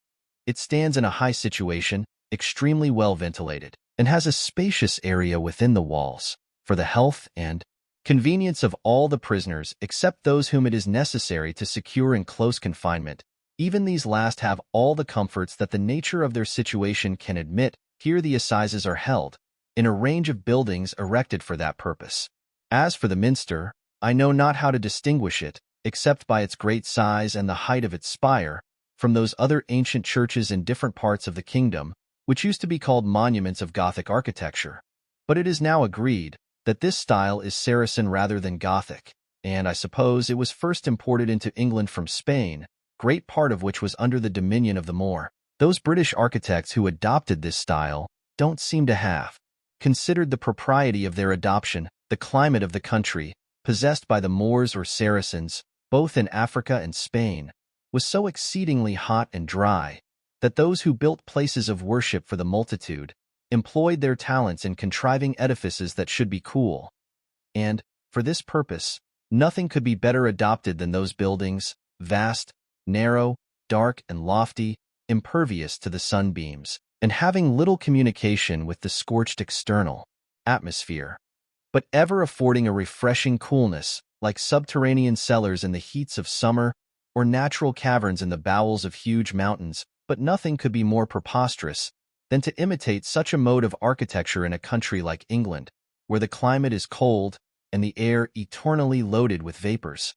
It stands in a high situation, extremely well ventilated, and has a spacious area within the walls, for the health and convenience of all the prisoners except those whom it is necessary to secure in close confinement. Even these last have all the comforts that the nature of their situation can admit. Here the assizes are held, in a range of buildings erected for that purpose. As for the minster, I know not how to distinguish it, except by its great size and the height of its spire, from those other ancient churches in different parts of the kingdom, which used to be called monuments of Gothic architecture. But it is now agreed that this style is Saracen rather than Gothic, and I suppose it was first imported into England from Spain, great part of which was under the dominion of the Moor. Those British architects who adopted this style don't seem to have considered the propriety of their adoption. The climate of the country, possessed by the Moors or Saracens, both in Africa and Spain, was so exceedingly hot and dry, that those who built places of worship for the multitude employed their talents in contriving edifices that should be cool. And, for this purpose, nothing could be better adopted than those buildings, vast, narrow, dark, and lofty, impervious to the sunbeams, and having little communication with the scorched external atmosphere, but ever affording a refreshing coolness, like subterranean cellars in the heats of summer, or natural caverns in the bowels of huge mountains. But nothing could be more preposterous than to imitate such a mode of architecture in a country like England, where the climate is cold and the air eternally loaded with vapors,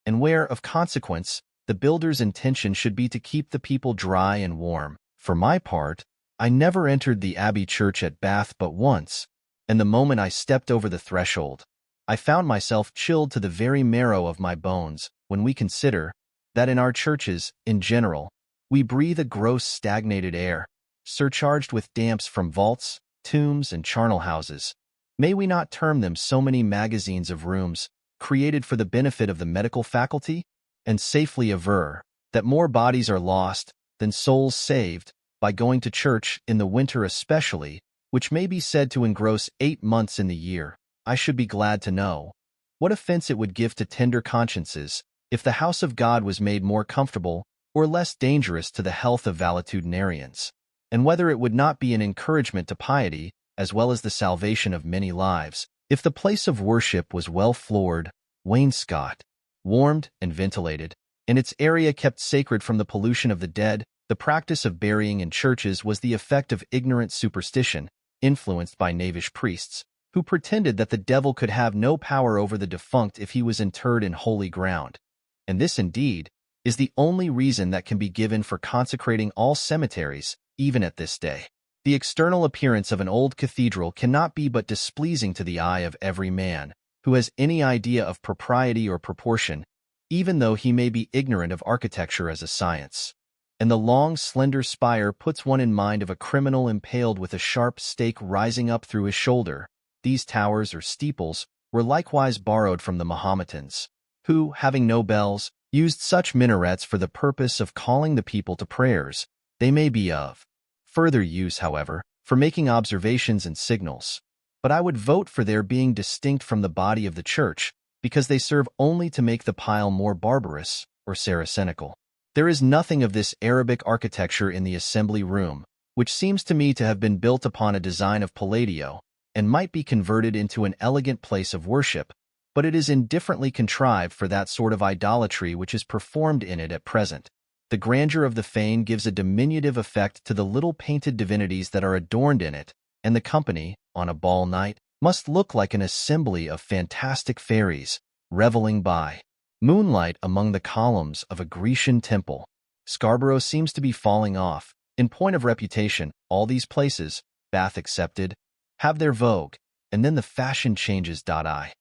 and where, of consequence, the builder's intention should be to keep the people dry and warm. For my part, I never entered the Abbey Church at Bath but once, and the moment I stepped over the threshold, I found myself chilled to the very marrow of my bones when we consider that in our churches, in general, we breathe a gross stagnated air, surcharged with damps from vaults, tombs, and charnel houses. May we not term them so many magazines of rooms, created for the benefit of the medical faculty? And safely aver that more bodies are lost than souls saved by going to church in the winter especially, which may be said to engross 8 months in the year. I should be glad to know what offense it would give to tender consciences if the house of God was made more comfortable or less dangerous to the health of valetudinarians, and whether it would not be an encouragement to piety as well as the salvation of many lives if the place of worship was well floored, wainscot, warmed and ventilated, and its area kept sacred from the pollution of the dead. The practice of burying in churches was the effect of ignorant superstition, influenced by knavish priests, who pretended that the devil could have no power over the defunct if he was interred in holy ground. And this, indeed, is the only reason that can be given for consecrating all cemeteries, even at this day. The external appearance of an old cathedral cannot be but displeasing to the eye of every man who has any idea of propriety or proportion, even though he may be ignorant of architecture as a science. And the long, slender spire puts one in mind of a criminal impaled with a sharp stake rising up through his shoulder. These towers or steeples were likewise borrowed from the Mahometans, who, having no bells, used such minarets for the purpose of calling the people to prayers. They may be of further use, however, for making observations and signals, but I would vote for their being distinct from the body of the church, because they serve only to make the pile more barbarous or Saracenical. There is nothing of this Arabic architecture in the assembly room, which seems to me to have been built upon a design of Palladio, and might be converted into an elegant place of worship, but it is indifferently contrived for that sort of idolatry which is performed in it at present. The grandeur of the fane gives a diminutive effect to the little painted divinities that are adorned in it, and the company, on a ball night, must look like an assembly of fantastic fairies, reveling by moonlight among the columns of a Grecian temple. Scarborough seems to be falling off. In point of reputation, all these places, Bath excepted, have their vogue, and then the fashion changes. I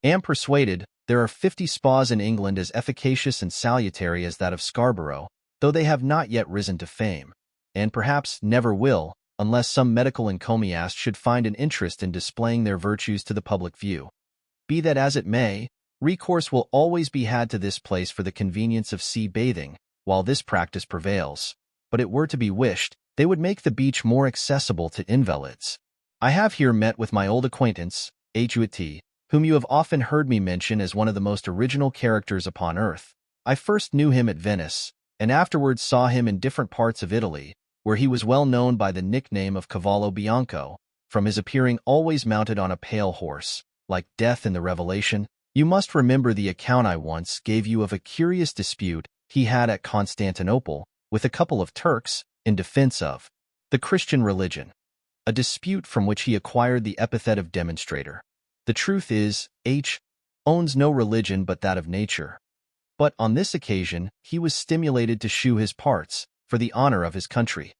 am persuaded there are 50 spas in England as efficacious and salutary as that of Scarborough, though they have not yet risen to fame, and perhaps never will, unless some medical encomiast should find an interest in displaying their virtues to the public view. Be that as it may, recourse will always be had to this place for the convenience of sea bathing, while this practice prevails, but it were to be wished they would make the beach more accessible to invalids. I have here met with my old acquaintance, Huet, whom you have often heard me mention as one of the most original characters upon earth. I first knew him at Venice, and afterwards saw him in different parts of Italy, where he was well known by the nickname of Cavallo Bianco, from his appearing always mounted on a pale horse, like Death in the Revelation. You must remember the account I once gave you of a curious dispute he had at Constantinople with a couple of Turks in defense of the Christian religion, a dispute from which he acquired the epithet of demonstrator. The truth is, H. owns no religion but that of nature. But on this occasion he was stimulated to shew his parts for the honor of his country.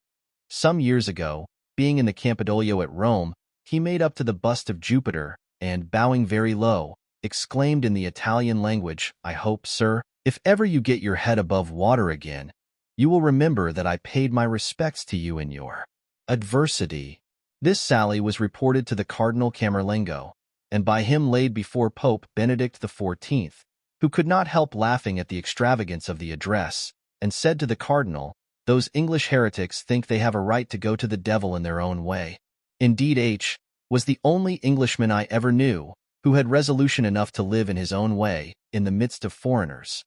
Some years ago, being in the Campidoglio at Rome, he made up to the bust of Jupiter, and, bowing very low, exclaimed in the Italian language, "I hope, sir, if ever you get your head above water again, you will remember that I paid my respects to you in your adversity." This sally was reported to the Cardinal Camerlengo, and by him laid before Pope Benedict XIV, who could not help laughing at the extravagance of the address, and said to the cardinal, "Those English heretics think they have a right to go to the devil in their own way." Indeed, H. was the only Englishman I ever knew who had resolution enough to live in his own way in the midst of foreigners.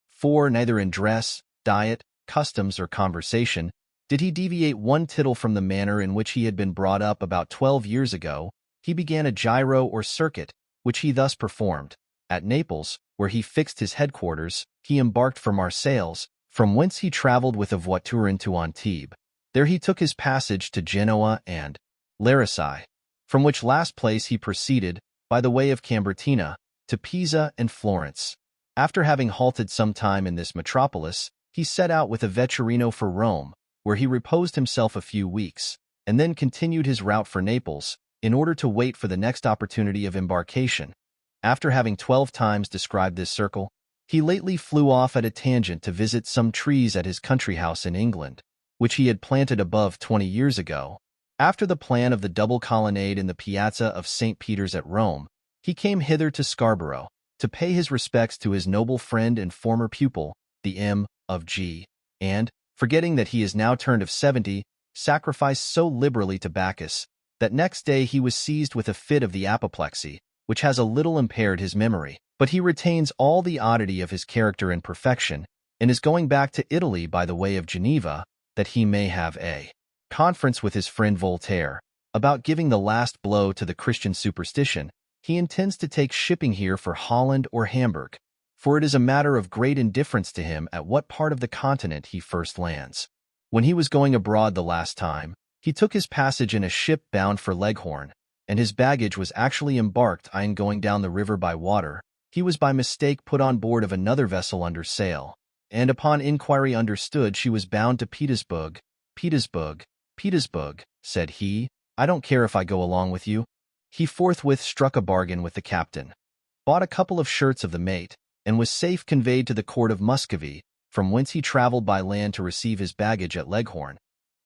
For neither in dress, diet, customs, or conversation did he deviate one tittle from the manner in which he had been brought up. About 12 years ago, he began a gyro or circuit, which he thus performed. At Naples, where he fixed his headquarters, he embarked for Marseilles, from whence he traveled with a voiture into Antibes. There he took his passage to Genoa and Larissai, from which last place he proceeded, by the way of Cambertina, to Pisa and Florence. After having halted some time in this metropolis, he set out with a vetturino for Rome, where he reposed himself a few weeks, and then continued his route for Naples in order to wait for the next opportunity of embarkation. After having 12 times described this circle, he lately flew off at a tangent to visit some trees at his country house in England, which he had planted above 20 years ago. After the plan of the double colonnade in the Piazza of St. Peter's at Rome, he came hither to Scarborough to pay his respects to his noble friend and former pupil, the M. of G., and, forgetting that he is now turned of 70, sacrificed so liberally to Bacchus that next day he was seized with a fit of the apoplexy, which has a little impaired his memory. But he retains all the oddity of his character in perfection, and is going back to Italy by the way of Geneva, that he may have a conference with his friend Voltaire about giving the last blow to the Christian superstition. He intends to take shipping here for Holland or Hamburg, for it is a matter of great indifference to him at what part of the continent he first lands. When he was going abroad the last time, he took his passage in a ship bound for Leghorn, and his baggage was actually embarked in going down the river by water. He was by mistake put on board of another vessel under sail, and upon inquiry understood she was bound to Petersburg. Petersburg, said he, I don't care if I go along with you. He forthwith struck a bargain with the captain, bought a couple of shirts of the mate, and was safe conveyed to the court of Muscovy, from whence he traveled by land to receive his baggage at Leghorn.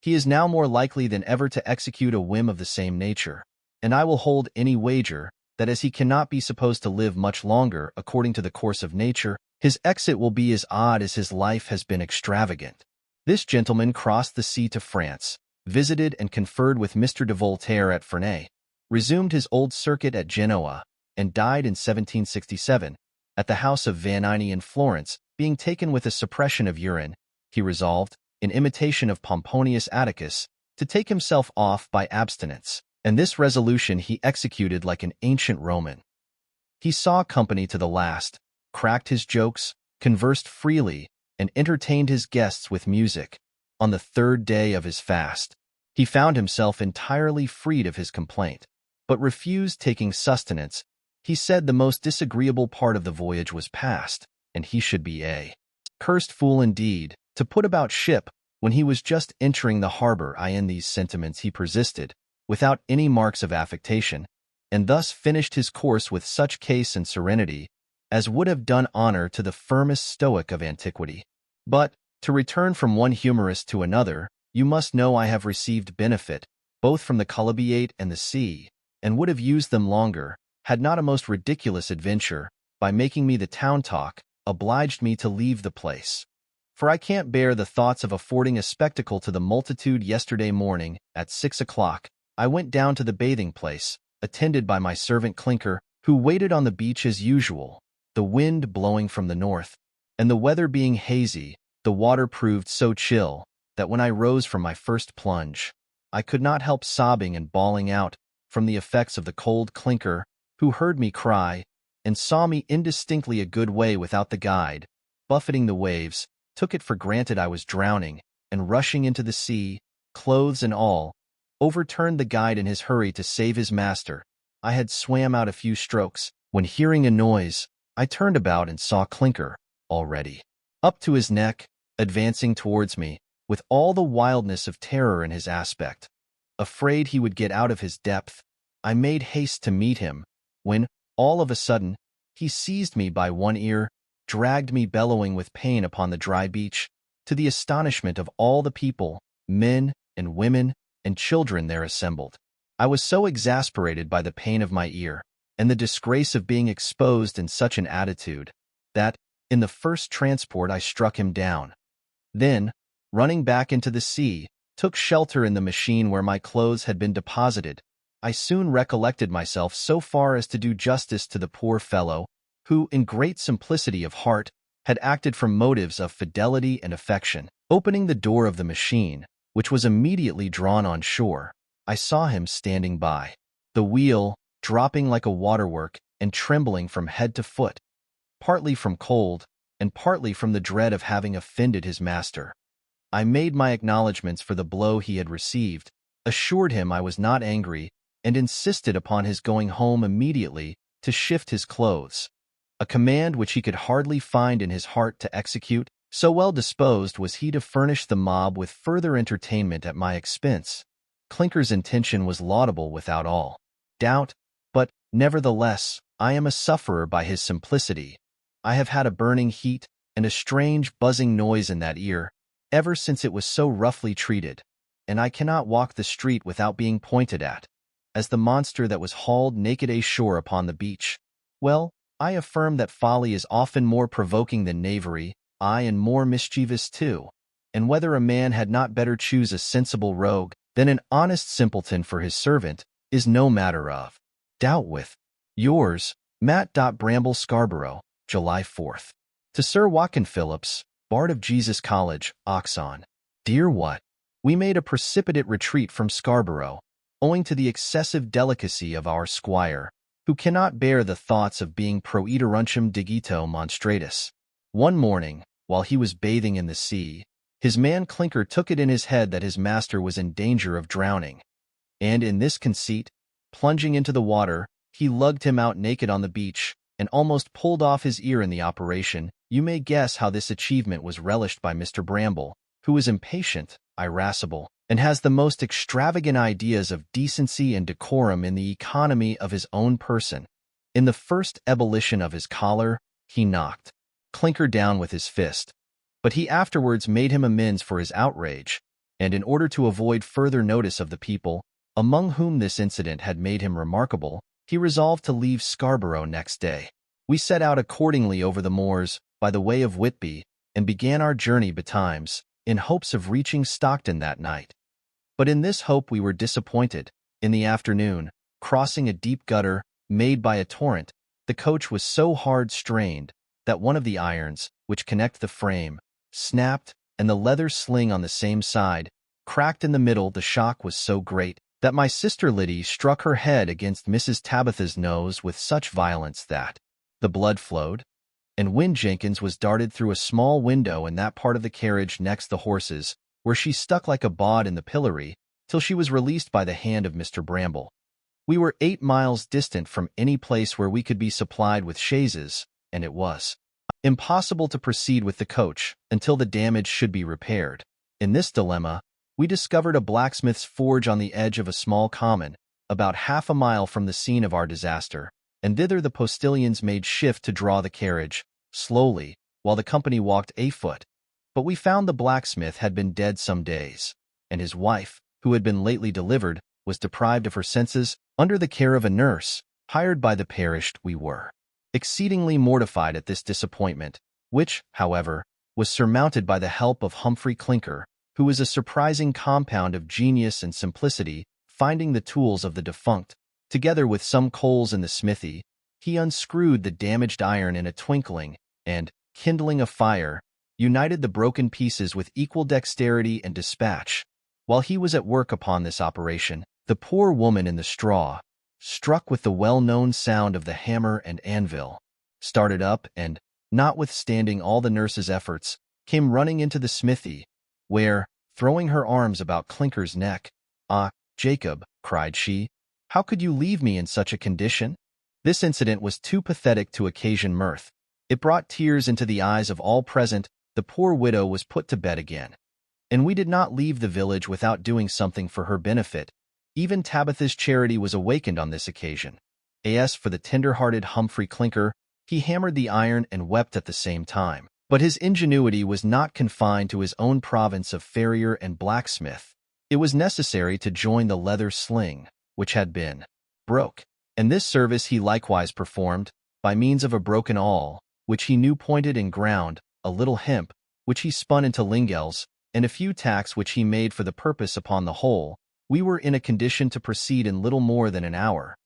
He is now more likely than ever to execute a whim of the same nature, and I will hold any wager that as he cannot be supposed to live much longer according to the course of nature, his exit will be as odd as his life has been extravagant. This gentleman crossed the sea to France, visited and conferred with Mr. de Voltaire at Ferney, resumed his old circuit at Genoa, and died in 1767, at the house of Vanini in Florence. Being taken with a suppression of urine, he resolved, in imitation of Pomponius Atticus, to take himself off by abstinence, and this resolution he executed like an ancient Roman. He saw company to the last, cracked his jokes, conversed freely, and entertained his guests with music. On the third day of his fast, he found himself entirely freed of his complaint, but refused taking sustenance. He said the most disagreeable part of the voyage was past, and he should be a cursed fool indeed, to put about ship when he was just entering the harbor. In these sentiments he persisted, without any marks of affectation, and thus finished his course with such case and serenity as would have done honor to the firmest Stoic of antiquity. But, to return from one humorist to another, you must know I have received benefit, both from the chalybeate and the sea, and would have used them longer, had not a most ridiculous adventure, by making me the town talk, obliged me to leave the place. For I can't bear the thoughts of affording a spectacle to the multitude. Yesterday morning, at 6 o'clock, I went down to the bathing place, attended by my servant Clinker, who waited on the beach as usual, the wind blowing from the north, and the weather being hazy. The water proved so chill that when I rose from my first plunge, I could not help sobbing and bawling out, from the effects of the cold. Clinker, who heard me cry, and saw me indistinctly a good way without the guide, buffeting the waves, took it for granted I was drowning, and rushing into the sea, clothes and all, overturned the guide in his hurry to save his master. I had swam out a few strokes, when hearing a noise, I turned about and saw Clinker, already up to his neck, advancing towards me, with all the wildness of terror in his aspect. Afraid he would get out of his depth, I made haste to meet him, when, all of a sudden, he seized me by one ear, dragged me bellowing with pain upon the dry beach, to the astonishment of all the people, men and women and children there assembled. I was so exasperated by the pain of my ear, and the disgrace of being exposed in such an attitude, that, in the first transport I struck him down. Then, running back into the sea, took shelter in the machine where my clothes had been deposited. I soon recollected myself so far as to do justice to the poor fellow, who, in great simplicity of heart, had acted from motives of fidelity and affection. Opening the door of the machine, which was immediately drawn on shore, I saw him standing by the wheel, dropping like a waterwork and trembling from head to foot, partly from cold, and partly from the dread of having offended his master. I made my acknowledgments for the blow he had received, assured him I was not angry, and insisted upon his going home immediately to shift his clothes, a command which he could hardly find in his heart to execute. So well disposed was he to furnish the mob with further entertainment at my expense. Clinker's intention was laudable without all doubt, but, nevertheless, I am a sufferer by his simplicity. I have had a burning heat and a strange buzzing noise in that ear ever since it was so roughly treated, and I cannot walk the street without being pointed at as the monster that was hauled naked ashore upon the beach. Well, I affirm that folly is often more provoking than knavery, aye, and more mischievous too, and whether a man had not better choose a sensible rogue than an honest simpleton for his servant is no matter of doubt with. Yours, Matt. Bramble Scarborough, July 4th. To Sir Watkin Phillips, Bard of Jesus College, Oxon. Dear What? We made a precipitate retreat from Scarborough, owing to the excessive delicacy of our squire, who cannot bear the thoughts of being proederuntium digito monstratus. One morning, while he was bathing in the sea, his man Clinker took it in his head that his master was in danger of drowning, and in this conceit, plunging into the water, he lugged him out naked on the beach, and almost pulled off his ear in the operation. You may guess how this achievement was relished by Mr. Bramble, who is impatient, irascible, and has the most extravagant ideas of decency and decorum in the economy of his own person. In the first ebullition of his choler, he knocked Clinker down with his fist, but he afterwards made him amends for his outrage, and in order to avoid further notice of the people, among whom this incident had made him remarkable, he resolved to leave Scarborough next day. We set out accordingly over the moors, by the way of Whitby, and began our journey betimes, in hopes of reaching Stockton that night. But in this hope we were disappointed. In the afternoon, crossing a deep gutter, made by a torrent, the coach was so hard strained, that one of the irons, which connect the frame, snapped, and the leather sling on the same side, cracked in the middle. The shock was so great, that my sister Liddy struck her head against Mrs. Tabitha's nose with such violence that the blood flowed, and Win Jenkins was darted through a small window in that part of the carriage next the horses, where she stuck like a bawd in the pillory, till she was released by the hand of Mr. Bramble. We were 8 miles distant from any place where we could be supplied with chaises, and it was impossible to proceed with the coach until the damage should be repaired. In this dilemma, we discovered a blacksmith's forge on the edge of a small common, about half a mile from the scene of our disaster, and thither the postilions made shift to draw the carriage, slowly, while the company walked afoot. But we found the blacksmith had been dead some days, and his wife, who had been lately delivered, was deprived of her senses, under the care of a nurse, hired by the parish. We were exceedingly mortified at this disappointment, which, however, was surmounted by the help of Humphry Clinker, who was a surprising compound of genius and simplicity. Finding the tools of the defunct, together with some coals in the smithy, he unscrewed the damaged iron in a twinkling, and, kindling a fire, united the broken pieces with equal dexterity and dispatch. While he was at work upon this operation, the poor woman in the straw, struck with the well-known sound of the hammer and anvil, started up and, notwithstanding all the nurse's efforts, came running into the smithy, where, throwing her arms about Clinker's neck, "Ah, Jacob," cried she, "how could you leave me in such a condition?" This incident was too pathetic to occasion mirth. It brought tears into the eyes of all present. The poor widow was put to bed again, and we did not leave the village without doing something for her benefit. Even Tabitha's charity was awakened on this occasion. As for the tender-hearted Humphry Clinker, he hammered the iron and wept at the same time. But his ingenuity was not confined to his own province of farrier and blacksmith. It was necessary to join the leather sling, which had been broke, and this service he likewise performed, by means of a broken awl, which he new pointed and ground, a little hemp, which he spun into lingels, and a few tacks which he made for the purpose. Upon the whole, we were in a condition to proceed in little more than an hour.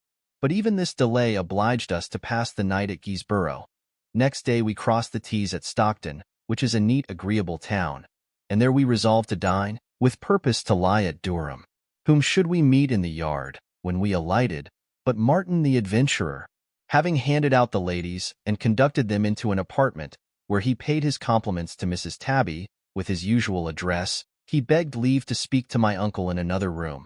But even this delay obliged us to pass the night at Guisborough. Next day we crossed the Tees at Stockton, which is a neat, agreeable town, and there we resolved to dine, with purpose to lie at Durham. Whom should we meet in the yard, when we alighted, but Martin the adventurer? Having handed out the ladies, and conducted them into an apartment, where he paid his compliments to Mrs. Tabby, with his usual address, he begged leave to speak to my uncle in another room,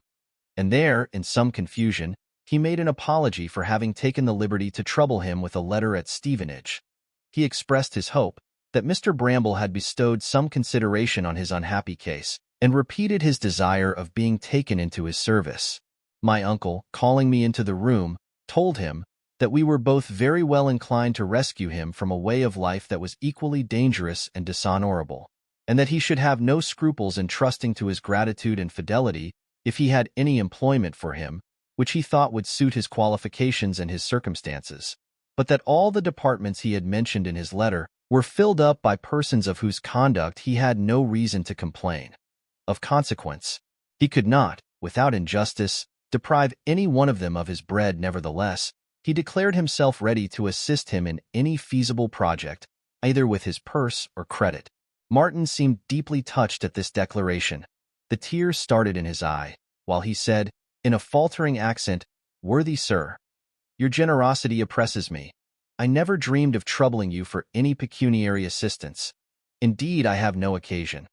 and there, in some confusion, he made an apology for having taken the liberty to trouble him with a letter at Stevenage. He expressed his hope that Mr. Bramble had bestowed some consideration on his unhappy case, and repeated his desire of being taken into his service. My uncle, calling me into the room, told him that we were both very well inclined to rescue him from a way of life that was equally dangerous and dishonorable, and that he should have no scruples in trusting to his gratitude and fidelity if he had any employment for him, which he thought would suit his qualifications and his circumstances, but that all the departments he had mentioned in his letter were filled up by persons of whose conduct he had no reason to complain. Of consequence, he could not, without injustice, deprive any one of them of his bread. Nevertheless, he declared himself ready to assist him in any feasible project, either with his purse or credit. Martin seemed deeply touched at this declaration. The tears started in his eye, while he said, in a faltering accent, "Worthy sir, your generosity oppresses me. I never dreamed of troubling you for any pecuniary assistance. Indeed, I have no occasion.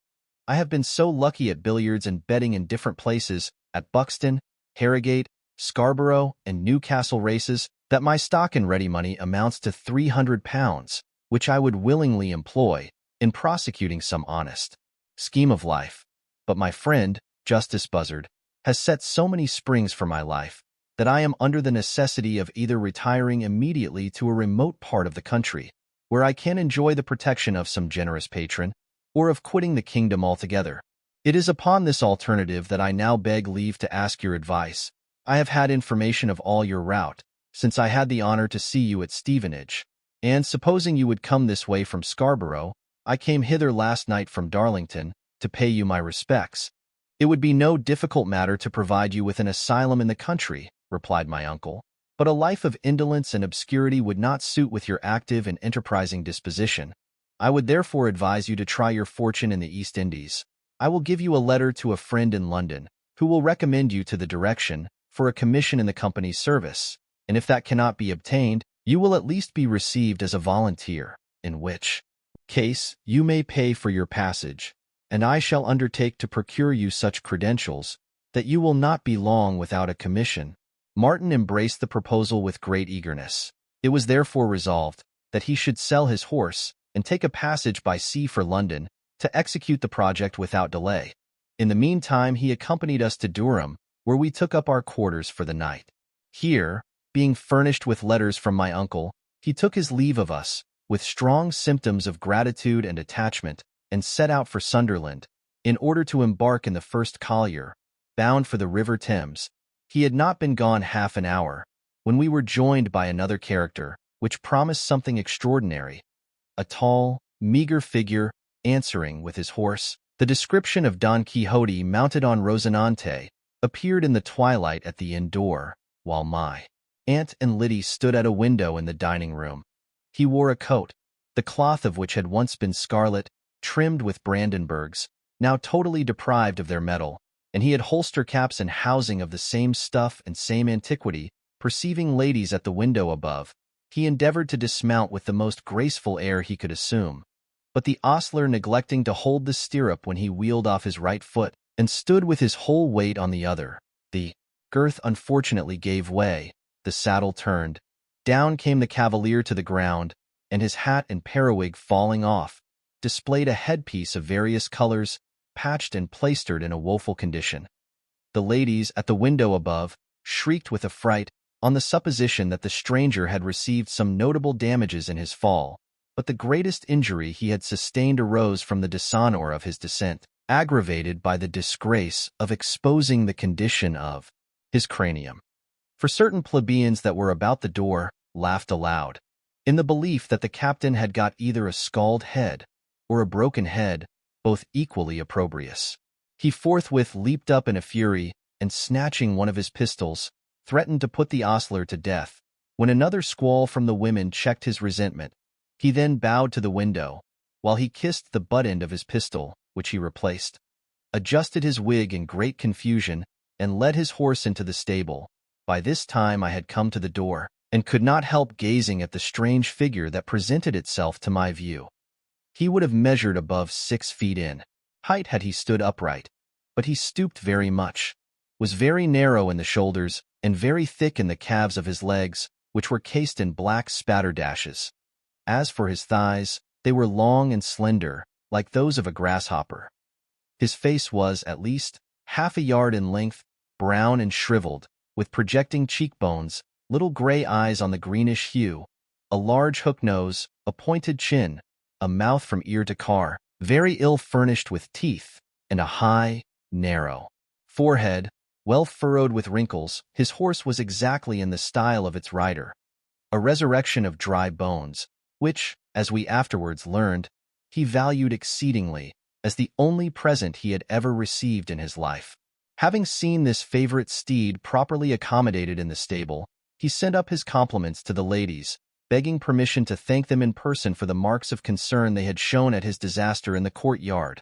I have been so lucky at billiards and betting in different places, at Buxton, Harrogate, Scarborough, and Newcastle races, that my stock in ready money amounts to £300, which I would willingly employ in prosecuting some honest scheme of life. But my friend, Justice Buzzard, has set so many springs for my life that I am under the necessity of either retiring immediately to a remote part of the country, where I can enjoy the protection of some generous patron, or of quitting the kingdom altogether. It is upon this alternative that I now beg leave to ask your advice. I have had information of all your route, since I had the honor to see you at Stevenage, and supposing you would come this way from Scarborough, I came hither last night from Darlington to pay you my respects. It would be no difficult matter to provide you with an asylum in the country, replied my uncle, but a life of indolence and obscurity would not suit with your active and enterprising disposition. I would therefore advise you to try your fortune in the East Indies. I will give you a letter to a friend in London, who will recommend you to the direction for a commission in the company's service, and if that cannot be obtained, you will at least be received as a volunteer, in which case you may pay for your passage, and I shall undertake to procure you such credentials that you will not be long without a commission." Martin embraced the proposal with great eagerness. It was therefore resolved that he should sell his horse and take a passage by sea for London to execute the project without delay. In the meantime, he accompanied us to Durham, where we took up our quarters for the night. Here, being furnished with letters from my uncle, he took his leave of us, with strong symptoms of gratitude and attachment, and set out for Sunderland, in order to embark in the first collier, bound for the River Thames. He had not been gone half an hour, when we were joined by another character, which promised something extraordinary. A tall, meager figure, answering, with his horse, the description of Don Quixote mounted on Rozinante, appeared in the twilight at the inn door, while my aunt and Liddy stood at a window in the dining-room. He wore a coat, the cloth of which had once been scarlet, trimmed with Brandenburgs, now totally deprived of their metal, and he had holster caps and housing of the same stuff and same antiquity. Perceiving ladies at the window above, he endeavored to dismount with the most graceful air he could assume, but the ostler neglecting to hold the stirrup when he wheeled off his right foot, and stood with his whole weight on the other, the girth unfortunately gave way, the saddle turned, down came the cavalier to the ground, and his hat and periwig falling off, displayed a headpiece of various colors, patched and plastered in a woeful condition. The ladies at the window above shrieked with affright on the supposition that the stranger had received some notable damages in his fall, but the greatest injury he had sustained arose from the dishonor of his descent, aggravated by the disgrace of exposing the condition of his cranium. For certain plebeians that were about the door laughed aloud, in the belief that the captain had got either a scald head or a broken head, both equally opprobrious. He forthwith leaped up in a fury, and snatching one of his pistols, threatened to put the ostler to death, when another squall from the women checked his resentment. He then bowed to the window, while he kissed the butt end of his pistol, which he replaced, adjusted his wig in great confusion, and led his horse into the stable. By this time I had come to the door, and could not help gazing at the strange figure that presented itself to my view. He would have measured above 6 feet in height had he stood upright, but he stooped very much, was very narrow in the shoulders, and very thick in the calves of his legs, which were cased in black spatterdashes. As for his thighs, They were long and slender, like those of a grasshopper. His face was, at least, half a yard in length, brown and shriveled, with projecting cheekbones, little gray eyes on the greenish hue, a large hook nose, a pointed chin, a mouth from ear to car, very ill furnished with teeth, and a high, narrow forehead, well furrowed with wrinkles. His horse was exactly in the style of its rider, a resurrection of dry bones, which, as we afterwards learned, he valued exceedingly, as the only present he had ever received in his life. Having seen this favorite steed properly accommodated in the stable, he sent up his compliments to the ladies, begging permission to thank them in person for the marks of concern they had shown at his disaster in the courtyard.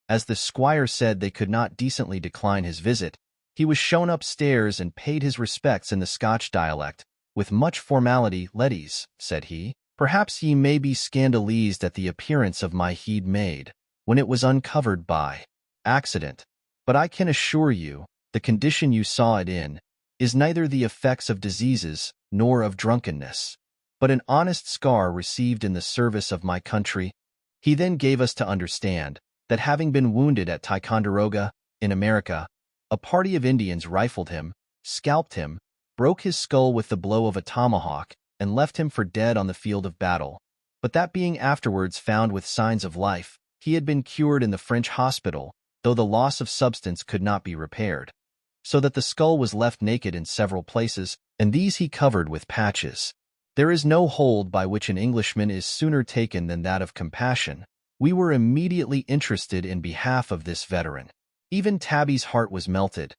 As the squire said they could not decently decline his visit, he was shown upstairs and paid his respects in the Scotch dialect. With much formality. "Ladies," said he, "perhaps ye may be scandalized at the appearance of my heed maid, when it was uncovered by accident. But I can assure you, the condition you saw it in is neither the effects of diseases nor of drunkenness, but an honest scar received in the service of my country." He then gave us to understand that having been wounded at Ticonderoga, in America, a party of Indians rifled him, scalped him, broke his skull with the blow of a tomahawk, and left him for dead on the field of battle, but that being afterwards found with signs of life, he had been cured in the French hospital, though the loss of substance could not be repaired, so that the skull was left naked in several places, and these he covered with patches. There is no hold by which an Englishman is sooner taken than that of compassion. We were immediately interested in behalf of this veteran. Even Tabby's heart was melted,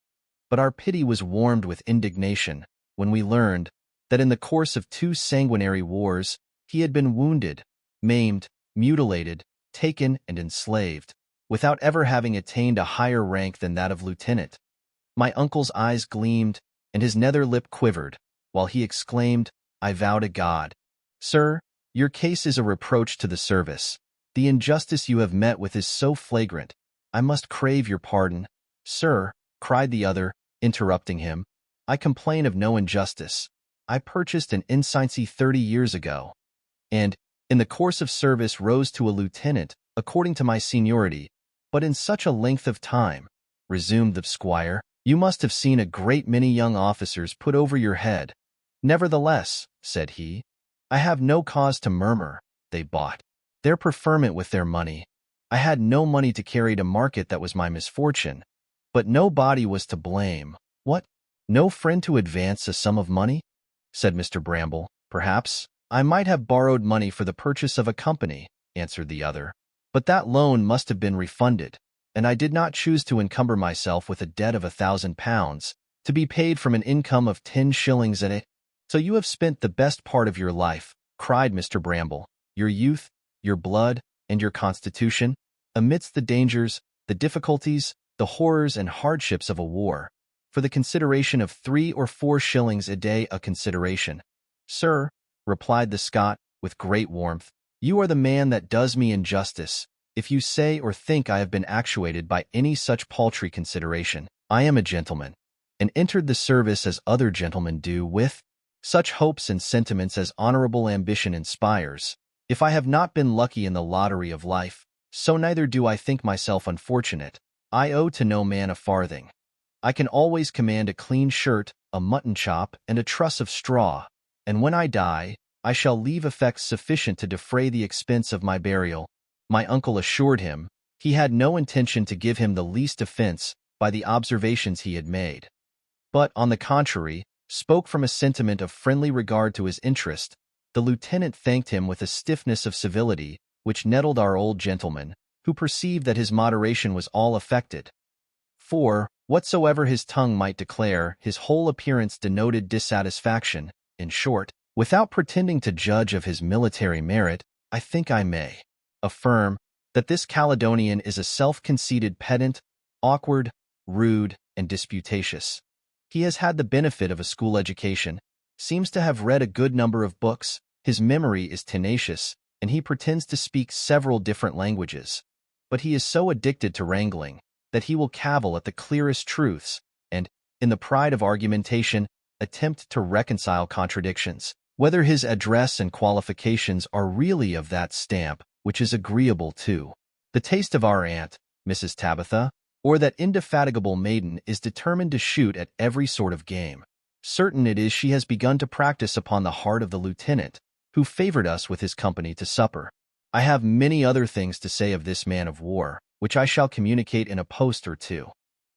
but our pity was warmed with indignation when we learned that in the course of 2 sanguinary wars he had been wounded, maimed, mutilated, taken, and enslaved, without ever having attained a higher rank than that of lieutenant. My uncle's eyes gleamed, and his nether lip quivered, while he exclaimed, "I vow to God, sir, your case is a reproach to the service. The injustice you have met with is so flagrant, I must crave your pardon." "Sir," cried the other, interrupting him, "I complain of no injustice. I purchased an ensigncy 30 years ago, and, in the course of service, rose to a lieutenant, according to my seniority. But in such a length of time," resumed the squire, "you must have seen a great many young officers put over your head." "Nevertheless," said he, "I have no cause to murmur. They bought their preferment with their money. I had no money to carry to market. That was my misfortune. But nobody was to blame." "What? No friend to advance a sum of money?" said Mr. Bramble. "Perhaps I might have borrowed money for the purchase of a company," answered the other, "but that loan must have been refunded, and I did not choose to encumber myself with a debt of £1,000, to be paid from an income of 10 shillings at it." "So you have spent the best part of your life," cried Mr. Bramble, "your youth, your blood, and your constitution, amidst the dangers, the difficulties, the horrors and hardships of a war, for the consideration of 3 or 4 shillings a day." "A consideration, sir," replied the Scot, with great warmth, "you are the man that does me injustice, if you say or think I have been actuated by any such paltry consideration. I am a gentleman, and entered the service as other gentlemen do, with such hopes and sentiments as honorable ambition inspires. If I have not been lucky in the lottery of life, so neither do I think myself unfortunate. I owe to no man a farthing. I can always command a clean shirt, a mutton chop, and a truss of straw, and when I die, I shall leave effects sufficient to defray the expense of my burial." My uncle assured him he had no intention to give him the least offense by the observations he had made, but, on the contrary, spoke from a sentiment of friendly regard to his interest. The lieutenant thanked him with a stiffness of civility which nettled our old gentleman, who perceived that his moderation was all affected. For, whatsoever his tongue might declare, his whole appearance denoted dissatisfaction. In short, without pretending to judge of his military merit, I think I may affirm that this Caledonian is a self-conceited pedant, awkward, rude, and disputatious. He has had the benefit of a school education, seems to have read a good number of books, his memory is tenacious, and he pretends to speak several different languages. But he is so addicted to wrangling that he will cavil at the clearest truths, and, in the pride of argumentation, attempt to reconcile contradictions. Whether his address and qualifications are really of that stamp, which is agreeable too. The taste of our aunt, Mrs. Tabitha, or that indefatigable maiden, is determined to shoot at every sort of game. Certain it is she has begun to practice upon the heart of the lieutenant, who favored us with his company to supper. I have many other things to say of this man of war, which I shall communicate in a post or two.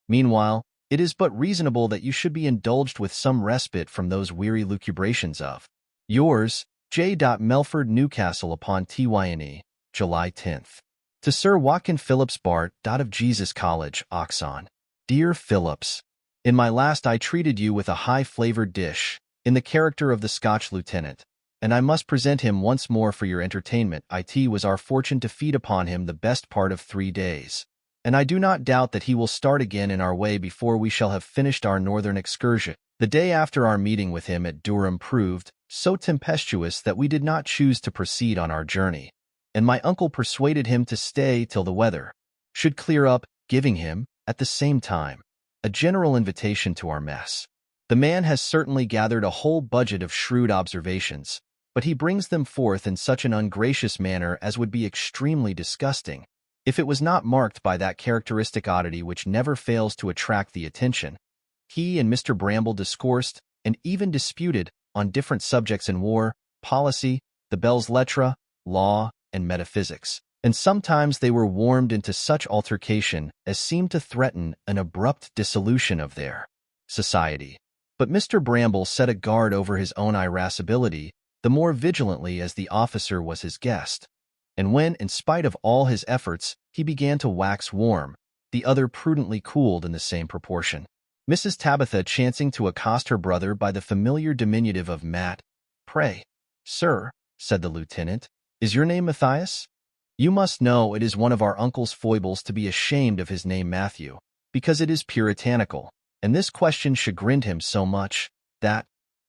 Meanwhile, it is but reasonable that you should be indulged with some respite from those weary lucubrations of yours, J. Melford, Newcastle upon Tyne, July 10th. To Sir Watkin Phillips, Bart. of Jesus College, Oxon. Dear Phillips, in my last I treated you with a high-flavored dish, in the character of the Scotch lieutenant, and I must present him once more for your entertainment. It was our fortune to feed upon him the best part of 3 days, and I do not doubt that he will start again in our way before we shall have finished our northern excursion. The day after our meeting with him at Durham proved so tempestuous that we did not choose to proceed on our journey, and my uncle persuaded him to stay till the weather should clear up, giving him, at the same time, a general invitation to our mess. The man has certainly gathered a whole budget of shrewd observations, but he brings them forth in such an ungracious manner as would be extremely disgusting, if it was not marked by that characteristic oddity which never fails to attract the attention. He and Mr. Bramble discoursed, and even disputed, on different subjects in war, policy, the belles lettres, law, and metaphysics, and sometimes they were warmed into such altercation as seemed to threaten an abrupt dissolution of their society. But Mr. Bramble set a guard over his own irascibility the more vigilantly as the officer was his guest, and when, in spite of all his efforts, he began to wax warm, the other prudently cooled in the same proportion. Mrs. Tabitha, chancing to accost her brother by the familiar diminutive of Matt, "Pray, sir," said the lieutenant, "is your name Matthias? You must know it is one of our uncle's foibles to be ashamed of his name Matthew, because it is puritanical, and this question chagrined him so much, that,